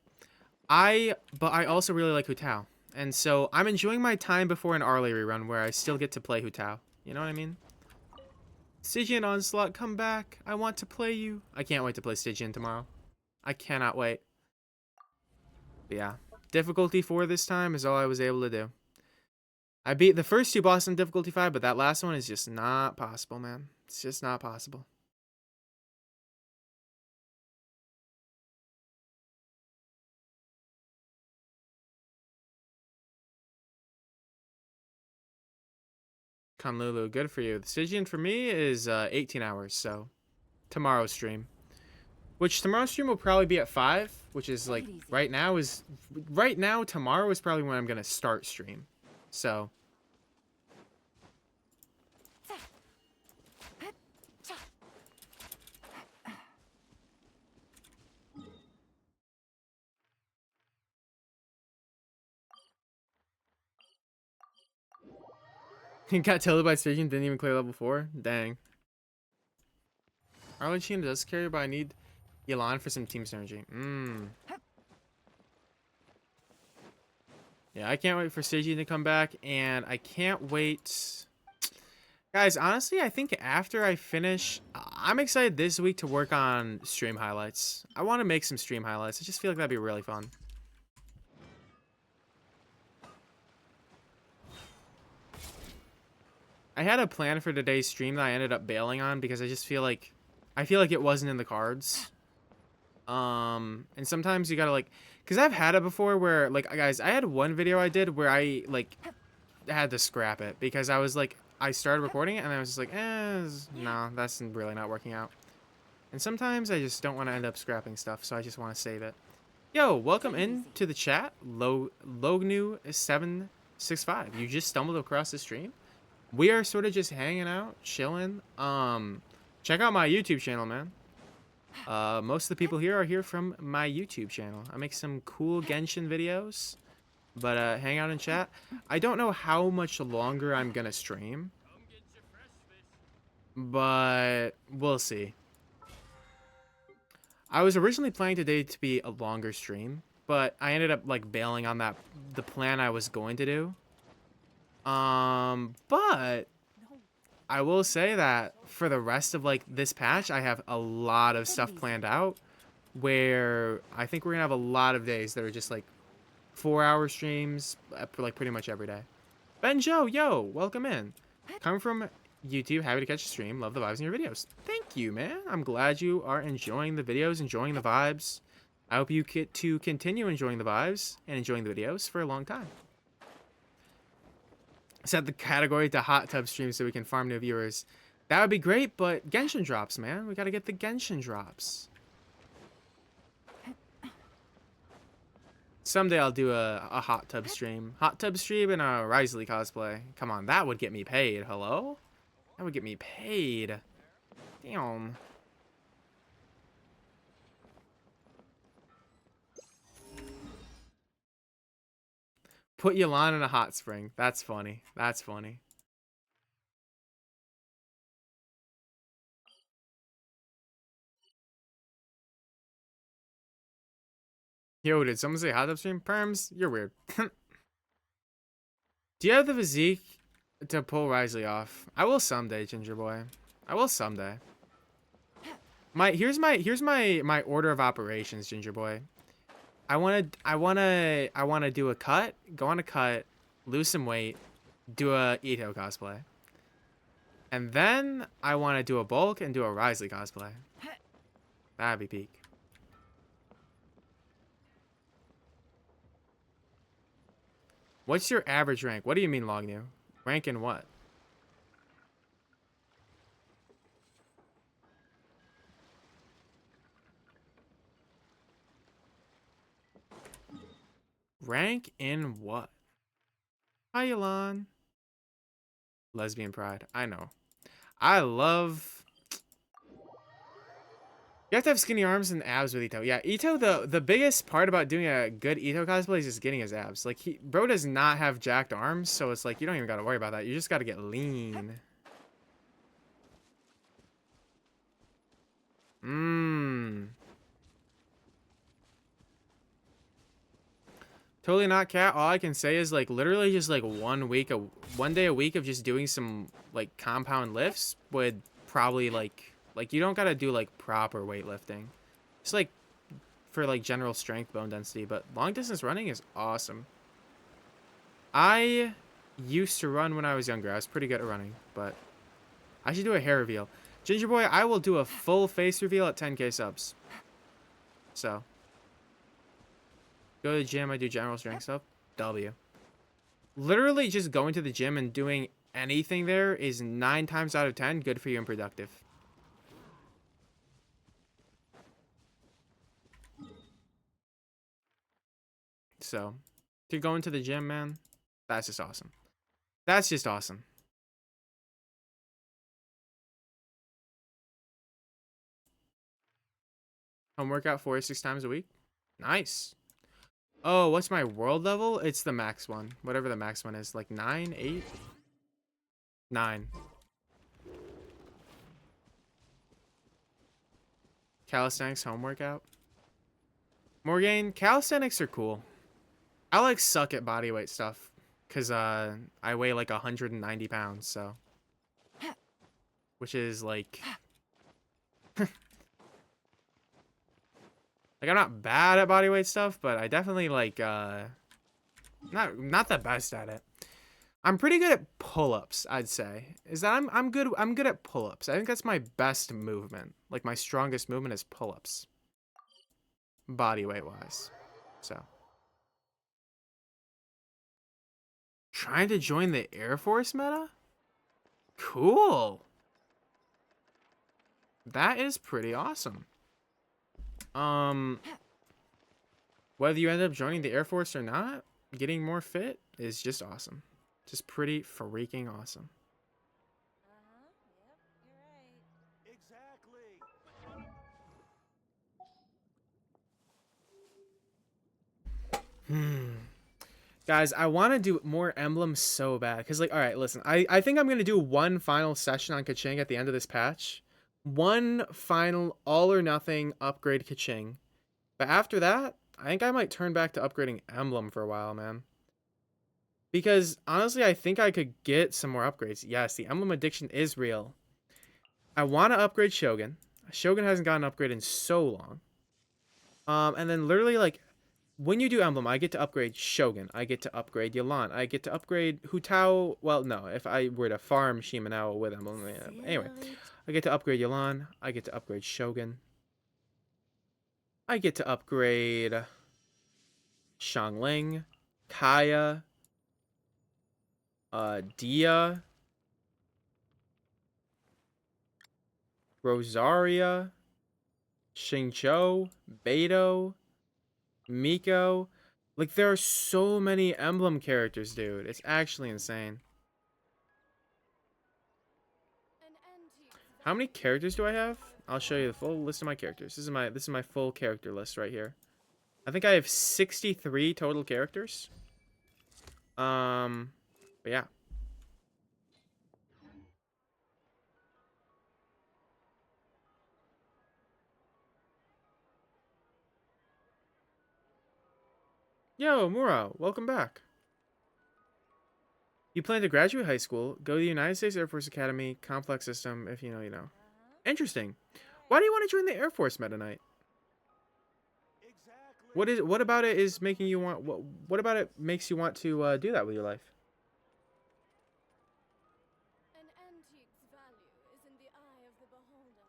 But I also really like Hu Tao. And so I'm enjoying my time before an Arla rerun where I still get to play Hu Tao. You know what I mean? Stygian Onslaught, come back. I want to play you. I can't wait to play Stygian tomorrow. I cannot wait. But yeah. Difficulty 4 this time is all I was able to do. I beat the first 2 bosses on difficulty 5, but that last one is just not possible, man. It's just not possible. Conlulu, good for you. The Stygian for me is 18 hours, so tomorrow's stream. Which tomorrow's stream will probably be at 5, which is like right now, tomorrow is probably when I'm going to start stream. So he got tilted by Stygian, didn't even clear level 4. Dang. Arlecchino does carry, but I need Yelan for some team synergy. Yeah, I can't wait for Stygian to come back, and I can't wait. Guys, honestly, I think after I finish, I'm excited this week to work on stream highlights. I want to make some stream highlights. I just feel like that'd be really fun. I had a plan for today's stream that I ended up bailing on because I just feel like it wasn't in the cards. And sometimes you gotta like, cause I've had it before where like, guys, I had one video I did where I like had to scrap it because I was like, I started recording it and I was just like, no, that's really not working out. And sometimes I just don't want to end up scrapping stuff, so I just want to save it. Yo, welcome in to the chat, Lognu765. You just stumbled across the stream. We are sort of just hanging out, chilling. Check out my YouTube channel, man. Most of the people here are here from my YouTube channel. I make some cool Genshin videos, but hang out and chat. I don't know how much longer I'm gonna stream, but we'll see. I was originally planning today to be a longer stream, but I ended up like bailing on the plan I was going to do. But I will say that for the rest of like this patch, I have a lot of stuff planned out where I think we're gonna have a lot of days that are just like 4-hour streams for like pretty much every day. Benjo, yo, welcome in. Come from YouTube, happy to catch a stream. Love the vibes in your videos. Thank you, man. I'm glad you are enjoying the videos, enjoying the vibes. I hope you get to continue enjoying the vibes and enjoying the videos for a long time. Set the category to hot tub stream so we can farm new viewers. That would be great, but Genshin drops, man. We gotta get the Genshin drops. Someday I'll do a hot tub stream. Hot tub stream and a Risley cosplay. Come on, that would get me paid. Hello? That would get me paid. Damn. Put Yelan in a hot spring. That's funny. That's funny. Yo, did someone say hot tub stream? Perms, you're weird. Do you have the physique to pull Risley off? I will someday, Ginger Boy. I will someday. Here's my order of operations, Ginger Boy. I wanna do a cut, go on a cut, lose some weight, do a Ito cosplay. And then I wanna do a bulk and do a Risley cosplay. That'd be peak. What's your average rank? What do you mean, Lognew? Rank in what? Rank in what? Hi, Elon. Lesbian pride. I know. I love... You have to have skinny arms and abs with Ito. Yeah, Ito, the biggest part about doing a good Ito cosplay is just getting his abs. Like, bro does not have jacked arms, so it's like, you don't even gotta worry about that. You just gotta get lean. Mmm. Totally not, cat. All I can say is, like, literally just, like, 1 day a week of just doing some, like, compound lifts would probably, like, you don't gotta do, like, proper weightlifting. Just, like, for, like, general strength, bone density. But long distance running is awesome. I used to run when I was younger. I was pretty good at running, but I should do a hair reveal. Ginger Boy, I will do a full face reveal at 10K subs. So... Go to the gym, I do general strength stuff. W. Literally just going to the gym and doing anything there is 9 times out of 10 good for you and productive. So, to go into the gym, man, that's just awesome. That's just awesome. Home workout 4 to 6 times a week. Nice. Oh, what's my world level? It's the max one. Whatever the max one is. Like 9, 8? 9. Calisthenics home workout. Morgan, calisthenics are cool. I like suck at bodyweight stuff. Because I weigh like 190 pounds, so. Which is like... Like, I'm not bad at bodyweight stuff, but I definitely, like, not the best at it. I'm pretty good at pull-ups, I'd say. Is that I'm good at pull-ups. I think that's my best movement. Like, my strongest movement is pull-ups. Bodyweight-wise. So. Trying to join the Air Force meta? Cool. That is pretty awesome. Whether you end up joining the Air Force or not, getting more fit is just awesome. Just pretty freaking awesome. Yep, you're right. Exactly. Guys, I want to do more emblems so bad. Because, like, alright, listen. I think I'm going to do one final session on Kaching at the end of this patch. One final all-or-nothing upgrade Kaching. But after that, I think I might turn back to upgrading Emblem for a while, man. Because, honestly, I think I could get some more upgrades. Yes, the Emblem addiction is real. I want to upgrade Shogun. Shogun hasn't gotten an upgrade in so long. And then literally, like, when you do Emblem, I get to upgrade Shogun. I get to upgrade Yelan. I get to upgrade Hu Tao. Well, no, if I were to farm Shimanao with Emblem. Yeah. Anyway, I get to upgrade Yelan. I get to upgrade Shogun. I get to upgrade Xiangling, Kaya, Dia, Rosaria, Xingqiu, Beidou, Miko. Like, there are so many Emblem characters, dude. It's actually insane. How many characters do I have? I'll show you the full list of my characters. This is my full character list right here. I think I have 63 total characters. But yeah. Yo, Mura, welcome back. You plan to graduate high school, go to the United States Air Force Academy, complex system, if you know, you know. Interesting. Why do you want to join the Air Force Meta Knight? Exactly. What about it is making you want what about it makes you want to do that with your life? An antique's value is in the eye of the beholder.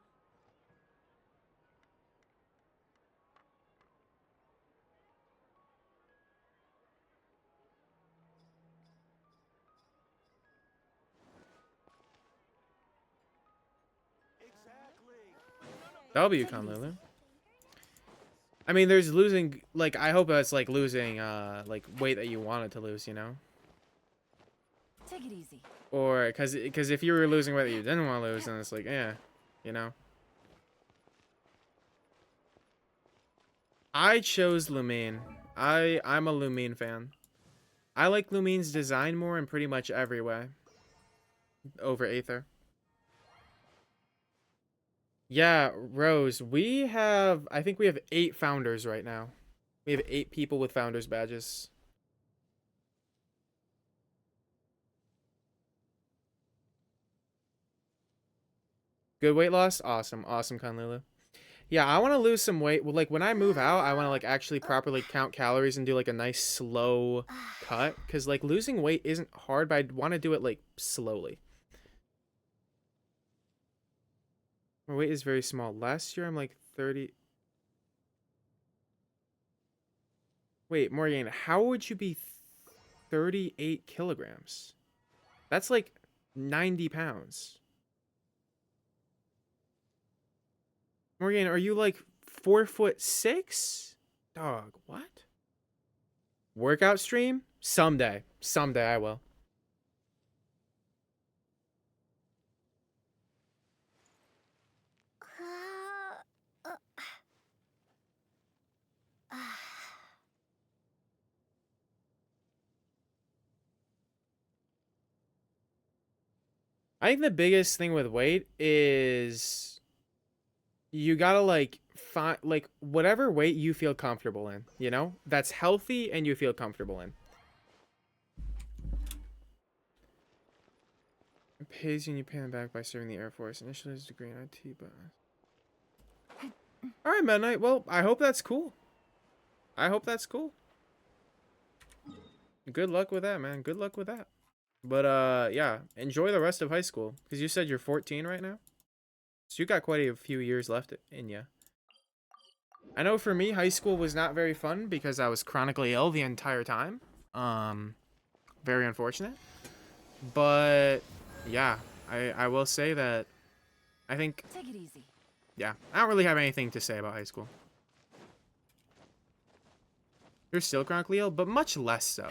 Exactly. W Lulu. I mean, there's losing, like, I hope that's like losing like weight that you wanted to lose, you know? Take it easy. Or cuz if you were losing weight that you didn't want to lose, then it's like, yeah, you know. I chose Lumine. I'm a Lumine fan. I like Lumine's design more in pretty much every way over Aether. Yeah, Rose, I think we have 8 founders right now. We have 8 people with founders badges. Good weight loss? Awesome. Awesome, Kanlulu. Yeah, I want to lose some weight. Well, like when I move out, I want to like actually properly count calories and do like a nice slow cut. Cause like losing weight isn't hard, but I want to do it like slowly. My weight is very small. Last year I'm like 30. Wait, Morgan, how would you be 38 kilograms? That's like 90 pounds. Morgan, are you like 4'6"? Dog, what? Workout stream? Someday. Someday I will. I think the biggest thing with weight is you gotta like find like whatever weight you feel comfortable in, you know? That's healthy and you feel comfortable in. It pays you and you pay them back by serving the Air Force. Initially it's a degree in IT, but alright, Meta Knight. Well, I hope that's cool. I hope that's cool. Good luck with that, man. Good luck with that. But yeah, enjoy the rest of high school. Because you said you're 14 right now? So you got quite a few years left in you. I know for me, high school was not very fun because I was chronically ill the entire time. Very unfortunate. But yeah, I will say that I think, Take it easy. yeah, I don't really have anything to say about high school. You're still chronically ill, but much less so.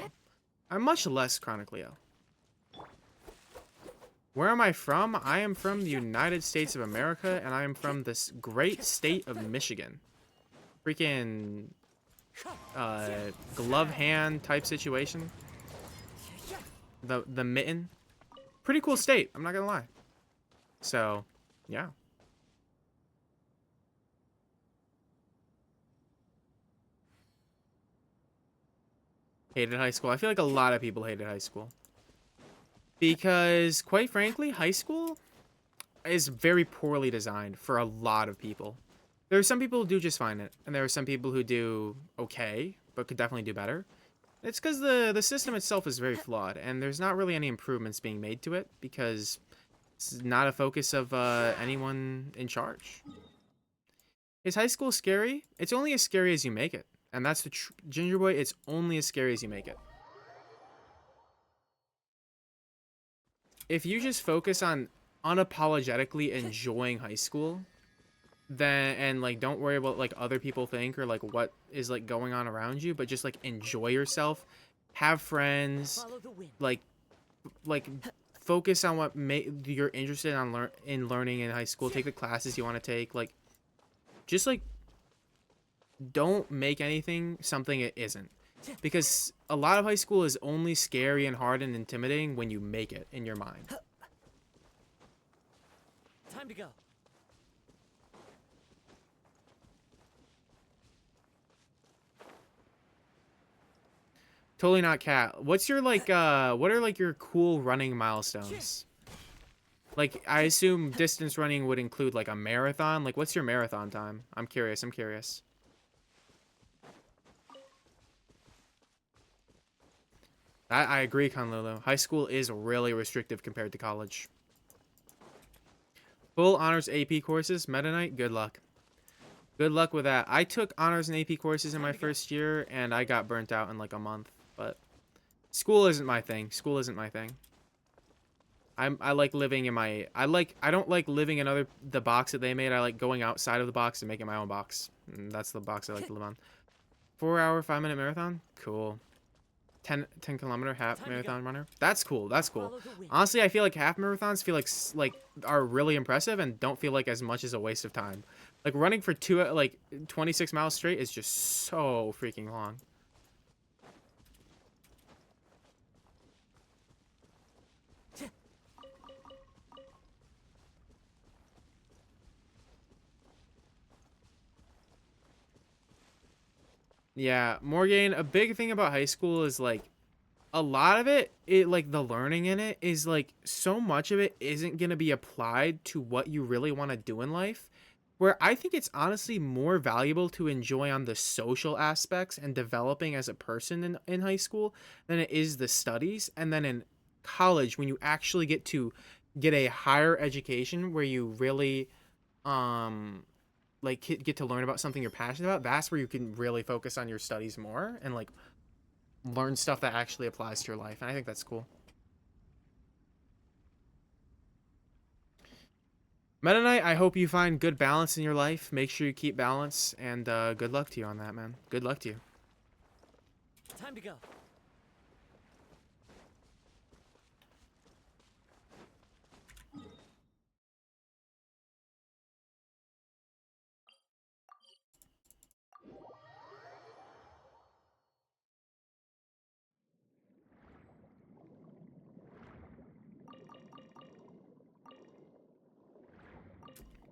I'm much less chronically ill. Where am I from? I am from the United States of America, and I am from this great state of Michigan. Freaking glove hand type situation. The mitten. Pretty cool state, I'm not gonna lie. So, yeah. Hated high school. I feel like a lot of people hated high school. Because, quite frankly, high school is very poorly designed for a lot of people. There are some people who do just fine it, and there are some people who do okay, but could definitely do better. It's because the system itself is very flawed, and there's not really any improvements being made to it, because it's not a focus of anyone in charge. Is high school scary? It's only as scary as you make it. And that's the Ginger Boy, it's only as scary as you make it. If you just focus on unapologetically enjoying high school, then and like don't worry about like other people think or like what is like going on around you, but just like enjoy yourself, have friends, Follow the wind. like focus on what you're interested in learning in high school. Take the classes you want to take. Like, just like, don't make anything something it isn't. Because a lot of high school is only scary and hard and intimidating when you make it in your mind. Time to go. Totally not Cat. What's your like what are like your cool running milestones? Like I assume distance running would include like a marathon. Like what's your marathon time? I'm curious. I agree, Conlulu. High school is really restrictive compared to college. Full honors AP courses, Meta Knight, good luck. Good luck with that. I took honors and AP courses in my first year and I got burnt out in like a month. But school isn't my thing. I like living in my I don't like living in the box that they made. I like going outside of the box and making my own box. And that's the box I like to live on. 4-hour, 5-minute marathon? Cool. 10 kilometer half marathon runner? That's cool. Honestly, I feel like half marathons feel like are really impressive and don't feel like as much as a waste of time. Like running for 26 miles straight is just so freaking long. Yeah, Morgan, a big thing about high school is like a lot of it like the learning in it is like so much of it isn't going to be applied to what you really want to do in life, where I think it's honestly more valuable to enjoy on the social aspects and developing as a person in high school than it is the studies. And then in college, when you actually get to get a higher education where you really like get to learn about something you're passionate about, that's where you can really focus on your studies more and like learn stuff that actually applies to your life. And I think that's cool. Meta Knight, I hope you find good balance in your life. Make sure you keep balance, and good luck to you on that, man. Good luck to you. Time to go.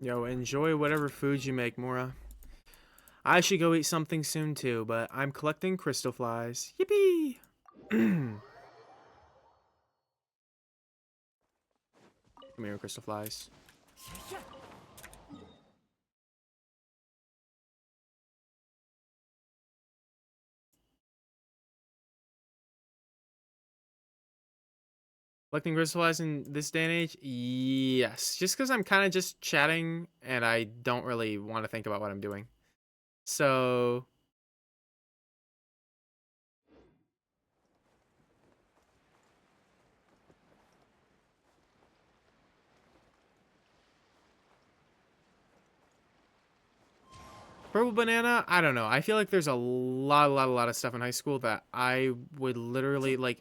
Yo, enjoy whatever foods you make, Mora. I should go eat something soon too, but I'm collecting crystal flies. Yippee! Come here, crystal flies. Collecting crystal flies in this day and age? Yes. Just because I'm kind of just chatting and I don't really want to think about what I'm doing. So... Purple banana? I don't know. I feel like there's a lot of stuff in high school that I would literally, like...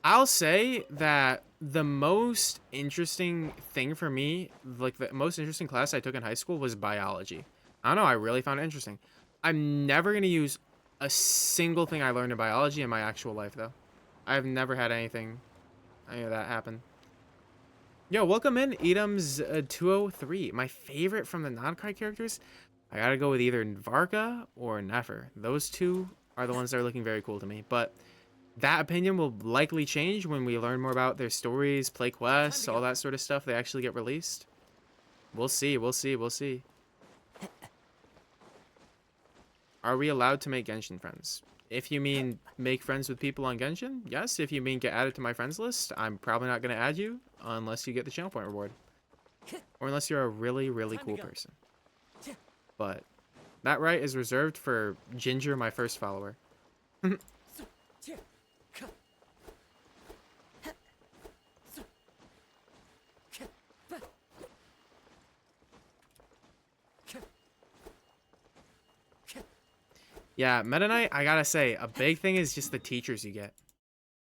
I'll say that the most interesting thing for me, like the most interesting class I took in high school was biology. I don't know, I really found it interesting. I'm never going to use a single thing I learned in biology in my actual life, though. I've never had any of that happen. Yo, welcome in, Edam's 203. My favorite from the non-cry characters, I gotta go with either Varka or Nefer. Those two are the ones that are looking very cool to me, but... that opinion will likely change when we learn more about their stories, play quests, all that sort of stuff. They actually get released. We'll see. Are we allowed to make Genshin friends? If you mean make friends with people on Genshin, yes. If you mean get added to my friends list, I'm probably not going to add you unless you get the channel point reward. Or unless you're a really, really cool person. But that right is reserved for Ginger, my first follower. Yeah, Meta Knight, I gotta say, a big thing is just the teachers you get.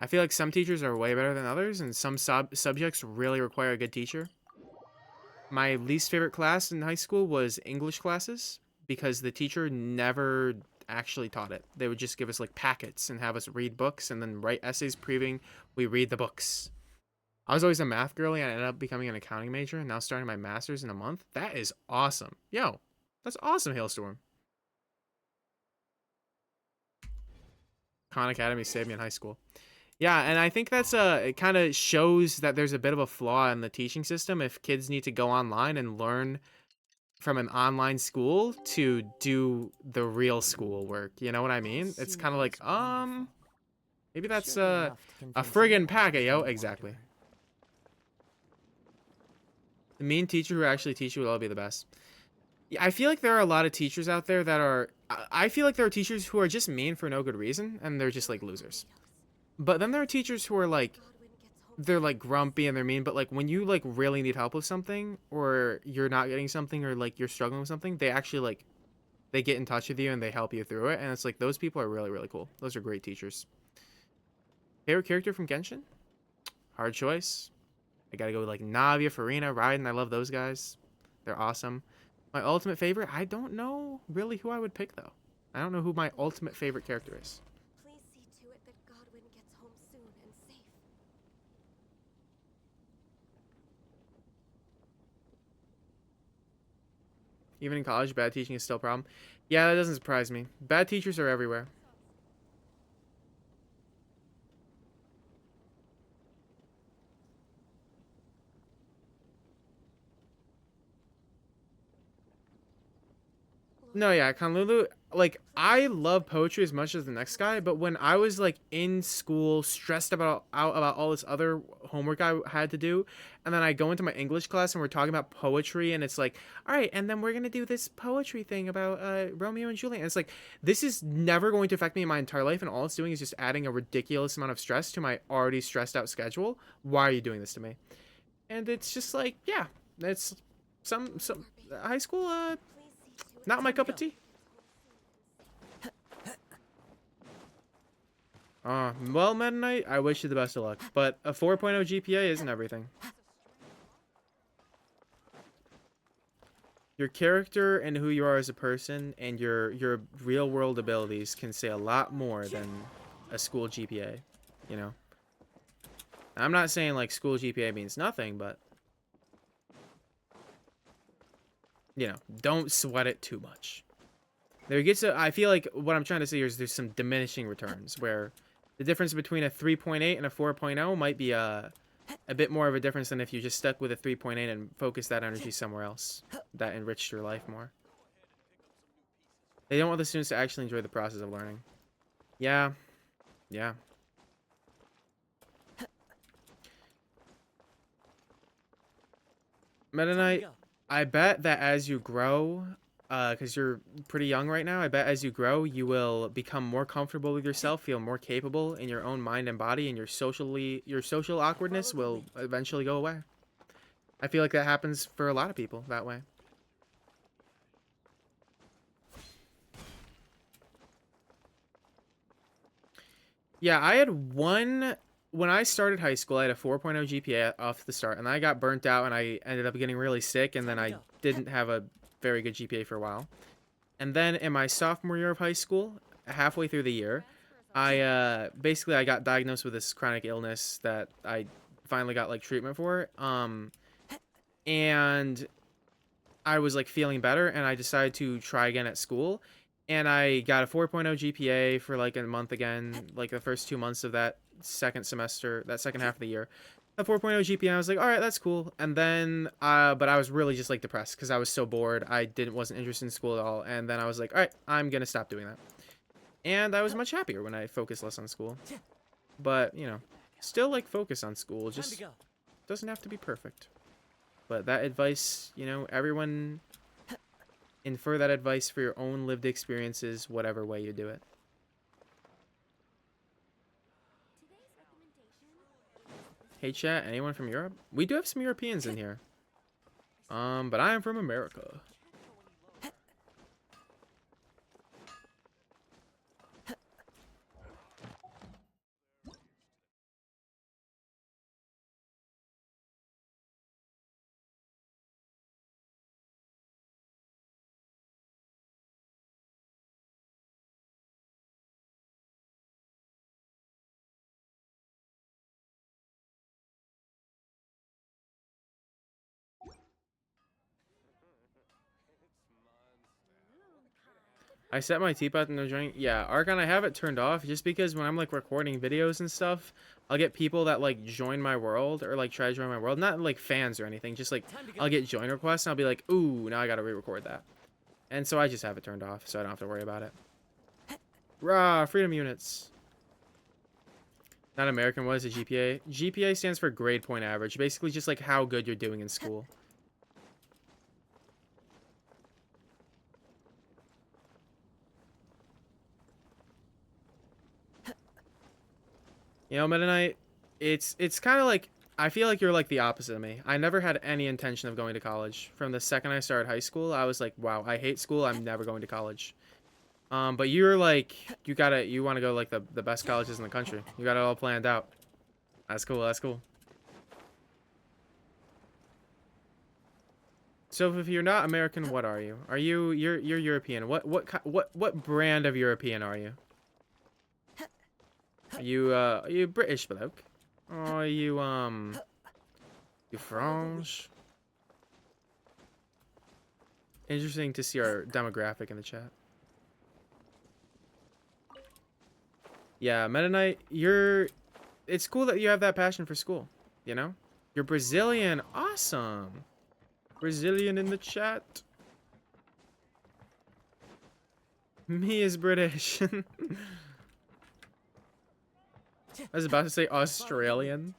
I feel like some teachers are way better than others, and some subjects really require a good teacher. My least favorite class in high school was English classes because the teacher never actually taught it. They would just give us like packets and have us read books and then write essays proving we read the books. I was always a math girly and I ended up becoming an accounting major and now starting my master's in a month. That is awesome. Yo, that's awesome, Hailstorm. Khan Academy saved me in high school. Yeah, and I think that's it kind of shows that there's a bit of a flaw in the teaching system if kids need to go online and learn from an online school to do the real school work. You know what I mean? It's kind of like, maybe that's a friggin' packet, yo. Exactly. The mean teacher who actually teach you will all be the best. Yeah, I feel like there are a lot of teachers out there that are, I feel like there are teachers who are just mean for no good reason, and they're just like losers. But then there are teachers who are like, they're like grumpy and they're mean, but like when you like really need help with something or you're not getting something or like you're struggling with something, they actually like, they get in touch with you and they help you through it. And it's like, those people are really, really cool. Those are great teachers. Favorite character from Genshin? Hard choice. I gotta go with like Navia, Farina, Raiden. I love those guys. They're awesome. My ultimate favorite? I don't know really who I would pick though. I don't know who my ultimate favorite character is. Please see to it that Godwin gets home soon and safe. Even in college, bad teaching is still a problem. Yeah, that doesn't surprise me. Bad teachers are everywhere. No, yeah, Kanlulu, like, I love poetry as much as the next guy, but when I was, like, in school, stressed out about all this other homework I had to do, and then I go into my English class and we're talking about poetry, and it's like, all right, and then we're gonna do this poetry thing about Romeo and Juliet, and it's like, this is never going to affect me in my entire life, and all it's doing is just adding a ridiculous amount of stress to my already stressed out schedule. Why are you doing this to me? And it's just like, yeah, it's some high school, not my cup of tea. Well, Meta Knight, I wish you the best of luck, but a 4.0 GPA isn't everything. Your character and who you are as a person and your real world abilities can say a lot more than a school GPA, you know? I'm not saying like school GPA means nothing, but you know, don't sweat it too much. There gets a, I feel like what I'm trying to say here is there's some diminishing returns where the difference between a 3.8 and a 4.0 might be a bit more of a difference than if you just stuck with a 3.8 and focused that energy somewhere else that enriched your life more. They don't want the students to actually enjoy the process of learning. Yeah. Yeah. Meta Knight, I bet that as you grow, because you're pretty young right now, I bet as you grow, you will become more comfortable with yourself, feel more capable in your own mind and body, and your social awkwardness will eventually go away. I feel like that happens for a lot of people that way. Yeah, I had one. When I started high school, I had a 4.0 GPA off the start, and I got burnt out, and I ended up getting really sick, and then I didn't have a very good GPA for a while. And then in my sophomore year of high school, halfway through the year, I basically I got diagnosed with this chronic illness that I finally got like treatment for. And I was like feeling better, and I decided to try again at school, and I got a 4.0 GPA for like a month again, like the first 2 months of that second semester, that second half of the year. A 4.0 GPA, I was like, all right, that's cool. And then, but I was really just like depressed because I was so bored. I wasn't interested in school at all. And then I was like, all right, I'm gonna stop doing that. And I was much happier when I focused less on school. But you know, still like focus on school. Just doesn't have to be perfect. But that advice, you know, everyone infer that advice for your own lived experiences, whatever way you do it. Hey chat, anyone from Europe? We do have some Europeans in here. But I am from America. I set my teapot to no drink. Yeah, Archon, I have it turned off just because when I'm like recording videos and stuff, I'll get people that like join my world or like try to join my world. Not like fans or anything, just like I'll get join requests and I'll be like, ooh, now I gotta re-record that. And so I just have it turned off so I don't have to worry about it. Rah, freedom units. Not American, what is a GPA? GPA stands for grade point average. Basically just like how good you're doing in school. You know, Meta Knight, it's kind of like, I feel like you're like the opposite of me. I never had any intention of going to college. From the second I started high school, I was like, wow, I hate school. I'm never going to college. But you're like, you want to go like the best colleges in the country. You got it all planned out. That's cool. That's cool. So if you're not American, what are you? Are you're European? What brand of European are you? Are you British bloke? Or are you French? Interesting to see our demographic in the chat. Yeah, Meta Knight, it's cool that you have that passion for school, you know? You're Brazilian. Awesome. Brazilian in the chat. Me is British. I was about to say Australian.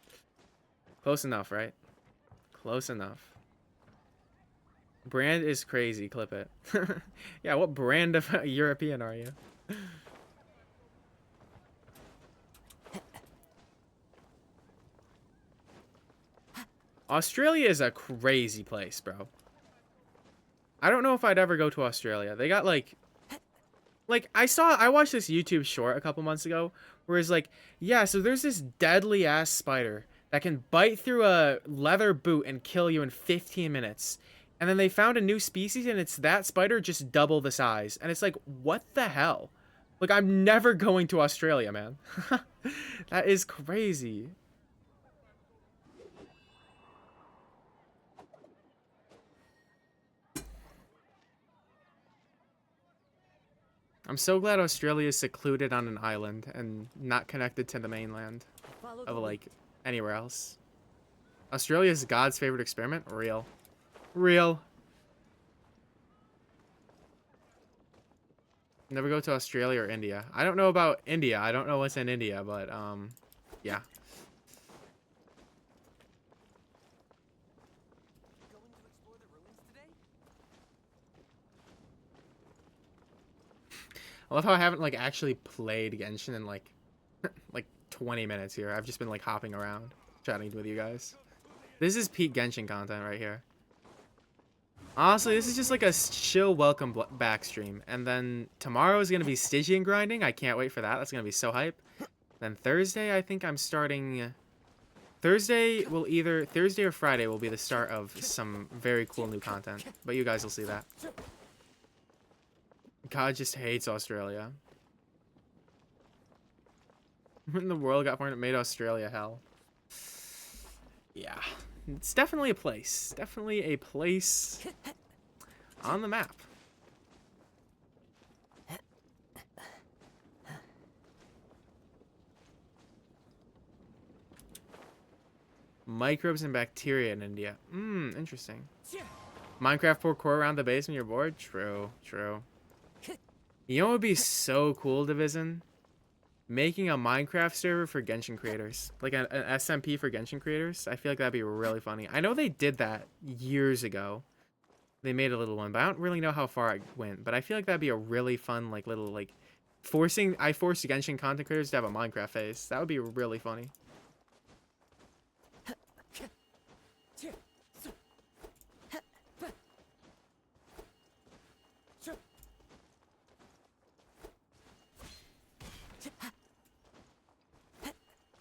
Close enough, right? Close enough. Brand is crazy. Clip it. Yeah, what brand of European are you? Australia is a crazy place, bro. I don't know if I'd ever go to Australia. They got like I watched this YouTube short a couple months ago where it's like, yeah, so there's this deadly ass spider that can bite through a leather boot and kill you in 15 minutes. And then they found a new species and it's that spider just double the size. And it's like, what the hell? Like, I'm never going to Australia, man. That is crazy. I'm so glad Australia is secluded on an island and not connected to the mainland of like anywhere else. Australia is God's favorite experiment? Real. Real. Never go to Australia or India. I don't know about India. I don't know what's in India, but yeah. Going to explore the ruins today? I love how I haven't like actually played Genshin in like like 20 minutes here. I've just been like hopping around, chatting with you guys. This is peak Genshin content right here. Honestly, this is just like a chill welcome back stream. And then tomorrow is going to be Stygian grinding. I can't wait for that. That's going to be so hype. Then Thursday, I think I'm starting... Thursday or Friday will be the start of some very cool new content. But you guys will see that. God just hates Australia. When the world got born, it made Australia hell. Yeah. It's definitely a place. Definitely a place on the map. Microbes and bacteria in India. Interesting. Minecraft parkour around the base when you're bored? True, true. You know what would be so cool, Division? Making a Minecraft server for Genshin creators. Like an SMP for Genshin creators. I feel like that'd be really funny. I know they did that years ago. They made a little one, but I don't really know how far it went. But I feel like that'd be a really fun, like, little, like... I forced Genshin content creators to have a Minecraft face. That would be really funny.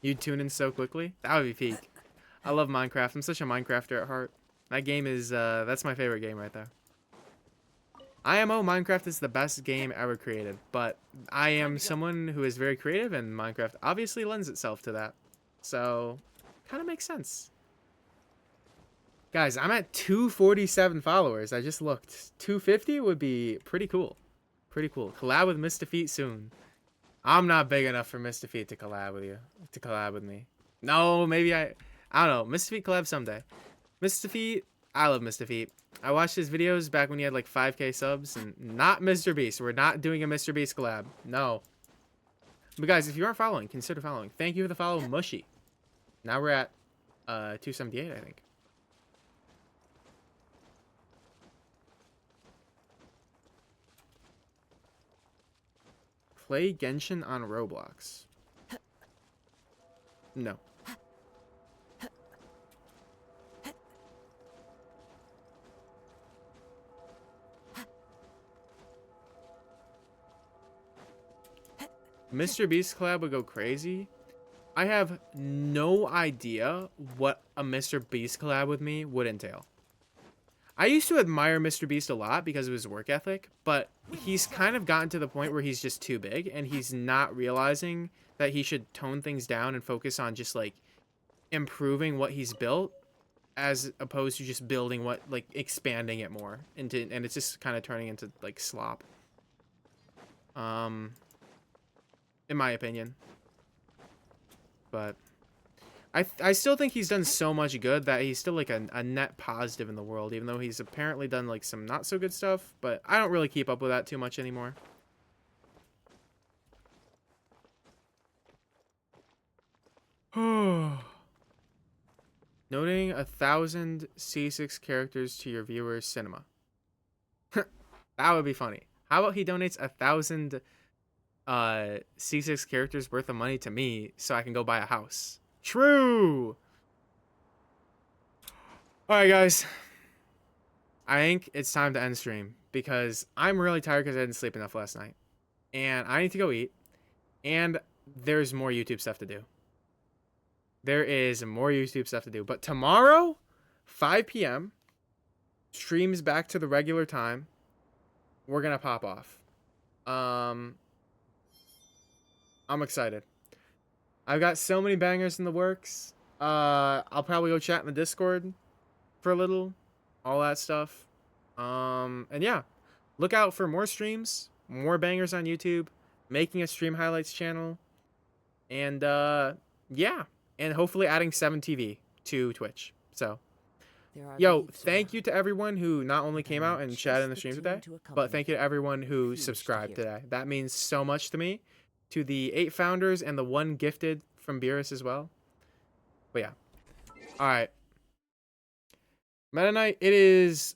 You tune in so quickly? That would be peak. I love Minecraft. I'm such a Minecrafter at heart. That game is, that's my favorite game right there. IMO Minecraft is the best game ever created, but I am someone who is very creative and Minecraft obviously lends itself to that. So, kind of makes sense. Guys, I'm at 247 followers. I just looked. 250 would be pretty cool. Pretty cool. Collab with Miss Defeat soon. I'm not big enough for Miss Defeat to collab with you. To collab with me. No, maybe I don't know. Miss Defeat collab someday. Miss Defeat, I love Miss Defeat. I watched his videos back when he had like 5K subs, and not Mr. Beast. We're not doing a Mr. Beast collab. No. But guys, if you aren't following, consider following. Thank you for the follow, Mushy. Now we're at 278, I think. Play Genshin on Roblox. No. Mr. Beast collab would go crazy. I have no idea what a Mr. Beast collab with me would entail. I used to admire Mr. Beast a lot because of his work ethic, but he's kind of gotten to the point where he's just too big and he's not realizing that he should tone things down and focus on just like improving what he's built as opposed to just building what, like expanding it more into, and it's just kind of turning into like slop. In my opinion. But I still think he's done so much good that he's still like a net positive in the world, even though he's apparently done like some not so good stuff, but I don't really keep up with that too much anymore. Noting 1,000 C6 characters to your viewers' cinema. That would be funny. How about he donates 1,000 C6 characters worth of money to me so I can go buy a house? True. All right, guys. I think it's time to end stream because I'm really tired because I didn't sleep enough last night. And I need to go eat. And there's more YouTube stuff to do. There is more YouTube stuff to do. But tomorrow, 5 p.m., streams back to the regular time. We're going to pop off. I'm excited. I've got so many bangers in the works. I'll probably go chat in the Discord for a little. All that stuff. And yeah. Look out for more streams. More bangers on YouTube. Making a stream highlights channel. And yeah. And hopefully adding 7TV to Twitch. So, yo, thank you to everyone who not only came out and chatted in the stream today, but thank you to everyone who subscribed today. That means so much to me. To the 8 founders and the 1 gifted from Beerus as well. But yeah. Alright. Meta Night, it is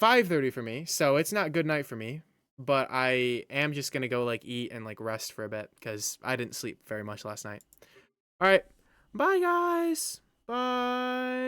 5:30 for me, so it's not good night for me. But I am just gonna go like eat and like rest for a bit because I didn't sleep very much last night. Alright. Bye guys. Bye.